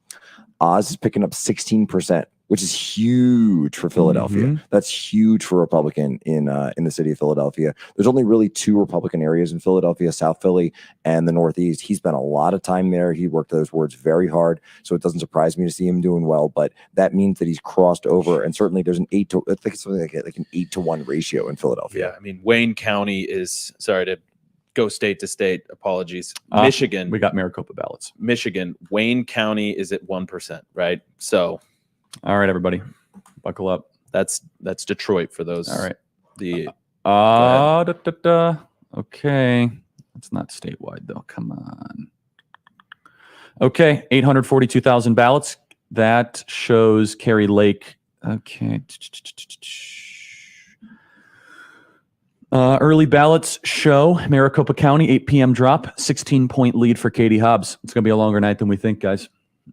Oz is picking up 16%, which is huge for Philadelphia. That's huge for Republican in the city of Philadelphia. There's only really two Republican areas in Philadelphia, South Philly and the Northeast. He spent a lot of time there. He worked those words very hard. So it doesn't surprise me to see him doing well, but that means that he's crossed over. And certainly there's an 8 to, I think it's something like an 8-to-1 ratio in Philadelphia. Yeah. I mean, Wayne County is, sorry to go state to state. Apologies. Uh, Michigan. We got Maricopa ballots. Michigan. Wayne County is at 1%, right? So, all right, everybody, buckle up. That's Detroit for those. All right. Okay. It's not statewide though. Come on. Okay, 842,000 ballots. That shows Carrie Lake. Okay. Early ballots show Maricopa County, 8 p.m. drop, 16-point lead for Katie Hobbs. It's going to be a longer night than we think, guys.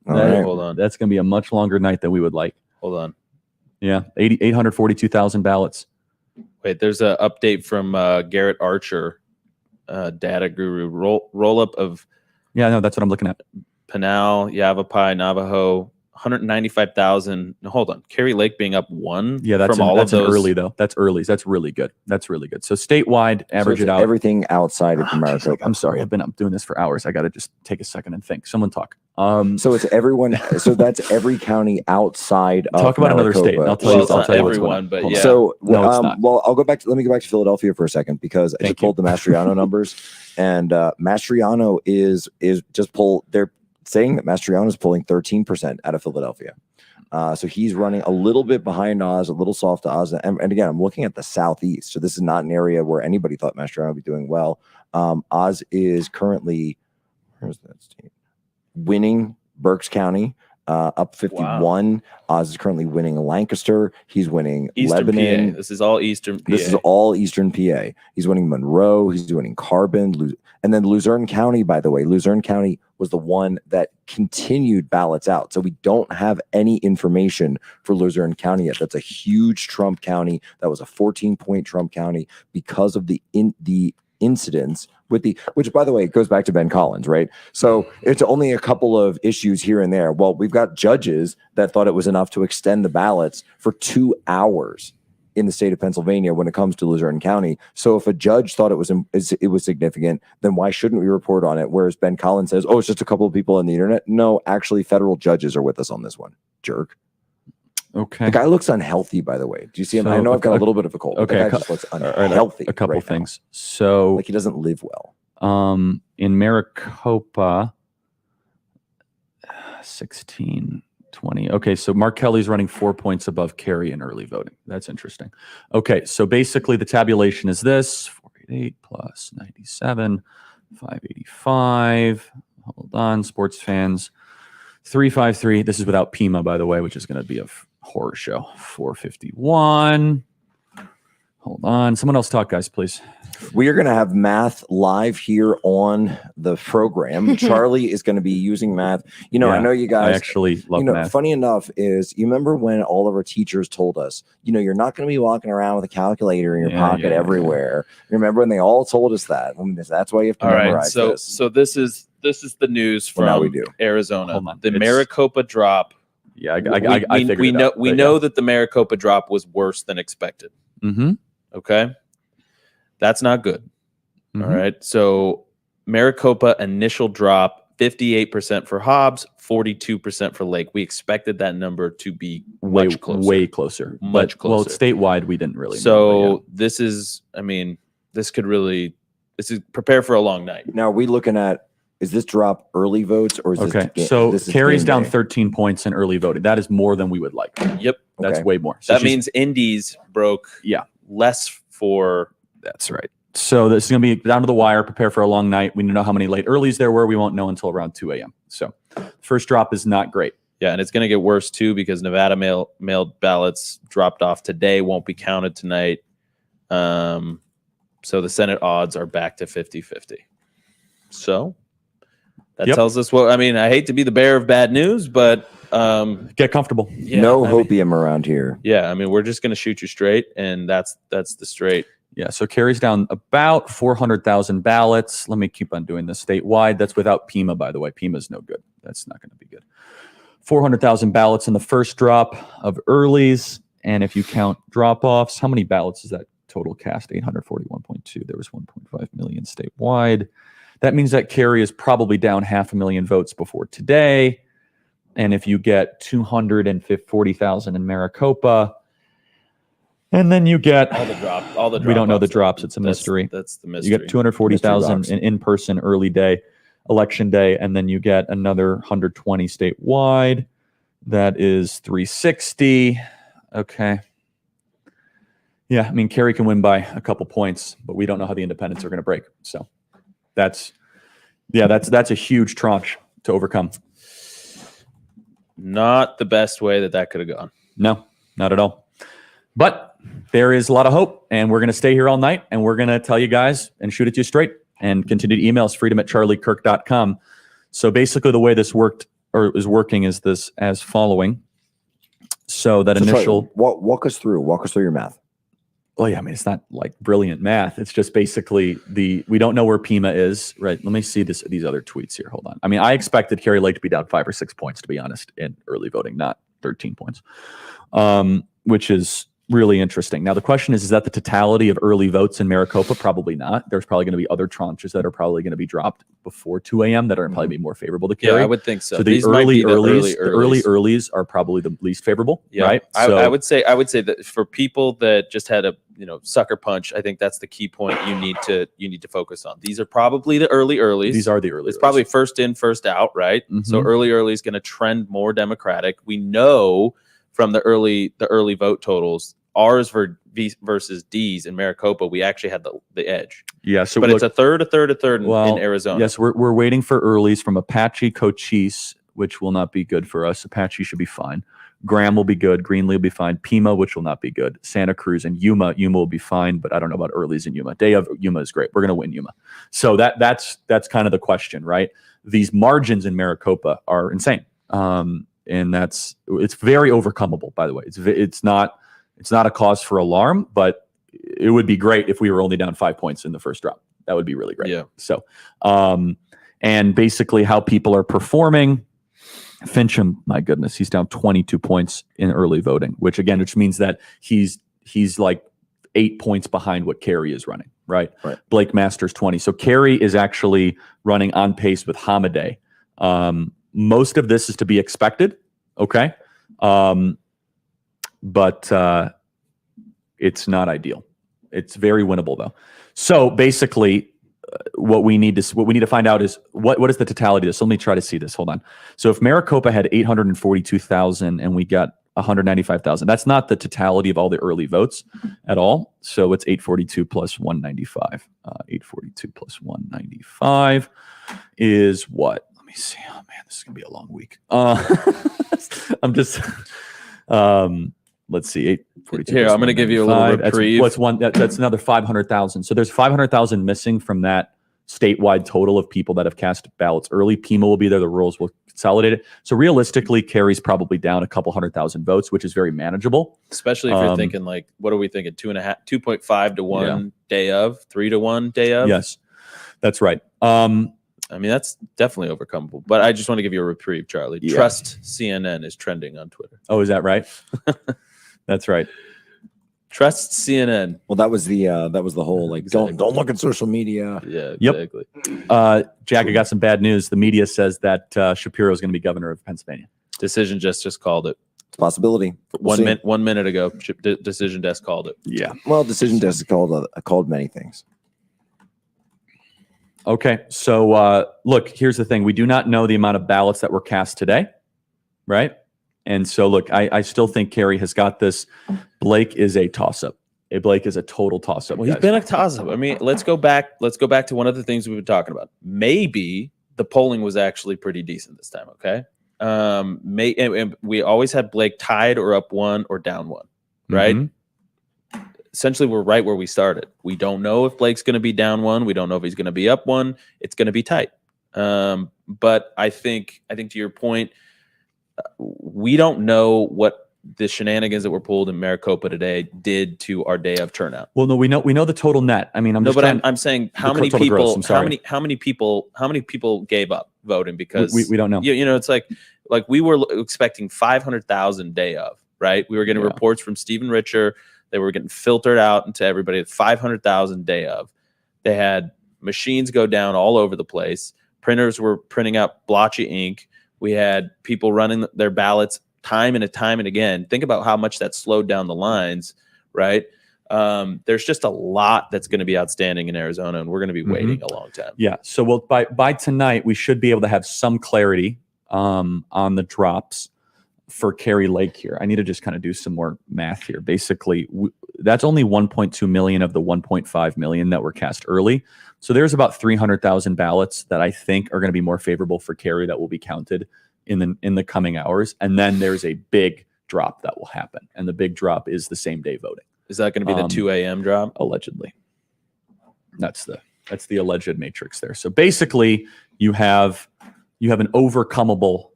All right, hold on. That's going to be a much longer night than we would like. Hold on. Yeah, 842,000 ballots. Wait, there's an update from Garrett Archer, data guru. Roll up of. Yeah, no, that's what I'm looking at. Pinal, Yavapai, Navajo, 195,000. No, hold on. Carrie Lake being up 1. Yeah, that's from all of those. early though. That's early. That's really good. That's really good. So statewide, average it out. Everything outside of Maricopa. I'm sorry, I've been up doing this for hours. I got to just take a second and think. Someone talk. So it's everyone. So that's every county outside of Talk about another state. Maricopa. I'll tell you. It's I'll not tell you what's everyone, going on. but yeah. So No, it's not. well, I'll go back. Let me go back to Philadelphia for a second because I just pulled the Mastriano numbers, and Mastriano is just pull. They're saying that Mastriano is pulling 13% out of Philadelphia. So he's running a little bit behind Oz, a little soft to Oz. And again, I'm looking at the Southeast. So this is not an area where anybody thought Mastriano would be doing well. Oz is currently, where's that state? Winning Berks County, up 51. Wow. Oz is currently winning Lancaster. He's winning Eastern Lebanon. PA. This is all Eastern PA. This is all Eastern PA. He's winning Monroe. He's winning Carbon. And then Luzerne County, by the way, Luzerne County was the one that continued ballots out. So we don't have any information for Luzerne County yet. That's a huge Trump county. That was a 14-point Trump county because of the incidents with which, by the way, goes back to Ben Collins, right? So it's only a couple of issues here and there. Well, we've got judges that thought it was enough to extend the ballots for 2 hours in the state of Pennsylvania when it comes to Luzerne County. So if a judge thought it was significant, then why shouldn't we report on it? Whereas Ben Collins says, oh, it's just a couple of people on the internet. No, actually, federal judges are with us on this one. Jerk. Okay. The guy looks unhealthy, by the way. Do you see him? I know I've got a little bit of a cold. Okay. The guy just looks unhealthy. A couple right things. now. So like he doesn't live well. In Maricopa, 16, 20. Okay, so Mark Kelly's running 4 points above Kerry in early voting. That's interesting. Okay, so basically the tabulation is this: 488 plus 97, 585. Hold on, sports fans. 353. This is without Pima, by the way, which is going to be a horror show. 451. Hold on. Someone else talk, guys, please. We are going to have math live here on the program. Charlie is going to be using math. You know, Yeah, I know you guys I actually love math. Funny enough is, you remember when all of our teachers told us, you know, you're not going to be walking around with a calculator in your pocket everywhere. You remember when they all told us that? That's why you have to memorize this. So this is the news from now we do. Arizona. The Maricopa drop. Yeah, I figured we it know out, we but know that the Maricopa drop was worse than expected. Mm-hmm. Okay, that's not good. Mm-hmm. All right. So Maricopa initial drop 58% for Hobbs, 42% for Lake. We expected that number to be much closer. Way closer. Much closer. Well, statewide, we didn't really know. So this is, I mean, this is prepare for a long night. Now, are we looking at, is this drop early votes or is Okay, this? so this is Kerry's game down day? 13 points in early voting. That is more than we would like. Yep. That's Okay. way more. So That she's- means Indies broke less for. That's right. So this is going to be down to the wire. Prepare for a long night. We don't know how many late earlies there were. We won't know until around 2 a.m. So first drop is not great. Yeah, and it's going to get worse too because Nevada mailed ballots dropped off today, won't be counted tonight. So the Senate odds are back to 50-50. So that tells us what, I mean, I hate to be the bearer of bad news, but get comfortable. Yeah, no hopium around here. Yeah, I mean, we're just going to shoot you straight, and that's the straight. Yeah, so Kerry's down about 400,000 ballots. Let me keep on doing this statewide. That's without Pima, by the way. Pima's no good. That's not going to be good. 400,000 ballots in the first drop of earlies. And if you count drop-offs, how many ballots is that total cast? 841.2. There was 1.5 million statewide. That means that Kerry is probably down 500,000 votes before today. And if you get 240,000 in Maricopa, And then you get all the we don't know the drops. drops. It's a mystery. That's the mystery. You get 240,000 in person early day, election day, and then you get another 120 statewide. That is 360. Okay. Yeah, I mean, Kerry can win by a couple points, but we don't know how the independents are going to break. So that's a huge tranche to overcome. Not the best way that could have gone. No, not at all. But there is a lot of hope, and we're going to stay here all night, and we're going to tell you guys and shoot it to you straight, and continue to email us freedom@charliekirk.com. So basically the way this worked or is working is this as following. So that initial... Walk us through your math. Well, yeah, I mean, it's not like brilliant math. It's just basically we don't know where Pima is, right? Let me see these other tweets here. Hold on. I mean, I expected Kerry Lake to be down 5 or 6 points, to be honest, in early voting, not 13 points, which is really interesting. Now, the question is that the totality of early votes in Maricopa? Probably not. There's probably going to be other tranches that are probably going to be dropped before 2 a.m. that are probably be more favorable to Kerry. Yeah, I would think so. So the early earlies are probably the least favorable, right? So, I would say that for people that just had a sucker punch, I think that's the key point you need to focus on. These are probably the earlies. These are the early. It's probably first in, first out, right? So early is going to trend more Democratic. We know from the early vote totals, ours versus D's in Maricopa, we actually had the edge. Yeah, so but it's a third in Arizona. Yes, we're waiting for earlies from Apache, Cochise, which will not be good for us. Apache should be fine. Graham will be good. Greenlee will be fine. Pima, which will not be good. Santa Cruz and Yuma. Yuma will be fine, but I don't know about earlies in Yuma. Day of Yuma is great. We're going to win Yuma. So that's kind of the question, right? These margins in Maricopa are insane, and it's very overcomable. By the way, it's not a cause for alarm, but it would be great if we were only down 5 points in the first drop. That would be really great. Yeah. So, and basically how people are performing. Fincham, my goodness, he's down 22 points in early voting, which means that he's like 8 points behind what Kerry is running, right? Blake Masters 20. So Kerry is actually running on pace with Hamadeh. Most of this is to be expected, okay? But it's not ideal. It's very winnable though. So basically, what we need to find out is what is the totality of this. So let me try to see this. Hold on. So if Maricopa had 842,000 and we got 195,000, that's not the totality of all the early votes at all. So it's 842 plus 195. 842 plus 195 is what? Let me see. Oh man, this is gonna be a long week. I'm just. Let's see. 842. Here, I'm going to give you a little reprieve. That's another 500,000. So there's 500,000 missing from that statewide total of people that have cast ballots early. Pima will be there. The rurals will consolidate it. So realistically, Kerry's probably down a couple 100,000 votes, which is very manageable. Especially if you're thinking like, what are we thinking? 2.5 to 1 day of, 3 to 1 day of. Yes, that's right. I mean, that's definitely overcomable. But I just want to give you a reprieve, Charlie. Yeah. Trust CNN is trending on Twitter. Oh, is that right? That's right. Trust CNN. Well, that was the whole like don't look at social media. Yeah, exactly. Jack, I got some bad news. The media says that Shapiro is going to be governor of Pennsylvania. Decision just called it. It's a possibility. We'll 1 minute ago, Decision Desk called it. Yeah. Well, Decision Desk called many things. Okay, so look, here's the thing. We do not know the amount of ballots that were cast today, right? And so, look, I still think Kerry has got this. Blake is a toss-up. Blake is a total toss-up. Well, he's been a toss-up. I mean, let's go back to one of the things we've been talking about. Maybe the polling was actually pretty decent this time, okay? And we always had Blake tied or up 1 or down 1, right? Mm-hmm. Essentially, we're right where we started. We don't know if Blake's going to be down 1. We don't know if he's going to be up 1. It's going to be tight. But I think to your point, we don't know what the shenanigans that were pulled in Maricopa today did to our day of turnout. Well, no, we know the total net. I mean, I'm saying how many people how many people gave up voting because we don't know. You know, it's like we were expecting 500,000 day of, right? We were getting reports from Stephen Richer. They were getting filtered out into everybody at 500,000 day of. They had machines go down all over the place. Printers were printing out blotchy ink. We had people running their ballots time and again. Think about how much that slowed down the lines, right? There's just a lot that's going to be outstanding in Arizona, and we're going to be waiting a long time. Yeah. So we'll, by tonight, we should be able to have some clarity on the drops for Kari Lake here. I need to just kind of do some more math here. Basically, that's only 1.2 million of the 1.5 million that were cast early. So there's about 300,000 ballots that I think are going to be more favorable for Kari that will be counted in the coming hours. And then there's a big drop that will happen. And the big drop is the same day voting. Is that going to be the 2 a.m. drop? Allegedly. That's the alleged matrix there. So basically you have an overcomable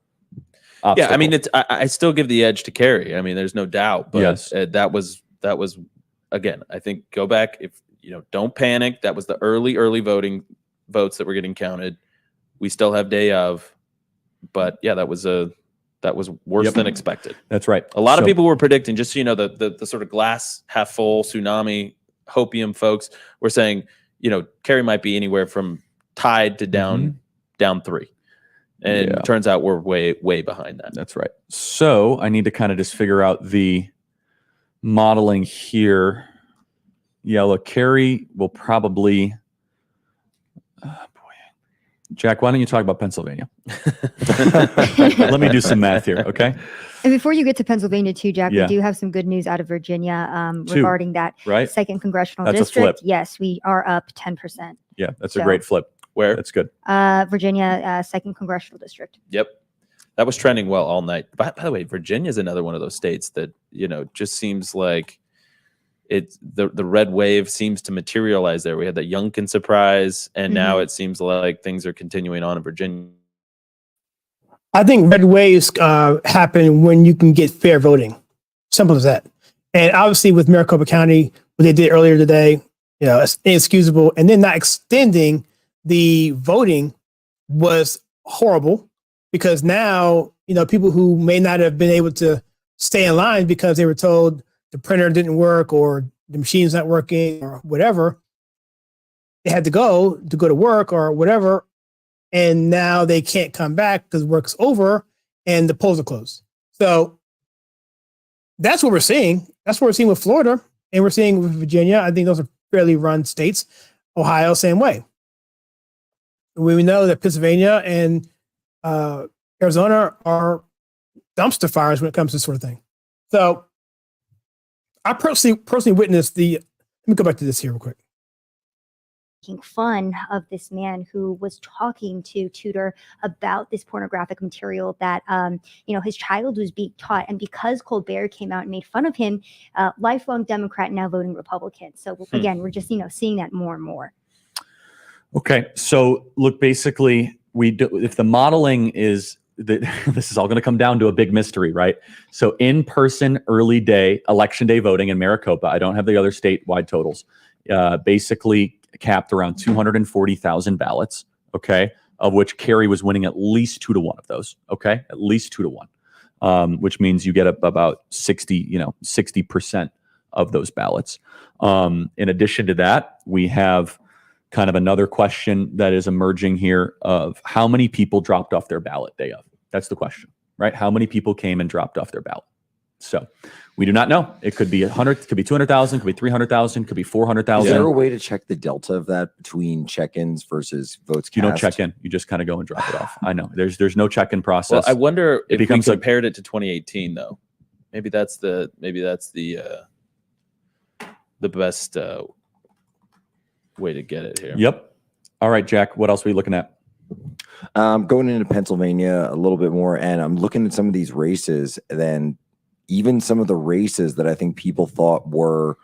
obstacle. Yeah, I mean, I still give the edge to Kari. I mean, there's no doubt. But yes. that was again, I think go back, if don't panic. That was the early voting votes that were getting counted. We still have day of, but yeah, that was worse than expected. That's right. A lot of people were predicting, just so you know, the sort of glass half full tsunami hopium folks were saying, Kari might be anywhere from tied to down 3. And it turns out we're way behind that. That's right. So I need to kind of just figure out the modeling here. Yeah, look, Kari will probably. Jack, why don't you talk about Pennsylvania? Let me do some math here, okay? And before you get to Pennsylvania too, Jack, Yeah. we do have some good news out of Virginia regarding that right? second congressional That's a district. flip. Yes, we are up 10%. Yeah, that's a great flip. Where? That's good. Virginia, second congressional district. Yep. That was trending well all night. By the way, Virginia is another one of those states that, just seems like the red wave seems to materialize there. We had the Youngkin surprise, and now it seems like things are continuing on in Virginia. I think red waves happen when you can get fair voting. Simple as that. And obviously with Maricopa County, what they did earlier today, it's inexcusable. And then not extending the voting was horrible, because now, people who may not have been able to stay in line because they were told the printer didn't work or the machine's not working or whatever, they had to go to work or whatever. And now they can't come back because work's over and the polls are closed. So that's what we're seeing. That's what we're seeing with Florida, and we're seeing with Virginia. I think those are fairly run states. Ohio, same way. We know that Pennsylvania and Arizona are dumpster fires when it comes to this sort of thing. So I personally witnessed let me go back to this here real quick. Making fun of this man who was talking to Tudor about this pornographic material that his child was being taught, and because Colbert came out and made fun of him, lifelong Democrat now voting Republican. So again, we're just seeing that more and more. Okay, so look, basically, if the modeling is this is all going to come down to a big mystery, right? So in-person early day election day voting in Maricopa, I don't have the other statewide totals, basically capped around 240,000 ballots, okay, of which Kari was winning at least 2 to 1 of those, okay, at least 2 to 1, which means you get about 60% of those ballots. In addition to that, we have kind of another question that is emerging here of how many people dropped off their ballot day of. That's the question, right? How many people came and dropped off their ballot? So we do not know. It could be 100, could be 200,000, could be 300,000, could be 400,000. Is there a way to check the delta of that between check-ins versus votes cast? You don't check in. You just kind of go and drop it off. I know. There's no check-in process. Well, I wonder if we becomes compared it to 2018 though. Maybe that's the best way to get it here. Yep. All right, Jack, what else are we looking at? Going into Pennsylvania a little bit more, and I'm looking at some of these races, then even some of the races that I think people thought were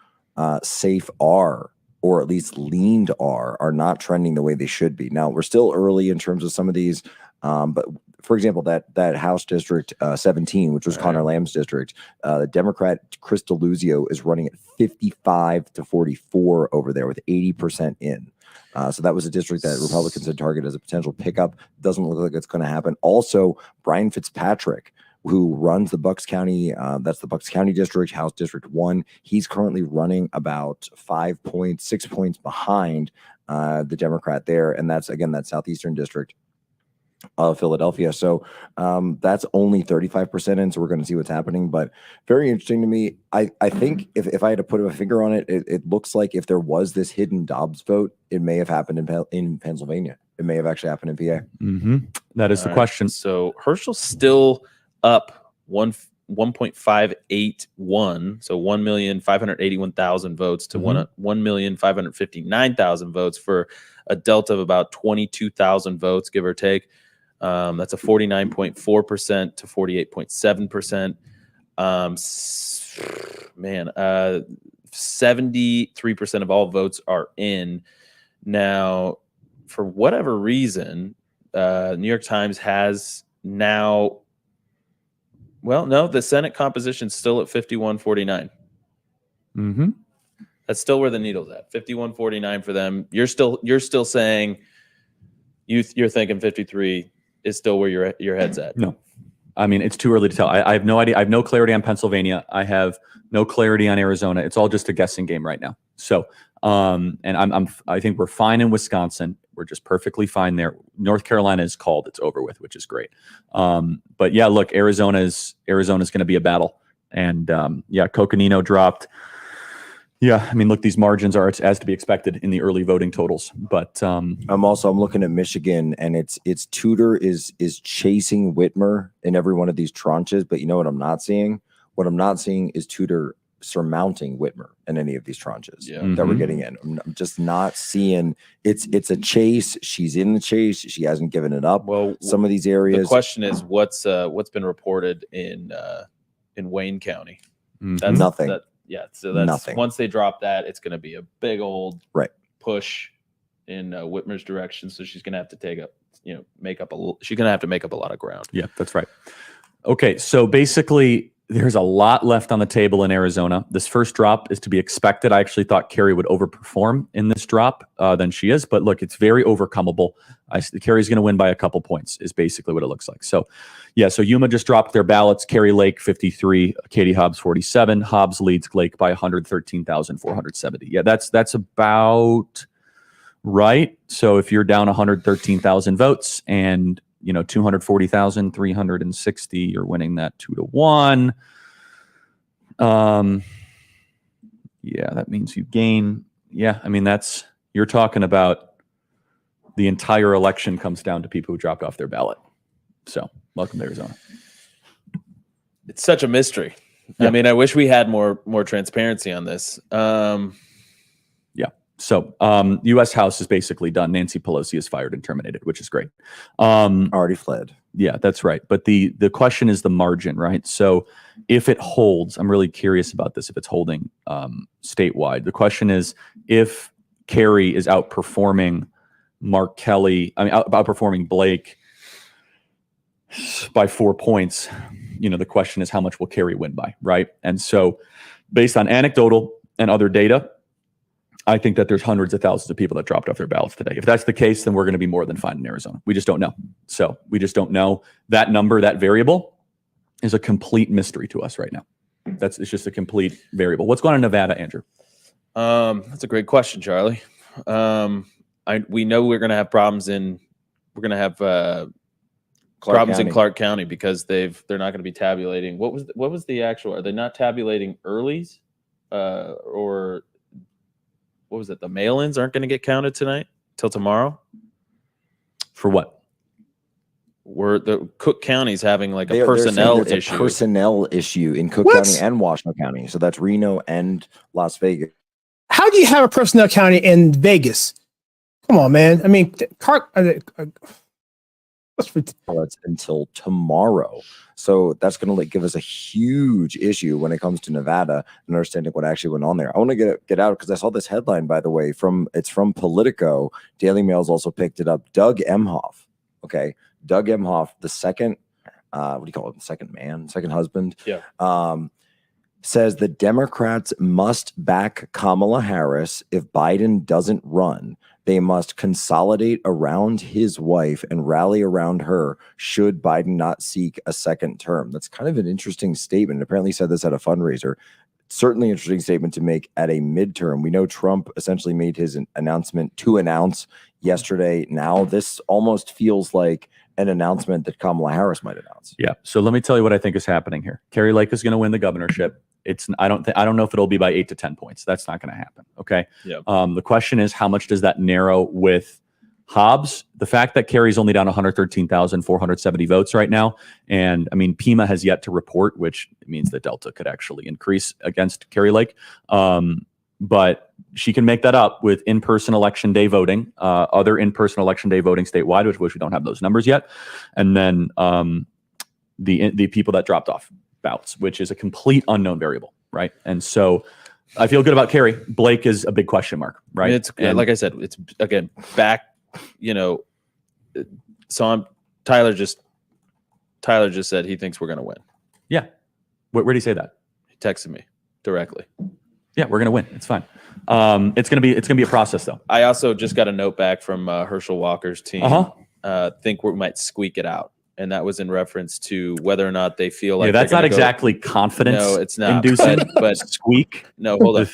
safe or at least leaned are not trending the way they should be. Now, we're still early in terms of some of these, but for example, that House District 17, which was Connor Lamb's district, the Democrat Chris DeLuzio is running at 55 to 44 over there with 80% in. So that was a district that Republicans had targeted as a potential pickup. Doesn't look like it's going to happen. Also, Brian Fitzpatrick, who runs the Bucks County, that's the Bucks County district, House District 1. He's currently running about 6 points behind the Democrat there. And that's, again, that Southeastern district. Philadelphia. So that's only 35% in. So we're going to see what's happening. But very interesting to me. I think if I had to put a finger on it, it looks like if there was this hidden Dobbs vote, it may have happened in Pennsylvania. It may have actually happened in PA. Mm-hmm. That is the question. So Herschel's still up 1.581, so 1,581,000 votes to 1,559,000 votes for a delta of about 22,000 votes, give or take. That's a 49.4% to 48.7%. 73% of all votes are in. Now, for whatever reason, New York Times has now, well, no, the Senate composition's still at 51-49. Mm-hmm. That's still where the needle's at. 51-49 for them. You're still saying you're thinking 53 is still where your head's at. No. I mean, it's too early to tell. I have no idea. I have no clarity on Pennsylvania. I have no clarity on Arizona. It's all just a guessing game right now. So, and I think we're fine in Wisconsin. We're just perfectly fine there. North Carolina is called. It's over with, which is great. But yeah, look, Arizona's going to be a battle. And yeah, Coconino dropped. Yeah, I mean, look, these margins are as to be expected in the early voting totals. But I'm looking at Michigan, and it's Tudor is chasing Whitmer in every one of these tranches. But you know what I'm not seeing? What I'm not seeing is Tudor surmounting Whitmer in any of these tranches that we're getting in. I'm just not seeing. It's a chase. She's in the chase. She hasn't given it up. Well, some of these areas. The question is, what's been reported in Wayne County? That's nothing. Yeah, so that's nothing. Once they drop that, it's going to be a big old push in Whitmer's direction. So she's going to have to she's going to have to make up a lot of ground. Yeah, that's right. Okay, so basically, there's a lot left on the table in Arizona. This first drop is to be expected. I actually thought Kerry would overperform in this drop than she is, but look, it's very overcomable. Kerry's going to win by a couple points is basically what it looks like. So yeah, so Yuma just dropped their ballots. Kerry Lake 53, Katie Hobbs 47. Hobbs leads Lake by 113,470. Yeah, that's about right. So if you're down 113,000 votes and 240,360, you're winning that 2-1. Yeah, that means you gain. Yeah, I mean, you're talking about the entire election comes down to people who dropped off their ballot. So welcome to Arizona. It's such a mystery. Yeah. I mean, I wish we had more transparency on this. So U.S. House is basically done. Nancy Pelosi is fired and terminated, which is great. Already fled. Yeah, that's right. But the question is the margin, right? So if it holds, I'm really curious about this, if it's holding statewide. The question is if Kerry is outperforming Mark Kelly, outperforming Blake by 4 points, the question is how much will Kerry win by, right? And so based on anecdotal and other data, I think that there's hundreds of thousands of people that dropped off their ballots today. If that's the case, then we're going to be more than fine in Arizona. We just don't know. So we just don't know. That number, that variable is a complete mystery to us right now. It's just a complete variable. What's going on in Nevada, Andrew? That's a great question, Charlie. We know we're going to have problems in Clark County because they're not going to be tabulating. What was the actual? Are they not tabulating earlies, or what was it? The mail-ins aren't going to get counted tonight till tomorrow. For what? The Cook County's having like a personnel issue. A personnel issue in Cook County and Washington County. So that's Reno and Las Vegas. How do you have a personnel county in Vegas? Come on, man. I mean, that's until tomorrow. So that's going to give us a huge issue when it comes to Nevada and understanding what actually went on there. I want to get out because I saw this headline, by the way, from Politico. Daily Mail's also picked it up. Doug Emhoff. Okay. Doug Emhoff, the second, what do you call it? Second husband. Yeah. Says the Democrats must back Kamala Harris if Biden doesn't run. They must consolidate around his wife and rally around her should Biden not seek a second term. That's kind of an interesting statement. Apparently said this at a fundraiser. Certainly interesting statement to make at a midterm. We know Trump essentially made his announcement to announce yesterday. Now this almost feels like an announcement that Kamala Harris might announce. Yeah. So let me tell you what I think is happening here. Carrie Lake is going to win the governorship. I don't know if it'll be by 8 to 10 points. That's not going to happen. Okay. Yeah. The question is, how much does that narrow with Hobbs? The fact that Kerry's only down 113,470 votes right now. And I mean, Pima has yet to report, which means that Delta could actually increase against Carrie Lake. But she can make that up with in-person election day voting, other in-person election day voting statewide, which we don't have those numbers yet. And then the people that dropped off ballots, which is a complete unknown variable, right? And so I feel good about Kerry. Blake is a big question mark, right? It's like I said, it's again back, so Tyler just said he thinks we're going to win. Yeah. Where did he say that? He texted me directly. Yeah, we're going to win. It's fine. It's going to be a process though. I also just got a note back from Herschel Walker's team. Think we might squeak it out. And that was in reference to whether or not they feel like that's not exactly confidence. No, it's not inducing, but squeak. No, hold on.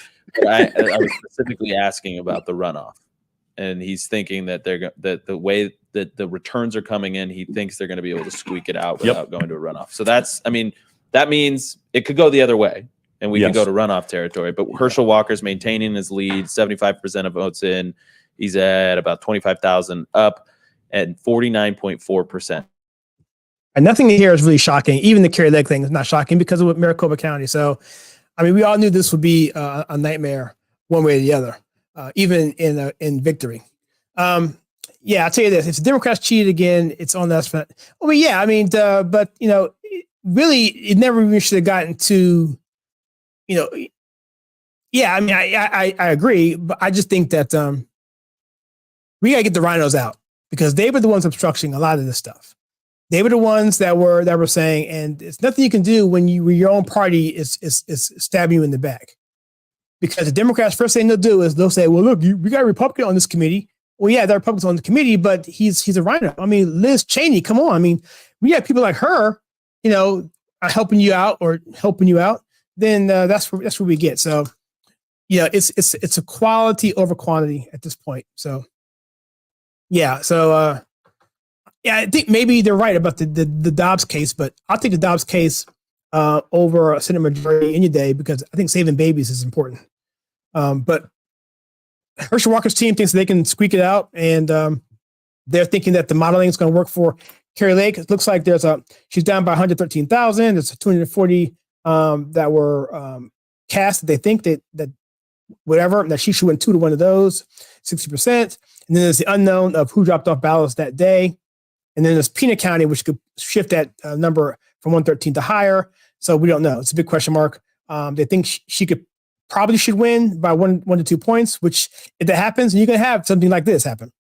I was specifically asking about the runoff, and he's thinking that that the way that the returns are coming in, he thinks they're going to be able to squeak it out without going to a runoff. So that means it could go the other way, and we can go to runoff territory. But Herschel Walker's maintaining his lead, 75% of votes in. He's at about 25,000 up, at 49.4%. And nothing here is really shocking. Even the Carrie Lake thing is not shocking because of Maricopa County. So, I mean, we all knew this would be a nightmare one way or the other, even in victory. Yeah, I'll tell you this: if the Democrats cheated again, it's on us. Well, yeah, I mean, but really, it never even should have gotten to, yeah, I mean, I agree, but I just think that we got to get the rhinos out because they were the ones obstructing a lot of this stuff. They were the ones that were saying, and it's nothing you can do when your own party is stabbing you in the back. Because the Democrats, first thing they'll do is they'll say, well, look, we got a Republican on this committee. Well, yeah, there are Republicans on the committee, but he's a rhino. I mean, Liz Cheney, come on. I mean, we have people like her, helping you out, then that's what we get. So, yeah, it's a quality over quantity at this point. So, yeah. So, yeah, I think maybe they're right about the Dobbs case, but I'll take the Dobbs case over a Senate majority any day because I think saving babies is important. But Herschel Walker's team thinks they can squeak it out, and they're thinking that the modeling is going to work for Carrie Lake. It looks like she's down by 113,000. There's 240 that were cast that they think that she should win 2 to 1 of those, 60%. And then there's the unknown of who dropped off ballots that day. And then there's Pena County, which could shift that number from 113 to higher. So we don't know. It's a big question mark. They think she probably should win by 1 to 2 points, which if that happens, you can have something like this happen.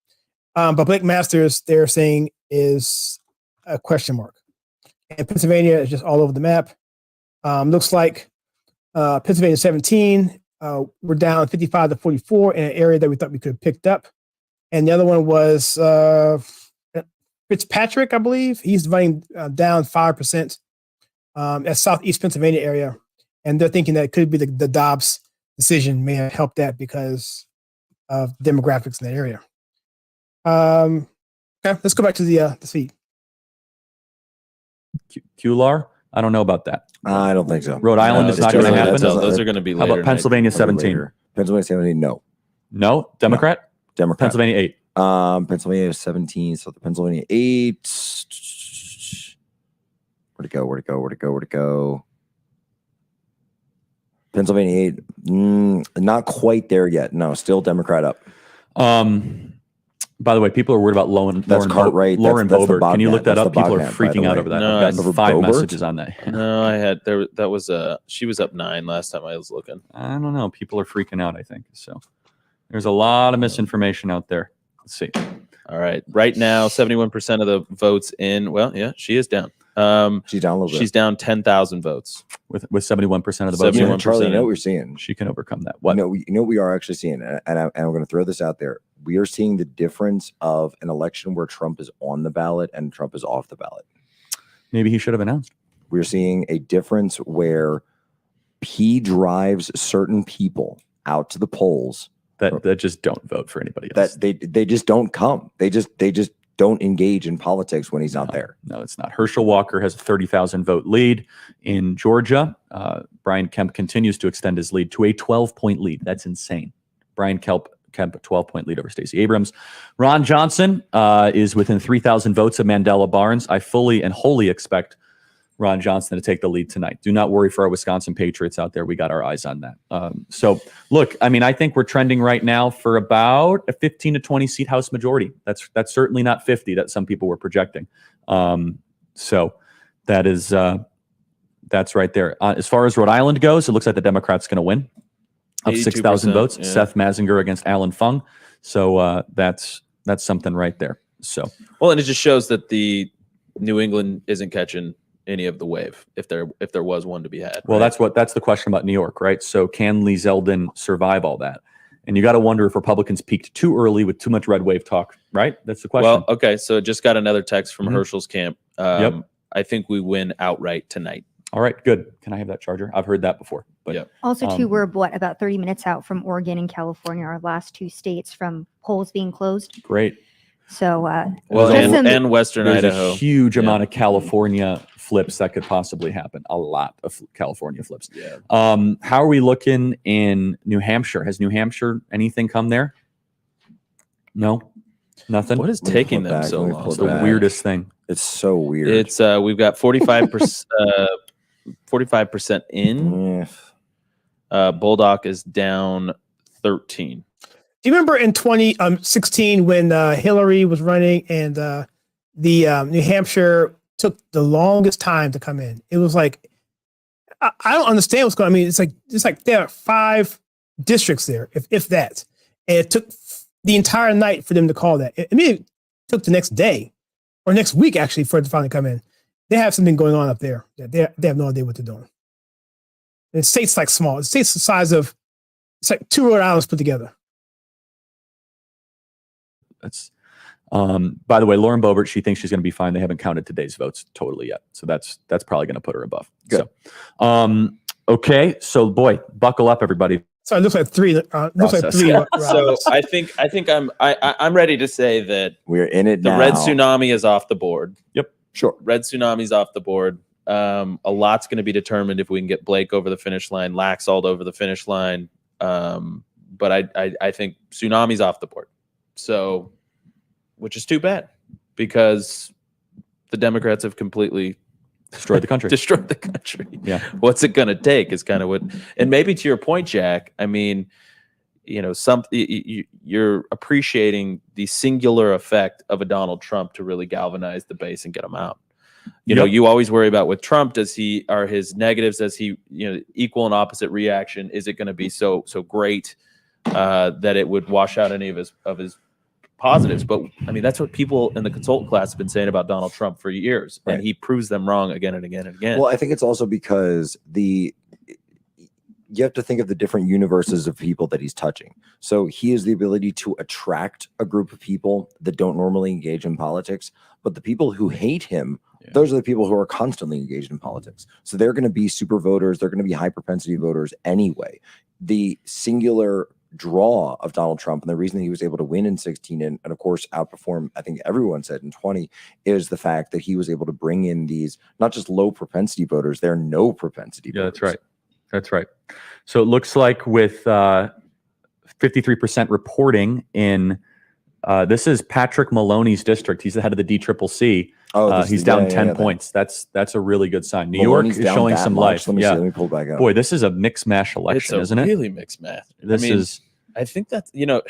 But Blake Masters, they're saying, is a question mark. And Pennsylvania is just all over the map. Looks like Pennsylvania 17, we're down 55 to 44 in an area that we thought we could have picked up. And the other one was Fitzpatrick, I believe. He's running down 5% at Southeast Pennsylvania area. And they're thinking that it could be the Dobbs decision may have helped that because of demographics in that area. Okay, let's go back to the feed. QLAR? I don't know about that. I don't think so. Rhode Island is not going to happen. Those are going to be later. How about Pennsylvania 17? Pennsylvania 17, no. No? Democrat? No. Democrat. Pennsylvania 8. Pennsylvania 17, so the Pennsylvania 8. Where'd it go? Pennsylvania 8, not quite there yet. No, still Democrat up. By the way, people are worried about Lauren Cartwright. Lauren That's Boebert. Can you look that up? People are freaking out over that. No, I've got 5 messages on that. No, she was up 9 last time I was looking. I don't know. People are freaking out, I think. So there's a lot of misinformation out there. Let's see. All right. Right now, 71% of the votes in. Well, yeah, she is down. She's down a little bit. She's down 10,000 votes. With 71% of the votes. 71%. Charlie, you know what we're seeing? She can overcome that. What? You know what we are actually seeing, and I'm going to throw this out there. We are seeing the difference of an election where Trump is on the ballot and Trump is off the ballot. Maybe he should have announced. We're seeing a difference where he drives certain people out to the polls that just don't vote for anybody else. That they just don't come. They just don't engage in politics when he's not there. No, it's not. Herschel Walker has a 30,000 vote lead in Georgia. Brian Kemp continues to extend his lead to a 12-point lead. That's insane. Brian Kemp, a 12-point lead over Stacey Abrams. Ron Johnson is within 3,000 votes of Mandela Barnes. I fully and wholly expect Ron Johnson to take the lead tonight. Do not worry for our Wisconsin Patriots out there. We got our eyes on that. So, look, I mean, I think we're trending right now for about a 15 to 20 seat House majority. That's certainly not 50 that some people were projecting. So that is that's right there. As far as Rhode Island goes, it looks like the Democrats going to win of 6,000 votes. Yeah. Seth Mazinger against Alan Fung. So that's something right there. So well, and it just shows that the New England isn't catching any of the wave if there was one to be had. Well, right? that's the question about New York, right? So can Lee Zeldin survive all that? And you got to wonder if Republicans peaked too early with too much red wave talk, right? That's the question. Well, okay, so just got another text from Herschel's camp. Yep. I think we win outright tonight. All right, good. Can I have that charger? I've heard that before. But Also, too, we're about 30 minutes out from Oregon and California, our last two states from polls being closed. Great. So, well, and Western there's Idaho. A huge amount of California flips that could possibly happen. A lot of California flips. Yeah. How are we looking in New Hampshire? Has New Hampshire anything come there? No, nothing. What is taking them so long? It's the weirdest thing. It's so weird. It's we've got 45%, 45% in. Bulldog is down 13. Do you remember in 2016 when Hillary was running and the New Hampshire took the longest time to come in? It was like, I don't understand what's going on. I mean, it's like there are 5 districts there, if that. And it took the entire night for them to call that. I mean, it took the next day or next week, actually, for it to finally come in. They have something going on up there. They have no idea what they're doing. And the state's like small. The state's the size of, it's like 2 Rhode Islands put together. That's by the way, Lauren Boebert, she thinks she's going to be fine. They haven't counted today's votes totally yet. So that's probably going to put her above. Good. So, okay. So boy, buckle up, everybody. So it looks like 3. So I think I'm ready to say that we're in it the now. red tsunami is off the board. Yep. Sure. Red tsunami's off the board. A lot's going to be determined if we can get Blake over the finish line, Laxalt over the finish line. But I think tsunami's off the board. So, which is too bad because the Democrats have completely destroyed the country. Destroyed the country. Yeah. What's it going to take is kind of what, and maybe to your point, Jack, I mean, you know, you're appreciating the singular effect of a Donald Trump to really galvanize the base and get them out. You know, you always worry about with Trump, are his negatives, does he, you know, equal and opposite reaction? Is it going to be so great that it would wash out any of his positives? But I mean, that's what people in the consultant class have been saying about Donald Trump for years, and he proves them wrong again and again and again. Well, I think it's also because you have to think of the different universes of people that he's touching. So he has the ability to attract a group of people that don't normally engage in politics, but the people who hate him, those are the people who are constantly engaged in politics. So they're going to be super voters. They're going to be high propensity voters anyway. The singular draw of Donald Trump and the reason that he was able to win in 16 and of course outperform, I think everyone said, in 20 is the fact that he was able to bring in these not just low propensity voters, they're no propensity voters. That's right. That's right. So it looks like with 53% reporting in this is Patrick Maloney's district. He's the head of the DCCC. He's down 10 points. That's a really good sign. New Maloney's York is showing some life. Let me see. Let me pull back up. Boy, this is a mixed mash election, isn't it? Really mixed math. I think that's, you know,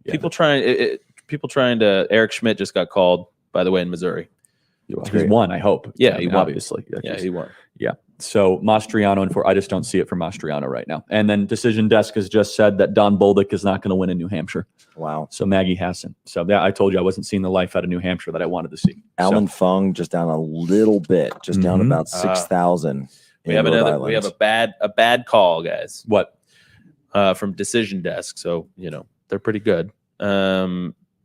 people trying to, Eric Schmidt just got called, by the way, in Missouri. He's won, I hope. Yeah, he won. Obviously. Yeah, he won. Yeah. So Mastriano, and I just don't see it for Mastriano right now. And then Decision Desk has just said that Don Bolduc is not going to win in New Hampshire. Wow. So Maggie Hassan. So yeah, I told you I wasn't seeing the life out of New Hampshire that I wanted to see. Alan Fung just down a little bit, just down about 6,000. We have a bad call, guys. What? From Decision Desk. So, you know, they're pretty good.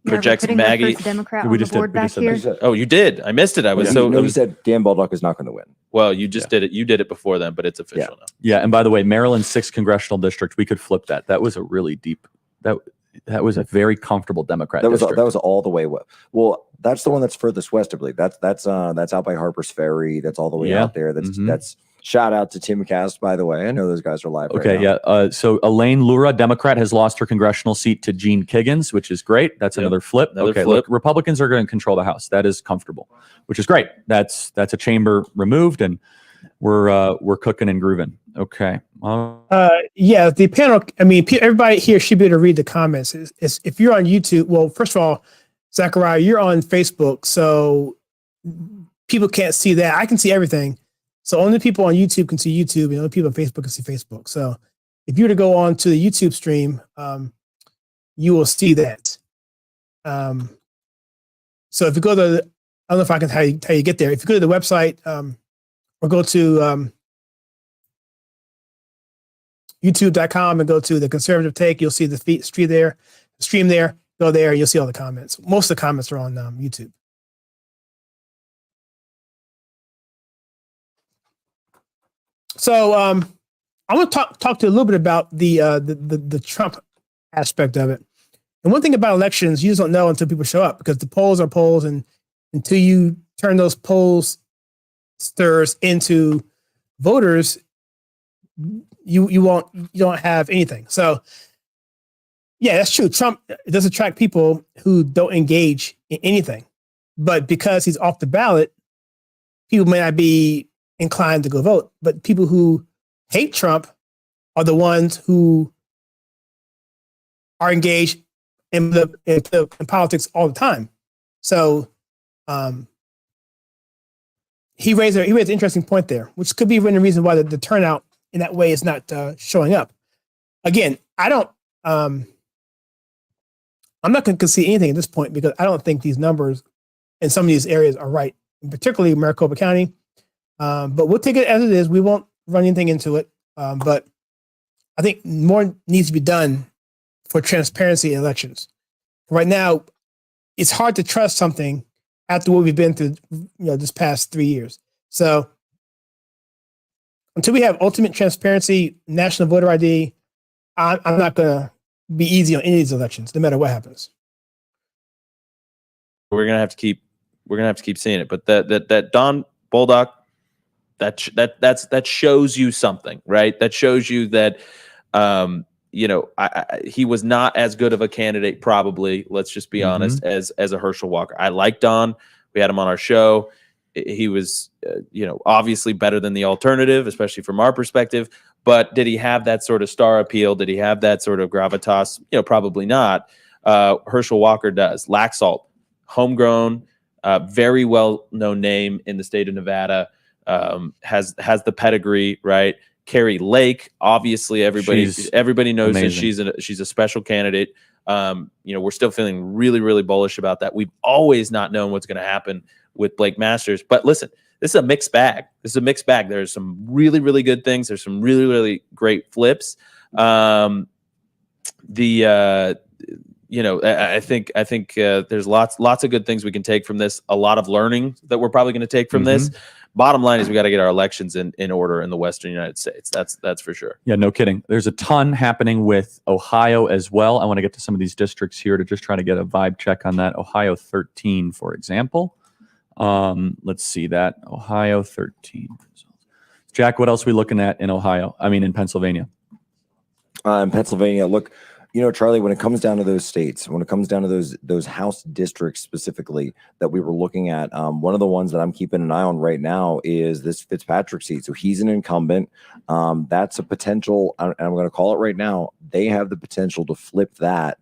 Projects Maggie. Democrat we just board back here. Oh, you did. I missed it. I was you said Dan Bolduc is not going to win. Well, you just did it. You did it before then, but it's official now. Yeah. And by the way, Maryland's 6th congressional district, we could flip that. That was a really deep, That was a very comfortable Democrat That was district. all the way west. Well, that's the one that's furthest west, I believe. That's out by Harper's Ferry. That's all the way Yeah. out there. That's shout out to Tim Cast, by the way. I know those guys are live. Okay, right now. yeah. So Elaine Lura, Democrat, has lost her congressional seat to Gene Kiggins, which is great. That's another flip. Another flip. Look, Republicans are going to control the House. That is comfortable, which is great. That's a chamber removed, and we're cooking and grooving. Okay. Yeah, the panel. I mean, everybody here should be able to read the comments. If you're on YouTube, well, first of all, Zachariah, you're on Facebook, so people can't see that. I can see everything. So only people on YouTube can see YouTube, and only people on Facebook can see Facebook. So if you were to go on to the YouTube stream, you will see that. So if you go to, I don't know if I can tell you get there. If you go to the website, or go to YouTube.com and go to the Conservative Take, you'll see the stream there. Go there, and you'll see all the comments. Most of the comments are on YouTube. So I want to talk to you a little bit about the Trump aspect of it. And one thing about elections, you just don't know until people show up, because the polls are polls, and until you turn those pollsters into voters, you don't have anything. So yeah, that's true. Trump does attract people who don't engage in anything, but because he's off the ballot, people may not be inclined to go vote. But people who hate Trump are the ones who are engaged in politics all the time. So he raised an interesting point there, which could be one of the reasons why the turnout in that way is not showing up. Again, I'm not going to concede anything at this point, because I don't think these numbers in some of these areas are right, particularly Maricopa County. But we'll take it as it is. We won't run anything into it. But I think more needs to be done for transparency in elections. Right now, it's hard to trust something after what we've been through, this past 3 years. So until we have ultimate transparency, national voter ID, I'm not going to be easy on any of these elections, no matter what happens. We're gonna have to keep seeing it. But that Don Bolduc, that shows you something, right? That shows you that he was not as good of a candidate, probably, let's just be honest, as a Herschel Walker. I like Don. We had him on our show. He was obviously better than the alternative, especially from our perspective. But did he have that sort of star appeal? Did he have that sort of gravitas? probably not. Herschel Walker does. Laxalt, homegrown, very well-known name in the state of Nevada, has the pedigree, right? Carrie Lake, obviously everybody knows amazing. that she's a special candidate. We're still feeling really, really bullish about that. We've always not known what's going to happen with Blake Masters. But listen, this is a mixed bag. There's some really, really good things. There's some really, really great flips. I think there's lots of good things we can take from this. A lot of learning that we're probably going to take from this. Bottom line is we got to get our elections in order in the Western United States. That's for sure. Yeah, no kidding. There's a ton happening with Ohio as well. I want to get to some of these districts here to just try to get a vibe check on that. Ohio 13, for example. Let's see that. Ohio 13. Jack, what else are we looking at in Ohio? I mean, in Pennsylvania. In Pennsylvania, look, Charlie, when it comes down to those states, when it comes down to those House districts specifically that we were looking at, one of the ones that I'm keeping an eye on right now is this Fitzpatrick seat. So he's an incumbent. That's a potential, and I'm going to call it right now, they have the potential to flip that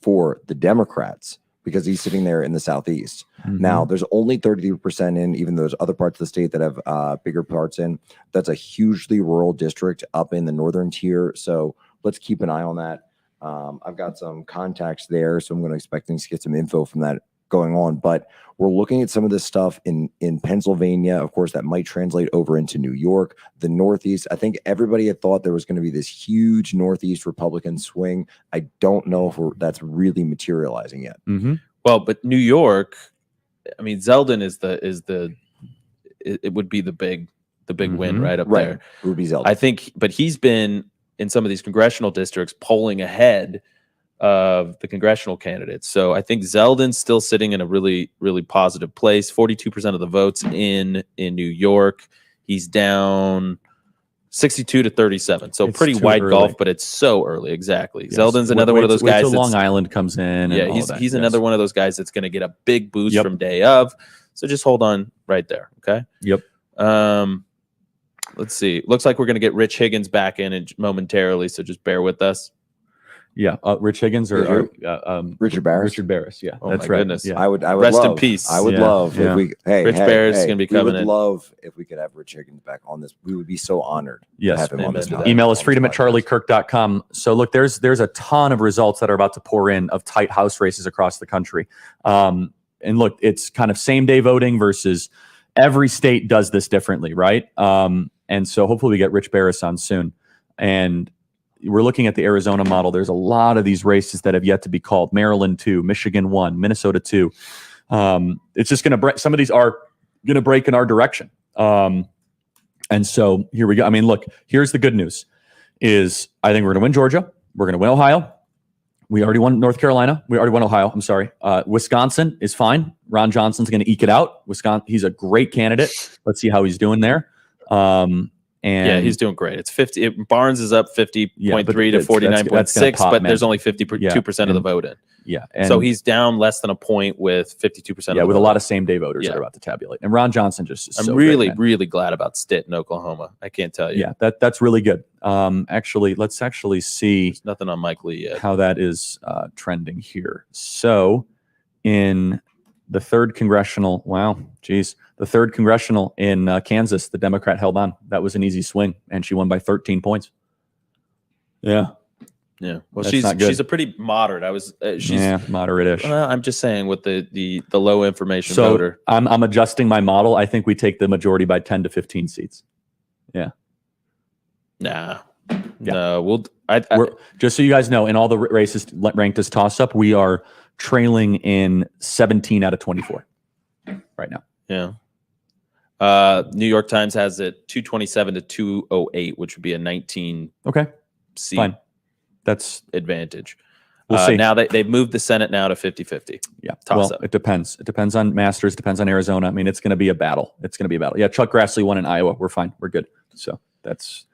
for the Democrats, because he's sitting there in the Southeast. Now, there's only 33% in, even though there's other parts of the state that have bigger parts in. That's a hugely rural district up in the northern tier. So let's keep an eye on that. I've got some contacts there, so I'm going to expect to get some info from that going on. But we're looking at some of this stuff in Pennsylvania. Of course, that might translate over into New York, the Northeast. I think everybody had thought there was going to be this huge Northeast Republican swing. I don't know if that's really materializing yet. Well, but New York, I mean, Zeldin it would be the big win right up there. It would be Zeldin. I think, but he's been in some of these congressional districts polling ahead of the congressional candidates. So I think Zeldin's still sitting in a really, really positive place. 42% of the votes in New York. He's down 62 to 37. So It's pretty too wide early. golf, but it's so early. Exactly. Yes. Zeldin's another one of those wait guys. till that's- Long Island comes in. And yeah, all he's that. he's Yes. another one of those guys that's going to get a big boost from day of. So just hold on right there. Okay. Yep. Let's see. Looks like we're going to get Rich Higgins back in momentarily. So just bear with us. Yeah, Rich Higgins or Richard Barris. Richard Barris. Yeah, Oh that's my right. goodness. Yeah. I would Rest love, in peace. I would love if we. Hey, Rich Barris is gonna be we coming would in. love if we could have Rich Higgins back on this. We would be so honored Yes. to have him on this. Email us freedom@charliekirk.com. So look, there's a ton of results that are about to pour in of tight House races across the country. And look, it's kind of same day voting versus every state does this differently, right? And so hopefully we get Rich Barris on soon. And we're looking at the Arizona model. There's a lot of these races that have yet to be called. Maryland 2, Michigan 1, Minnesota 2. It's just going to break. Some of these are going to break in our direction. And so here we go. I mean, look, here's the good news is I think we're going to win Georgia. We're going to win Ohio. We already won North Carolina. We already won Ohio. I'm sorry. Wisconsin is fine. Ron Johnson's going to eke it out. Wisconsin, he's a great candidate. Let's see how he's doing there. And yeah, he's doing great. It's 50. Barnes is up 50.3 to that's 49.6, pop, but man. there's only 52% of the vote in. Yeah. So he's down less than a point with 52%. Yeah, of with the a vote. lot of same day voters that are about to tabulate. And Ron Johnson just is I'm so really, great, man. really glad about Stitt in Oklahoma. I can't tell you. Yeah, that's really good. Actually, let's actually see There's nothing on Mike Lee yet. how that is trending here. So in the third congressional, the third congressional in Kansas, the Democrat held on. That was an easy swing, and she won by 13 points. Yeah. Yeah. Well, That's not good. she's a pretty moderate. She's moderate-ish. Well, I'm just saying with the low information So voter. I'm adjusting my model. I think we take the majority by 10 to 15 seats. Yeah. Nah. Yeah. No, we're just so you guys know, in all the races ranked as toss-up, we are trailing in 17 out of 24 right now. Yeah. New York Times has it 227 to 208, which would be a 19 seat Fine. That's advantage. We'll see. Now they've moved the Senate now to 50-50. Yeah. Toss Well, up. it depends. It depends on Masters, depends on Arizona. I mean, it's going to be a battle. Yeah, Chuck Grassley won in Iowa. We're fine. We're good. So that's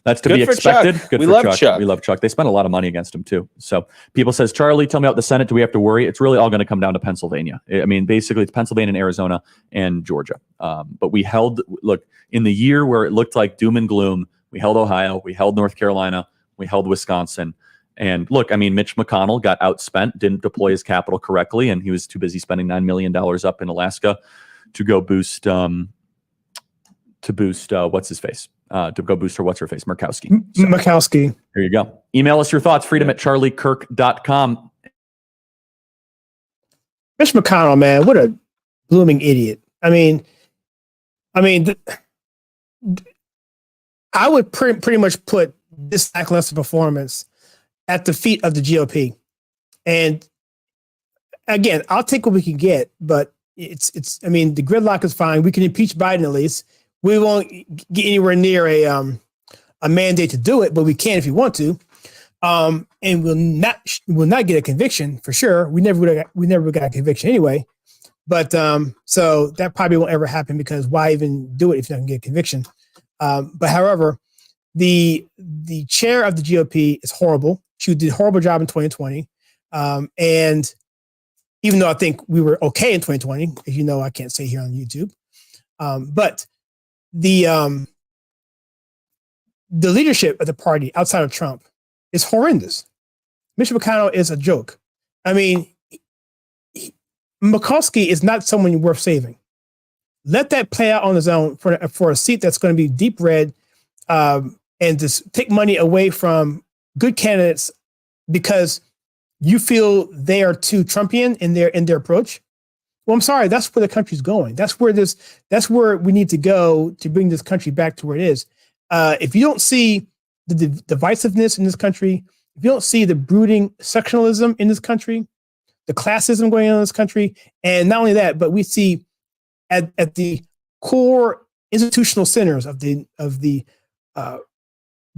to Good be for expected. Chuck. Good We for love Chuck. Chuck. We love Chuck. They spent a lot of money against him too. So people says, Charlie, tell me about the Senate. Do we have to worry? It's really all going to come down to Pennsylvania. I mean, basically it's Pennsylvania and Arizona and Georgia. But we held, look, in the year where it looked like doom and gloom, we held Ohio, we held North Carolina, we held Wisconsin. And look, I mean, Mitch McConnell got outspent, didn't deploy his capital correctly, and he was too busy spending $9 million up in Alaska to go boost, what's his face? To go boost her, what's her face? Murkowski. So, Murkowski. there you go. Email us your thoughts, freedom@charliekirk.com. Mitch McConnell, man, what a blooming idiot. I mean, I would pretty much put this lackluster performance at the feet of the GOP. And again, I'll take what we can get, but I mean, the gridlock is fine. We can impeach Biden at least. We won't get anywhere near a mandate to do it, but we can if we want to. And we'll not get a conviction for sure. We never got a conviction anyway. But so that probably won't ever happen because why even do it if you're not gonna get a conviction? But however, the chair of the GOP is horrible. She did a horrible job in 2020. And even though I think we were okay in 2020, as you know, I can't say here on YouTube. But the leadership of the party outside of Trump is horrendous. Mitch McConnell is a joke. I mean, Murkowski is not someone worth saving. Let that play out on his own for a seat that's going to be deep red, and just take money away from good candidates because you feel they are too Trumpian in their approach. Well, I'm sorry, that's where the country's going. That's where we need to go to bring this country back to where it is. If you don't see the divisiveness in this country, if you don't see the brooding sectionalism in this country, the classism going on in this country, and not only that, but we see at the core institutional centers of the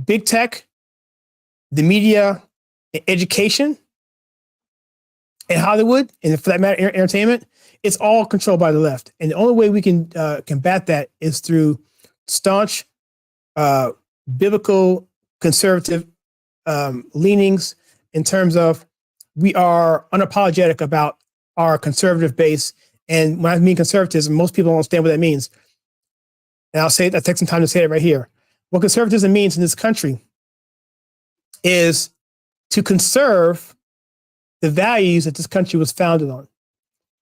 big tech, the media, education, and Hollywood, and for that matter, entertainment, it's all controlled by the left. And the only way we can combat that is through staunch, biblical, conservative leanings in terms of we are unapologetic about our conservative base. And when I mean conservatism, most people don't understand what that means. And I'll say it, I'll take some time to say it right here. What conservatism means in this country is to conserve the values that this country was founded on.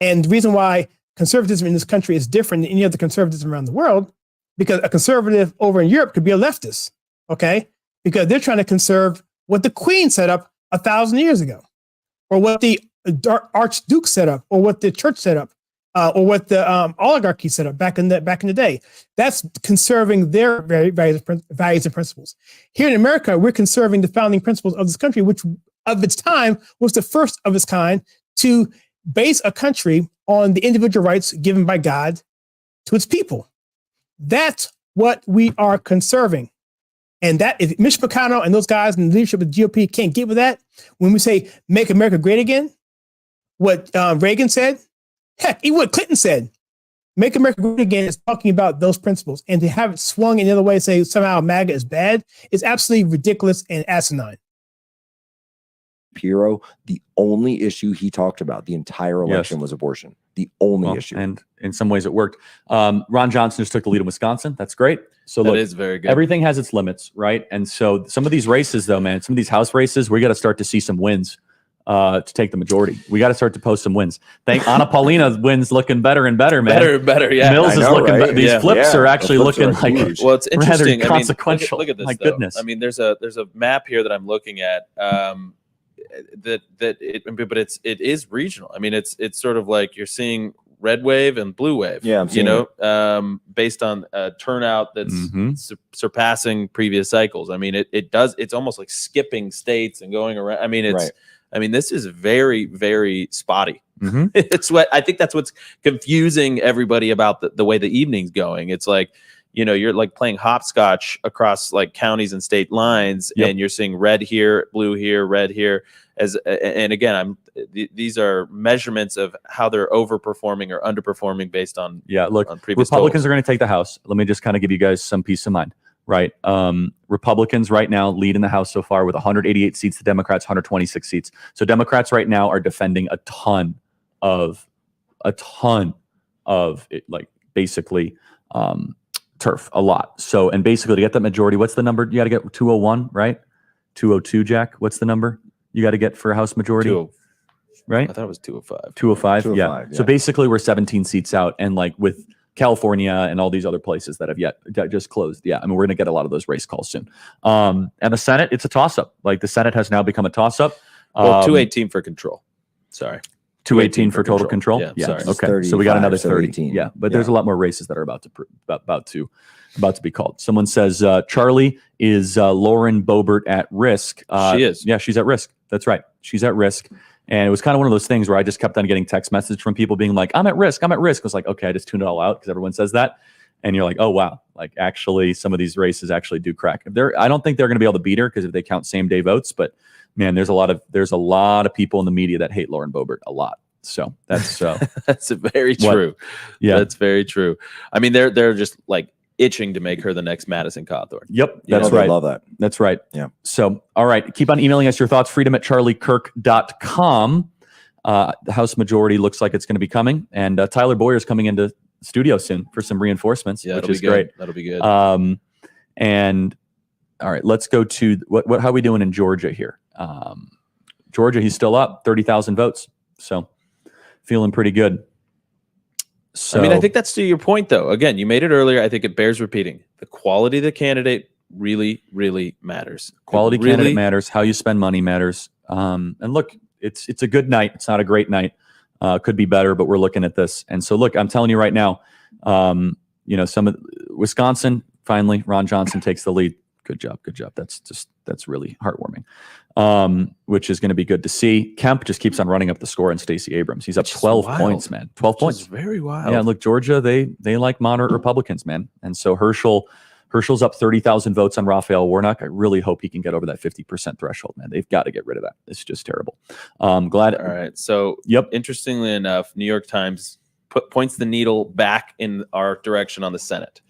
And the reason why conservatism in this country is different than any other conservatism around the world, because a conservative over in Europe could be a leftist, okay? Because they're trying to conserve what the Queen set up 1,000 years ago, or what the Archduke set up, or what the church set up, or what the oligarchy set up back in the day. That's conserving their values and principles. Here in America, we're conserving the founding principles of this country, which of its time was the first of its kind to base a country on the individual rights given by God to its people. That's what we are conserving. And that, if Mitch McConnell and those guys in the leadership of the GOP can't get with that, when we say make America great again, what Reagan said, heck, even what Clinton said, make America great again is talking about those principles. And to have it swung in the other way and say somehow MAGA is bad is absolutely ridiculous and asinine. Pirro, the only issue he talked about the entire election was abortion. The only issue. And in some ways it worked. Ron Johnson just took the lead in Wisconsin. That's great. So That look, is very good. Everything has its limits, right? And so some of these races, though, man, some of these House races, we got to start to see some wins to take the majority. We got to start to post some wins. Anna Paulina's wins looking better and better, man. Better and better, yeah. Mills I is know, looking right? These flips are actually looking like well, it's interesting. rather consequential. Look at this. My though. goodness. I mean, there's a map here that I'm looking at. But it is regional. I mean, it's sort of like you're seeing red wave and blue wave. Yeah, I'm seeing based on turnout that's surpassing previous cycles. I mean, it's almost like skipping states and going around. I mean, I mean, this is very, very spotty. It's I think that's what's confusing everybody about the way the evening's going. It's like, you're like playing hopscotch across like counties and state lines, and you're seeing red here, blue here, red here. And again, these are measurements of how they're overperforming or underperforming based on on previous Republicans totals. are going to take the House. Let me just kind of give you guys some peace of mind, right? Republicans right now lead in the House so far with 188 seats. The Democrats 126 seats. So Democrats right now are defending a ton of like basically turf, a lot. So, and basically to get that majority, what's the number? You got to get 201, right? 202, Jack. What's the number you got to get for a House majority? Right? I thought it was 205. 205, yeah. So basically we're 17 seats out, and like with California and all these other places that have just closed. Yeah, I mean, we're going to get a lot of those race calls soon. And the Senate, it's a toss-up. Like the Senate has now become a toss-up. Well, 218 for control. Sorry. 218 for total control. Yeah, sorry. Okay. So we got another 30. Yeah, but there's a lot more races that are about to be called. Someone says Charlie, is Lauren Boebert at risk? She is. Yeah, she's at risk. That's right. She's at risk. And it was kind of one of those things where I just kept on getting text messages from people being like, I'm at risk. I'm at risk. I was like, okay, I just tune it all out because everyone says that. And you're like, oh, wow. Like actually some of these races actually do crack. I don't think they're going to be able to beat her because if they count same day votes, but man, there's a lot of people in the media that hate Lauren Boebert a lot. So that's that's very true. Yeah, that's very true. I mean, they're just like itching to make her the next Madison Cawthorn. Yep, that's right. Love that. That's right. Yeah. So, all right, keep on emailing us your thoughts. freedom@charliekirk.com. The House majority looks like it's going to be coming, and Tyler Boyer is coming into studio soon for some reinforcements, which is great. That'll be good. And all right, let's go to how are we doing in Georgia here? Georgia, he's still up 30,000 votes. So feeling pretty good. So I mean, I think that's to your point, though. Again, you made it earlier. I think it bears repeating. The quality of the candidate really, really matters. Quality candidate matters. How you spend money matters. And look, it's a good night. It's not a great night. Could be better, but we're looking at this. And so, look, I'm telling you right now, some of Wisconsin, finally, Ron Johnson takes the lead. Good job. Good job. That's really heartwarming. Which is going to be good to see. Kemp just keeps on running up the score, and Stacey Abrams. He's up 12 points, man. 12 points. Very wild. Yeah, look, Georgia, they like moderate Republicans, man. And so Herschel Herschel's up 30,000 votes on Raphael Warnock. I really hope he can get over that 50% threshold, man. They've got to get rid of that. It's just terrible. Glad. All right. So, interestingly enough, New York Times points the needle back in our direction on the Senate.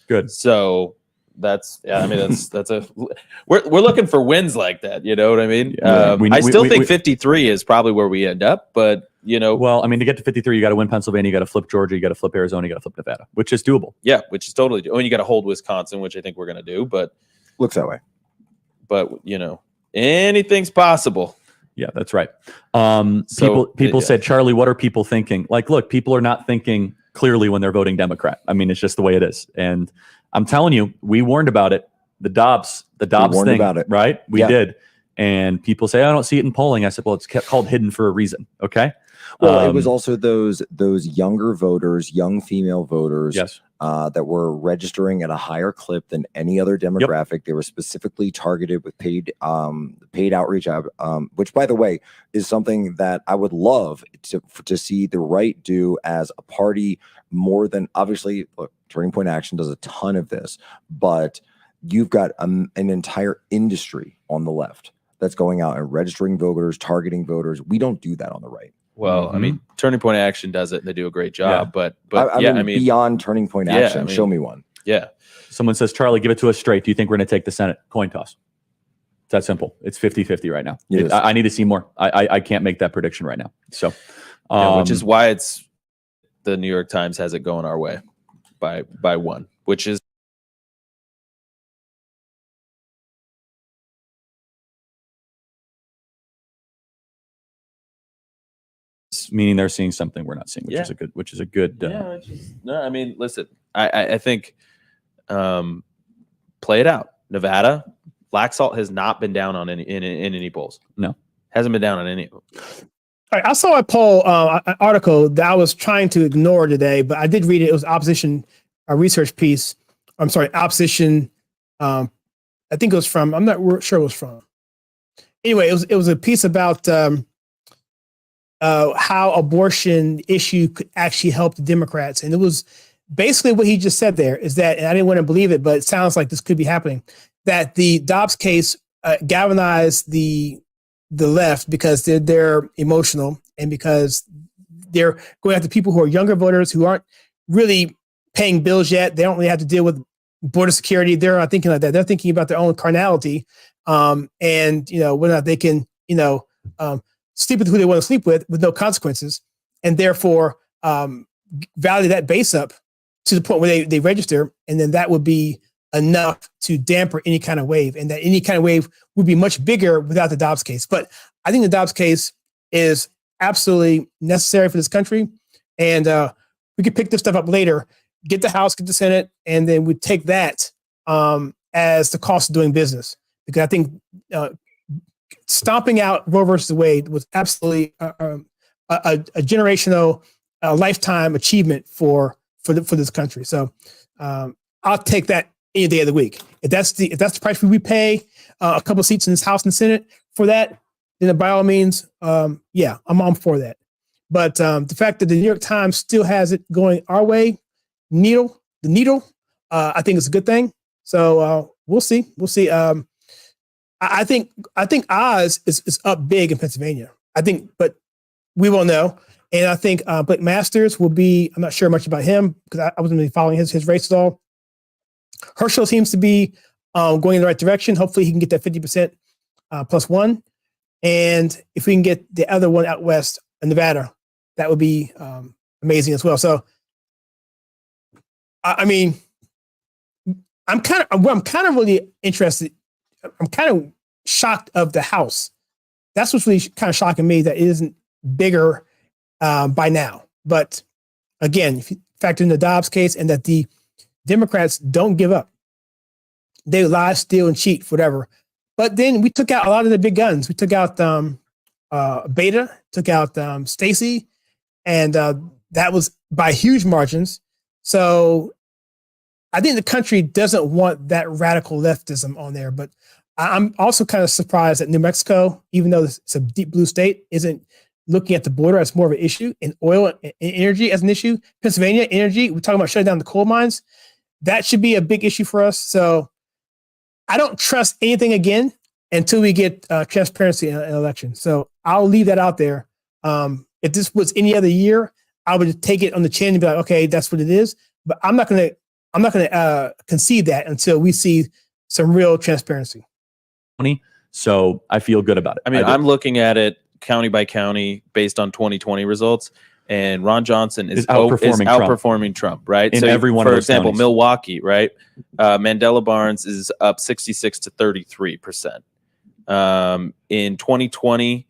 Good. So that's we're looking for wins like that. You know what I mean? I still think 53 is probably where we end up, but well, I mean, to get to 53, you got to win Pennsylvania, you got to flip Georgia, you got to flip Arizona, you got to flip Nevada, which is doable. Yeah, which is totally doable. And you got to hold Wisconsin, which I think we're going to do, but looks that way. But anything's possible. Yeah, that's right. People said, Charlie, what are people thinking? Like, look, people are not thinking clearly when they're voting Democrat. I mean, it's just the way it is. And I'm telling you, we warned about it. The Dobbs warned thing, about it. Right? We did. And people say, I don't see it in polling. I said, well, it's called hidden for a reason. Okay. Well, it was also those younger voters, young female voters, yes, that were registering at a higher clip than any other demographic. Yep. They were specifically targeted with paid outreach, which, by the way, is something that I would love to see the right do as a party more than, obviously, look, Turning Point Action does a ton of this, but you've got an entire industry on the left that's going out and registering voters, targeting voters. We don't do that on the right. Well, I mean, Turning Point Action does it, and they do a great job. Yeah. But I mean, beyond Turning Point Action, show me one. Yeah. Someone says, Charlie, give it to us straight. Do you think we're going to take the Senate? Coin toss. It's that simple. It's 50-50 right now. I need to see more. I can't make that prediction right now. So, which is why the New York Times has it going our way by one, which is. Meaning they're seeing something we're not seeing, which is a good. No, I mean, listen, I think play it out. Nevada, black salt has not been down on in any polls. No, hasn't been down on any of them. All right, I saw a poll, an article that I was trying to ignore today, but I did read it. It was opposition, a research piece. I'm sorry, opposition. I think it was from. I'm not sure it was from. Anyway, it was a piece about. How abortion issue could actually help the Democrats. And it was basically what he just said there is that, and I didn't want to believe it, but it sounds like this could be happening, that the Dobbs case galvanized the left because they're emotional and because they're going after people who are younger voters who aren't really paying bills yet. They don't really have to deal with border security. They're not thinking like that. They're thinking about their own carnality and, whether or not they can, sleep with who they want to sleep with no consequences, and therefore value that base up to the point where they register, and then that would be enough to damper any kind of wave, and that any kind of wave would be much bigger without the Dobbs case. But I think the Dobbs case is absolutely necessary for this country, and we could pick this stuff up later, get the House, get the Senate, and then we take that as the cost of doing business, because I think stomping out Roe versus Wade was absolutely a generational, lifetime achievement for this country. So I'll take that any day of the week. If that's the price we pay, a couple of seats in this House and Senate for that, then by all means, I'm on for that. But the fact that the New York Times still has it going our way, the needle, I think it's a good thing. So we'll see. I think Oz is up big in Pennsylvania. But we won't know. And I think Blake Masters will be. I'm not sure much about him because I wasn't really following his race at all. Herschel seems to be going in the right direction. Hopefully, he can get that 50% +1. And if we can get the other one out west in Nevada, that would be amazing as well. So, I mean, I'm kind of really interested. I'm kind of shocked of the House. That's what's really kind of shocking me, that it isn't bigger by now. But again, if you factor in the Dobbs case and that the Democrats don't give up, they lie, steal, and cheat, whatever. But then we took out a lot of the big guns. We took out Beta, took out Stacey, and that was by huge margins. So I think the country doesn't want that radical leftism on there. But I'm also kind of surprised that New Mexico, even though it's a deep blue state, isn't looking at the border as more of an issue, and oil and energy as an issue. Pennsylvania, energy, we're talking about shutting down the coal mines. that should be a big issue for us. So I don't trust anything again until we get transparency in an election. So I'll leave that out there. If this was any other year, I would take it on the chin and be like, okay, that's what it is. But I'm not going to concede that until we see some real transparency. So I feel good about it. I mean, I'm looking at it county by county based on 2020 results, and Ron Johnson is outperforming Trump, right? In every one of for those example, counties. Milwaukee, right? Mandela Barnes is up 66 to 33%. In 2020,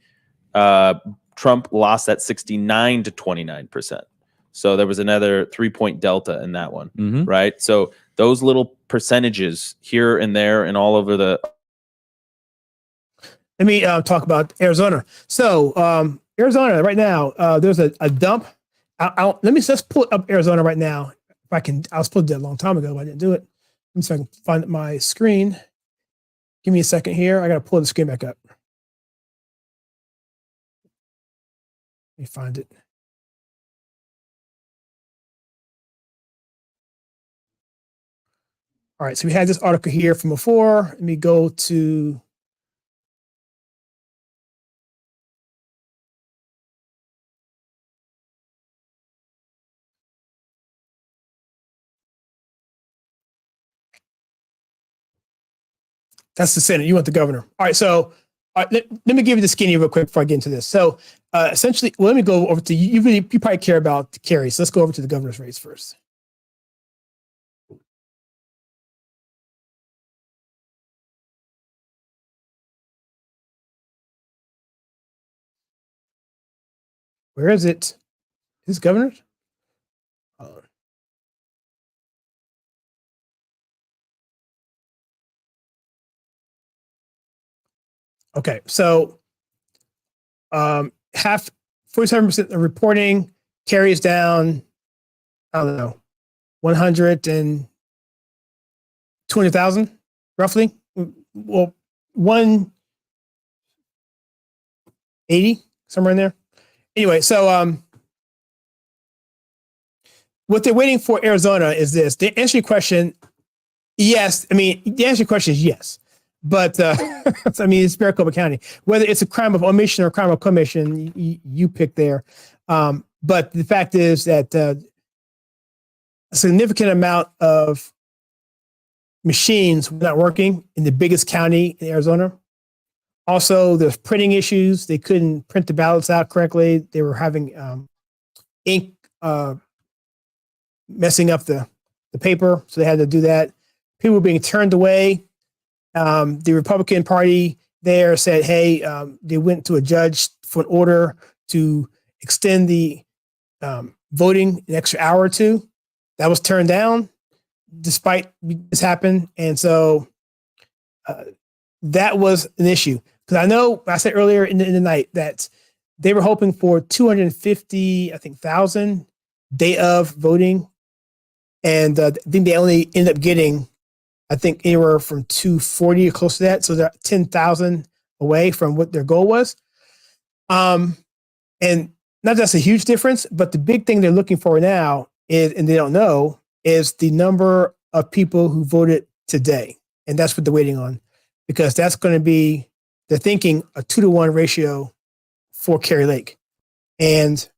Trump lost at 69 to 29%. So there was another 3-point delta in that one, right? So those little percentages here and there and all over the. Let me talk about Arizona. So Arizona right now, there's a dump. Let's pull up Arizona right now. If I can, I was supposed to do it a long time ago, but I didn't do it. Let me see if I can find my screen. Give me a second here. I got to pull the screen back up. Let me find it. All right, so we had this article here from before. Let me go to. That's the Senate. You want the governor. All right, so let me give you the skinny real quick before I get into this. So essentially, let me go over to you. You probably care about the Kerry, so let's go over to the governor's race first. Where is it? Is it governor's? Okay, so 47% of reporting carries down, I don't know, 120,000 roughly. Well, 180, somewhere in there. Anyway, so what they're waiting for Arizona is this. The answer to your question, yes. I mean, the answer to your question is yes. But I mean, it's Maricopa County. Whether it's a crime of omission or a crime of commission, you pick there. But the fact is that a significant amount of machines were not working in the biggest county in Arizona. Also, there's printing issues. They couldn't print the ballots out correctly. They were having ink messing up the paper, so they had to do that. People were being turned away. The Republican Party there said, hey, they went to a judge for an order to extend the voting an extra hour or two. That was turned down despite this happened. And so that was an issue. Because I know I said earlier in the night that they were hoping for 250,000 day of voting. And I think they only ended up getting, I think, anywhere from 240 or close to that. So they're 10,000 away from what their goal was. And not just a huge difference, but the big thing they're looking for now is, and they don't know, is the number of people who voted today. And that's what they're waiting on, because that's going to be, they're thinking a 2-to-1 ratio for Kerry Lake. And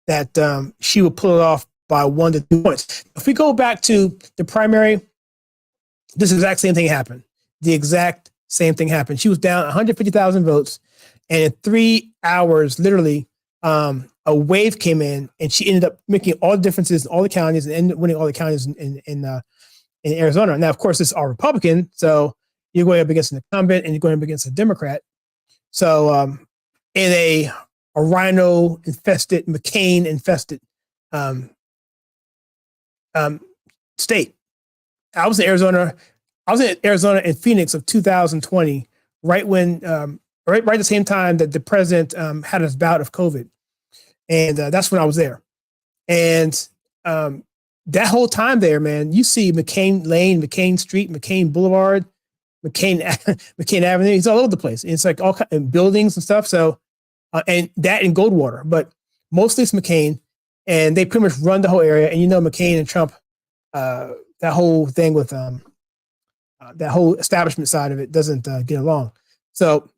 that she will pull it off by 1 to 2 points. If we go back to the primary, this exact same thing happened. The exact same thing happened. She was down 150,000 votes, and in 3 hours, literally, a wave came in, and she ended up making all the differences in all the counties and ended up winning all the counties in Arizona. Now, of course, it's all Republican, so you're going up against an incumbent and you're going up against a Democrat. So in a rhino-infested, McCain-infested state. I was in Arizona in Phoenix of 2020, right when, right at the same time that the president had his bout of COVID. And that's when I was there. And that whole time there, man, you see McCain Lane, McCain Street, McCain Boulevard, McCain Avenue. He's all over the place. It's like all kinds of buildings and stuff. So, and that in Goldwater, but mostly it's McCain, and they pretty much run the whole area. And you know, McCain and Trump that whole thing with that whole establishment side of it doesn't get along. So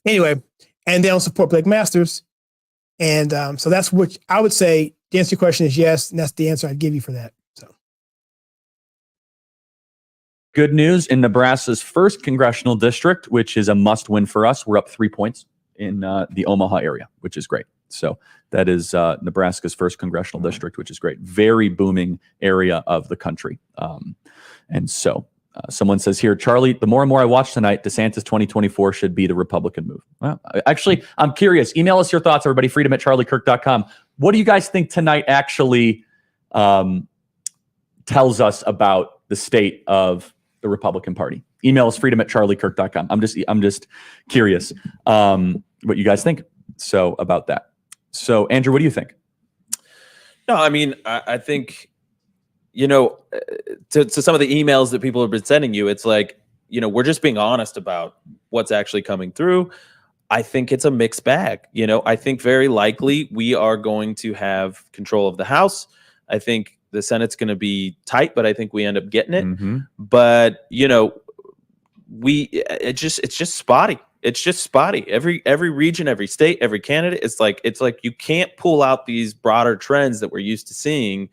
anyway, and they don't support Blake Masters. And so that's what I would say. The answer to your question is yes, and that's the answer I'd give you for that. So good news in Nebraska's first congressional district, which is a must-win for us. We're up 3 points in the Omaha area, which is great. So that is Nebraska's first congressional district, which is great. Very booming area of the country. And so someone says here, Charlie, the more and more I watch tonight, DeSantis 2024 should be the Republican move. Well, actually, I'm curious. Email us your thoughts, everybody. freedom@charliekirk.com. What do you guys think tonight actually tells us about the state of the Republican Party? Email us freedom@charliekirk.com. I'm just curious what you guys think about that. So, Andrew, what do you think? No, I mean, I think, to some of the emails that people have been sending you, it's like, we're just being honest about what's actually coming through. I think it's a mixed bag. I think very likely we are going to have control of the House. I think the Senate's going to be tight, but I think we end up getting it. Mm-hmm. But, it's just spotty. It's just spotty. Every region, every state, every candidate. It's like you can't pull out these broader trends that we're used to seeing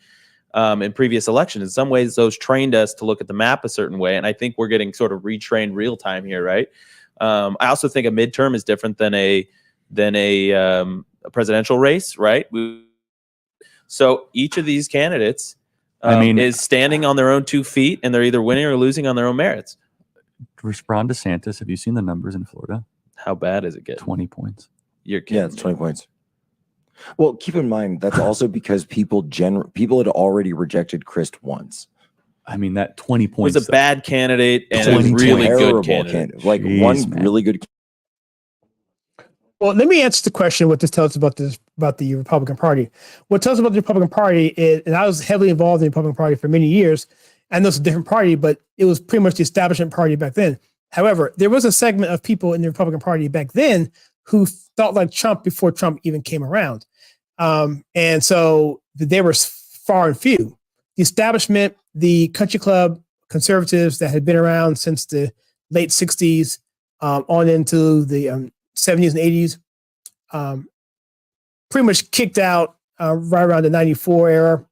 in previous elections. In some ways, those trained us to look at the map a certain way, and I think we're getting sort of retrained real time here, right? I also think a midterm is different than a presidential race, right? So each of these candidates, is standing on their own 2 feet, and they're either winning or losing on their own merits. Ron DeSantis, have you seen the numbers in Florida? How bad is it getting? 20 points. You're kidding. Yeah, it's 20 points. Well, keep in mind that's also because people had already rejected Christ once. I mean, that 20 points was a bad candidate and a really good candidate. Like one really good. Well, let me answer the question. What this tells us about the Republican Party? What tells us about the Republican Party is, and I was heavily involved in the Republican Party for many years. I know it's a different party, but it was pretty much the establishment party back then. However, there was a segment of people in the Republican Party back then who thought like Trump before Trump even came around. And so they were far and few. The establishment, the country club conservatives that had been around since the late 60s on into the 70s and 80s, pretty much kicked out right around the 94 era.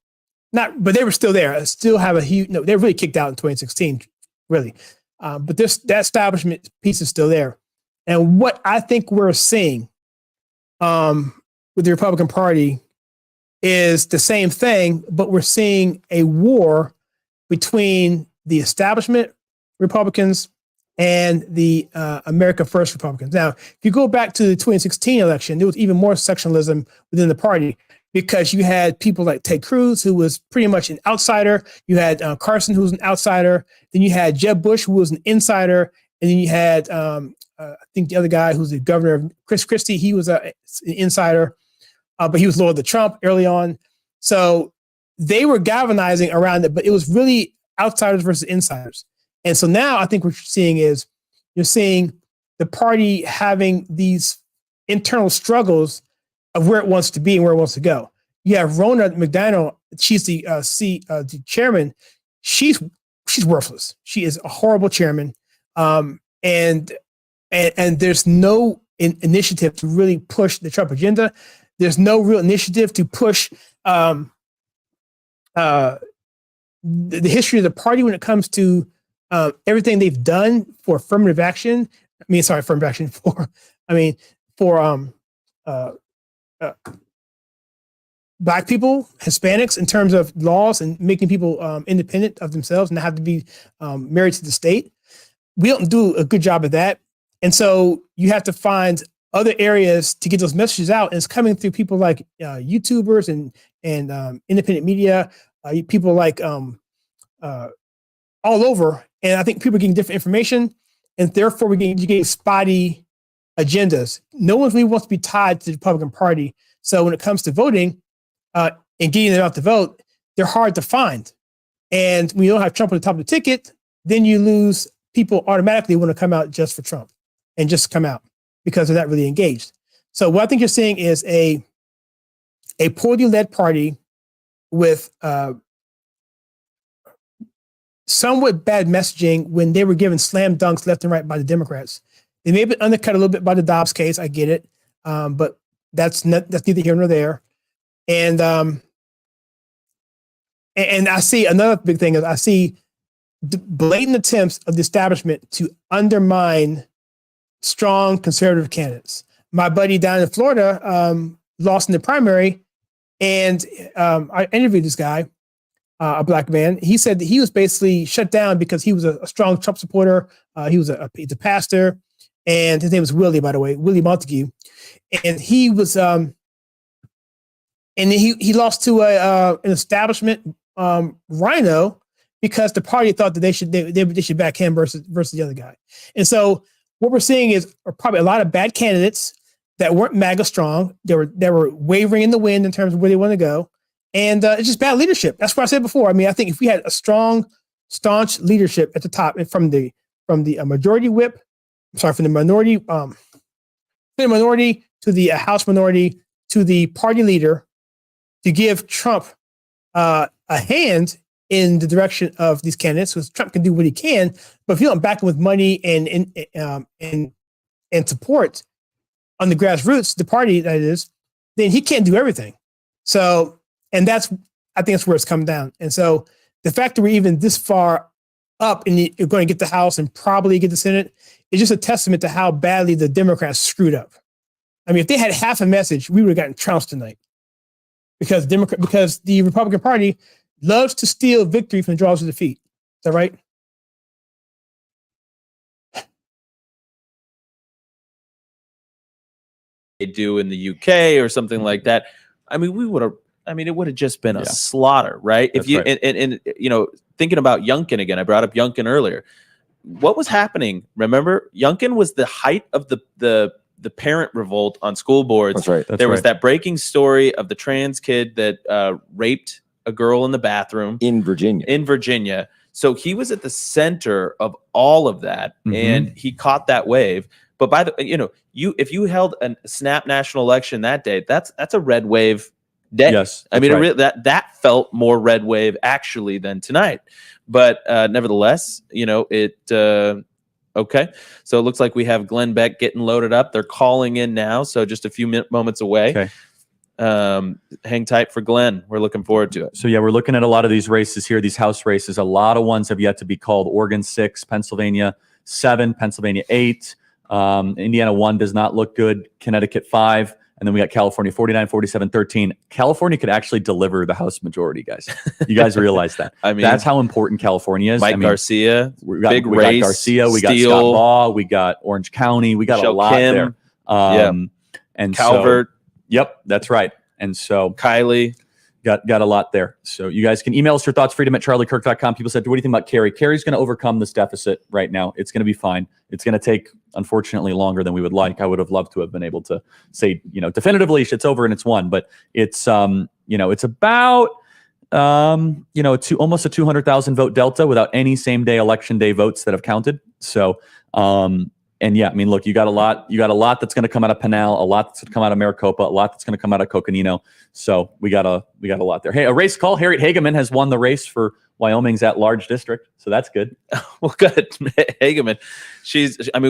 But they were still there. Still have a huge. No, they really kicked out in 2016, really. But that establishment piece is still there. And what I think we're seeing with the Republican Party is the same thing, but we're seeing a war between the establishment Republicans and the America First Republicans. Now, if you go back to the 2016 election, there was even more sectionalism within the party, because you had people like Ted Cruz, who was pretty much an outsider. You had Carson, who was an outsider. Then you had Jeb Bush, who was an insider. And then you had, I think the other guy who's the governor of Chris Christie, he was an insider, but he was loyal to Trump early on. So they were galvanizing around it, but it was really outsiders versus insiders. And so now I think what you're seeing the party having these internal struggles of where it wants to be and where it wants to go. You have Ronna McDaniel. She's the chairman. She's worthless. She is a horrible chairman. And there's no initiative to really push the Trump agenda. There's no real initiative to push the history of the party when it comes to everything they've done for affirmative action. For Black people, Hispanics, in terms of laws and making people independent of themselves and not have to be married to the state. We don't do a good job of that. And so you have to find other areas to get those messages out. And it's coming through people like YouTubers and independent media, people like all over. And I think people are getting different information, and therefore you're getting spotty agendas. No one really wants to be tied to the Republican Party. So when it comes to voting and getting them out to vote, they're hard to find. And when you don't have Trump on the top of the ticket, then you lose people automatically want to come out just for Trump and just come out because they're not really engaged. So what I think you're seeing is a poorly led party with somewhat bad messaging when they were given slam dunks left and right by the Democrats. They may have been undercut a little bit by the Dobbs case. I get it. But that's neither here nor there. And I see another big thing is I see blatant attempts of the establishment to undermine strong conservative candidates. My buddy down in Florida lost in the primary, and I interviewed this guy, a black man. He said that he was basically shut down because he was a strong Trump supporter. He's a pastor, and his name was Willie, by the way, Willie Montague. And he was, and he lost to an establishment rhino because the party thought that they should back him versus the other guy. And so what we're seeing is probably a lot of bad candidates that weren't MAGA strong. They were wavering in the wind in terms of where they want to go. And it's just bad leadership. That's what I said before. I mean, I think if we had a strong, staunch leadership at the top, and from the majority whip, from the minority to the House minority to the party leader, to give Trump a hand in the direction of these candidates, because Trump can do what he can, but if you don't back him with money and support on the grassroots, the party that is, then he can't do everything. So, and I think that's where it's come down. And so the fact that we're even this far up and you're going to get the House and probably get the Senate is just a testament to how badly the Democrats screwed up. I mean, if they had half a message, we would have gotten trounced tonight, because the Republican Party loves to steal victory from the jaws of defeat. Is that right? They do in the UK or something like that. I mean, it would have just been a slaughter, right? That's if you right. and thinking about Youngkin again, I brought up Youngkin earlier. What was happening? Remember, Youngkin was the height of the parent revolt on school boards. That's right. There was that breaking story of the trans kid that raped a girl in the bathroom in Virginia. So he was at the center of all of that, and he caught that wave. But if you held a snap national election that day, that's a red wave day. Yes, I mean, right. that felt more red wave actually than tonight. But nevertheless, okay. So it looks like we have Glenn Beck getting loaded up. They're calling in now, so just a few moments away. Okay. Hang tight for Glenn. We're looking forward to it. So yeah, we're looking at a lot of these races here, these House races. A lot of ones have yet to be called. Oregon 6, Pennsylvania 7, Pennsylvania 8. Indiana 1 does not look good. Connecticut 5. And then we got California 49, 47, 13. California could actually deliver the House majority, guys. You guys realize that. I mean, that's how important California is. Garcia, we got race. Garcia, we got Steele, Scott Law, we got Orange County, we got Michelle a lot Kim, there. And Calvert. Yep, that's right. And so Kylie. Got a lot there. So you guys can email us your thoughts, freedom@charliekirk.com. People said, what do you think about Kerry? Kerry's going to overcome this deficit right now. It's going to be fine. It's going to take, unfortunately, longer than we would like. I would have loved to have been able to say, definitively it's over and it's won. But it's, it's about, almost a 200,000 vote delta without any same day election day votes that have counted. So, and yeah, I mean, look, you got a lot that's going to come out of Pinal, a lot that's going to come out of Maricopa, a lot that's going to come out of Coconino. So we got a lot there. Hey, a race call. Harriet Hageman has won the race for Wyoming's at-large district. So that's good. Well, good. Hageman.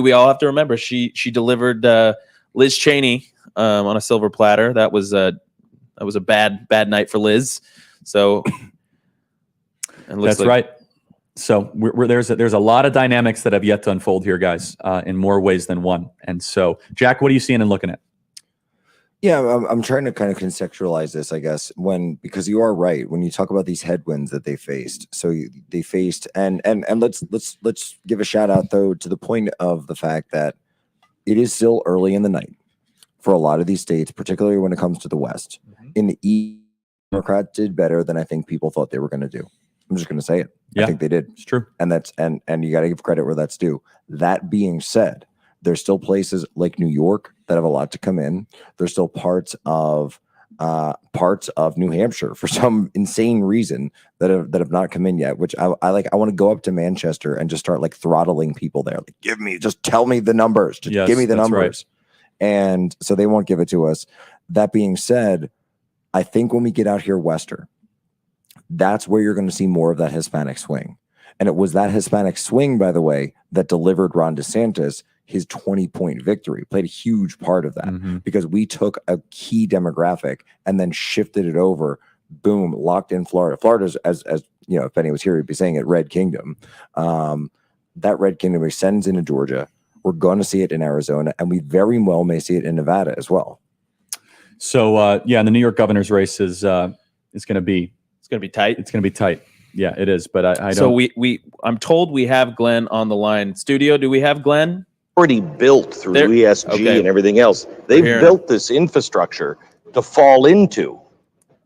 We all have to remember she delivered Liz Cheney on a silver platter. That was a bad night for Liz. So that's right. So there's a lot of dynamics that have yet to unfold here, guys, in more ways than one. And so, Jack, what are you seeing and looking at? Yeah, I'm trying to kind of contextualize this, I guess, because you are right when you talk about these headwinds that they faced. So they faced, and let's give a shout out though to the point of the fact that it is still early in the night for a lot of these states, particularly when it comes to the West. In the East, Democrats did better than I think people thought they were going to do. I'm just going to say it. Yeah, I think they did. It's true. And and you got to give credit where that's due. That being said, there's still places like New York that have a lot to come in. There's still parts of New Hampshire for some insane reason that have not come in yet, which I want to go up to Manchester and just start like throttling people there. Like, just tell me the numbers. Just give me the numbers. Right. And so they won't give it to us. That being said, I think when we get out here western, that's where you're going to see more of that Hispanic swing. And it was that Hispanic swing, by the way, that delivered Ron DeSantis his 20-point victory. Played a huge part of that because we took a key demographic and then shifted it over. Boom, locked in Florida. Florida's, as you know, if any was here, he'd be saying it, Red Kingdom. That Red Kingdom extends into Georgia. We're going to see it in Arizona, and we very well may see it in Nevada as well. So yeah, the New York governor's race is going to be tight. It's going to be tight. Yeah, it is. But I don't. So I'm told we have Glenn on the line. Studio, do we have Glenn? Already built through ESG and everything else. They've built this infrastructure to fall into.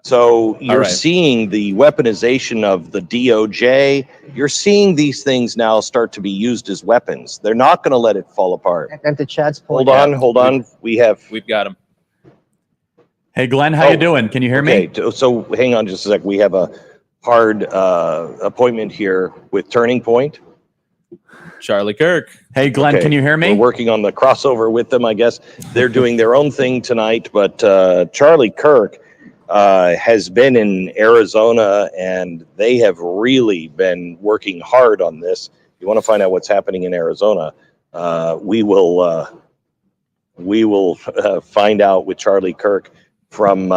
So you're seeing the weaponization of the DOJ. You're seeing these things now start to be used as weapons. They're not going to let it fall apart. And to Chad's point, Hold on. We've got him. Hey, Glenn, how you doing? Can you hear me? Okay, so hang on just a sec. We have a hard appointment here with Turning Point. Charlie Kirk. Hey, Glenn, can you hear me? We're working on the crossover with them, I guess. They're doing their own thing tonight, but Charlie Kirk has been in Arizona, and they have really been working hard on this. You want to find out what's happening in Arizona? We will find out with Charlie Kirk from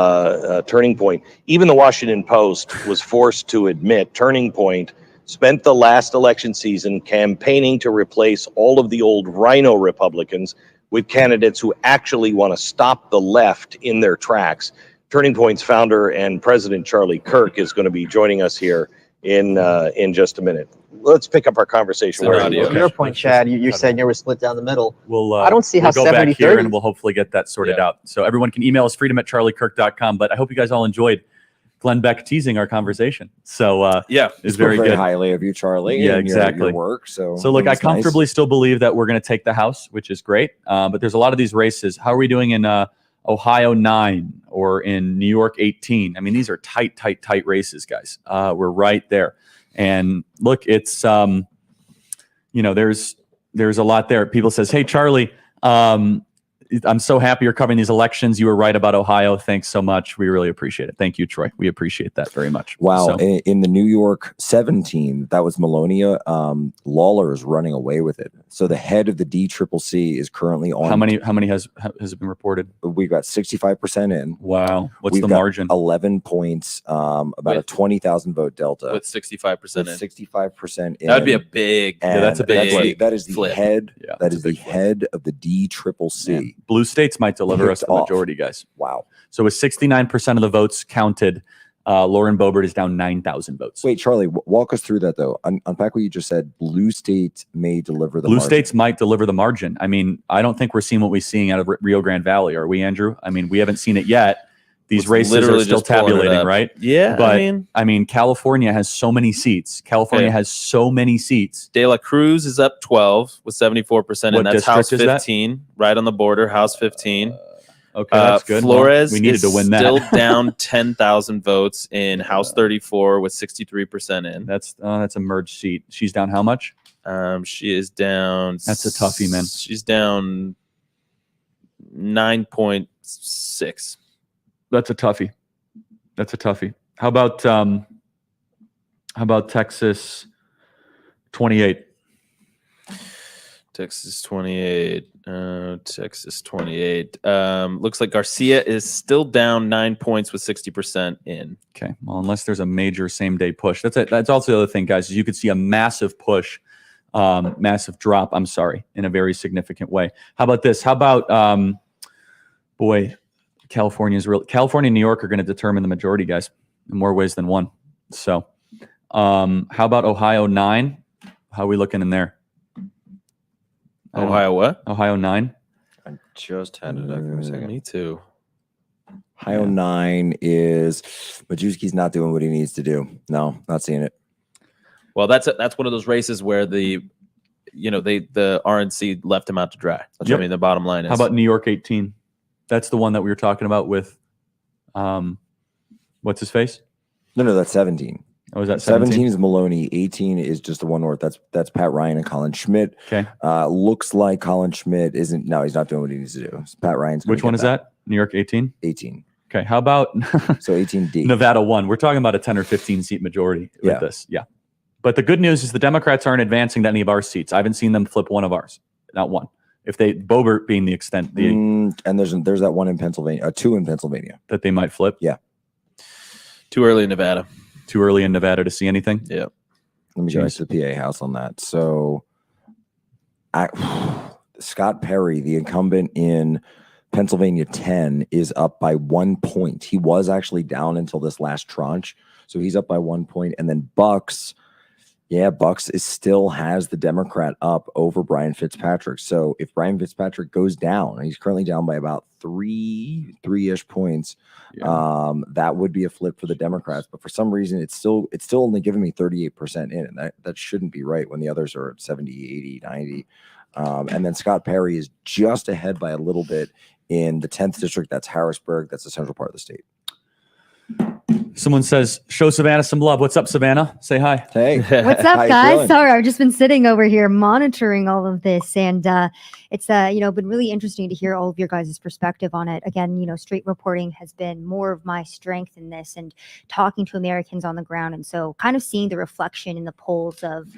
Turning Point. Even the Washington Post was forced to admit Turning Point spent the last election season campaigning to replace all of the old rhino Republicans with candidates who actually want to stop the left in their tracks. Turning Point's founder and president, Charlie Kirk, is going to be joining us here in just a minute. Let's pick up our conversation. To your point, Chad, you said you were split down the middle. I don't see how we'll go back 70-30 here and we'll hopefully get that sorted out. So everyone can email us freedom@charliekirk.com. But I hope you guys all enjoyed Glenn Beck teasing our conversation. So it's very good. Highly of you, Charlie. Yeah, and exactly. Your work. So look, I nice. comfortably still believe that we're going to take the House, which is great. But there's a lot of these races. How are we doing in Ohio 9 or in New York 18? I mean, these are tight races, guys. We're right there. And look, it's there's a lot there. People says, hey, Charlie, I'm so happy you're covering these elections. You were right about Ohio. Thanks so much. We really appreciate it. Thank you, Troy. We appreciate that very much. Wow. So, In the New York 17, that was Melonia. Lawler is running away with it. So the head of the DCCC is currently on. how many has it been reported? We've got 65% in. Wow. What's We've the got margin? 11 points, about a 20,000 vote delta. With 65% in. 65% in. That would be a big. And that's a big that is the flip. head. Yeah, that is the head of the DCCC. Yeah. Blue states might deliver us Picked the off. majority, guys. Wow. So with 69% of the votes counted, Lauren Boebert is down 9,000 votes. Wait, Charlie, walk us through that, though. Unpack what you just said. Blue states may deliver the Blue margin. states might deliver the margin. I mean, I don't think we're seeing what we're seeing out of Rio Grande Valley. Are we, Andrew? I mean, we haven't seen it yet. These It's races are literally still just pulling it tabulating, up. right? Yeah, But I mean, California has so many seats. California Yeah. has so many seats. De La Cruz is up 12 with 74%, What and that's district House is that? 15, right on the border, House 15. Okay, that's good. Flores Well, we needed is to win that. still down 10,000 votes in House 34 with 63% in. That's a merged seat. She's down how much? She is down. That's a toughie, man. She's down 9.6. That's a toughie. That's a toughie. How about Texas 28? Texas 28. Texas 28. Looks like Garcia is still down 9 points with 60% in. Okay. Well, unless there's a major same day push. That's it. That's also the other thing, guys, is you could see a massive push, massive drop, I'm sorry, in a very significant way. How about this? How about California and New York are going to determine the majority, guys, in more ways than one. So how about Ohio 9? How are we looking in there? Ohio what? Ohio 9. I just had it up. Give me a second. Me too. Ohio 9 is Majewski's not doing what he needs to do. No, not seeing it. Well, that's one of those races where the RNC left him out to dry. That's Yep. I mean, the bottom line is. How about New York 18? That's the one that we were talking about with, what's his face? No, that's 17. Oh, is that 17 is Maloney. 18 is just the one north. That's Pat Ryan and Colin Schmidt. Okay. Looks like Colin Schmidt isn't. No, he's not doing what he needs to do. Pat Ryan's. Which one is that? New York 18? 18. Okay. How about so 18D? Nevada 1? We're talking about a 10 or 15 seat majority with this. Yeah. But the good news is the Democrats aren't advancing to any of our seats. I haven't seen them flip one of ours, not one. If they Boebert being the extent, and there's that one in Pennsylvania, 2 in Pennsylvania that they might flip. Yeah, too early in Nevada. Too early in Nevada to see anything. Yeah. Let me go to the PA House on that. So, Scott Perry, the incumbent in Pennsylvania 10, is up by 1 point. He was actually down until this last tranche, so he's up by 1 point. And then Bucks. Yeah, Bucks still has the Democrat up over Brian Fitzpatrick. So if Brian Fitzpatrick goes down, and he's currently down by about three-ish points, that would be a flip for the Democrats. But for some reason, it's still only giving me 38% in, and that shouldn't be right when the others are at 70, 80, 90. And then Scott Perry is just ahead by a little bit in the 10th district. That's Harrisburg. That's the central part of the state. Someone says, show Savannah some love. What's up, Savannah? Say hi. Hey. What's up, guys? Sorry, I've just been sitting over here monitoring all of this, and it's been really interesting to hear all of your guys' perspective on it. Again, straight reporting has been more of my strength in this, and talking to Americans on the ground, and so kind of seeing the reflection in the polls of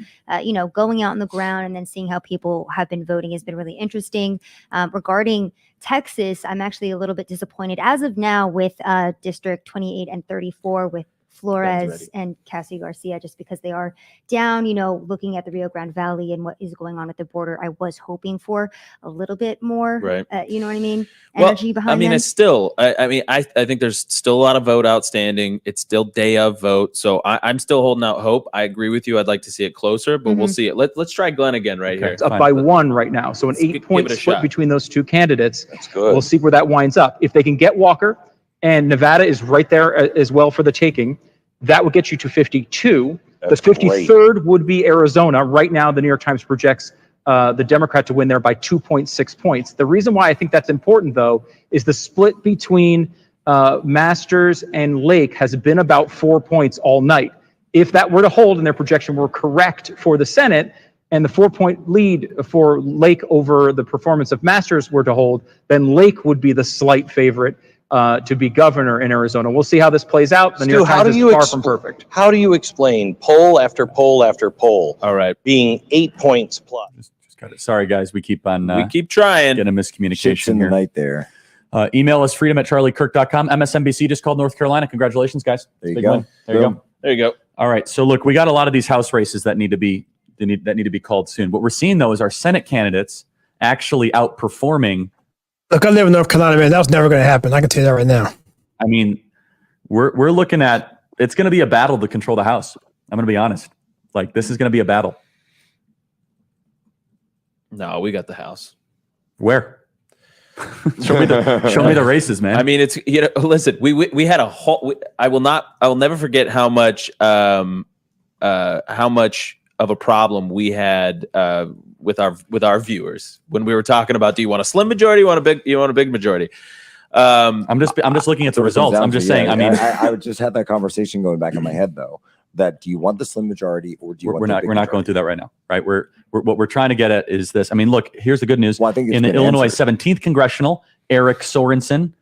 going out on the ground and then seeing how people have been voting has been really interesting. Regarding Texas, I'm actually a little bit disappointed as of now with District 28 and 34 with Flores and Cassie Garcia, just because they are down, looking at the Rio Grande Valley and what is going on at the border. I was hoping for a little bit more, you know what I mean? Energy behind them. It's still, I think there's still a lot of vote outstanding. It's still day of vote. So I'm still holding out hope. I agree with you. I'd like to see it closer, but we'll see it. Let's try Glenn again here. It's up by 1 right now. So an 8-point split between those two candidates. That's good. We'll see where that winds up. If they can get Walker, and Nevada is right there as well for the taking, that would get you to 52. That's the 53rd would be Arizona. Right now, the New York Times projects the Democrat to win there by 2.6 points. The reason why I think that's important, though, is the split between Masters and Lake has been about 4 points all night. If that were to hold and their projection were correct for the Senate, and the 4-point lead for Lake over the performance of Masters were to hold, then Lake would be the slight favorite to be governor in Arizona. We'll see how this plays out. The New York Times is far from perfect. How do you explain poll after poll after poll? All right, being 8 points plus. Just got it. Sorry, guys. We keep on. We keep trying. Get a miscommunication Ships in here. the night there. Email us freedom@charliekirk.com. MSNBC just called North Carolina. Congratulations, guys. There you Big go. win. There you go. There you go. All right. So look, we got a lot of these House races that need to be called soon. What we're seeing though is our Senate candidates actually outperforming. Look, I live in North Carolina, man. That was never going to happen. I can tell you that right now. I mean, we're looking at, it's going to be a battle to control the House. I'm going to be honest. Like, this is going to be a battle. No, we got the House. Where? show me the races, man. I mean, it's, listen, we had a whole, I will never forget how much of a problem we had with our viewers when we were talking about, do you want a slim majority? You want a big majority? I'm just looking at the results. I'm just saying. I just had that conversation going back in my head though. That do you want the slim majority or do you want? We're not going through that right now, right? What we're trying to get at is this. I mean, look, here's the good news. Well, I think in the Illinois 17th congressional, Eric Sorensen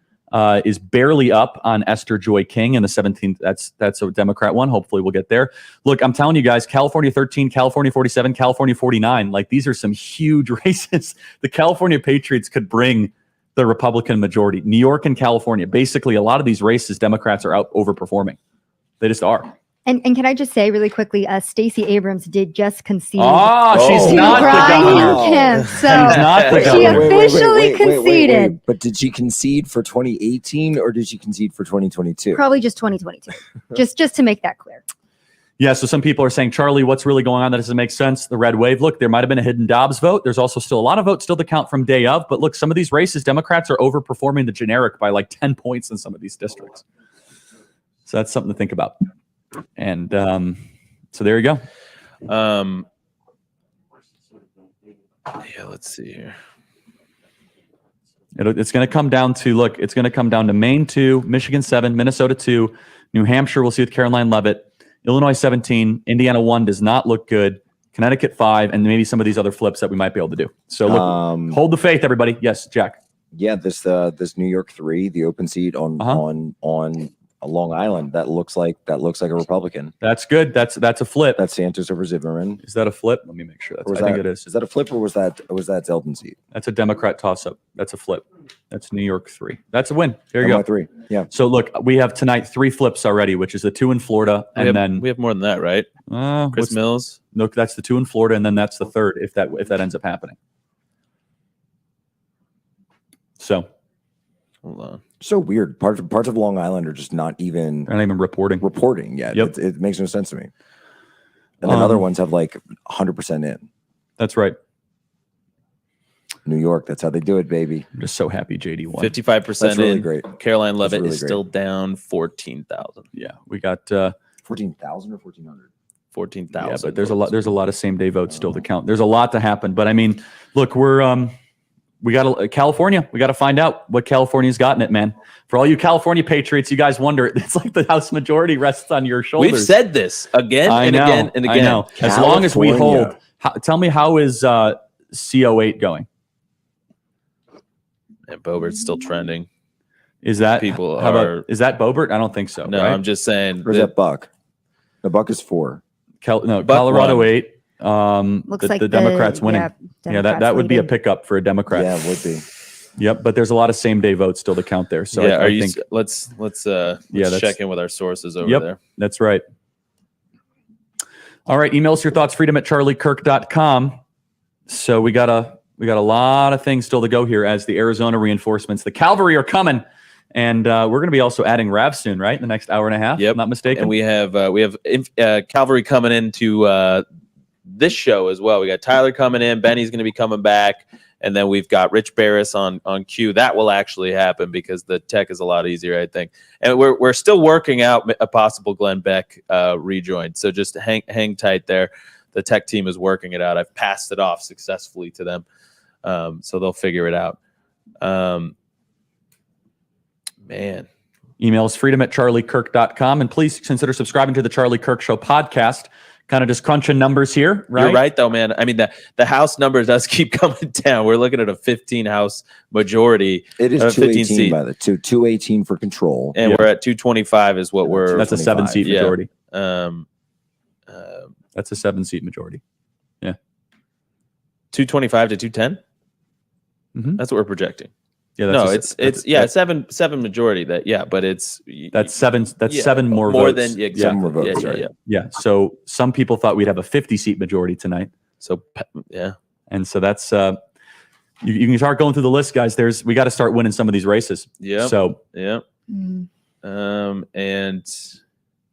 is barely up on Esther Joy King in the 17th. That's a Democrat one. Hopefully we'll get there. Look, I'm telling you guys, California 13, California 47, California 49. Like, these are some huge races. The California Patriots could bring the Republican majority. New York and California. Basically, a lot of these races, Democrats are out overperforming. They just are. And can I just say really quickly, Stacey Abrams did just concede. She's not the governor. Kemp, so she's not the she governor. officially conceded. But did she concede for 2018 or did she concede for 2022? Probably just 2022. just to make that clear. Yeah, so some people are saying, Charlie, what's really going on that doesn't make sense? The red wave. Look, there might have been a hidden Dobbs vote. There's also still a lot of votes still to count from day of. But look, some of these races, Democrats are overperforming the generic by like 10 points in some of these districts. So that's something to think about. And so there you go. Yeah, let's see here. It's going to come down to, look, it's going to come down to Maine 2, Michigan 7, Minnesota 2, New Hampshire, we'll see with Caroline Leavitt, Illinois 17, Indiana 1 does not look good, Connecticut 5, and maybe some of these other flips that we might be able to do. So look, hold the faith, everybody. Yes, Jack. Yeah, this New York 3, the open seat on Long Island, that looks like a Republican. That's good. That's a flip. That's Santos over Zimmerman. Is that a flip? Let me make sure. I think it is. Is that a flip or was that Zeldin seat? That's a Democrat toss-up. That's a flip. That's New York 3. That's a win. There you go. 3. Yeah. So look, we have tonight 3 flips already, which is the 2 in Florida, and then we have more than that, right? Chris Mills. No, that's the 2 in Florida, and then that's the 3rd if that ends up happening. So, hold on. So weird. Parts of Long Island are just not even reporting yet. Yep. It makes no sense to me. And then other ones have like 100% in. That's right. New York, that's how they do it, baby. I'm just so happy JD won. 55% That's really in. great. Caroline Levitt really is still down 14,000. Yeah, we got 14,000 or 1,400. 14,000. Yeah, but there's a lot of same day votes still to count. There's a lot to happen, but I mean, look, we got California. We got to find out what California's got in it, man. For all you California patriots, you guys wonder, it's like the House majority rests on your shoulders. We've said this again and again and again. I know. As long as we hold, tell me, how is CO8 going? And Bobert's still trending. Is that people is that Bobert? I don't think so. No, right? I'm just saying. Where's that Buck? The Buck is 4. Colorado 8. Looks like the Democrats winning. Yeah, that would be a pickup for a Democrat. Yeah, it would be. Yep, but there's a lot of same day votes still to count there. So yeah, I think let's check in with our sources over there. That's right. All right, email us your thoughts, freedom@charliekirk.com. So we got a lot of things still to go here as the Arizona reinforcements, the cavalry, are coming. And we're going to be also adding Rav soon, right? In the next hour and a half, if I'm not mistaken. And we have cavalry coming into this show as well. We got Tyler coming in. Benny's going to be coming back. And then we've got Rich Barris on cue. That will actually happen because the tech is a lot easier, I think. And we're still working out a possible Glenn Beck rejoin. So just hang tight there. The tech team is working it out. I've passed it off successfully to them. So they'll figure it out. Man. Email us freedom@charliekirk.com. And please consider subscribing to the Charlie Kirk Show podcast. Kind of just crunching numbers here, right? You're right, though, man. I mean, the House numbers does keep coming down. We're looking at a 15 House majority. It is 218 by the 218 for control. And we're at 225 is what we're. That's a 7-seat majority. That's a 7-seat majority. Yeah. 225 to 210? Mm-hmm. That's what we're projecting. Yeah, it's seven majority. But that's seven. That's 7 more votes. Than 7 more votes. Yeah. So some people thought we'd have a 50-seat majority tonight. So yeah, and so that's you can start going through the list, guys. We got to start winning some of these races. Yeah. So and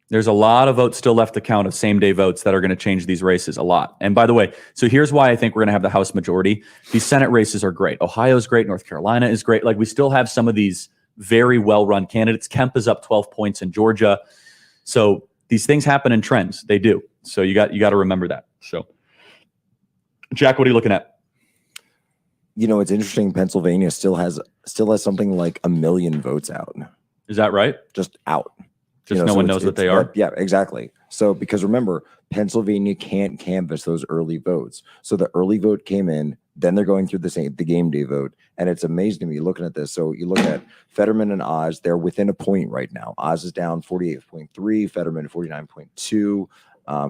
there's a lot of votes still left to count of same-day votes that are going to change these races a lot. And by the way, so here's why I think we're going to have the House majority. These Senate races are great. Ohio's great. North Carolina is great. Like, we still have some of these very well-run candidates. Kemp is up 12 points in Georgia. So these things happen in trends. They do. So you got to remember that. So, Jack, what are you looking at? You know, it's interesting. Pennsylvania still has something like 1 million votes out. Is that right? Just out. Just no one knows what they are. Yeah, exactly. So because remember, Pennsylvania can't canvass those early votes. So the early vote came in, then they're going through the game day vote. And it's amazing to me looking at this. So you look at Fetterman and Oz, they're within a point right now. Oz is down 48.3, Fetterman 49.2.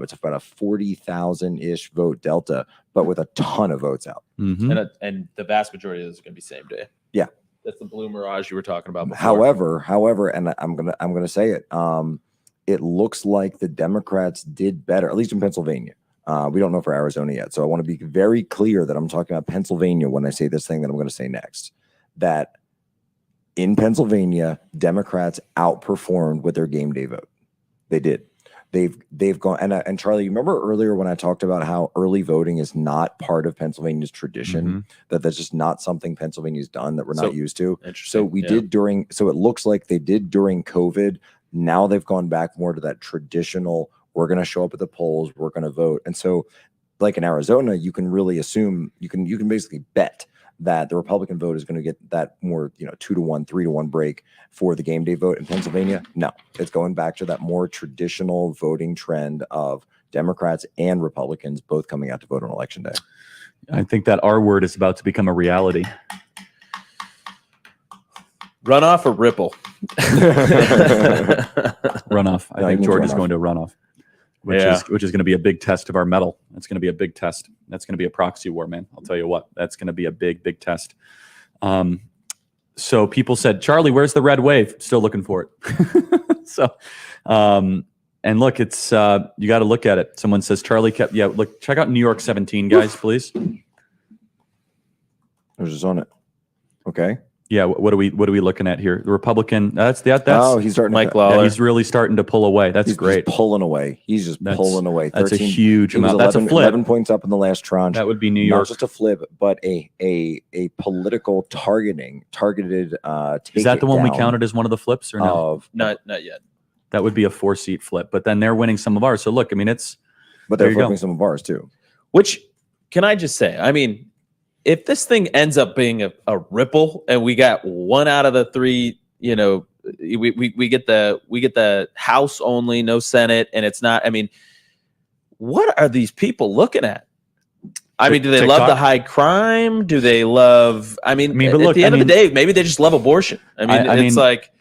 It's about a 40,000-ish vote delta, but with a ton of votes out. Mm-hmm. And the vast majority of this is going to be same day. Yeah. That's the blue mirage you were talking about before. However, and I'm gonna say it. It looks like the Democrats did better, at least in Pennsylvania. We don't know for Arizona yet, so I want to be very clear that I'm talking about Pennsylvania when I say this thing that I'm going to say next. That in Pennsylvania, Democrats outperformed with their game day vote. They did. They've gone and Charlie, you remember earlier when I talked about how early voting is not part of Pennsylvania's tradition, that's just not something Pennsylvania's done, that we're not used to. So it looks like they did during COVID. Now they've gone back more to that traditional, we're going to show up at the polls, we're going to vote. And so like in Arizona, you can really assume, you can basically bet that the Republican vote is going to get that more, 2-to-1, 3-to-1 break for the game day vote. In Pennsylvania, no, it's going back to that more traditional voting trend of Democrats and Republicans both coming out to vote on election day. I think that R word is about to become a reality. Runoff or ripple? Runoff. I think Georgia's going to runoff, which Yeah. is going to be a big test of our mettle. That's going to be a big test. That's going to be a proxy war, man. I'll tell you what. That's going to be a big test. So people said, Charlie, where's the red wave? Still looking for it. So, and look, it's you got to look at it. Someone says Charlie kept. Yeah, look, check out New York 17, guys, please. I was just on it. Okay. Yeah, what are we looking at here? The Republican. That's oh, he's starting. Mike to, Lawler. Yeah, he's really starting to pull away. That's he's great. Just pulling away. He's just pulling away. 13, That's a huge it was amount. That's a 11, flip. 11 points up in the last tranche. That would be New Not York. just a flip, but a political targeted. Is that the one we counted as one of the flips or no? Not yet. That would be a 4-seat flip, but then they're winning some of ours. So look, I mean, but they're flipping some of ours too. Which, can I just say? I mean, if this thing ends up being a ripple and we got one out of the three, you know, we get the House only, no Senate, and it's not. I mean, what are these people looking at? I mean, do they love the high crime? Do they love? I mean, but at look, the end of the day, maybe they just love abortion. I mean, it's like.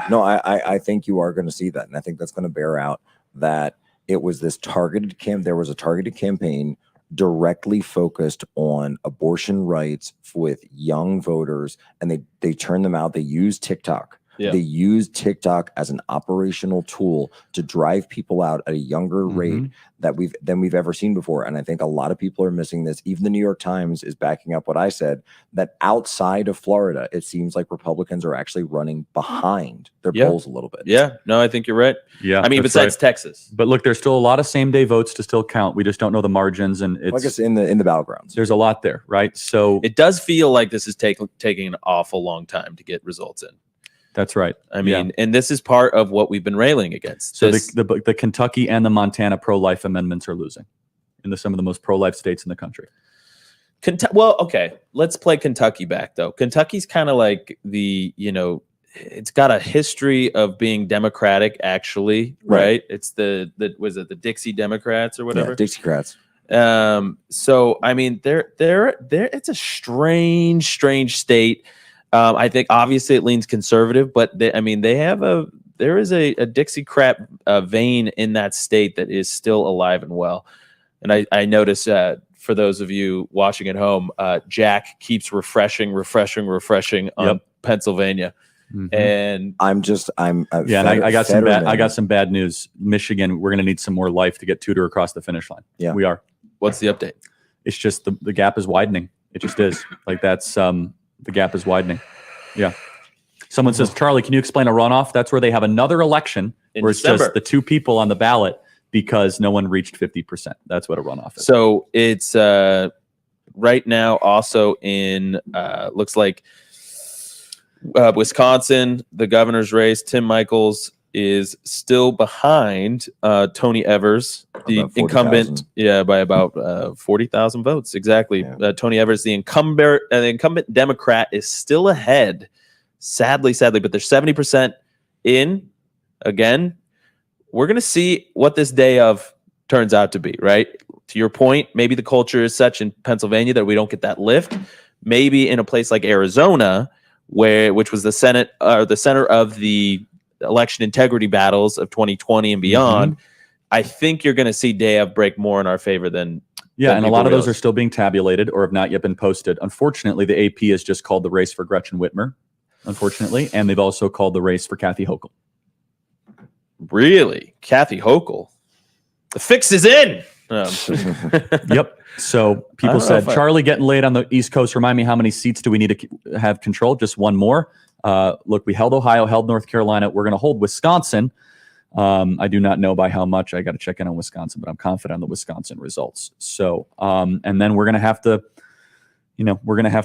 No, I think you are going to see that, and I think that's going to bear out that it was this targeted there was a targeted campaign directly focused on abortion rights with young voters, and they turned them out. They used TikTok. Yeah. They used TikTok as an operational tool to drive people out at a younger rate than we've ever seen before. And I think a lot of people are missing this. Even the New York Times is backing up what I said, that outside of Florida, it seems like Republicans are actually running behind their polls a little bit. Yeah, no, I think you're right. Yeah, I mean, that's besides right. Texas. But look, there's still a lot of same-day votes to still count. We just don't know the margins, and it's I guess in the battlegrounds. There's a lot there, right? So it does feel like this is taking an awful long time to get results in. That's right. I mean, and this is part of what we've been railing against. So the Kentucky and the Montana pro-life amendments are losing in some of the most pro-life states in the country. Well, okay, let's play Kentucky back though. Kentucky's kind of like it's got a history of being Democratic, actually, right? It's the Dixie Democrats or whatever. Yeah, Dixiecrats. So I mean, they're it's a strange state. I think obviously it leans conservative, but there is a Dixiecrat vein in that state that is still alive and well. And I notice for those of you watching at home, Jack keeps refreshing on Pennsylvania. And I got some bad news. Michigan, we're going to need some more life to get Tudor across the finish line. Yeah, we are. What's the update? It's just the gap is widening. It just is. Like that's the gap is widening. Yeah. Someone says, Charlie, can you explain a runoff? That's where they have another election where it's just the two people on the ballot because no one reached 50%. That's what a runoff is. So it's right now also in looks like Wisconsin, the governor's race. Tim Michaels is still behind Tony Evers, the incumbent, by about 40,000 votes. Exactly. Yeah. Tony Evers, the incumbent Democrat, is still ahead, sadly, but they're 70% in. Again, we're going to see what this day of turns out to be, right? To your point, maybe the culture is such in Pennsylvania that we don't get that lift. Maybe in a place like Arizona, which was the center of the election integrity battles of 2020 and beyond, I think you're going to see day of break more in our favor than and a lot of those are still being tabulated or have not yet been posted. Unfortunately, the AP has just called the race for Gretchen Whitmer, unfortunately, and they've also called the race for Kathy Hochul. Really? Kathy Hochul? The fix is in! Yep. So people said, Charlie getting late on the East Coast. Remind me, how many seats do we need to have control? Just one more. Look, we held Ohio, held North Carolina. We're going to hold Wisconsin. I do not know by how much. I got to check in on Wisconsin, but I'm confident on the Wisconsin results. So, and then we're going to have to,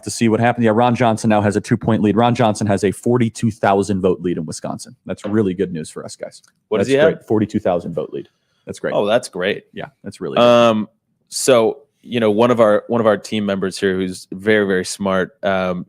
see what happens. Yeah, Ron Johnson now has a 2-point lead. Ron Johnson has a 42,000 vote lead in Wisconsin. That's really good news for us guys. That's great. 42,000 vote lead. That's great. Oh, that's great. Yeah, that's really good. So, one of our team members here who's very, very smart,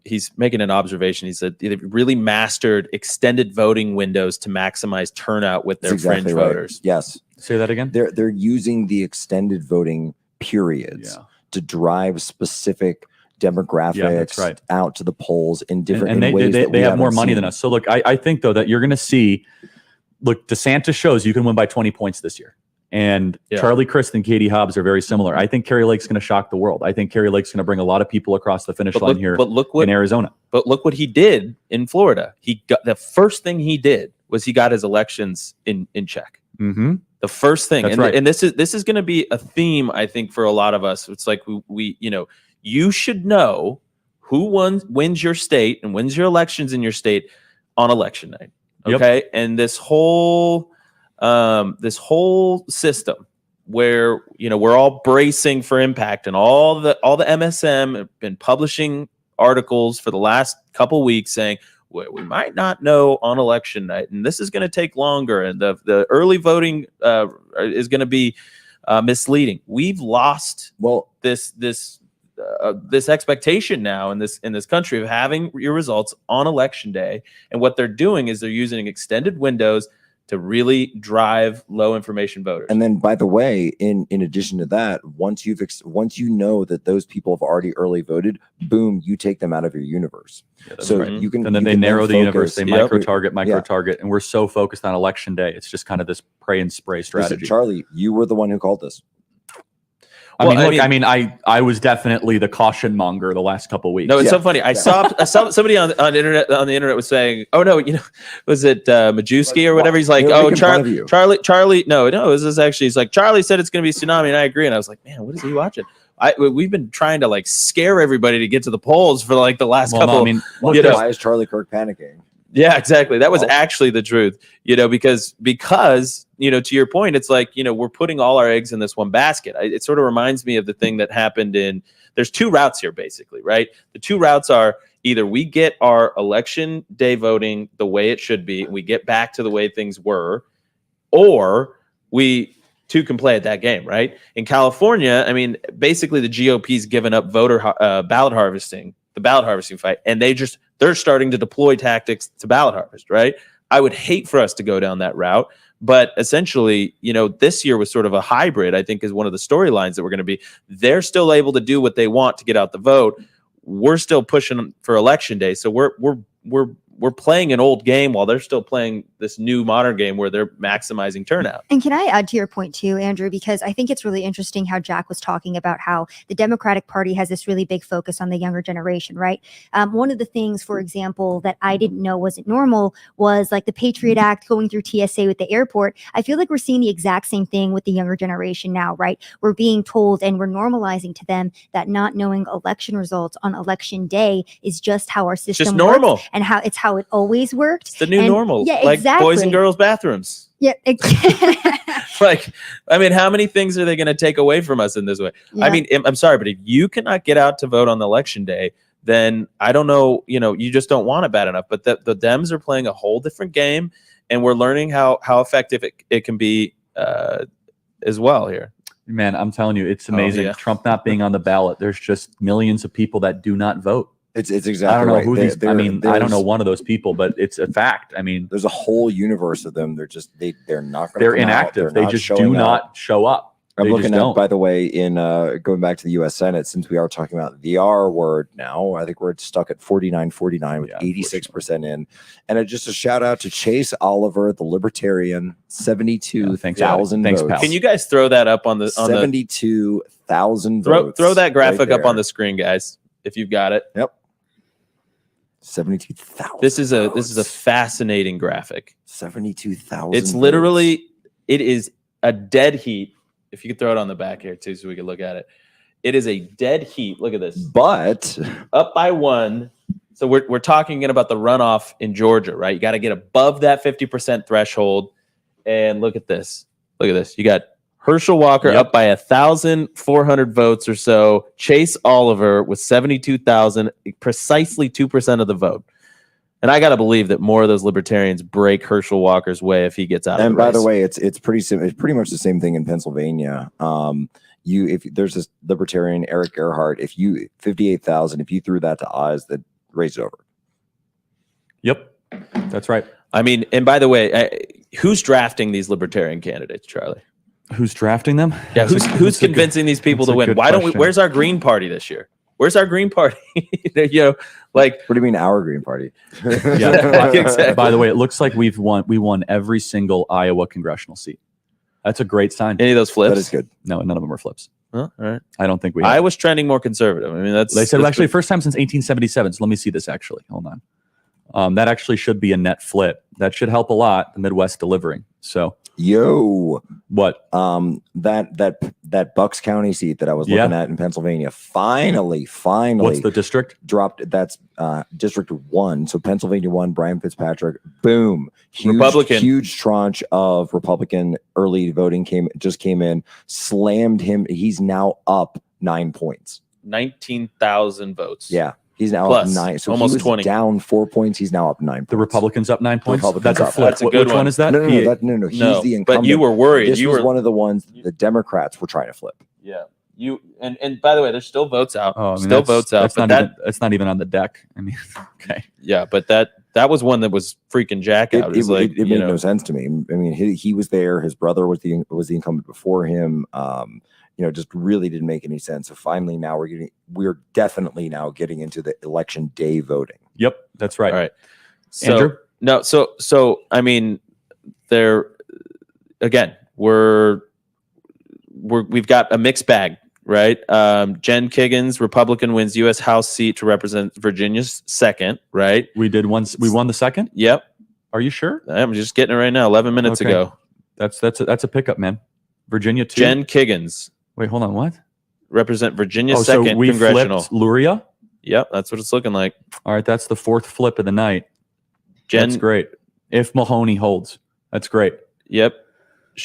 he's making an observation. He said they've really mastered extended voting windows to maximize turnout with their fringe voters. Yes. Say that again. They're using the extended voting periods to drive specific demographics out to the polls in different and ways. They have more money than us. So look, I think though that you're going to see, look, DeSantis shows you can win by 20 points this year. And Charlie Crist and Katie Hobbs are very similar. I think Kerry Lake's going to shock the world. I think Kerry Lake's going to bring a lot of people across the finish line here in Arizona. But look what he did in Florida. He got the first thing he did was he got his elections in check. Mm-hmm. The first thing, That's and, right. and this is going to be a theme, I think, for a lot of us. It's like we you should know who wins your state and wins your elections in your state on election night. Okay, and this whole system where we're all bracing for impact, and all the MSM have been publishing articles for the last couple weeks saying we might not know on election night, and this is going to take longer, and the early voting is going to be misleading. We've lost this expectation now in this country of having your results on election day, and what they're doing is they're using extended windows to really drive low information voters. And then, by the way, in addition to that, once you know that those people have already early voted, boom, you take them out of your universe. So you can, and then they narrow the universe, they micro target, and we're so focused on election day. It's just kind of this pray and spray strategy. Listen, Charlie, you were the one who called this. I was definitely the caution monger the last couple of weeks. No, it's so funny. I saw somebody on the internet was saying, "Oh no, was it Majewski or whatever?" He's like, "Oh, Charlie, no, this is actually." He's like, "Charlie said it's going to be tsunami," and I agree. And I was like, "Man, what is he watching?" We've been trying to scare everybody to get to the polls for the last couple. Why is Charlie Kirk panicking? Yeah, exactly. That was actually the truth, because to your point, it's like, we're putting all our eggs in this one basket. It sort of reminds me of the thing that happened there's two routes here, basically, right? The two routes are either we get our election day voting the way it should be, and we get back to the way things were, or we two can play at that game, right? In California, basically the GOP's given up the ballot harvesting fight, and they're starting to deploy tactics to ballot harvest, right? I would hate for us to go down that route, but essentially, this year was sort of a hybrid, I think, is one of the storylines that we're going to be. They're still able to do what they want to get out the vote. We're still pushing for election day. So we're playing an old game while they're still playing this new modern game where they're maximizing turnout. And can I add to your point too, Andrew, because I think it's really interesting how Jack was talking about how the Democratic Party has this really big focus on the younger generation, right? One of the things, for example, that I didn't know wasn't normal was the Patriot Act going through TSA with the airport. I feel like we're seeing the exact same thing with the younger generation now, right? We're being told and we're normalizing to them that not knowing election results on election day is just how our system just normal works, and how it always worked. It's the new normal. Yeah, like exactly. Boys and girls bathrooms. Yeah. How many things are they going to take away from us in this way? Yeah. I'm sorry, but if you cannot get out to vote on the election day, then I don't know, you just don't want it bad enough. But the Dems are playing a whole different game, and we're learning how effective it can be as well here. Man, I'm telling you, it's amazing. Trump not being on the ballot, there's just millions of people that do not vote. It's exactly I don't know right. who these. I don't know one of those people, but it's a fact. There's a whole universe of them. They're not. They're inactive. They just do not show up. I'm looking at, by the way, in going back to the U.S. Senate, since we are talking about the R word now, I think we're stuck at 49-49 with 86% in. And just a shout out to Chase Oliver, the Libertarian, 72,000 votes. Pal. Can you guys throw that up on the 72,000 votes? Throw that graphic up on the screen, guys, if you've got it. Yep. 72,000. This is a fascinating graphic. 72,000. It's literally it is a dead heat. If you could throw it on the back here too, so we can look at it. It is a dead heat. Look at this. But up by one. So we're talking again about the runoff in Georgia, right? You got to get above that 50% threshold. And look at this. Look at this. You got Herschel Walker up by 1,400 votes or so. Chase Oliver with 72,000, precisely 2% of the vote. And I got to believe that more of those libertarians break Herschel Walker's way if he gets out of the race. And by the way, it's pretty much the same thing in Pennsylvania. If there's this libertarian Eric Gerhardt, 58,000, if you threw that to Oz, that race is over. Yep, that's right. And by the way, who's drafting these libertarian candidates, Charlie? Who's drafting them? Yeah, who's convincing these people to win? Why don't we? Where's our Green Party this year? Where's our Green Party? Like, what do you mean our Green Party? Yeah, exactly. By the way, it looks like we won every single Iowa congressional seat. That's a great sign. Any of those flips? That is good. No, none of them were flips. All right. I don't think we. I was trending more conservative. I mean, They said actually first time since 1877. So let me see this actually. Hold on. That actually should be a net flip. That should help a lot. The Midwest delivering. So what? That Bucks County seat that I was looking at in Pennsylvania. Finally. What's the district? Dropped. That's District 1. So Pennsylvania 1. Brian Fitzpatrick. Boom. Republican. Huge tranche of Republican early voting came in. Slammed him. He's now up 9 points. 19,000 votes. Yeah. He's now Plus, up 9. So almost he was 20. down 4 points. He's now up 9 points. The Republicans up 9 points. Republicans That's a up. flip. That's a good Which one is that? No. He's No, the incumbent. but you were worried. This You was were one of the ones the Democrats were trying to flip. Yeah. You and by the way, there's still votes out. Oh, I mean, still votes out. That's not even on the deck. I mean, okay. Yeah, but that was one that was freaking jack out. It made no sense to me. I mean, he was there. His brother was the incumbent before him. Just really didn't make any sense. So finally, now we're definitely now getting into the election day voting. Yep, that's right. All right. So, Andrew? No, so I mean, we've got a mixed bag, right? Jen Kiggins, Republican, wins U.S. House seat to represent Virginia's 2nd, right? We won the 2nd. Yep. Are you sure? I'm just getting it right now. 11 minutes ago. That's a pickup, man. Virginia 2. Jen Kiggins. Wait, hold on. What? Represent Virginia's so 2nd we congressional. Flipped Luria. Yep, that's what it's looking like. All right, that's the 4th flip of the night. That's great. If Mahoney holds, that's great. Yep.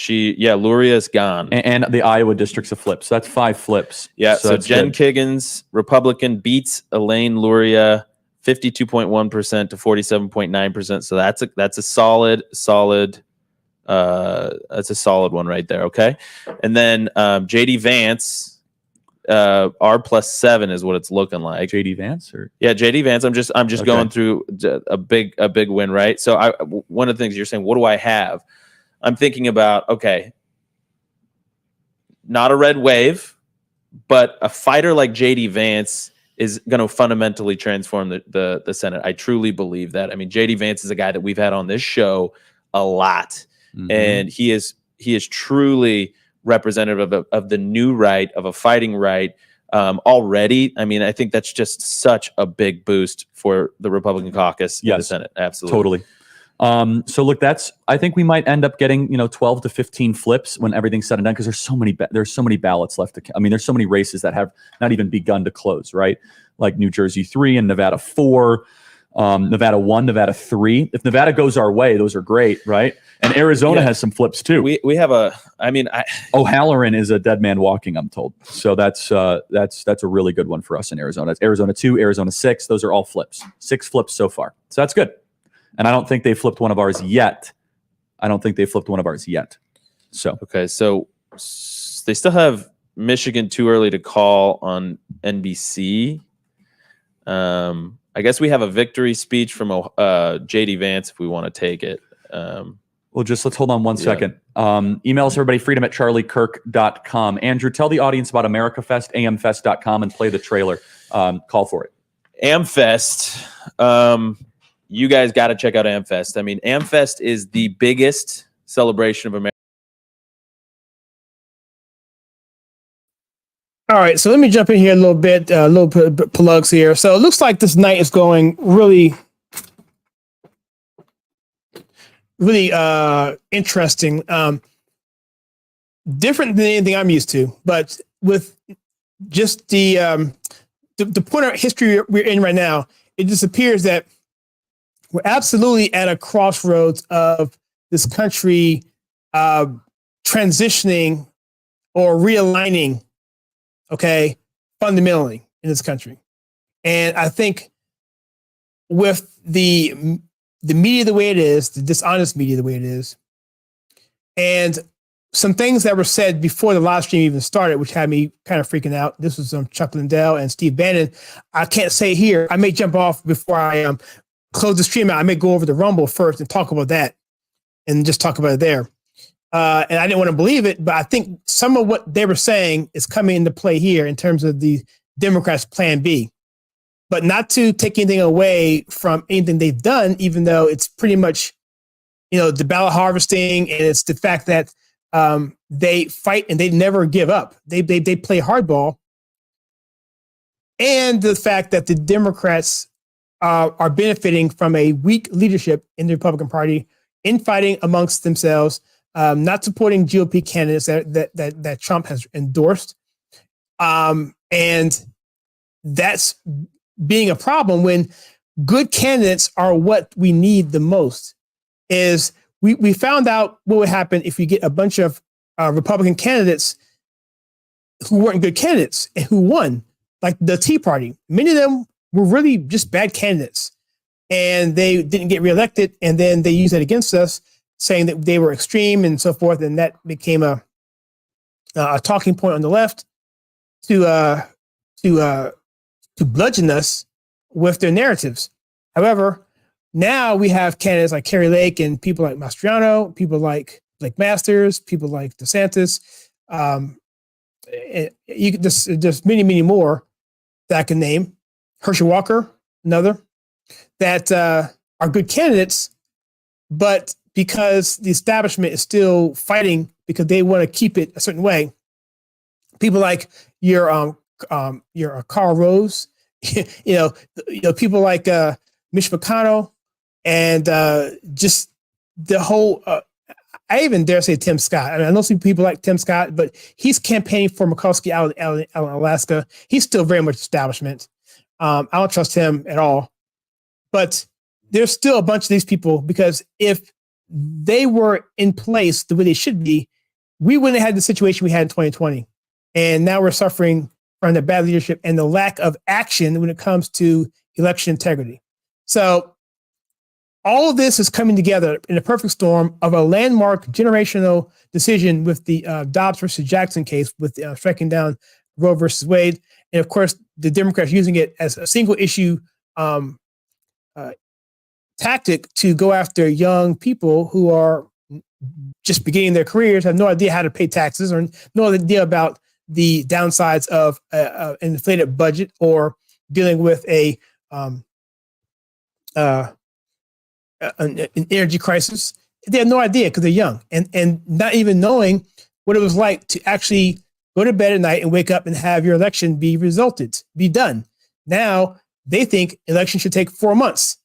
Luria's gone. And the Iowa district's a flip. So that's 5 flips. Yeah, so Jen Kiggins, Republican, beats Elaine Luria 52.1% to 47.9%. So that's a solid that's a solid one right there. Okay. And then JD Vance, R+7 is what it's looking like. JD Vance JD Vance. I'm just going through a big win, right? So one of the things you're saying, what do I have? I'm thinking about, okay, not a red wave, but a fighter like JD Vance is going to fundamentally transform the Senate. I truly believe that. I mean, JD Vance is a guy that we've had on this show a lot, and he is truly representative of the new right, of a fighting right already. I mean, I think that's just such a big boost for the Republican caucus in the Senate. Absolutely. Totally. So look, I think we might end up getting 12 to 15 flips when everything's said and done, because there's so many ballots left there's so many races that have not even begun to close, right? Like New Jersey 3 and Nevada 4, Nevada 1, Nevada 3. If Nevada goes our way, those are great, right? And Arizona has some flips too. We have O'Halloran is a dead man walking, I'm told. So that's a really good one for us in Arizona. It's Arizona 2, Arizona 6. Those are all flips. 6 flips so far. So that's good. And I don't think they flipped one of ours yet. So okay, so they still have Michigan too early to call on NBC. I guess we have a victory speech from JD Vance if we want to take it. Well, let's hold on one second. Email us, everybody, freedom@charliekirk.com. Andrew, tell the audience about AmericaFest, amfest.com, and play the trailer. Call for it. AmFest. You guys got to check out AmFest. I mean, AmFest is the biggest celebration of America. All right, so let me jump in here a little bit, plugs here. So it looks like this night is going really interesting. Different than anything I'm used to, but with just the point of history we're in right now, it just appears that we're absolutely at a crossroads of this country transitioning or realigning, fundamentally in this country. And I think with the media the way it is, the dishonest media the way it is, and some things that were said before the live stream even started, which had me kind of freaking out. This was Chuck Lindell and Steve Bannon. I can't say here. I may jump off before I close the stream out. I may go over to Rumble first and talk about that and just talk about it there. And I didn't want to believe it, but I think some of what they were saying is coming into play here in terms of the Democrats' plan B. But not to take anything away from anything they've done, even though it's pretty much, the ballot harvesting, and it's the fact that they fight and they never give up. They play hardball. And the fact that the Democrats are benefiting from a weak leadership in the Republican Party, infighting amongst themselves, not supporting GOP candidates that Trump has endorsed. And that's being a problem when good candidates are what we need the most. Is we found out what would happen if you get a bunch of Republican candidates who weren't good candidates and who won, like the Tea Party. Many of them were really just bad candidates, and they didn't get reelected, and then they used it against us, saying that they were extreme and so forth, and that became a talking point on the left to bludgeon us with their narratives. However, now we have candidates like Carrie Lake and people like Mastriano, people like Blake Masters, people like DeSantis. There's many, many more that I can name. Herschel Walker, another, that are good candidates, but because the establishment is still fighting because they want to keep it a certain way. People like your Carl Rose, people like Mitch McConnell, and just the whole. I even dare say Tim Scott. I mean, I know some people like Tim Scott, but he's campaigning for Murkowski out in Alaska. He's still very much establishment. I don't trust him at all. But there's still a bunch of these people, because if they were in place the way they should be, we wouldn't have had the situation we had in 2020. And now we're suffering from the bad leadership and the lack of action when it comes to election integrity. So all of this is coming together in a perfect storm of a landmark generational decision with the Dobbs versus Jackson case, with striking down Roe versus Wade. And of course, the Democrats using it as a single issue tactic to go after young people who are just beginning their careers, have no idea how to pay taxes, or no idea about the downsides of an inflated budget, or dealing with an energy crisis. They have no idea because they're young, and not even knowing what it was like to actually go to bed at night and wake up and have your election be done. Now they think election should take 4 months.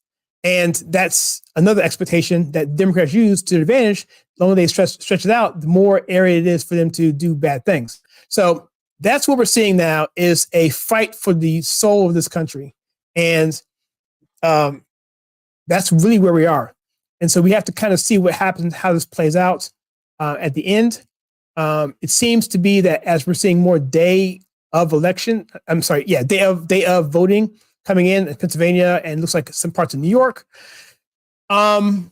And that's another expectation that Democrats use to their advantage. The longer they stretch it out, the more area it is for them to do bad things. So that's what we're seeing now, is a fight for the soul of this country. And that's really where we are. And so we have to kind of see what happens, how this plays out at the end. It seems to be that as we're seeing more day of voting coming in Pennsylvania, and looks like some parts of New York. And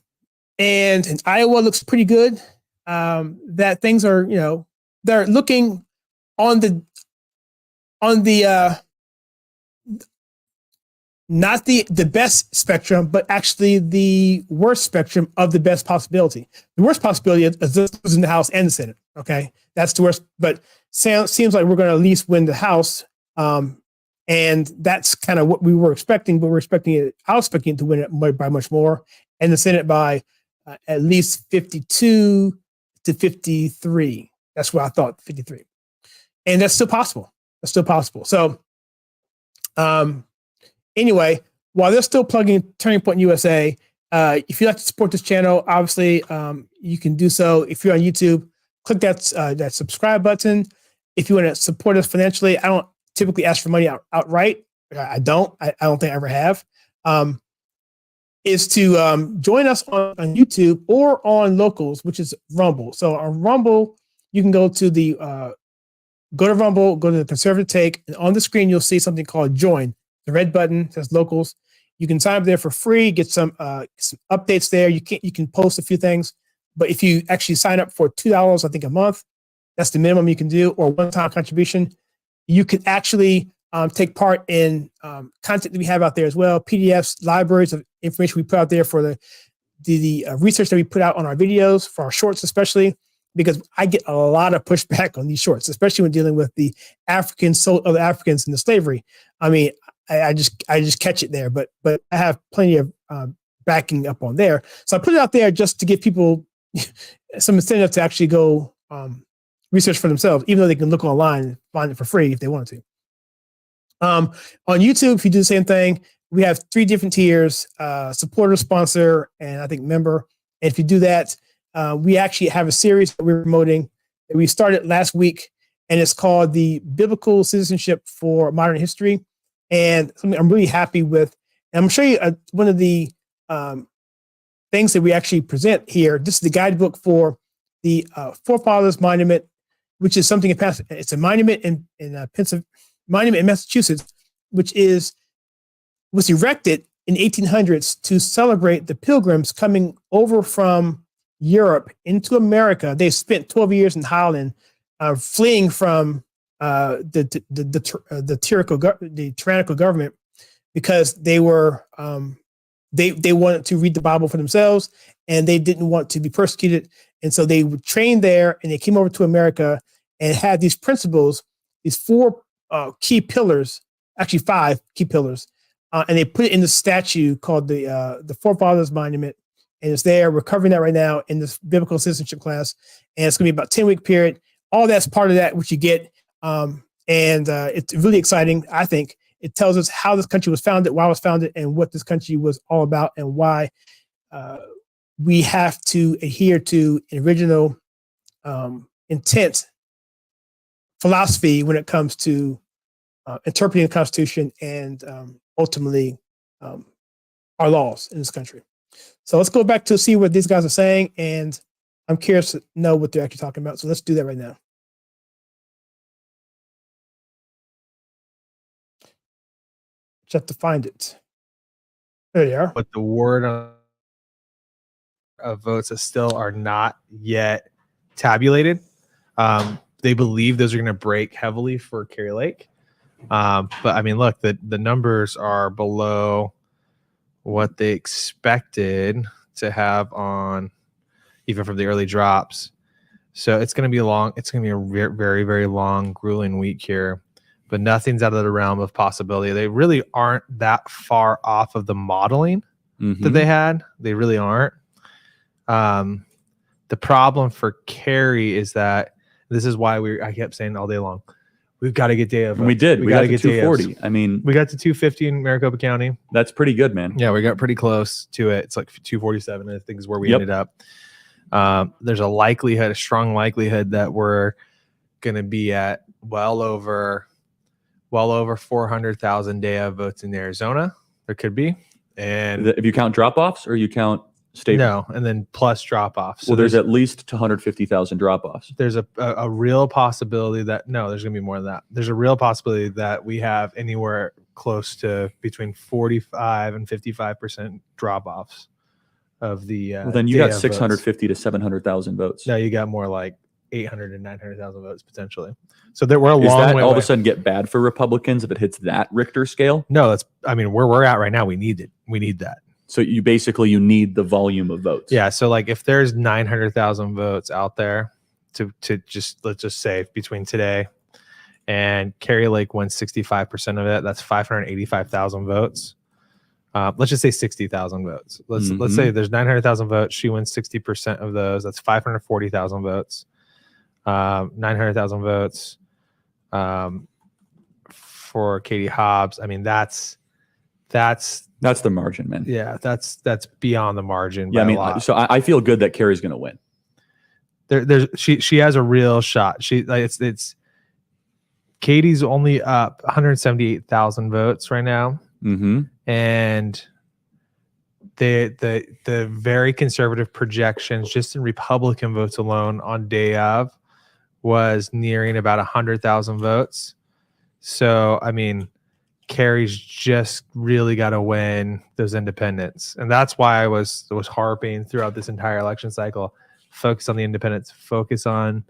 in Iowa looks pretty good. That things are, they're looking on the not the best spectrum, but actually the worst spectrum of the best possibility. The worst possibility is this in the House and the Senate. Okay, that's the worst. But seems like we're going to at least win the House. And that's kind of what we were expecting, but I was expecting it to win it by much more, and the Senate by at least 52 to 53. That's what I thought, 53. And that's still possible. So anyway, while they're still plugging Turning Point USA, if you'd like to support this channel, obviously you can do so. If you're on YouTube, click that subscribe button. If you want to support us financially, I don't typically ask for money outright. I don't think I ever have. Is to join us on YouTube or on Locals, which is Rumble. So on Rumble, you can go to Rumble, go to the Conservative Take, and on the screen you'll see something called Join. The red button says Locals. You can sign up there for free, get some updates there. You can post a few things, but if you actually sign up for $2, I think, a month, that's the minimum you can do, or one-time contribution, you can actually take part in content that we have out there as well, PDFs, libraries of information we put out there for the research that we put out on our videos, for our shorts especially. because I get a lot of pushback on these shorts, especially when dealing with the Africans, other Africans in the slavery. I mean, I just catch it there, but I have plenty of backing up on there. So I put it out there just to give people some incentive to actually go research for themselves, even though they can look online and find it for free if they wanted to. On YouTube, if you do the same thing, we have 3 different tiers: supporter, sponsor, and I think member. And if you do that, we actually have a series that we're promoting that we started last week, and it's called the Biblical Citizenship for Modern History. And something I'm really happy with. And I'm going to show you one of the things that we actually present here. This is the guidebook for the Forefathers Monument, which is something it's a monument in Massachusetts, which was erected in 1800s to celebrate the pilgrims coming over from Europe into America. They spent 12 years in Holland, fleeing from the tyrannical government, because they were they wanted to read the Bible for themselves, and they didn't want to be persecuted. And so they were trained there, and they came over to America and had these principles, these 4 key pillars, actually 5 key pillars, and they put it in the statue called the Forefathers Monument, and it's there. We're covering that right now in this biblical citizenship class, and it's going to be about 10-week period. All that's part of that, which you get, and it's really exciting. I think it tells us how this country was founded, why it was founded, and what this country was all about, and why we have to adhere to an original intent philosophy when it comes to interpreting the Constitution and ultimately our laws in this country. So let's go back to see what these guys are saying, and I'm curious to know what they're actually talking about. So let's do that right now. Just have to find it. There you are. But the word of votes still are not yet tabulated. They believe those are going to break heavily for Carrie Lake. But I mean, look, the numbers are below what they expected to have on, even from the early drops. So it's going to be long. It's going to be a very, very long, grueling week here. But nothing's out of the realm of possibility. They really aren't that far off of the modeling that they had. They really aren't. The problem for Kerry is that this is why I kept saying all day long, we've got to get day of. We did. We got to 240. I mean, we got to 250 in Maricopa County. That's pretty good, man. Yeah, we got pretty close to it. It's like 247, I think, is where we ended up. There's a strong likelihood that we're going to be at well over 400,000 day of votes in Arizona. There could be. And if you count drop-offs or you count state? No, and then plus drop-offs. So there's at least 250,000 drop-offs. There's a real possibility that, no, there's going to be more than that. There's a real possibility that we have anywhere close to between 45 and 55% drop-offs of the well, then you got 650 to 700,000 votes. No, you got more like 800 and 900,000 votes potentially. So we're a long way all away. of a sudden get bad for Republicans if it hits that Richter scale? No, where we're at right now, we need it. We need that. So you need the volume of votes. Yeah. So like if there's 900,000 votes out there to just, let's just say between today and Carrie Lake wins 65% of it, that's 585,000 votes. Let's just say 60,000 votes. Let's say there's 900,000 votes. She wins 60% of those. That's 540,000 votes. 900,000 votes for Katie Hobbs. I mean, that's the margin, man. Yeah, that's beyond the margin. Yeah, I mean, so I feel good that Carrie's going to win. She has a real shot. It's Katie's only up 178,000 votes right now. And the very conservative projections just in Republican votes alone on day of was nearing about 100,000 votes. So, I mean, Carrie's just really got to win those independents. And that's why I was harping throughout this entire election cycle. Focus on the independents, focus on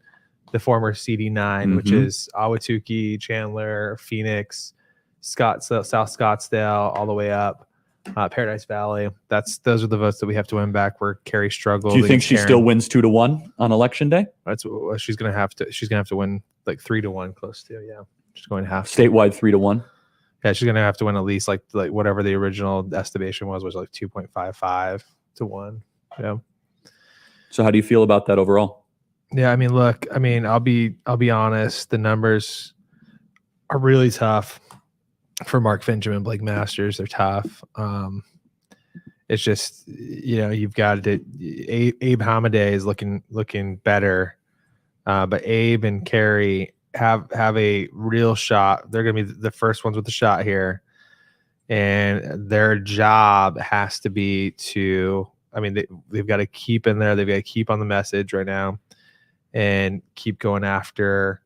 the former CD9, which is Ahwatukee, Chandler, Phoenix, Scottsdale, South Scottsdale, all the way up. Paradise Valley. Those are the votes that we have to win back where Kerry struggled. Do you think she still wins 2-1 on election day? That's what she's gonna have to win like 3-1 close to. Yeah, she's going to have to. Statewide 3-1. Yeah, she's gonna have to win at least like whatever the original estimation was like 2.55 to 1. Yeah. So how do you feel about that overall? Yeah, I mean, look, I mean, I'll be honest. The numbers are really tough for Mark Fincham and Blake Masters. They're tough. It's just, you've got to. Abe Hamadeh is looking better, but Abe and Kerry have a real shot. They're going to be the first ones with the shot here, and their job has to be to. I mean, they've got to keep in there. They've got to keep on the message right now, and keep going after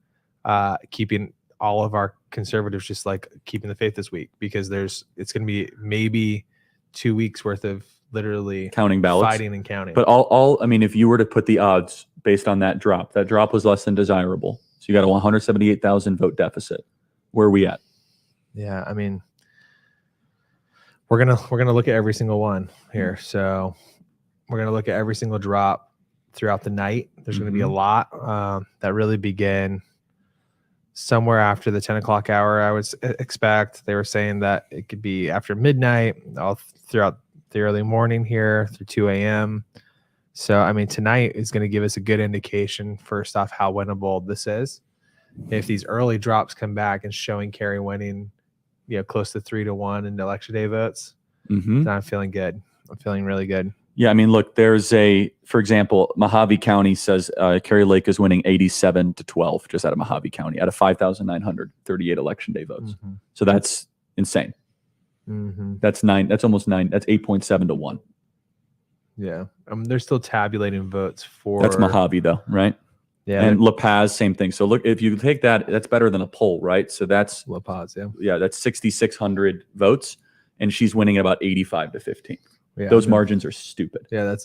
keeping all of our conservatives just like keeping the faith this week, because it's going to be maybe 2 weeks worth of literally counting ballots, fighting and counting. But I mean, if you were to put the odds based on that drop was less than desirable. So you got a 178,000 vote deficit. Where are we at? Yeah, I mean, we're gonna look at every single one here. So we're gonna look at every single drop throughout the night. There's going to be a lot that really begin somewhere after the 10 o'clock hour. I would expect. They were saying that it could be after midnight, all throughout the early morning here through 2 a.m. So, I mean, tonight is going to give us a good indication, first off, how winnable this is. If these early drops come back and showing Kerry winning, close to 3-1 in election day votes, then I'm feeling good. I'm feeling really good. Yeah, I mean, look, for example, Mojave County says Kerry Lake is winning 87-12 just out of Mojave County out of 5,938 election day votes. So that's insane. That's almost 9. That's 8.7 to 1. Yeah. They're still tabulating votes for. That's Mojave though, right? Yeah. And La Paz, same thing. So look, if you take that's better than a poll, right? So that's La Paz, yeah. Yeah, that's 6,600 votes, and she's winning about 85-15. Yeah, those margins are stupid. Yeah,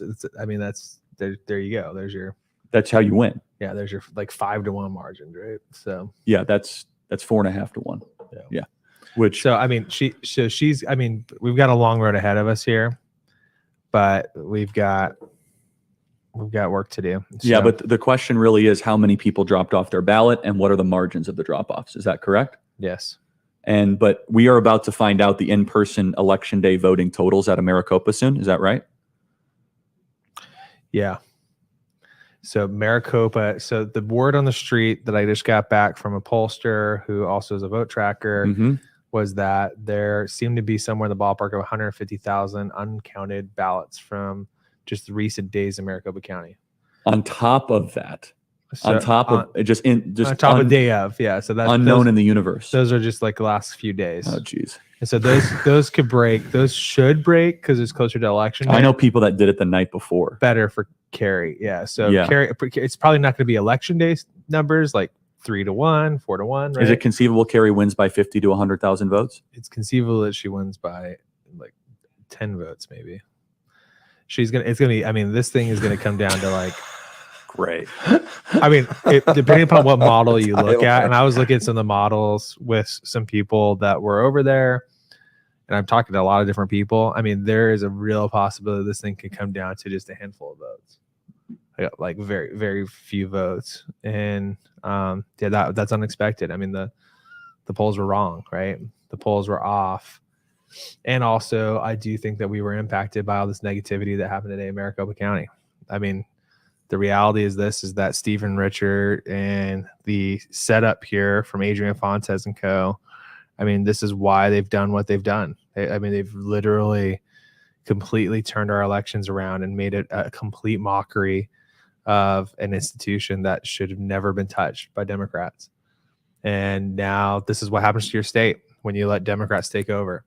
there you go. That's how you win. Yeah, there's your like 5-1 margin, right? So yeah, that's 4.5 to 1. Yeah. Which I mean, she's I mean, we've got a long road ahead of us here, but we've got work to do. So, yeah, but the question really is how many people dropped off their ballot and what are the margins of the drop-offs? Is that correct? Yes. But we are about to find out the in-person election day voting totals out of Maricopa soon. Is that right? Yeah. So Maricopa, so the word on the street that I just got back from a pollster who also is a vote tracker was that there seemed to be somewhere in the ballpark of 150,000 uncounted ballots from just the recent days in Maricopa County. On top of that. So on top of of day of, yeah. So that's unknown in the universe. Those are just like the last few days. Oh, geez. And so those could break. Those should break because it's closer to election day. I know people that did it the night before. Better for Kerry, yeah. So Kerry, it's probably not going to be election day numbers like 3-1, 4-1. Right? Is it conceivable Kerry wins by 50 to 100,000 votes? It's conceivable that she wins by like 10 votes, maybe. This thing is gonna come down to like. Great. I mean, depending upon what model you look at, and I was looking at some of the models with some people that were over there, and I'm talking to a lot of different people. I mean, there is a real possibility this thing could come down to just a handful of votes. I got like very, very few votes, and that's unexpected. I mean, the polls were wrong, right? The polls were off, and also I do think that we were impacted by all this negativity that happened today in Maricopa County. I mean. The reality is that Stephen Richard and the setup here from Adrian Fontes and co. I mean, this is why they've done what they've done. I mean, they've literally completely turned our elections around and made it a complete mockery of an institution that should have never been touched by Democrats. And now this is what happens to your state when you let Democrats take over.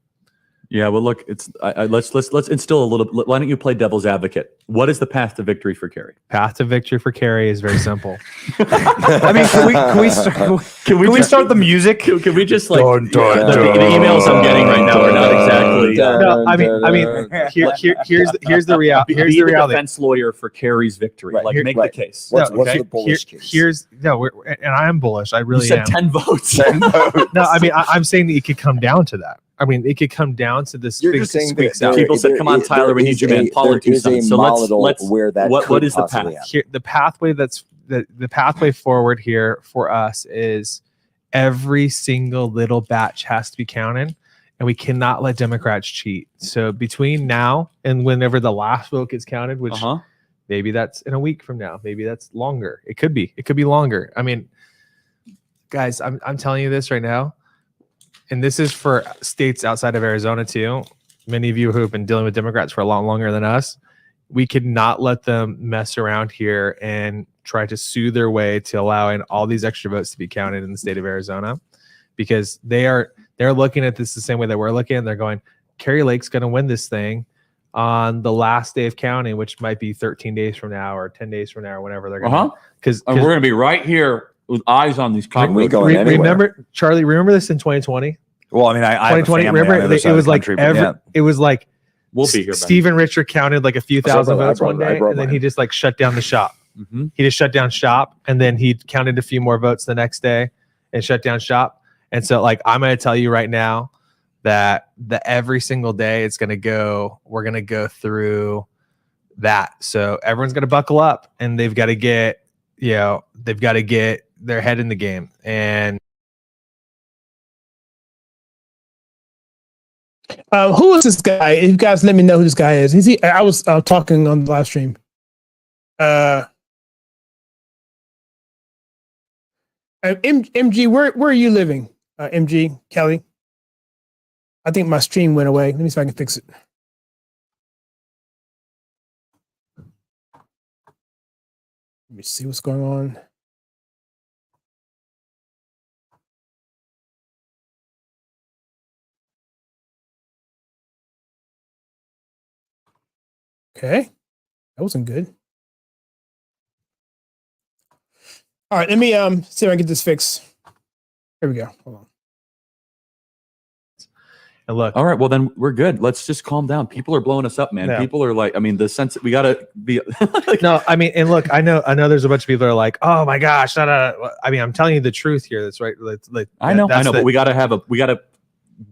Yeah, well, look, let's instill a little. Why don't you play devil's advocate? What is the path to victory for Kerry? Path to victory for Kerry is very simple. I mean, can we start the music? Can we just like the emails I'm getting right now are not exactly. No, I mean, here's the reality. Here's the reality. Defense lawyer for Kerry's victory. Right. Make the case. What's the bullish case? And I am bullish. I really you said am. 10 votes. No, I mean, I'm saying that it could come down to that. I mean, it could come down to this. You're big just saying squeaks that out. People said, "Come on, Tyler, we need you, man." Paul and Tucson. So let's where that what is the path? Here, the pathway that's the pathway forward here for us is every single little batch has to be counted, and we cannot let Democrats cheat. So between now and whenever the last vote gets counted, which maybe that's in a week from now, maybe that's longer. It could be longer. I mean, guys, I'm telling you this right now. And this is for states outside of Arizona too. Many of you who have been dealing with Democrats for a lot longer than us, we could not let them mess around here and try to sue their way to allowing all these extra votes to be counted in the state of Arizona, because they're looking at this the same way that we're looking, and they're going, Kari Lake's going to win this thing on the last day of counting, which might be 13 days from now or 10 days from now or whenever they're going to. Because we're going to be right here with eyes on these cockroaches. Remember, Charlie, remember this in 2020? Well, I mean, I 2020, remember, it was like it was like we'll be here. Stephen Richer counted like a few thousand votes one day, and then he just like shut down the shop. He just shut down shop, and then he counted a few more votes the next day and shut down shop. And so, like, I'm going to tell you right now that every single day we're going to go through that. So everyone's going to buckle up, and they've got to get their head in the game. And who is this guy? If you guys let me know who this guy is. I was talking on the live stream. MG, where are you living? MG, Kelly? I think my stream went away. Let me see if I can fix it. Let me see what's going on. Okay, that wasn't good. All right, let me see if I can get this fixed. Here we go. Hold on. And look, all right, well then we're good. Let's just calm down. People are blowing us up, man. Yeah. People are like, I mean, the sense that we gotta be. No, I mean, and look, I know there's a bunch of people that are like, oh my gosh, I mean, I'm telling you the truth here. That's right. I know, but we gotta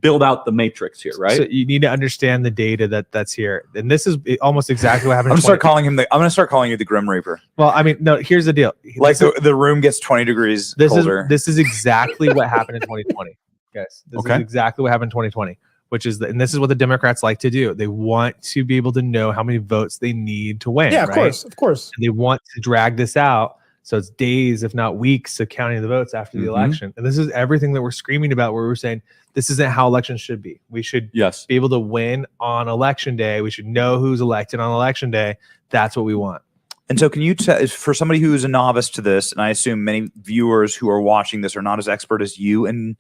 build out the matrix here, right? So you need to understand the data that's here, and this is almost exactly what happened. I'm gonna start calling you the Grim Reaper. Well, I mean, no. Here's the deal. Like the room gets 20 degrees colder. This is exactly what happened in 2020, guys. This is exactly what happened in 2020, which is and this is what the Democrats like to do. They want to be able to know how many votes they need to win. Yeah, of right? course. And they want to drag this out. So it's days, if not weeks, of counting the votes after the election. And this is everything that we're screaming about, where we're saying this isn't how elections should be. We should be able to win on election day. We should know who's elected on election day. That's what we want. And so can you tell, for somebody who is a novice to this, and I assume many viewers who are watching this are not as expert as you and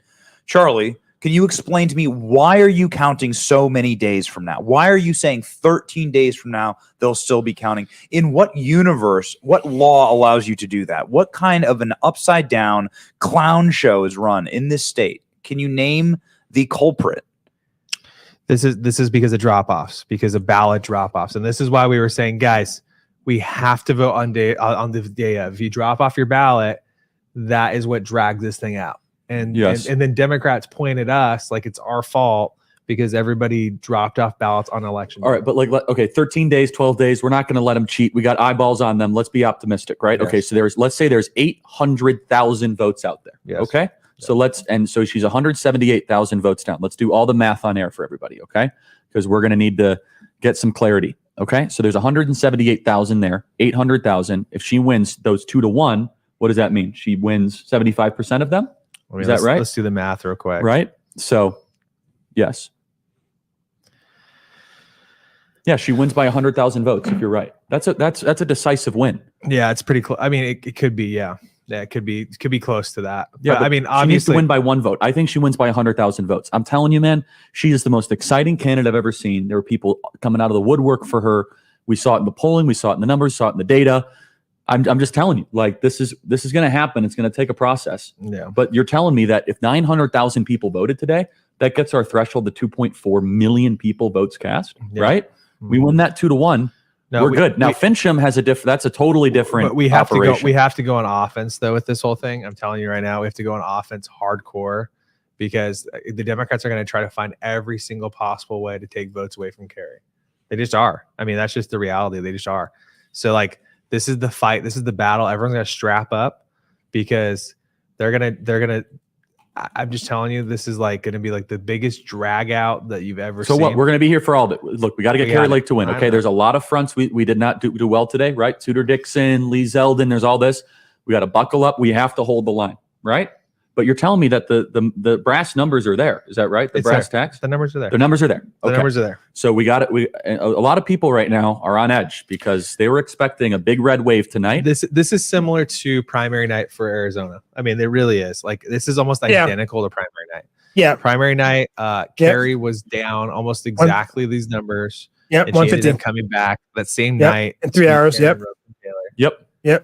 Charlie, can you explain to me, why are you counting so many days from now? Why are you saying 13 days from now they'll still be counting? In what universe, what law allows you to do that? What kind of an upside down clown show is run in this state? Can you name the culprit? This is because of drop-offs, because of ballot drop-offs. And this is why we were saying, guys, we have to vote on the day of. If you drop off your ballot, that is what drags this thing out. And then Democrats point at us like it's our fault because everybody dropped off ballots on election day. All right, but okay, 13 days, 12 days, we're not going to let them cheat. We got eyeballs on them. Let's be optimistic, right? Yes. Okay, so let's say there's 800,000 votes out there. Yes. Okay? Yeah. So she's 178,000 votes down. Let's do all the math on air for everybody, okay? Because we're going to need to get some clarity, okay? So there's 178,000 there, 800,000. If she wins those 2-1, what does that mean? She wins 75% of them? Is that right? Let's do the math real quick. Right? So, yes. Yeah, she wins by 100,000 votes, if you're right. That's a decisive win. Yeah, it's pretty close. I mean, it could be, yeah. Yeah, it could be close to that. Yeah, but I mean, obviously, she needs to win by 1 vote. I think she wins by 100,000 votes. I'm telling you, man, she is the most exciting candidate I've ever seen. There were people coming out of the woodwork for her. We saw it in the polling, we saw it in the numbers, saw it in the data. I'm just telling you, like, this is going to happen. It's going to take a process. Yeah. But you're telling me that if 900,000 people voted today, that gets our threshold to 2.4 million people votes cast, right? Mm-hmm. We win that 2-1. No, we're good. Now Fincham has that's a totally different but we have operation. We have to go on offense though with this whole thing. I'm telling you right now, we have to go on offense hardcore because the Democrats are going to try to find every single possible way to take votes away from Kerry. They just are. I mean, that's just the reality. They just are. So like, this is the fight. This is the battle. Everyone's going to strap up because they're going to, I'm just telling you, this is like going to be like the biggest drag out that you've ever seen. So what? We're going to be here for all of it. Look, we got to get Kerry Lake to win. Okay, there's a lot of fronts we did not do well today, right? Tudor Dixon, Lee Zeldin, there's all this. We got to buckle up. We have to hold the line, right? But you're telling me that the brass numbers are there. Is that right? The brass tacks? The numbers are there. The numbers are there. The numbers are there. So we got it. A lot of people right now are on edge because they were expecting a big red wave tonight. This is similar to primary night for Arizona. I mean, it really is. Like, this is almost identical to primary night. Yeah. Primary night, Kerry was down almost exactly these numbers. Yep. And she ended up coming back that same night in 3 hours. Yep.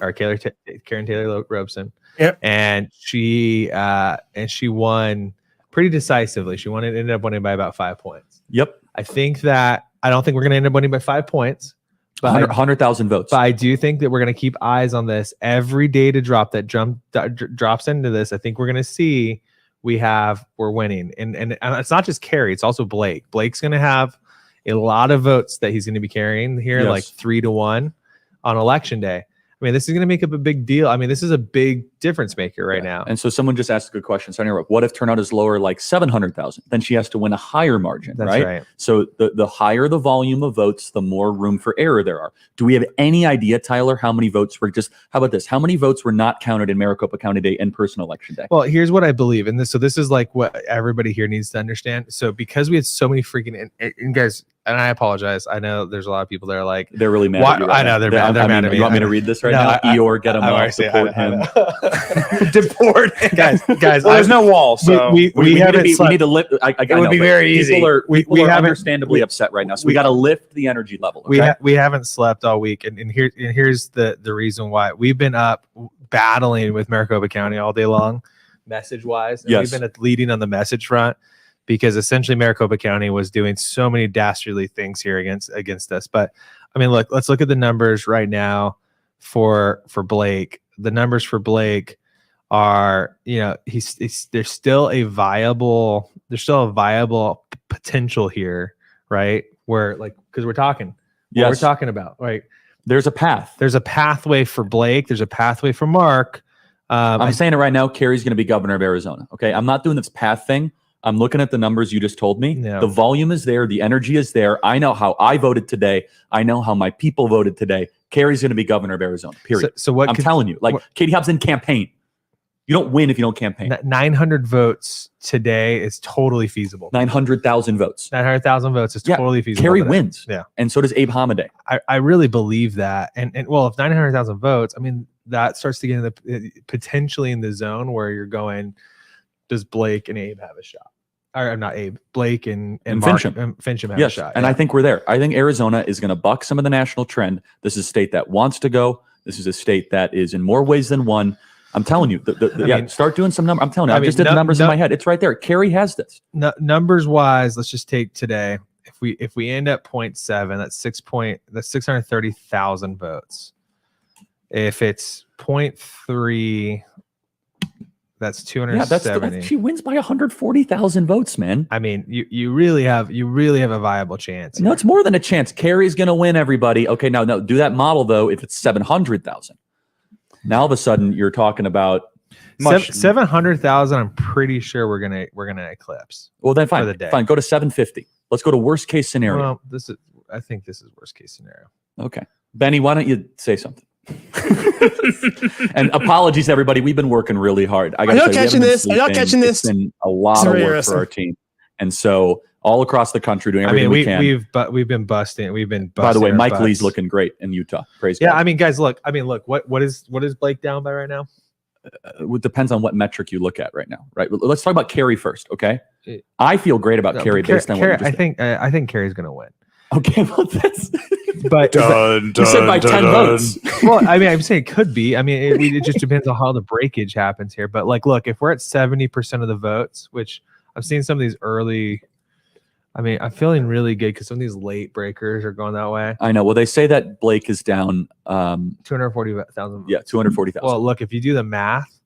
Or Karen Taylor Robeson. Yep. And she won pretty decisively. She ended up winning by about 5 points. Yep. I don't think we're going to end up winning by 5 points. But 100,000 votes. But I do think that we're going to keep eyes on this. Every data drop that drops into this, I think we're going to see we're winning. And it's not just Kerry, it's also Blake. Blake's going to have a lot of votes that he's going to be carrying here, like 3-1 on election day. I mean, this is going to make up a big deal. I mean, this is a big difference maker right now. And so someone just asked a good question. So what if turnout is lower, like 700,000? Then she has to win a higher margin, right? So the higher the volume of votes, the more room for error there are. Do we have any idea, Tyler, how many votes were how about this? How many votes were not counted in Maricopa County Day and person election day? Well, here's what I believe. And this is like what everybody here needs to understand. So because we had so many freaking, and guys, and I apologize. I know there's a lot of people that are like, they're really mad at you right I know now. they're mad at me. You want me to read this right now? Eeyore, get him off, deport him. Deport guys. Well, there's no wall, so we need to lift. It would be very easy. People are understandably upset right now, so we got to lift the energy level. Okay? We haven't slept all week, and here's the reason why. We've been up battling with Maricopa County all day long, message wise. Yes. We've been leading on the message front, because essentially Maricopa County was doing so many dastardly things here against us. But I mean, look, let's look at the numbers right now for Blake. The numbers for Blake are, there's still a viable potential here, right? Where because we're talking about, right? There's a path. There's a pathway for Blake. There's a pathway for Mark. I'm saying it right now. Kerry's going to be governor of Arizona. Okay. I'm not doing this path thing. I'm looking at the numbers you just told me. Yeah. The volume is there. The energy is there. I know how I voted today. I know how my people voted today. Kerry's going to be governor of Arizona, period. So what I'm telling you, Katie Hobbs didn't campaign. You don't win if you don't campaign. 900 votes today is totally feasible. 900,000 votes. 900,000 votes is totally feasible. Kerry wins. Yeah. And so does Abe Hamadeh. I really believe that. And well, if 900,000 votes, I mean, that starts to get in the potentially in the zone where you're going, does Blake and Abe have a shot? Or not Abe, Blake and Mark, Fincham have a shot. And I think we're there. I think Arizona is going to buck some of the national trend. This is a state that wants to go. This is a state that is in more ways than one. I'm telling you, start doing some numbers. I'm telling you, I just did the numbers in my head. It's right there. Kerry has this. Numbers wise, let's just take today. If we end at 0.7, that's 630,000 votes. If it's 0.3, that's 270. She wins by 140,000 votes, man. I mean, you really have a viable chance. No, it's more than a chance. Kerry's going to win, everybody. Okay, now do that model though. If it's 700,000, now all of a sudden you're talking about 700,000. I'm pretty sure we're gonna eclipse. Well, then fine. Fine. Go to 750. Let's go to worst case scenario. Well, I think this is worst case scenario. Okay, Benny, why don't you say something? And apologies, everybody. We've been working really hard. I'm not catching this. It's been a lot of work for our team, and so all across the country doing everything we can. We've been busting. By the way, Mike Lee's looking great in Utah. Praise God. I mean, guys, look. What is Blake down by right now? It depends on what metric you look at right now, right? Let's talk about Kerry first, okay? I feel great about Kerry based on what you just said. I think Kerry's going to win. Okay, well that's. But you said by 10 votes. Well, I mean, I'm saying it could be. I mean, it just depends on how the breakage happens here. But look, if we're at 70% of the votes, which I've seen some of these early. I mean, I'm feeling really good because some of these late breakers are going that way. I know. Well, they say that Blake is down 240,000. Yeah, 240,000. Well, look, if you do the math,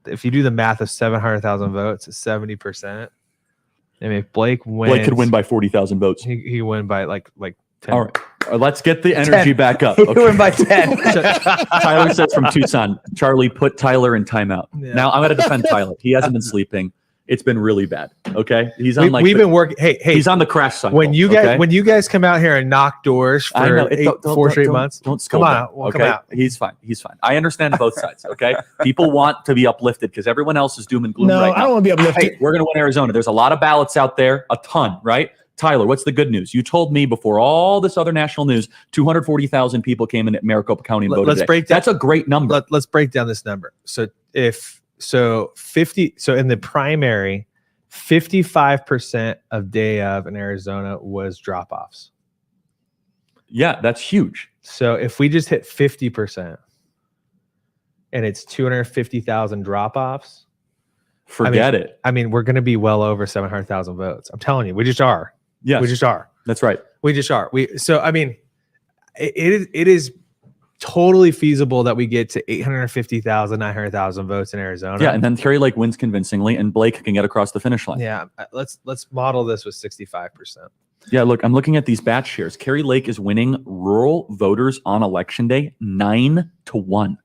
if you do the math of 700,000 votes, it's 70%. I mean, if Blake wins, Blake could win by 40,000 votes. He win by like 10. All right. Let's get the energy 10. back up. He could win by 10. Tyler says from Tucson, Charlie, put Tyler in timeout. Yeah. Now I'm going to defend Tyler. He hasn't been sleeping. It's been really bad. Okay. He's on We've been working. Hey, he's on the crash cycle. when you guys come out here and knock doors for I know. 4 straight months, Don't come scold on him, out. We'll okay? come out. He's fine. He's fine. I understand both sides. Okay. People want to be uplifted because everyone else is doom and gloom No, right now. I don't want to be uplifted. Hey, we're going to win Arizona. There's a lot of ballots out there, a ton, right? Tyler, what's the good news? You told me before all this other national news, 240,000 people came in at Maricopa County and voted. That's a great number. Let's break down this number. So so in the primary, 55% of day of in Arizona was drop-offs. Yeah, that's huge. So if we just hit 50% and it's 250,000 drop-offs, forget it. I mean, we're going to be well over 700,000 votes. I'm telling you, we just are. Yes. We just are. That's right. We just are. So I mean, it is totally feasible that we get to 850,000, 900,000 votes in Arizona. Yeah, and then Kerry Lake wins convincingly, and Blake can get across the finish line. Yeah, let's model this with 65%. Yeah, look, I'm looking at these batch shares. Kerry Lake is winning rural voters on election day 9-1.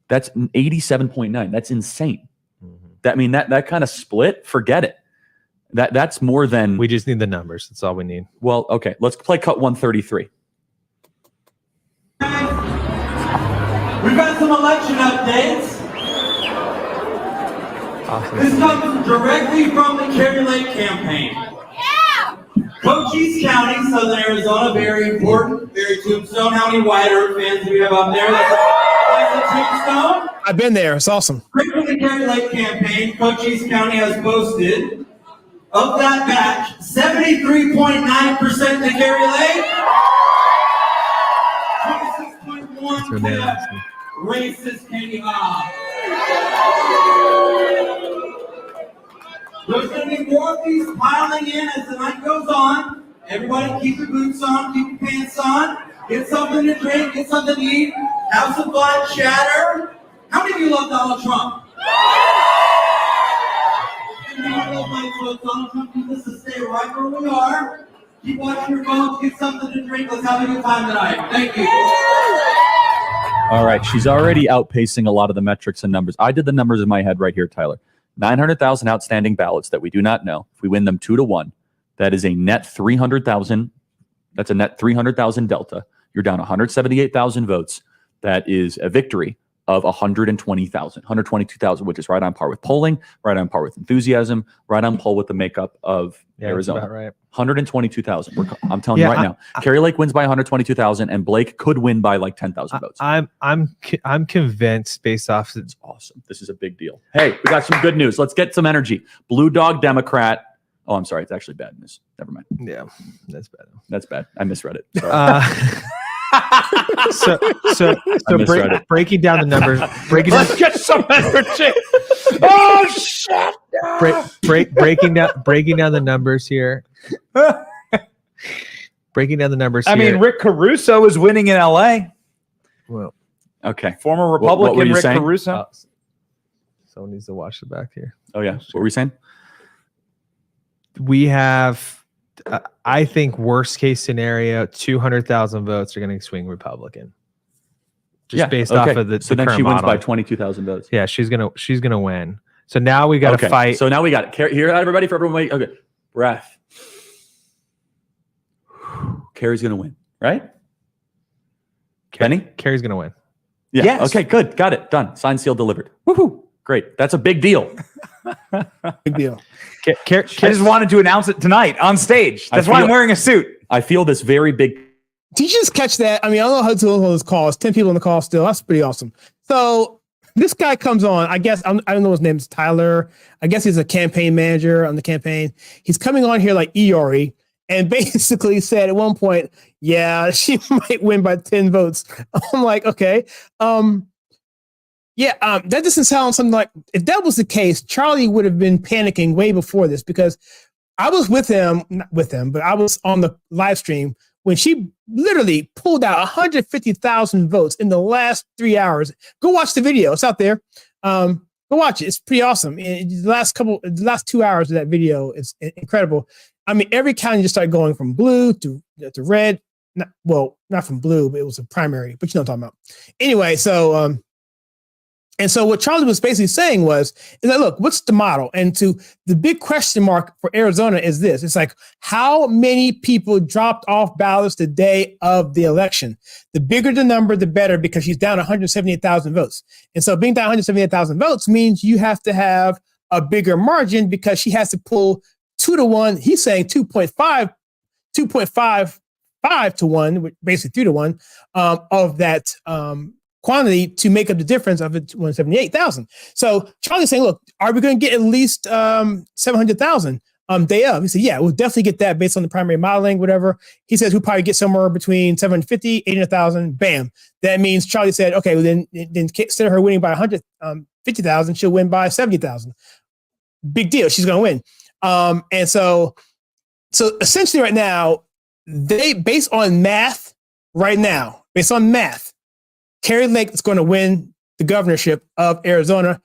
That's 87.9. That's insane. That kind of split. Forget it. That's more than. We just need the numbers. That's all we need. Well, okay, let's play cut 133. We've got some election updates. Awesome. This comes directly from the Kerry Lake campaign. Cochise County, Southern Arizona, very important, very tombstone. How many Wyatt Earp fans do we have up there? That's a tombstone. I've been there. It's awesome. Right from the Kerry Lake campaign, Cochise County has posted, of that batch, 73.9% to Kerry Lake, 26.1% to racist Katie Hobbs. There's going to be more of these piling in as the night goes on. Everybody keep your boots on, keep your pants on, get something to drink, get something to eat, have some fun, chatter. How many of you love Donald Trump? Donald Trump needs us to stay right where we are. Keep watching your phones, get something to drink. Let's have a good time tonight. Thank you. All right, she's already outpacing a lot of the metrics and numbers. I did the numbers in my head right here, Tyler. 900,000 outstanding ballots that we do not know. If we win them 2-1, that is a net 300,000. That's a net 300,000 delta. You're down 178,000 votes. That is a victory of 122,000, which is right on par with polling, right on par with enthusiasm, right on par with the makeup of Arizona. That's about right. 122,000. I'm telling you right now. Kerry Lake wins by 122,000, and Blake could win by like 10,000 votes. I'm convinced based off. It's awesome. This is a big deal. Hey, we got some good news. Let's get some energy. Blue Dog Democrat. Oh, I'm sorry. It's actually bad news. Never mind. Yeah, that's bad. That's bad. I misread it. Sorry. Breaking down the numbers. Let's get some energy. Oh shit! Breaking down the numbers here. Breaking down the numbers. I mean, Rick Caruso is winning in LA. Well, okay. Former Republican what were you Rick saying? Caruso. Someone needs to watch the back here. Oh yeah. What were we saying? We have. I think worst case scenario, 200,000 votes are going to swing Republican. Just based off of the. So then she wins by 22,000 votes. Yeah, she's gonna win. So now we got to fight. So now we got it. Here, everybody, for everyone, wait. Okay, breath. Kerry's gonna win, right? Benny? Kerry's gonna win. Yeah. Yes. Okay. Good. Got it. Done. Signed, sealed, delivered. Woohoo! Great. That's a big deal. Big deal. I just wanted to announce it tonight on stage. That's why I'm wearing a suit. I feel this very big. Did you just catch that? I mean, I don't know how to hold this call. It's 10 people on the call still. That's pretty awesome. So this guy comes on. I guess I don't know his name is Tyler. I guess he's a campaign manager on the campaign. He's coming on here like Eeyore and basically said at one point, yeah, she might win by 10 votes. I'm like, okay. That doesn't sound something like, if that was the case, Charlie would have been panicking way before this, because I was with him, not with him, but I was on the live stream when she literally pulled out 150,000 votes in the last 3 hours. Go watch the video. It's out there. Go Go watch it. It's pretty awesome. The last 2 hours of that video is incredible. I mean, every county just started going from blue to red. Not from blue, but it was a primary. But you know what I'm talking about. Anyway, so and so what Charlie was basically saying is that, look, what's the model? And to the big question mark for Arizona is this. It's like, how many people dropped off ballots the day of the election? The bigger the number, the better, because she's down 178,000 votes. And so being down 178,000 votes means you have to have a bigger margin because she has to pull 2 to 1. He's saying 2.55 to 1, basically 3 to 1 of that quantity to make up the difference of it 178,000. So Charlie's saying, look, are we going to get at least 700,000 day of? He said, yeah, we'll definitely get that based on the primary modeling, whatever. He says we'll probably get somewhere between 750, 800,000. Bam. That means Charlie said, okay, well then instead of her winning by 150,000, she'll win by 70,000. Big deal. She's going to win. And so essentially right now, based on math, Kari Lake is going to win the governorship of Arizona.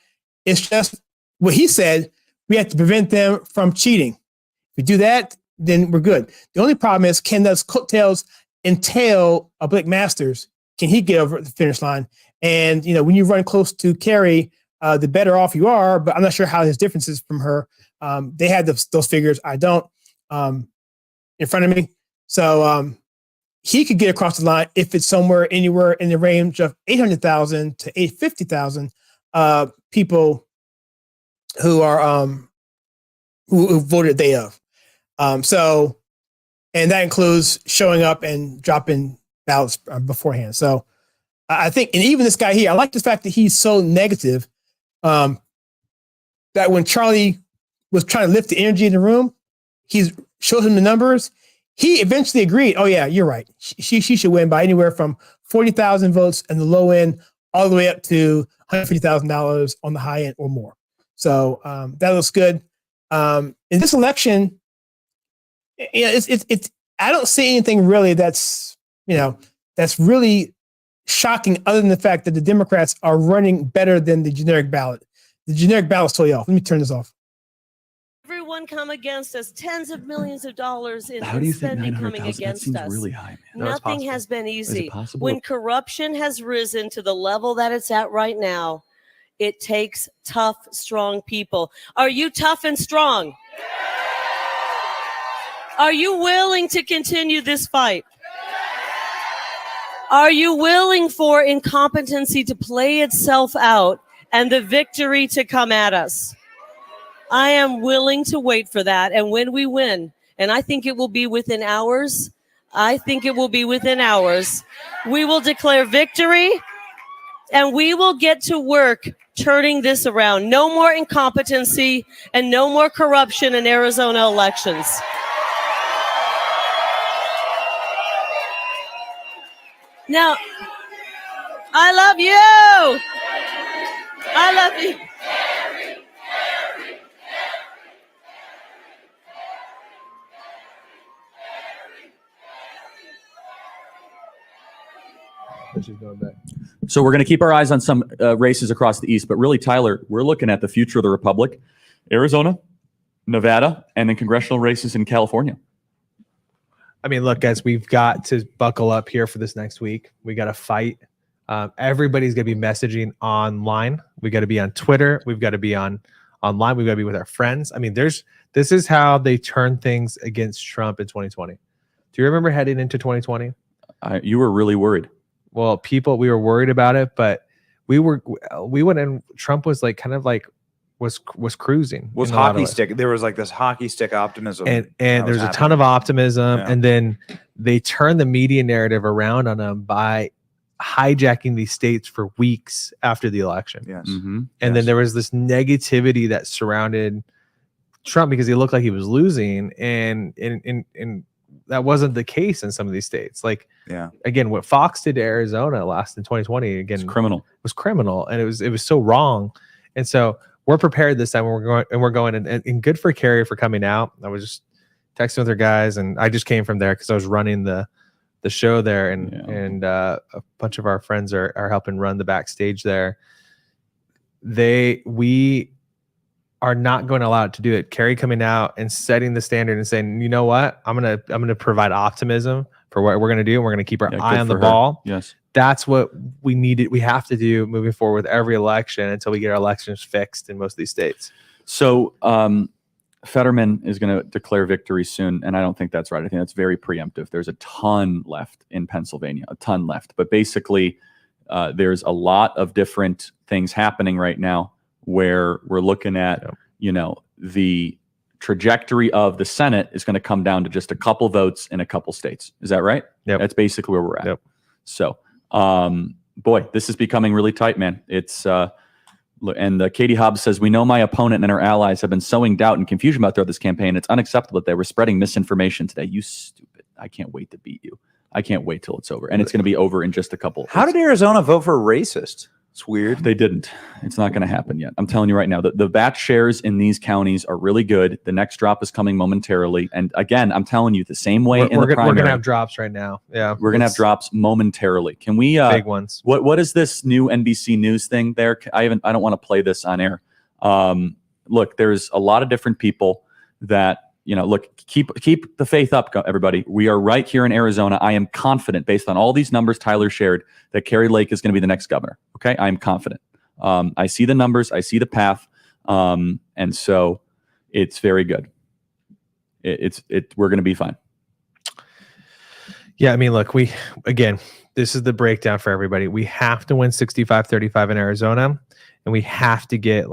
It's just what he said. We have to prevent them from cheating. If we do that, then we're good. The only problem is, can those coattails entail a Blake Masters? Can he get over the finish line? And, when you run close to Kari, the better off you are, but I'm not sure how his difference is from her. They had those figures. I don't in front of me. So he could get across the line if it's anywhere in the range of 800,000 to 850,000 people who are who voted day of. So, and that includes showing up and dropping ballots beforehand. So I think, and even this guy here, I like the fact that he's so negative that when Charlie was trying to lift the energy in the room, he showed him the numbers. He eventually agreed, oh yeah, you're right. She should win by anywhere from 40,000 votes in the low end all the way up to $150,000 on the high end or more. So that looks good. In this election, it's I don't see anything really that's really shocking other than the fact that the Democrats are running better than the generic ballot. The generic ballot's totally off. Let me turn this off. Everyone come against us, tens of millions of dollars in How do you think spending coming 900,000? That against seems us. really high, man. Nothing has been easy. possible? When corruption has risen to the level that it's at right now, it takes tough, strong people. Are you tough and strong? Are you willing to continue this fight? Are you willing for incompetency to play itself out and the victory to come at us? I am willing to wait for that. And when we win, and I think it will be within hours, we will declare victory and we will get to work turning this around. No more incompetency and no more corruption in Arizona elections. Now, I love you. I love you. So we're going to keep our eyes on some races across the East, but really, Tyler, we're looking at the future of the Republic, Arizona, Nevada, and then congressional races in California. I mean, look, guys, we've got to buckle up here for this next week. We got to fight. Everybody's going to be messaging online. We got to be on Twitter. We've got to be online. We've got to be with our friends. I mean, this is how they turn things against Trump in 2020. Do you remember heading into 2020? You were really worried. Well, we were worried about it, but we went and Trump was was cruising. Was hockey stick. There was this hockey stick optimism. And there's a ton of optimism. Yeah. And then they turned the media narrative around on him by hijacking these states for weeks after the election. Yes. Mm-hmm. And then there was this negativity that surrounded Trump because he looked like he was losing. And that wasn't the case in some of these states. Again, what Fox did to Arizona in 2020, again, was criminal. And it was so wrong. And so we're prepared this time. We're going and good for Kari for coming out. I was just texting with her guys, and I just came from there because I was running the show there, and a bunch of our friends are helping run the backstage there. we are not going to allow it to do it. Kerry coming out and setting the standard and saying, you know what, I'm gonna provide optimism for what we're gonna do, and we're gonna keep our eye on the ball. Yes, that's what we needed. We have to do moving forward with every election until we get our elections fixed in most of these states. So Fetterman is going to declare victory soon, and I don't think that's right. I think that's very preemptive. There's a ton left in Pennsylvania, a ton left. But basically, there's a lot of different things happening right now where we're looking at, the trajectory of the Senate is going to come down to just a couple votes in a couple states. Is that right? Yep. That's basically where we're at. Yep. So, boy, this is becoming really tight, man. It's and Katie Hobbs says, we know my opponent and her allies have been sowing doubt and confusion about throughout this campaign. It's unacceptable that they were spreading misinformation today. You stupid. I can't wait to beat you. I can't wait till it's over. And it's going to be over in just a couple. How did Arizona vote for a racist? It's weird. They didn't. It's not going to happen yet. I'm telling you right now, the VAT shares in these counties are really good. The next drop is coming momentarily. And again, I'm telling you, the same way in the primary. We're going to have drops right now. Yeah. We're going to have drops momentarily. Can we big ones. What is this new NBC News thing there? I don't want to play this on air. Look, there's a lot of different people that, look, keep the faith up, everybody. We are right here in Arizona. I am confident, based on all these numbers Tyler shared, that Kari Lake is going to be the next governor. Okay, I am confident. I see the numbers, I see the path, and so it's very good. We're going to be fine. Yeah, I mean, look, this is the breakdown for everybody. We have to win 65-35 in Arizona, and we have to get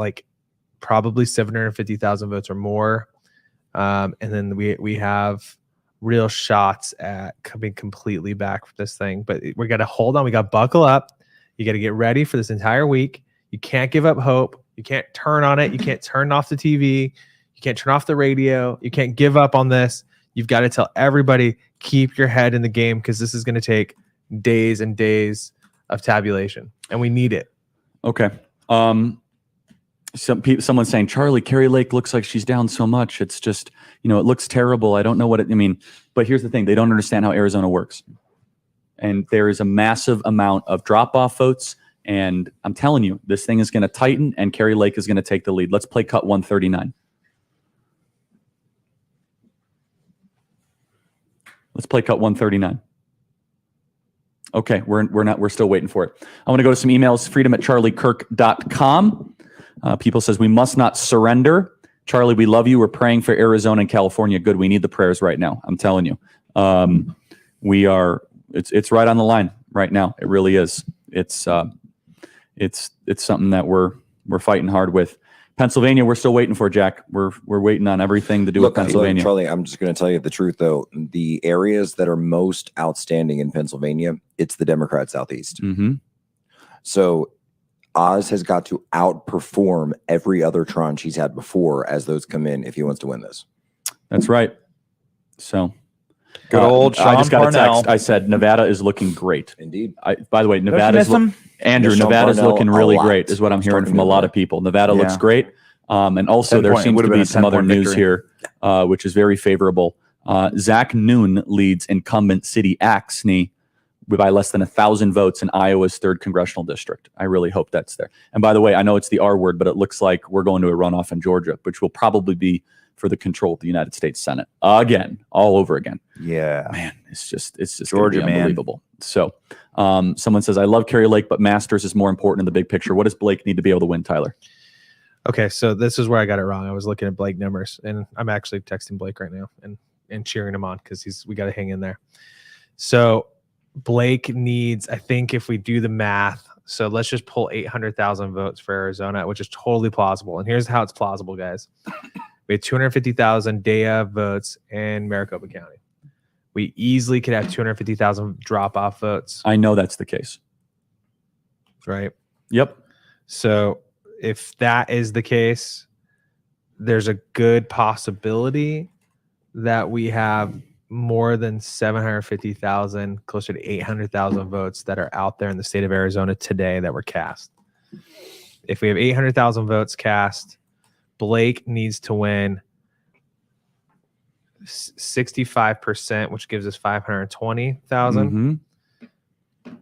probably 750,000 votes or more. And then we have real shots at coming completely back from this thing. But we got to hold on. We got to buckle up. You got to get ready for this entire week. You can't give up hope. You can't turn on it. You can't turn off the TV. You can't turn off the radio. You can't give up on this. You've got to tell everybody, keep your head in the game, because this is going to take days and days of tabulation, and we need it. Okay. Someone's saying, Charlie, Kari Lake looks like she's down so much. It's just, it looks terrible. I don't know but here's the thing. They don't understand how Arizona works. And there is a massive amount of drop-off votes. And I'm telling you, this thing is going to tighten, and Kari Lake is going to take the lead. Let's play cut 139. Let's play cut 139. Okay, we're still waiting for it. I want to go to some emails, freedom@charliekirk.com. People says, we must not surrender. Charlie, we love you. We're praying for Arizona and California. Good. We need the prayers right now. I'm telling you. It's right on the line right now. It really is. It's something that we're fighting hard with. Pennsylvania, we're still waiting for, Jack. We're waiting on everything to do with Pennsylvania. Charlie, I'm just going to tell you the truth, though. The areas that are most outstanding in Pennsylvania, it's the Democrat Southeast. Mm-hmm. So Oz has got to outperform every other tranche he's had before as those come in if he wants to win this. That's right. So good old Sean I just got Parnell. a text. I said Nevada is looking great. Indeed. By the way, Nevada's Andrew, Nevada's looking really great, is what I'm hearing from a lot of people. Nevada looks great. And also there seems to be some other news here, which is very favorable. Zach Noon leads incumbent city Axney by less than 1,000 votes in Iowa's 3rd congressional district. I really hope that's there. And by the way, I know it's the R word, but it looks like we're going to a runoff in Georgia, which will probably be for the control of the United States Senate again, all over again. Yeah, man, it's just Georgia, unbelievable. So, someone says, I love Kari Lake, but Masters is more important in the big picture. What does Blake need to be able to win, Tyler? Okay, so this is where I got it wrong. I was looking at Blake numbers, and I'm actually texting Blake right now and cheering him on because we got to hang in there. So Blake needs, I think, if we do the math, so let's just pull 800,000 votes for Arizona, which is totally plausible. And here's how it's plausible, guys. We had 250,000 DEA votes in Maricopa County. We easily could have 250,000 drop-off votes. I know that's the case. Right? Yep. So if that is the case, there's a good possibility that we have more than 750,000, closer to 800,000 votes that are out there in the state of Arizona today that were cast. If we have 800,000 votes cast, Blake needs to win 65%, which gives us 520,000. Mm-hmm.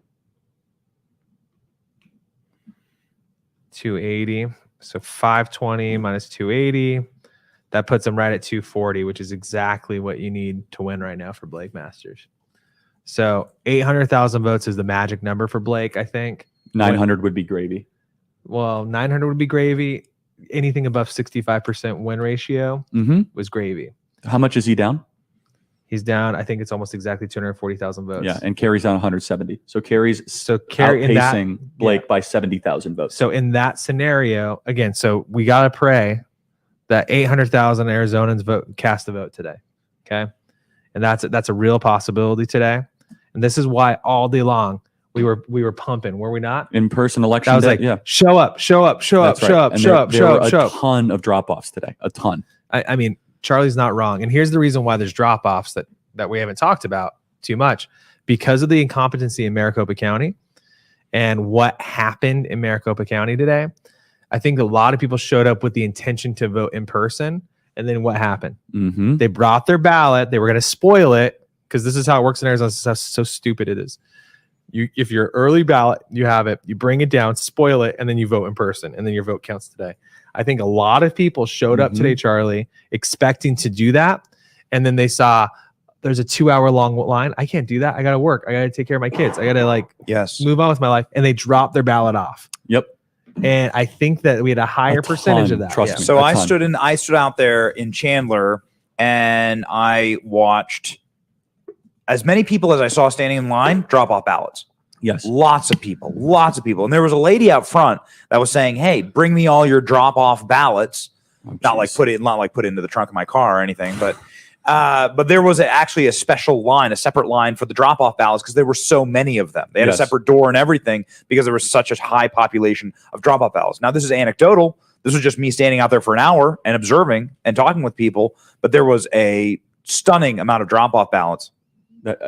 280. So 520 minus 280. That puts him right at 240, which is exactly what you need to win right now for Blake Masters. So 800,000 votes is the magic number for Blake, I think. 900 would be gravy. Well, 900 would be gravy. Anything above 65% win ratio was gravy. How much is he down? He's down. I think it's almost exactly 240,000 votes. Yeah, and Kerry's down 170. So Kerry's outpacing Blake by 70,000 votes. So in that scenario, again, so we got to pray that 800,000 Arizonans cast a vote today. Okay. And that's a real possibility today. And this is why all day long we were pumping, were we not? In-person election. I was like, show up. A ton of drop-offs today. A ton. I mean, Charlie's not wrong. And here's the reason why there's drop-offs that we haven't talked about too much. Because of the incompetency in Maricopa County and what happened in Maricopa County today, I think a lot of people showed up with the intention to vote in person. And then what happened? They brought their ballot. They were going to spoil it because this is how it works in Arizona. This is how so stupid it is. If you're early ballot, you have it, you bring it down, spoil it, and then you vote in person, and then your vote counts today. I think a lot of people showed up today, Charlie, expecting to do that, and then they saw there's a 2-hour long line. I can't do that. I got to work. I got to take care of my kids. I got to move on with my life, and they dropped their ballot off. Yep. And I think that we had a higher percentage of that. Trust me. So I stood out there in Chandler, and I watched as many people as I saw standing in line drop off ballots. Yes. Lots of people. And there was a lady out front that was saying, hey, bring me all your drop off ballots. Not like put it into the trunk of my car or anything, but there was actually a special line, a separate line for the drop off ballots because there were so many of them. They had a separate door and everything because there was such a high population of drop off ballots. Now, this is anecdotal. This was just me standing out there for an hour and observing and talking with people, but there was a stunning amount of drop off ballots.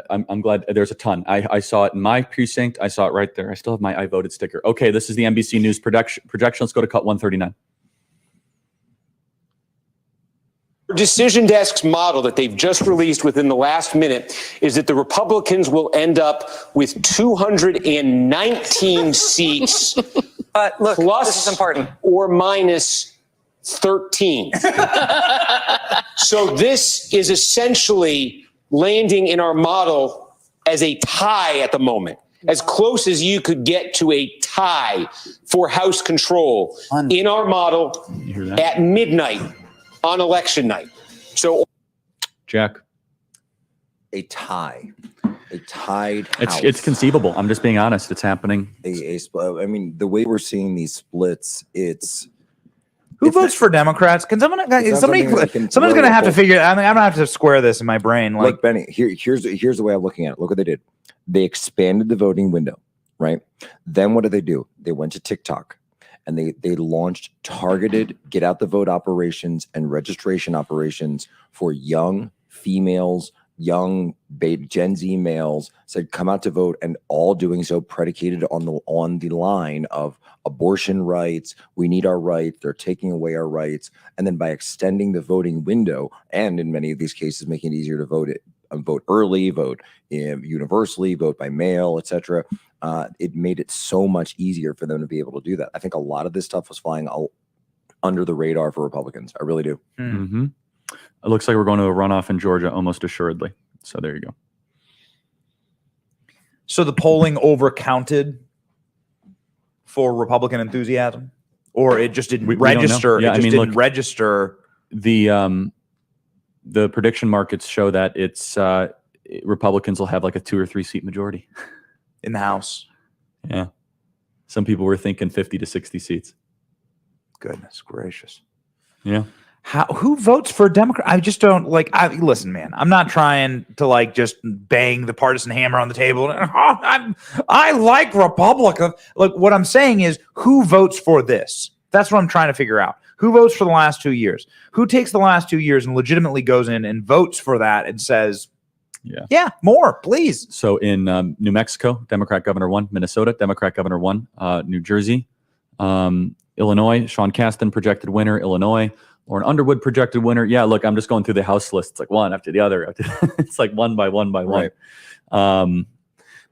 I'm glad there's a ton. I saw it in my precinct. I saw it right there. I still have my I voted sticker. Okay, this is the NBC News projection. Let's go to cut 139. Decision Desk's model that they've just released within the last minute is that the Republicans will end up with 219 seats. But look, plus this is important. Or minus 13. So this is essentially landing in our model as a tie at the moment, as close as you could get to a tie for House control in our model at midnight on election night. So, Jack, a tied house. It's conceivable. I'm just being honest. It's happening. I mean, the way we're seeing these splits, who votes for Democrats? Can someone's going to have to figure. I mean, I'm gonna have to square this in my brain. Like Benny, here's the way I'm looking at it. Look what they did. They expanded the voting window, right? Then what did they do? They went to TikTok and they launched targeted get out the vote operations and registration operations for young females, young Gen Z males. Said come out to vote, and all doing so predicated on the line of abortion rights. We need our rights. They're taking away our rights. And then by extending the voting window, and in many of these cases, making it easier to vote early, vote universally, vote by mail, etc. It made it so much easier for them to be able to do that. I think a lot of this stuff was flying under the radar for Republicans. I really do. Mm-hmm. It looks like we're going to a runoff in Georgia almost assuredly. So there you go. So the polling overcounted for Republican enthusiasm, or it just didn't register. Yeah, it just didn't register. The prediction markets show that it's Republicans will have like a 2 or 3 seat majority in the House. Yeah, some people were thinking 50 to 60 seats. Goodness gracious. Yeah. Who votes for Democrat? I just don't listen, man. I'm not trying to just bang the partisan hammer on the table. I like Republican. Look, what I'm saying is, who votes for this? That's what I'm trying to figure out. Who votes for the last 2 years? Who takes the last 2 years and legitimately goes in and votes for that and says, yeah, more, please. So in New Mexico, Democrat governor won. Minnesota, Democrat governor won. New Jersey, Illinois, Sean Casten projected winner. Illinois, Lauren Underwood projected winner. Yeah, look, I'm just going through the House list. It's like one after the other. It's like one by one by one. Right.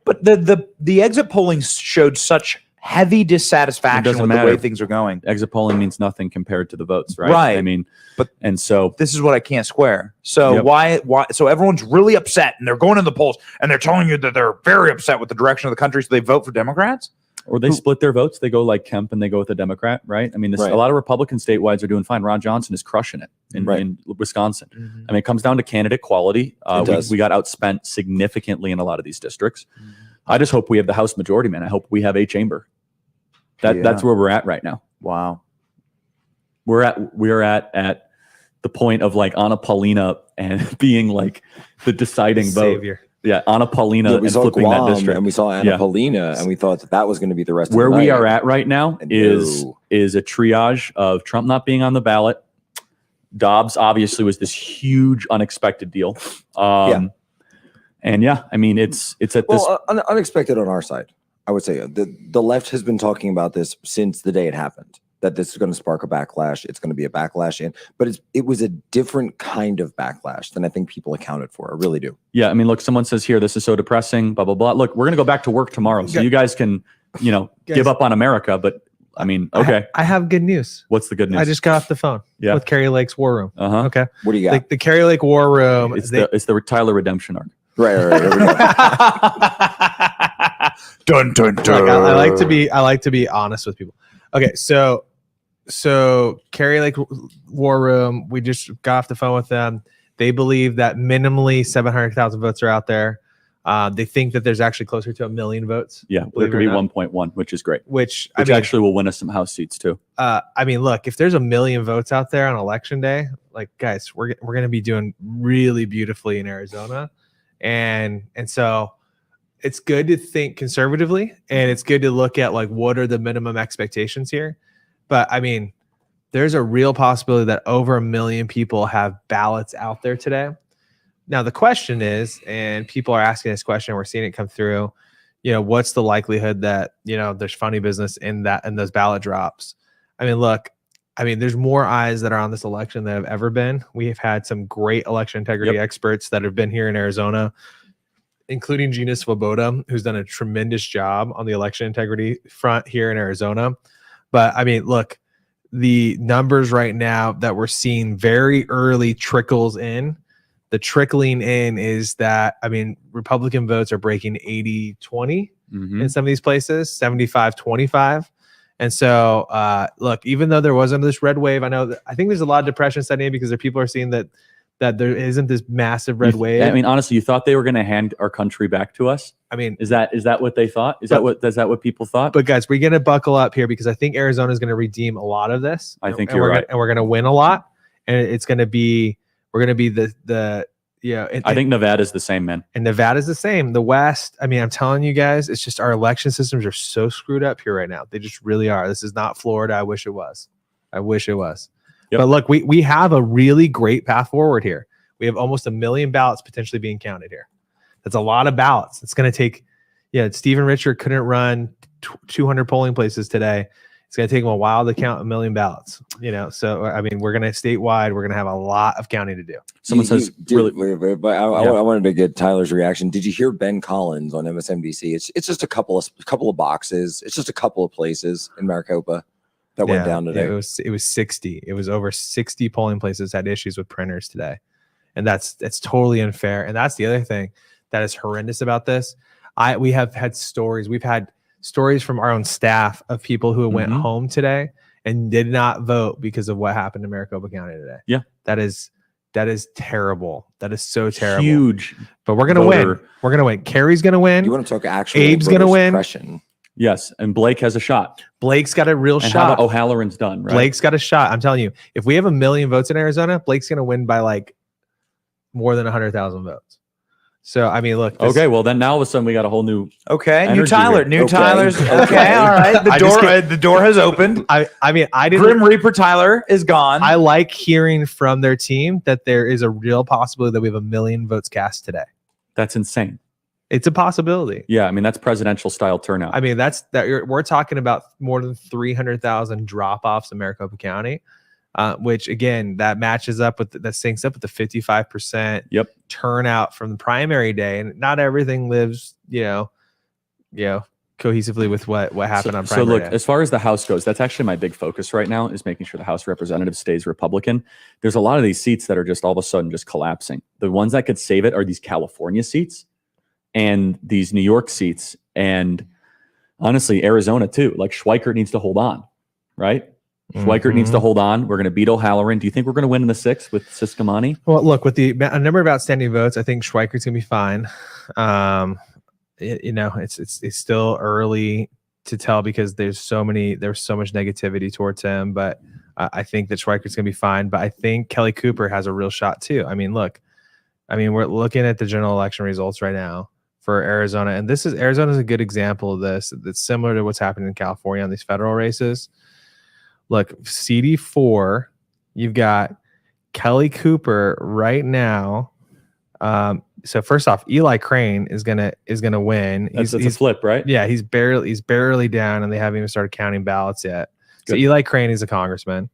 But the exit polling showed such heavy dissatisfaction doesn't with matter. the way things are going. Exit polling means nothing compared to the votes, right? Right. I mean, but and so this is what I can't square. So Yep. why? So everyone's really upset, and they're going to the polls, and they're telling you that they're very upset with the direction of the country, so they vote for Democrats. or they split their votes. They go like Kemp and they go with a Democrat, right? I mean, Right. a lot of Republican statewide are doing fine. Ron Johnson is crushing it in Wisconsin. I mean, it comes down to candidate quality. It does. We got outspent significantly in a lot of these districts. I just hope we have the House majority, man. I hope we have a chamber. That's where we're at right now. Wow. We're at the point of like Anna Paulina and being like the deciding vote. Savior. Yeah, Anna Paulina we and saw flipping that Guam, district. and we saw Anna Yeah. Paulina, and we thought that was going to be the rest Where of the we night. are at right now And is no. a triage of Trump not being on the ballot. Dobbs obviously was this huge unexpected deal. And yeah, I mean it's at this. Well, unexpected on our side. I would say the left has been talking about this since the day it happened. That this is going to spark a backlash. It's going to be a backlash, but it was a different kind of backlash than I think people accounted for. I really do. Yeah, I mean, look, someone says here, this is so depressing, blah, blah, blah. Look, we're going to go back to work tomorrow. So you guys can, give up on America. But I mean, okay. I have good news. What's the good news? I just got off the phone with Carrie Lake's War Room. Uh-huh. Okay. What do you got? The Carrie Lake War Room. It's the Tyler redemption arc. Right. Here we go. Dun dun dun. Look, I like to be honest with people. Okay, so Carrie Lake War Room, we just got off the phone with them. They believe that minimally 700,000 votes are out there. They think that there's actually closer to 1 million votes. Yeah, there could be 1.1, which is great. Which actually will win us some House seats too. I mean, look, if there's 1 million votes out there on election day, like guys, we're going to be doing really beautifully in Arizona, and so it's good to think conservatively, and it's good to look at like what are the minimum expectations here. But I mean, there's a real possibility that over 1 million people have ballots out there today. Now, the question is, and people are asking this question, we're seeing it come through, what's the likelihood that, there's funny business in those ballot drops? I mean, look, there's more eyes that are on this election than have ever been. We have had some great election integrity experts that have been here in Arizona, including Gina Swoboda, who's done a tremendous job on the election integrity front here in Arizona. But I mean, look, the numbers right now that we're seeing very early trickles in. The trickling in is that, I mean, Republican votes are breaking 80-20 in some of these places, 75-25. And so, look, even though there wasn't this red wave, I think there's a lot of depression setting in because people are seeing that there isn't this massive red wave. I mean, honestly, you thought they were going to hand our country back to us? I mean, is that what they thought? Is that what people thought? But guys, we're going to buckle up here because I think Arizona is going to redeem a lot of this. I think you're right. And we're going to win a lot. And it's going to be, we're going to be I think Nevada's the same, man. And Nevada's the same. The West, I mean, I'm telling you guys, it's just our election systems are so screwed up here right now. They just really are. This is not Florida. I wish it was. Yep. But look, we have a really great path forward here. We have almost 1 million ballots potentially being counted here. That's a lot of ballots. It's going to take, Stephen Richard couldn't run 200 polling places today. It's going to take him a while to count 1 million ballots, So, I mean, we're going to statewide, we're going to have a lot of counting to do. Someone says, but I wanted to get Tyler's reaction. Did you hear Ben Collins on MSNBC? It's just a couple of boxes. It's just a couple of places in Maricopa that went down today. It was 60. It was over 60 polling places had issues with printers today. And that's totally unfair. And that's the other thing that is horrendous about this. We have had stories. We've had stories from our own staff of people who went home today and did not vote because of what happened in Maricopa County today. Yeah. That is terrible. That is so terrible. Huge. But we're going to win. We're going to win. Carrie's going to win. You want to talk actual Abe's going to win. Suppression. Yes. And Blake has a shot. Blake's got a real and shot. How about O'Halloran's done, right? Blake's got a shot. I'm telling you, if we have 1 million votes in Arizona, Blake's going to win by like more than 100,000 votes. So, I mean, look. Okay, well, then now all of a sudden we got a whole new new Tyler. Here. Tyler's okay. All right. The door has opened. I didn't. Grim Reaper Tyler is gone. I like hearing from their team that there is a real possibility that we have 1 million votes cast today. That's insane. It's a possibility. Yeah, I mean, that's presidential style turnout. I mean, we're talking about more than 300,000 drop-offs in Maricopa County. Which again, that matches up with that syncs up with the 55% turnout from the primary day, and not everything lives, cohesively with what happened on So primary look, day. as far as the House goes, that's actually my big focus right now is making sure the House of Representatives stays Republican. There's a lot of these seats that are just all of a sudden just collapsing. The ones that could save it are these California seats and these New York seats, and honestly, Arizona too. Like Schweikert needs to hold on, right? Schweikert needs to hold on. We're going to beat O'Halloran. Do you think we're going to win in the 6th with Siscomani? Well, look, with a number of outstanding votes, I think Schweikert's going to be fine. It's still early to tell because there's so much negativity towards him, but I think that Schweikert's going to be fine. But I think Kelly Cooper has a real shot too. I mean, we're looking at the general election results right now for Arizona, and Arizona's a good example of this. That's similar to what's happening in California on these federal races. Look, CD4, you've got Kelly Cooper right now. So first off, Eli Crane is gonna win. That's a flip, right? Yeah, he's barely down, and they haven't even started counting ballots yet. So Eli Crane is a congressman.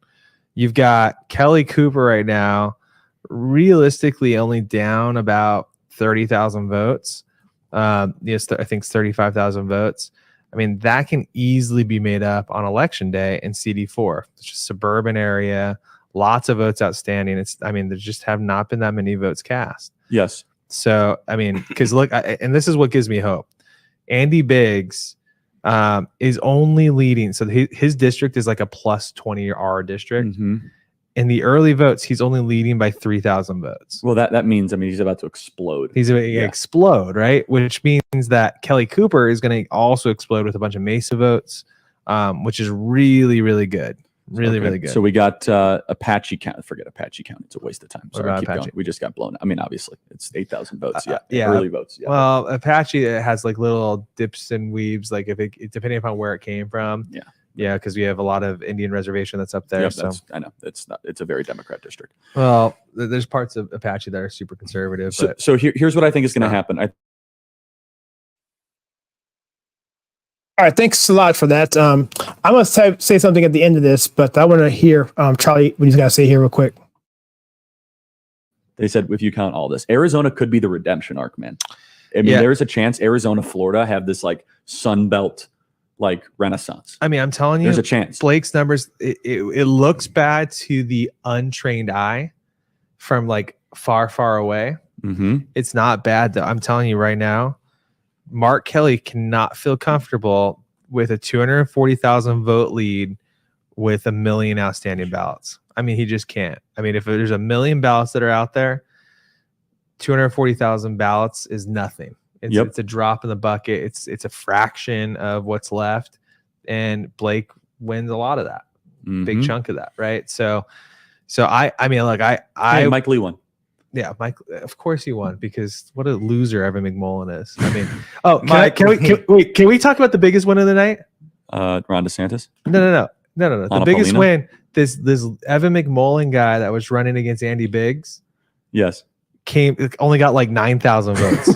You've got Kelly Cooper right now, realistically only down about 30,000 votes. Yes, I think it's 35,000 votes. I mean, that can easily be made up on election day in CD4. It's just a suburban area, lots of votes outstanding. There just have not been that many votes cast. Yes. So, because look, and this is what gives me hope. Andy Biggs is only leading. So his district is like a plus 20 R district. In the early votes, he's only leading by 3,000 votes. Well, that means, he's about to explode. He's about to explode, right? Which means that Kelly Cooper is going to also explode with a bunch of Mesa votes, which is really, really good. Really good. So we got Apache County. Forget Apache County. It's a waste of time. Sorry, keep Apache? going. We just got blown. Obviously, it's 8,000 votes. Yeah. Early votes. Yeah. Well, Apache has like little dips and weaves, like depending upon where it came from. Yeah, because we have a lot of Indian reservation that's up there. Yep, I know it's a very Democrat district. Well, there's parts of Apache that are super conservative. So here's what I think is going to happen. All right, thanks a lot for that. I'm going to say something at the end of this, but I want to hear Charlie what he's got to say here real quick. They said if you count all this, Arizona could be the redemption arc, man. There's a chance Arizona, Florida have this like Sun Belt like renaissance. I'm telling you, there's a chance. Blake's numbers, it looks bad to the untrained eye from like far away. It's not bad though. I'm telling you right now, Mark Kelly cannot feel comfortable with a 240,000 vote lead with 1 million outstanding ballots. He just can't. If there's 1 million ballots that are out there, 240,000 ballots is nothing. It's a drop in the bucket. It's a fraction of what's left, and Blake wins a lot of that, big chunk of that, right? So Mike Lee won. Yeah, Mike. Of course he won because what a loser Evan McMullen is. Can we talk about the biggest win of the night? Ron DeSantis. No. The biggest win. This Evan McMullen guy that was running against Andy Biggs. Yes. Only got like 9,000 votes.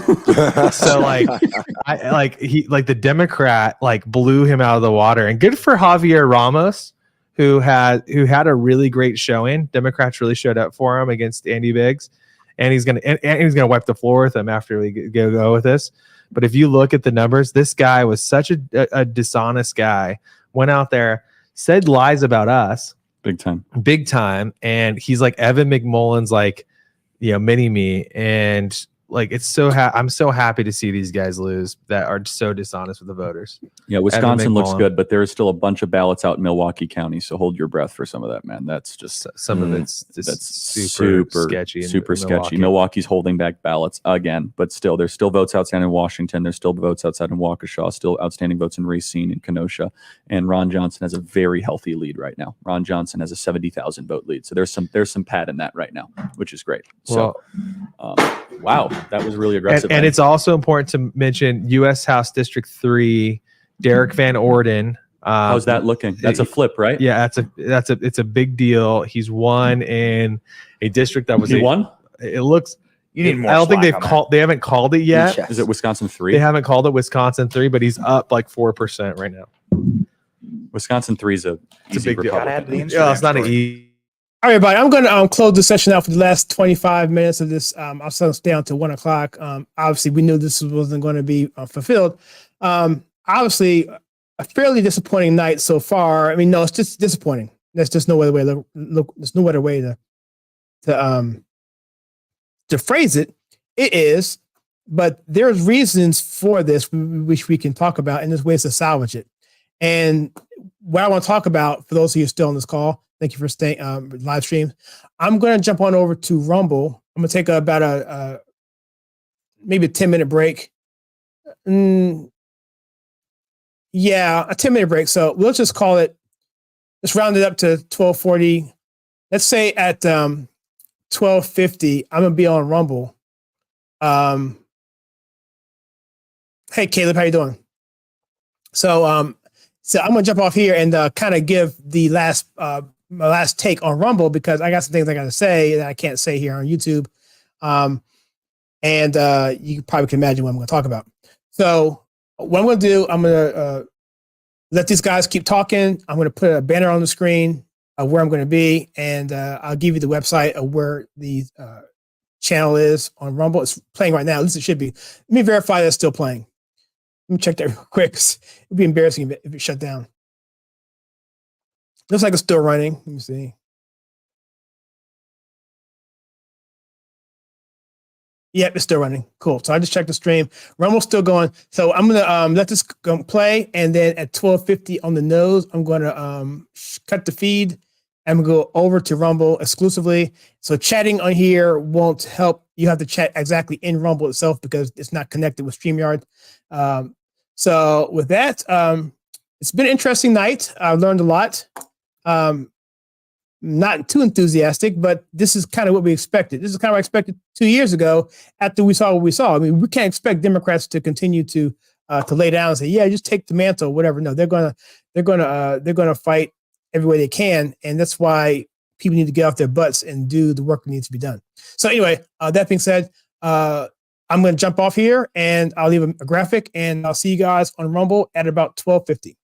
So the Democrat blew him out of the water, and good for Javier Ramos, who had a really great showing. Democrats really showed up for him against Andy Biggs, and he's gonna wipe the floor with him after we go with this. But if you look at the numbers, this guy was such a dishonest guy. Went out there, said lies about us, big time, and he's like Evan McMullen's mini me, and I'm so happy to see these guys lose that are so dishonest with the voters. Yeah, Wisconsin looks good, but there's still a bunch of ballots out in Milwaukee County, so hold your breath for some of that, man. That's just some of it's just super sketchy. Super sketchy. Milwaukee's holding back ballots again, but still, there's still votes outside in Washington. There's still votes outside in Waukesha. Still outstanding votes in Racine and Kenosha. And Ron Johnson has a very healthy lead right now. Ron Johnson has a 70,000 vote lead, so there's some pad in that right now, which is great. So, wow. That was really aggressive. And it's also important to mention U.S. House District 3, Derek Van Orden. How's that looking? That's a flip, right? Yeah, it's a big deal. He's won in a district that was won. It looks. You need more. I don't think they haven't called it yet. Is it Wisconsin 3? They haven't called it Wisconsin 3, but he's up like 4% right now. Wisconsin 3 is a big deal. Yeah, it's not an easy. All right, everybody, I'm going to close the session out for the last 25 minutes of this. I'll set us down to 1 o'clock. Obviously, we knew this wasn't going to be fulfilled. obviously a fairly disappointing night so far. I mean, no, it's just disappointing. There's just no other way to look. There's no other way to phrase it. It is, but there's reasons for this which we can talk about, and there's ways to salvage it. And what I want to talk about for those of you still on this call, thank you for staying live stream. I'm going to jump on over to Rumble. I'm going to take about a maybe a 10-minute break. Yeah, a 10-minute break. So let's just call it. Let's round it up to 12:40. Let's say at 12:50, I'm gonna be on Rumble. Hey Caleb, how you doing? So I'm gonna jump off here and kind of give the last my last take on Rumble, because I got some things I gotta say that I can't say here on YouTube. And you probably can imagine what I'm gonna talk about. So what I'm gonna do, I'm gonna let these guys keep talking. I'm gonna put a banner on the screen of where I'm gonna be, and I'll give you the website of where the channel is on Rumble. It's playing right now. At least it should be. Let me verify that it's still playing. Let me check that real quick. It'd be embarrassing if it shut down. Looks like it's still running. Let me see. Yep, it's still running. Cool. So I just checked the stream. Rumble's still going. So I'm gonna let this go play, and then at 12:50 on the nose, I'm gonna cut the feed and go over to Rumble exclusively. So chatting on here won't help. You have to chat exactly in Rumble itself because it's not connected with StreamYard. So with that, it's been an interesting night. I learned a lot. Not too enthusiastic, but this is kind of what we expected. This is kind of what I expected 2 years ago after we saw what we saw. I mean, we can't expect Democrats to continue to lay down and say, "Yeah, just take the mantle," whatever. No, they're gonna fight every way they can, and that's why people need to get off their butts and do the work that needs to be done. So anyway, that being said, I'm going to jump off here, and I'll leave a graphic, and I'll see you guys on Rumble at about 12:50.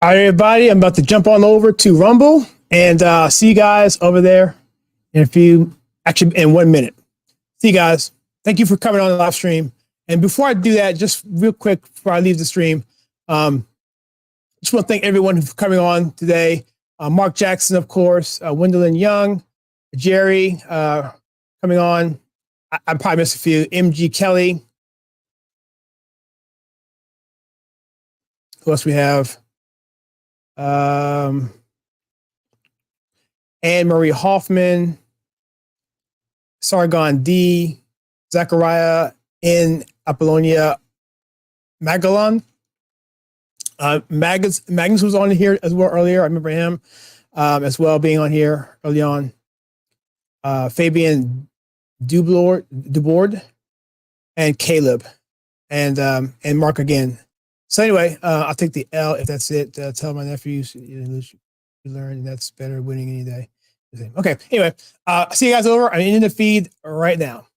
All right, everybody, I'm about to jump on over to Rumble and see you guys over there in in 1 minute. See you guys. Thank you for coming on the live stream. And before I do that, just real quick before I leave the stream, just want to thank everyone for coming on today. Mark Jackson, of course, Wendell Young, Jerry coming on. I probably missed a few. MG Kelly. Who else we have? Anne Marie Hoffman, Sargon D, Zachariah N. Apollonia Magellan. Magnus was on here as well earlier. I remember him as well being on here early on. Fabian Dubord and Caleb and Mark again. So anyway, I'll take the L if that's it. Tell my nephews you learn, and that's better winning any day. Okay. Anyway, see you guys over. I'm in the feed right now.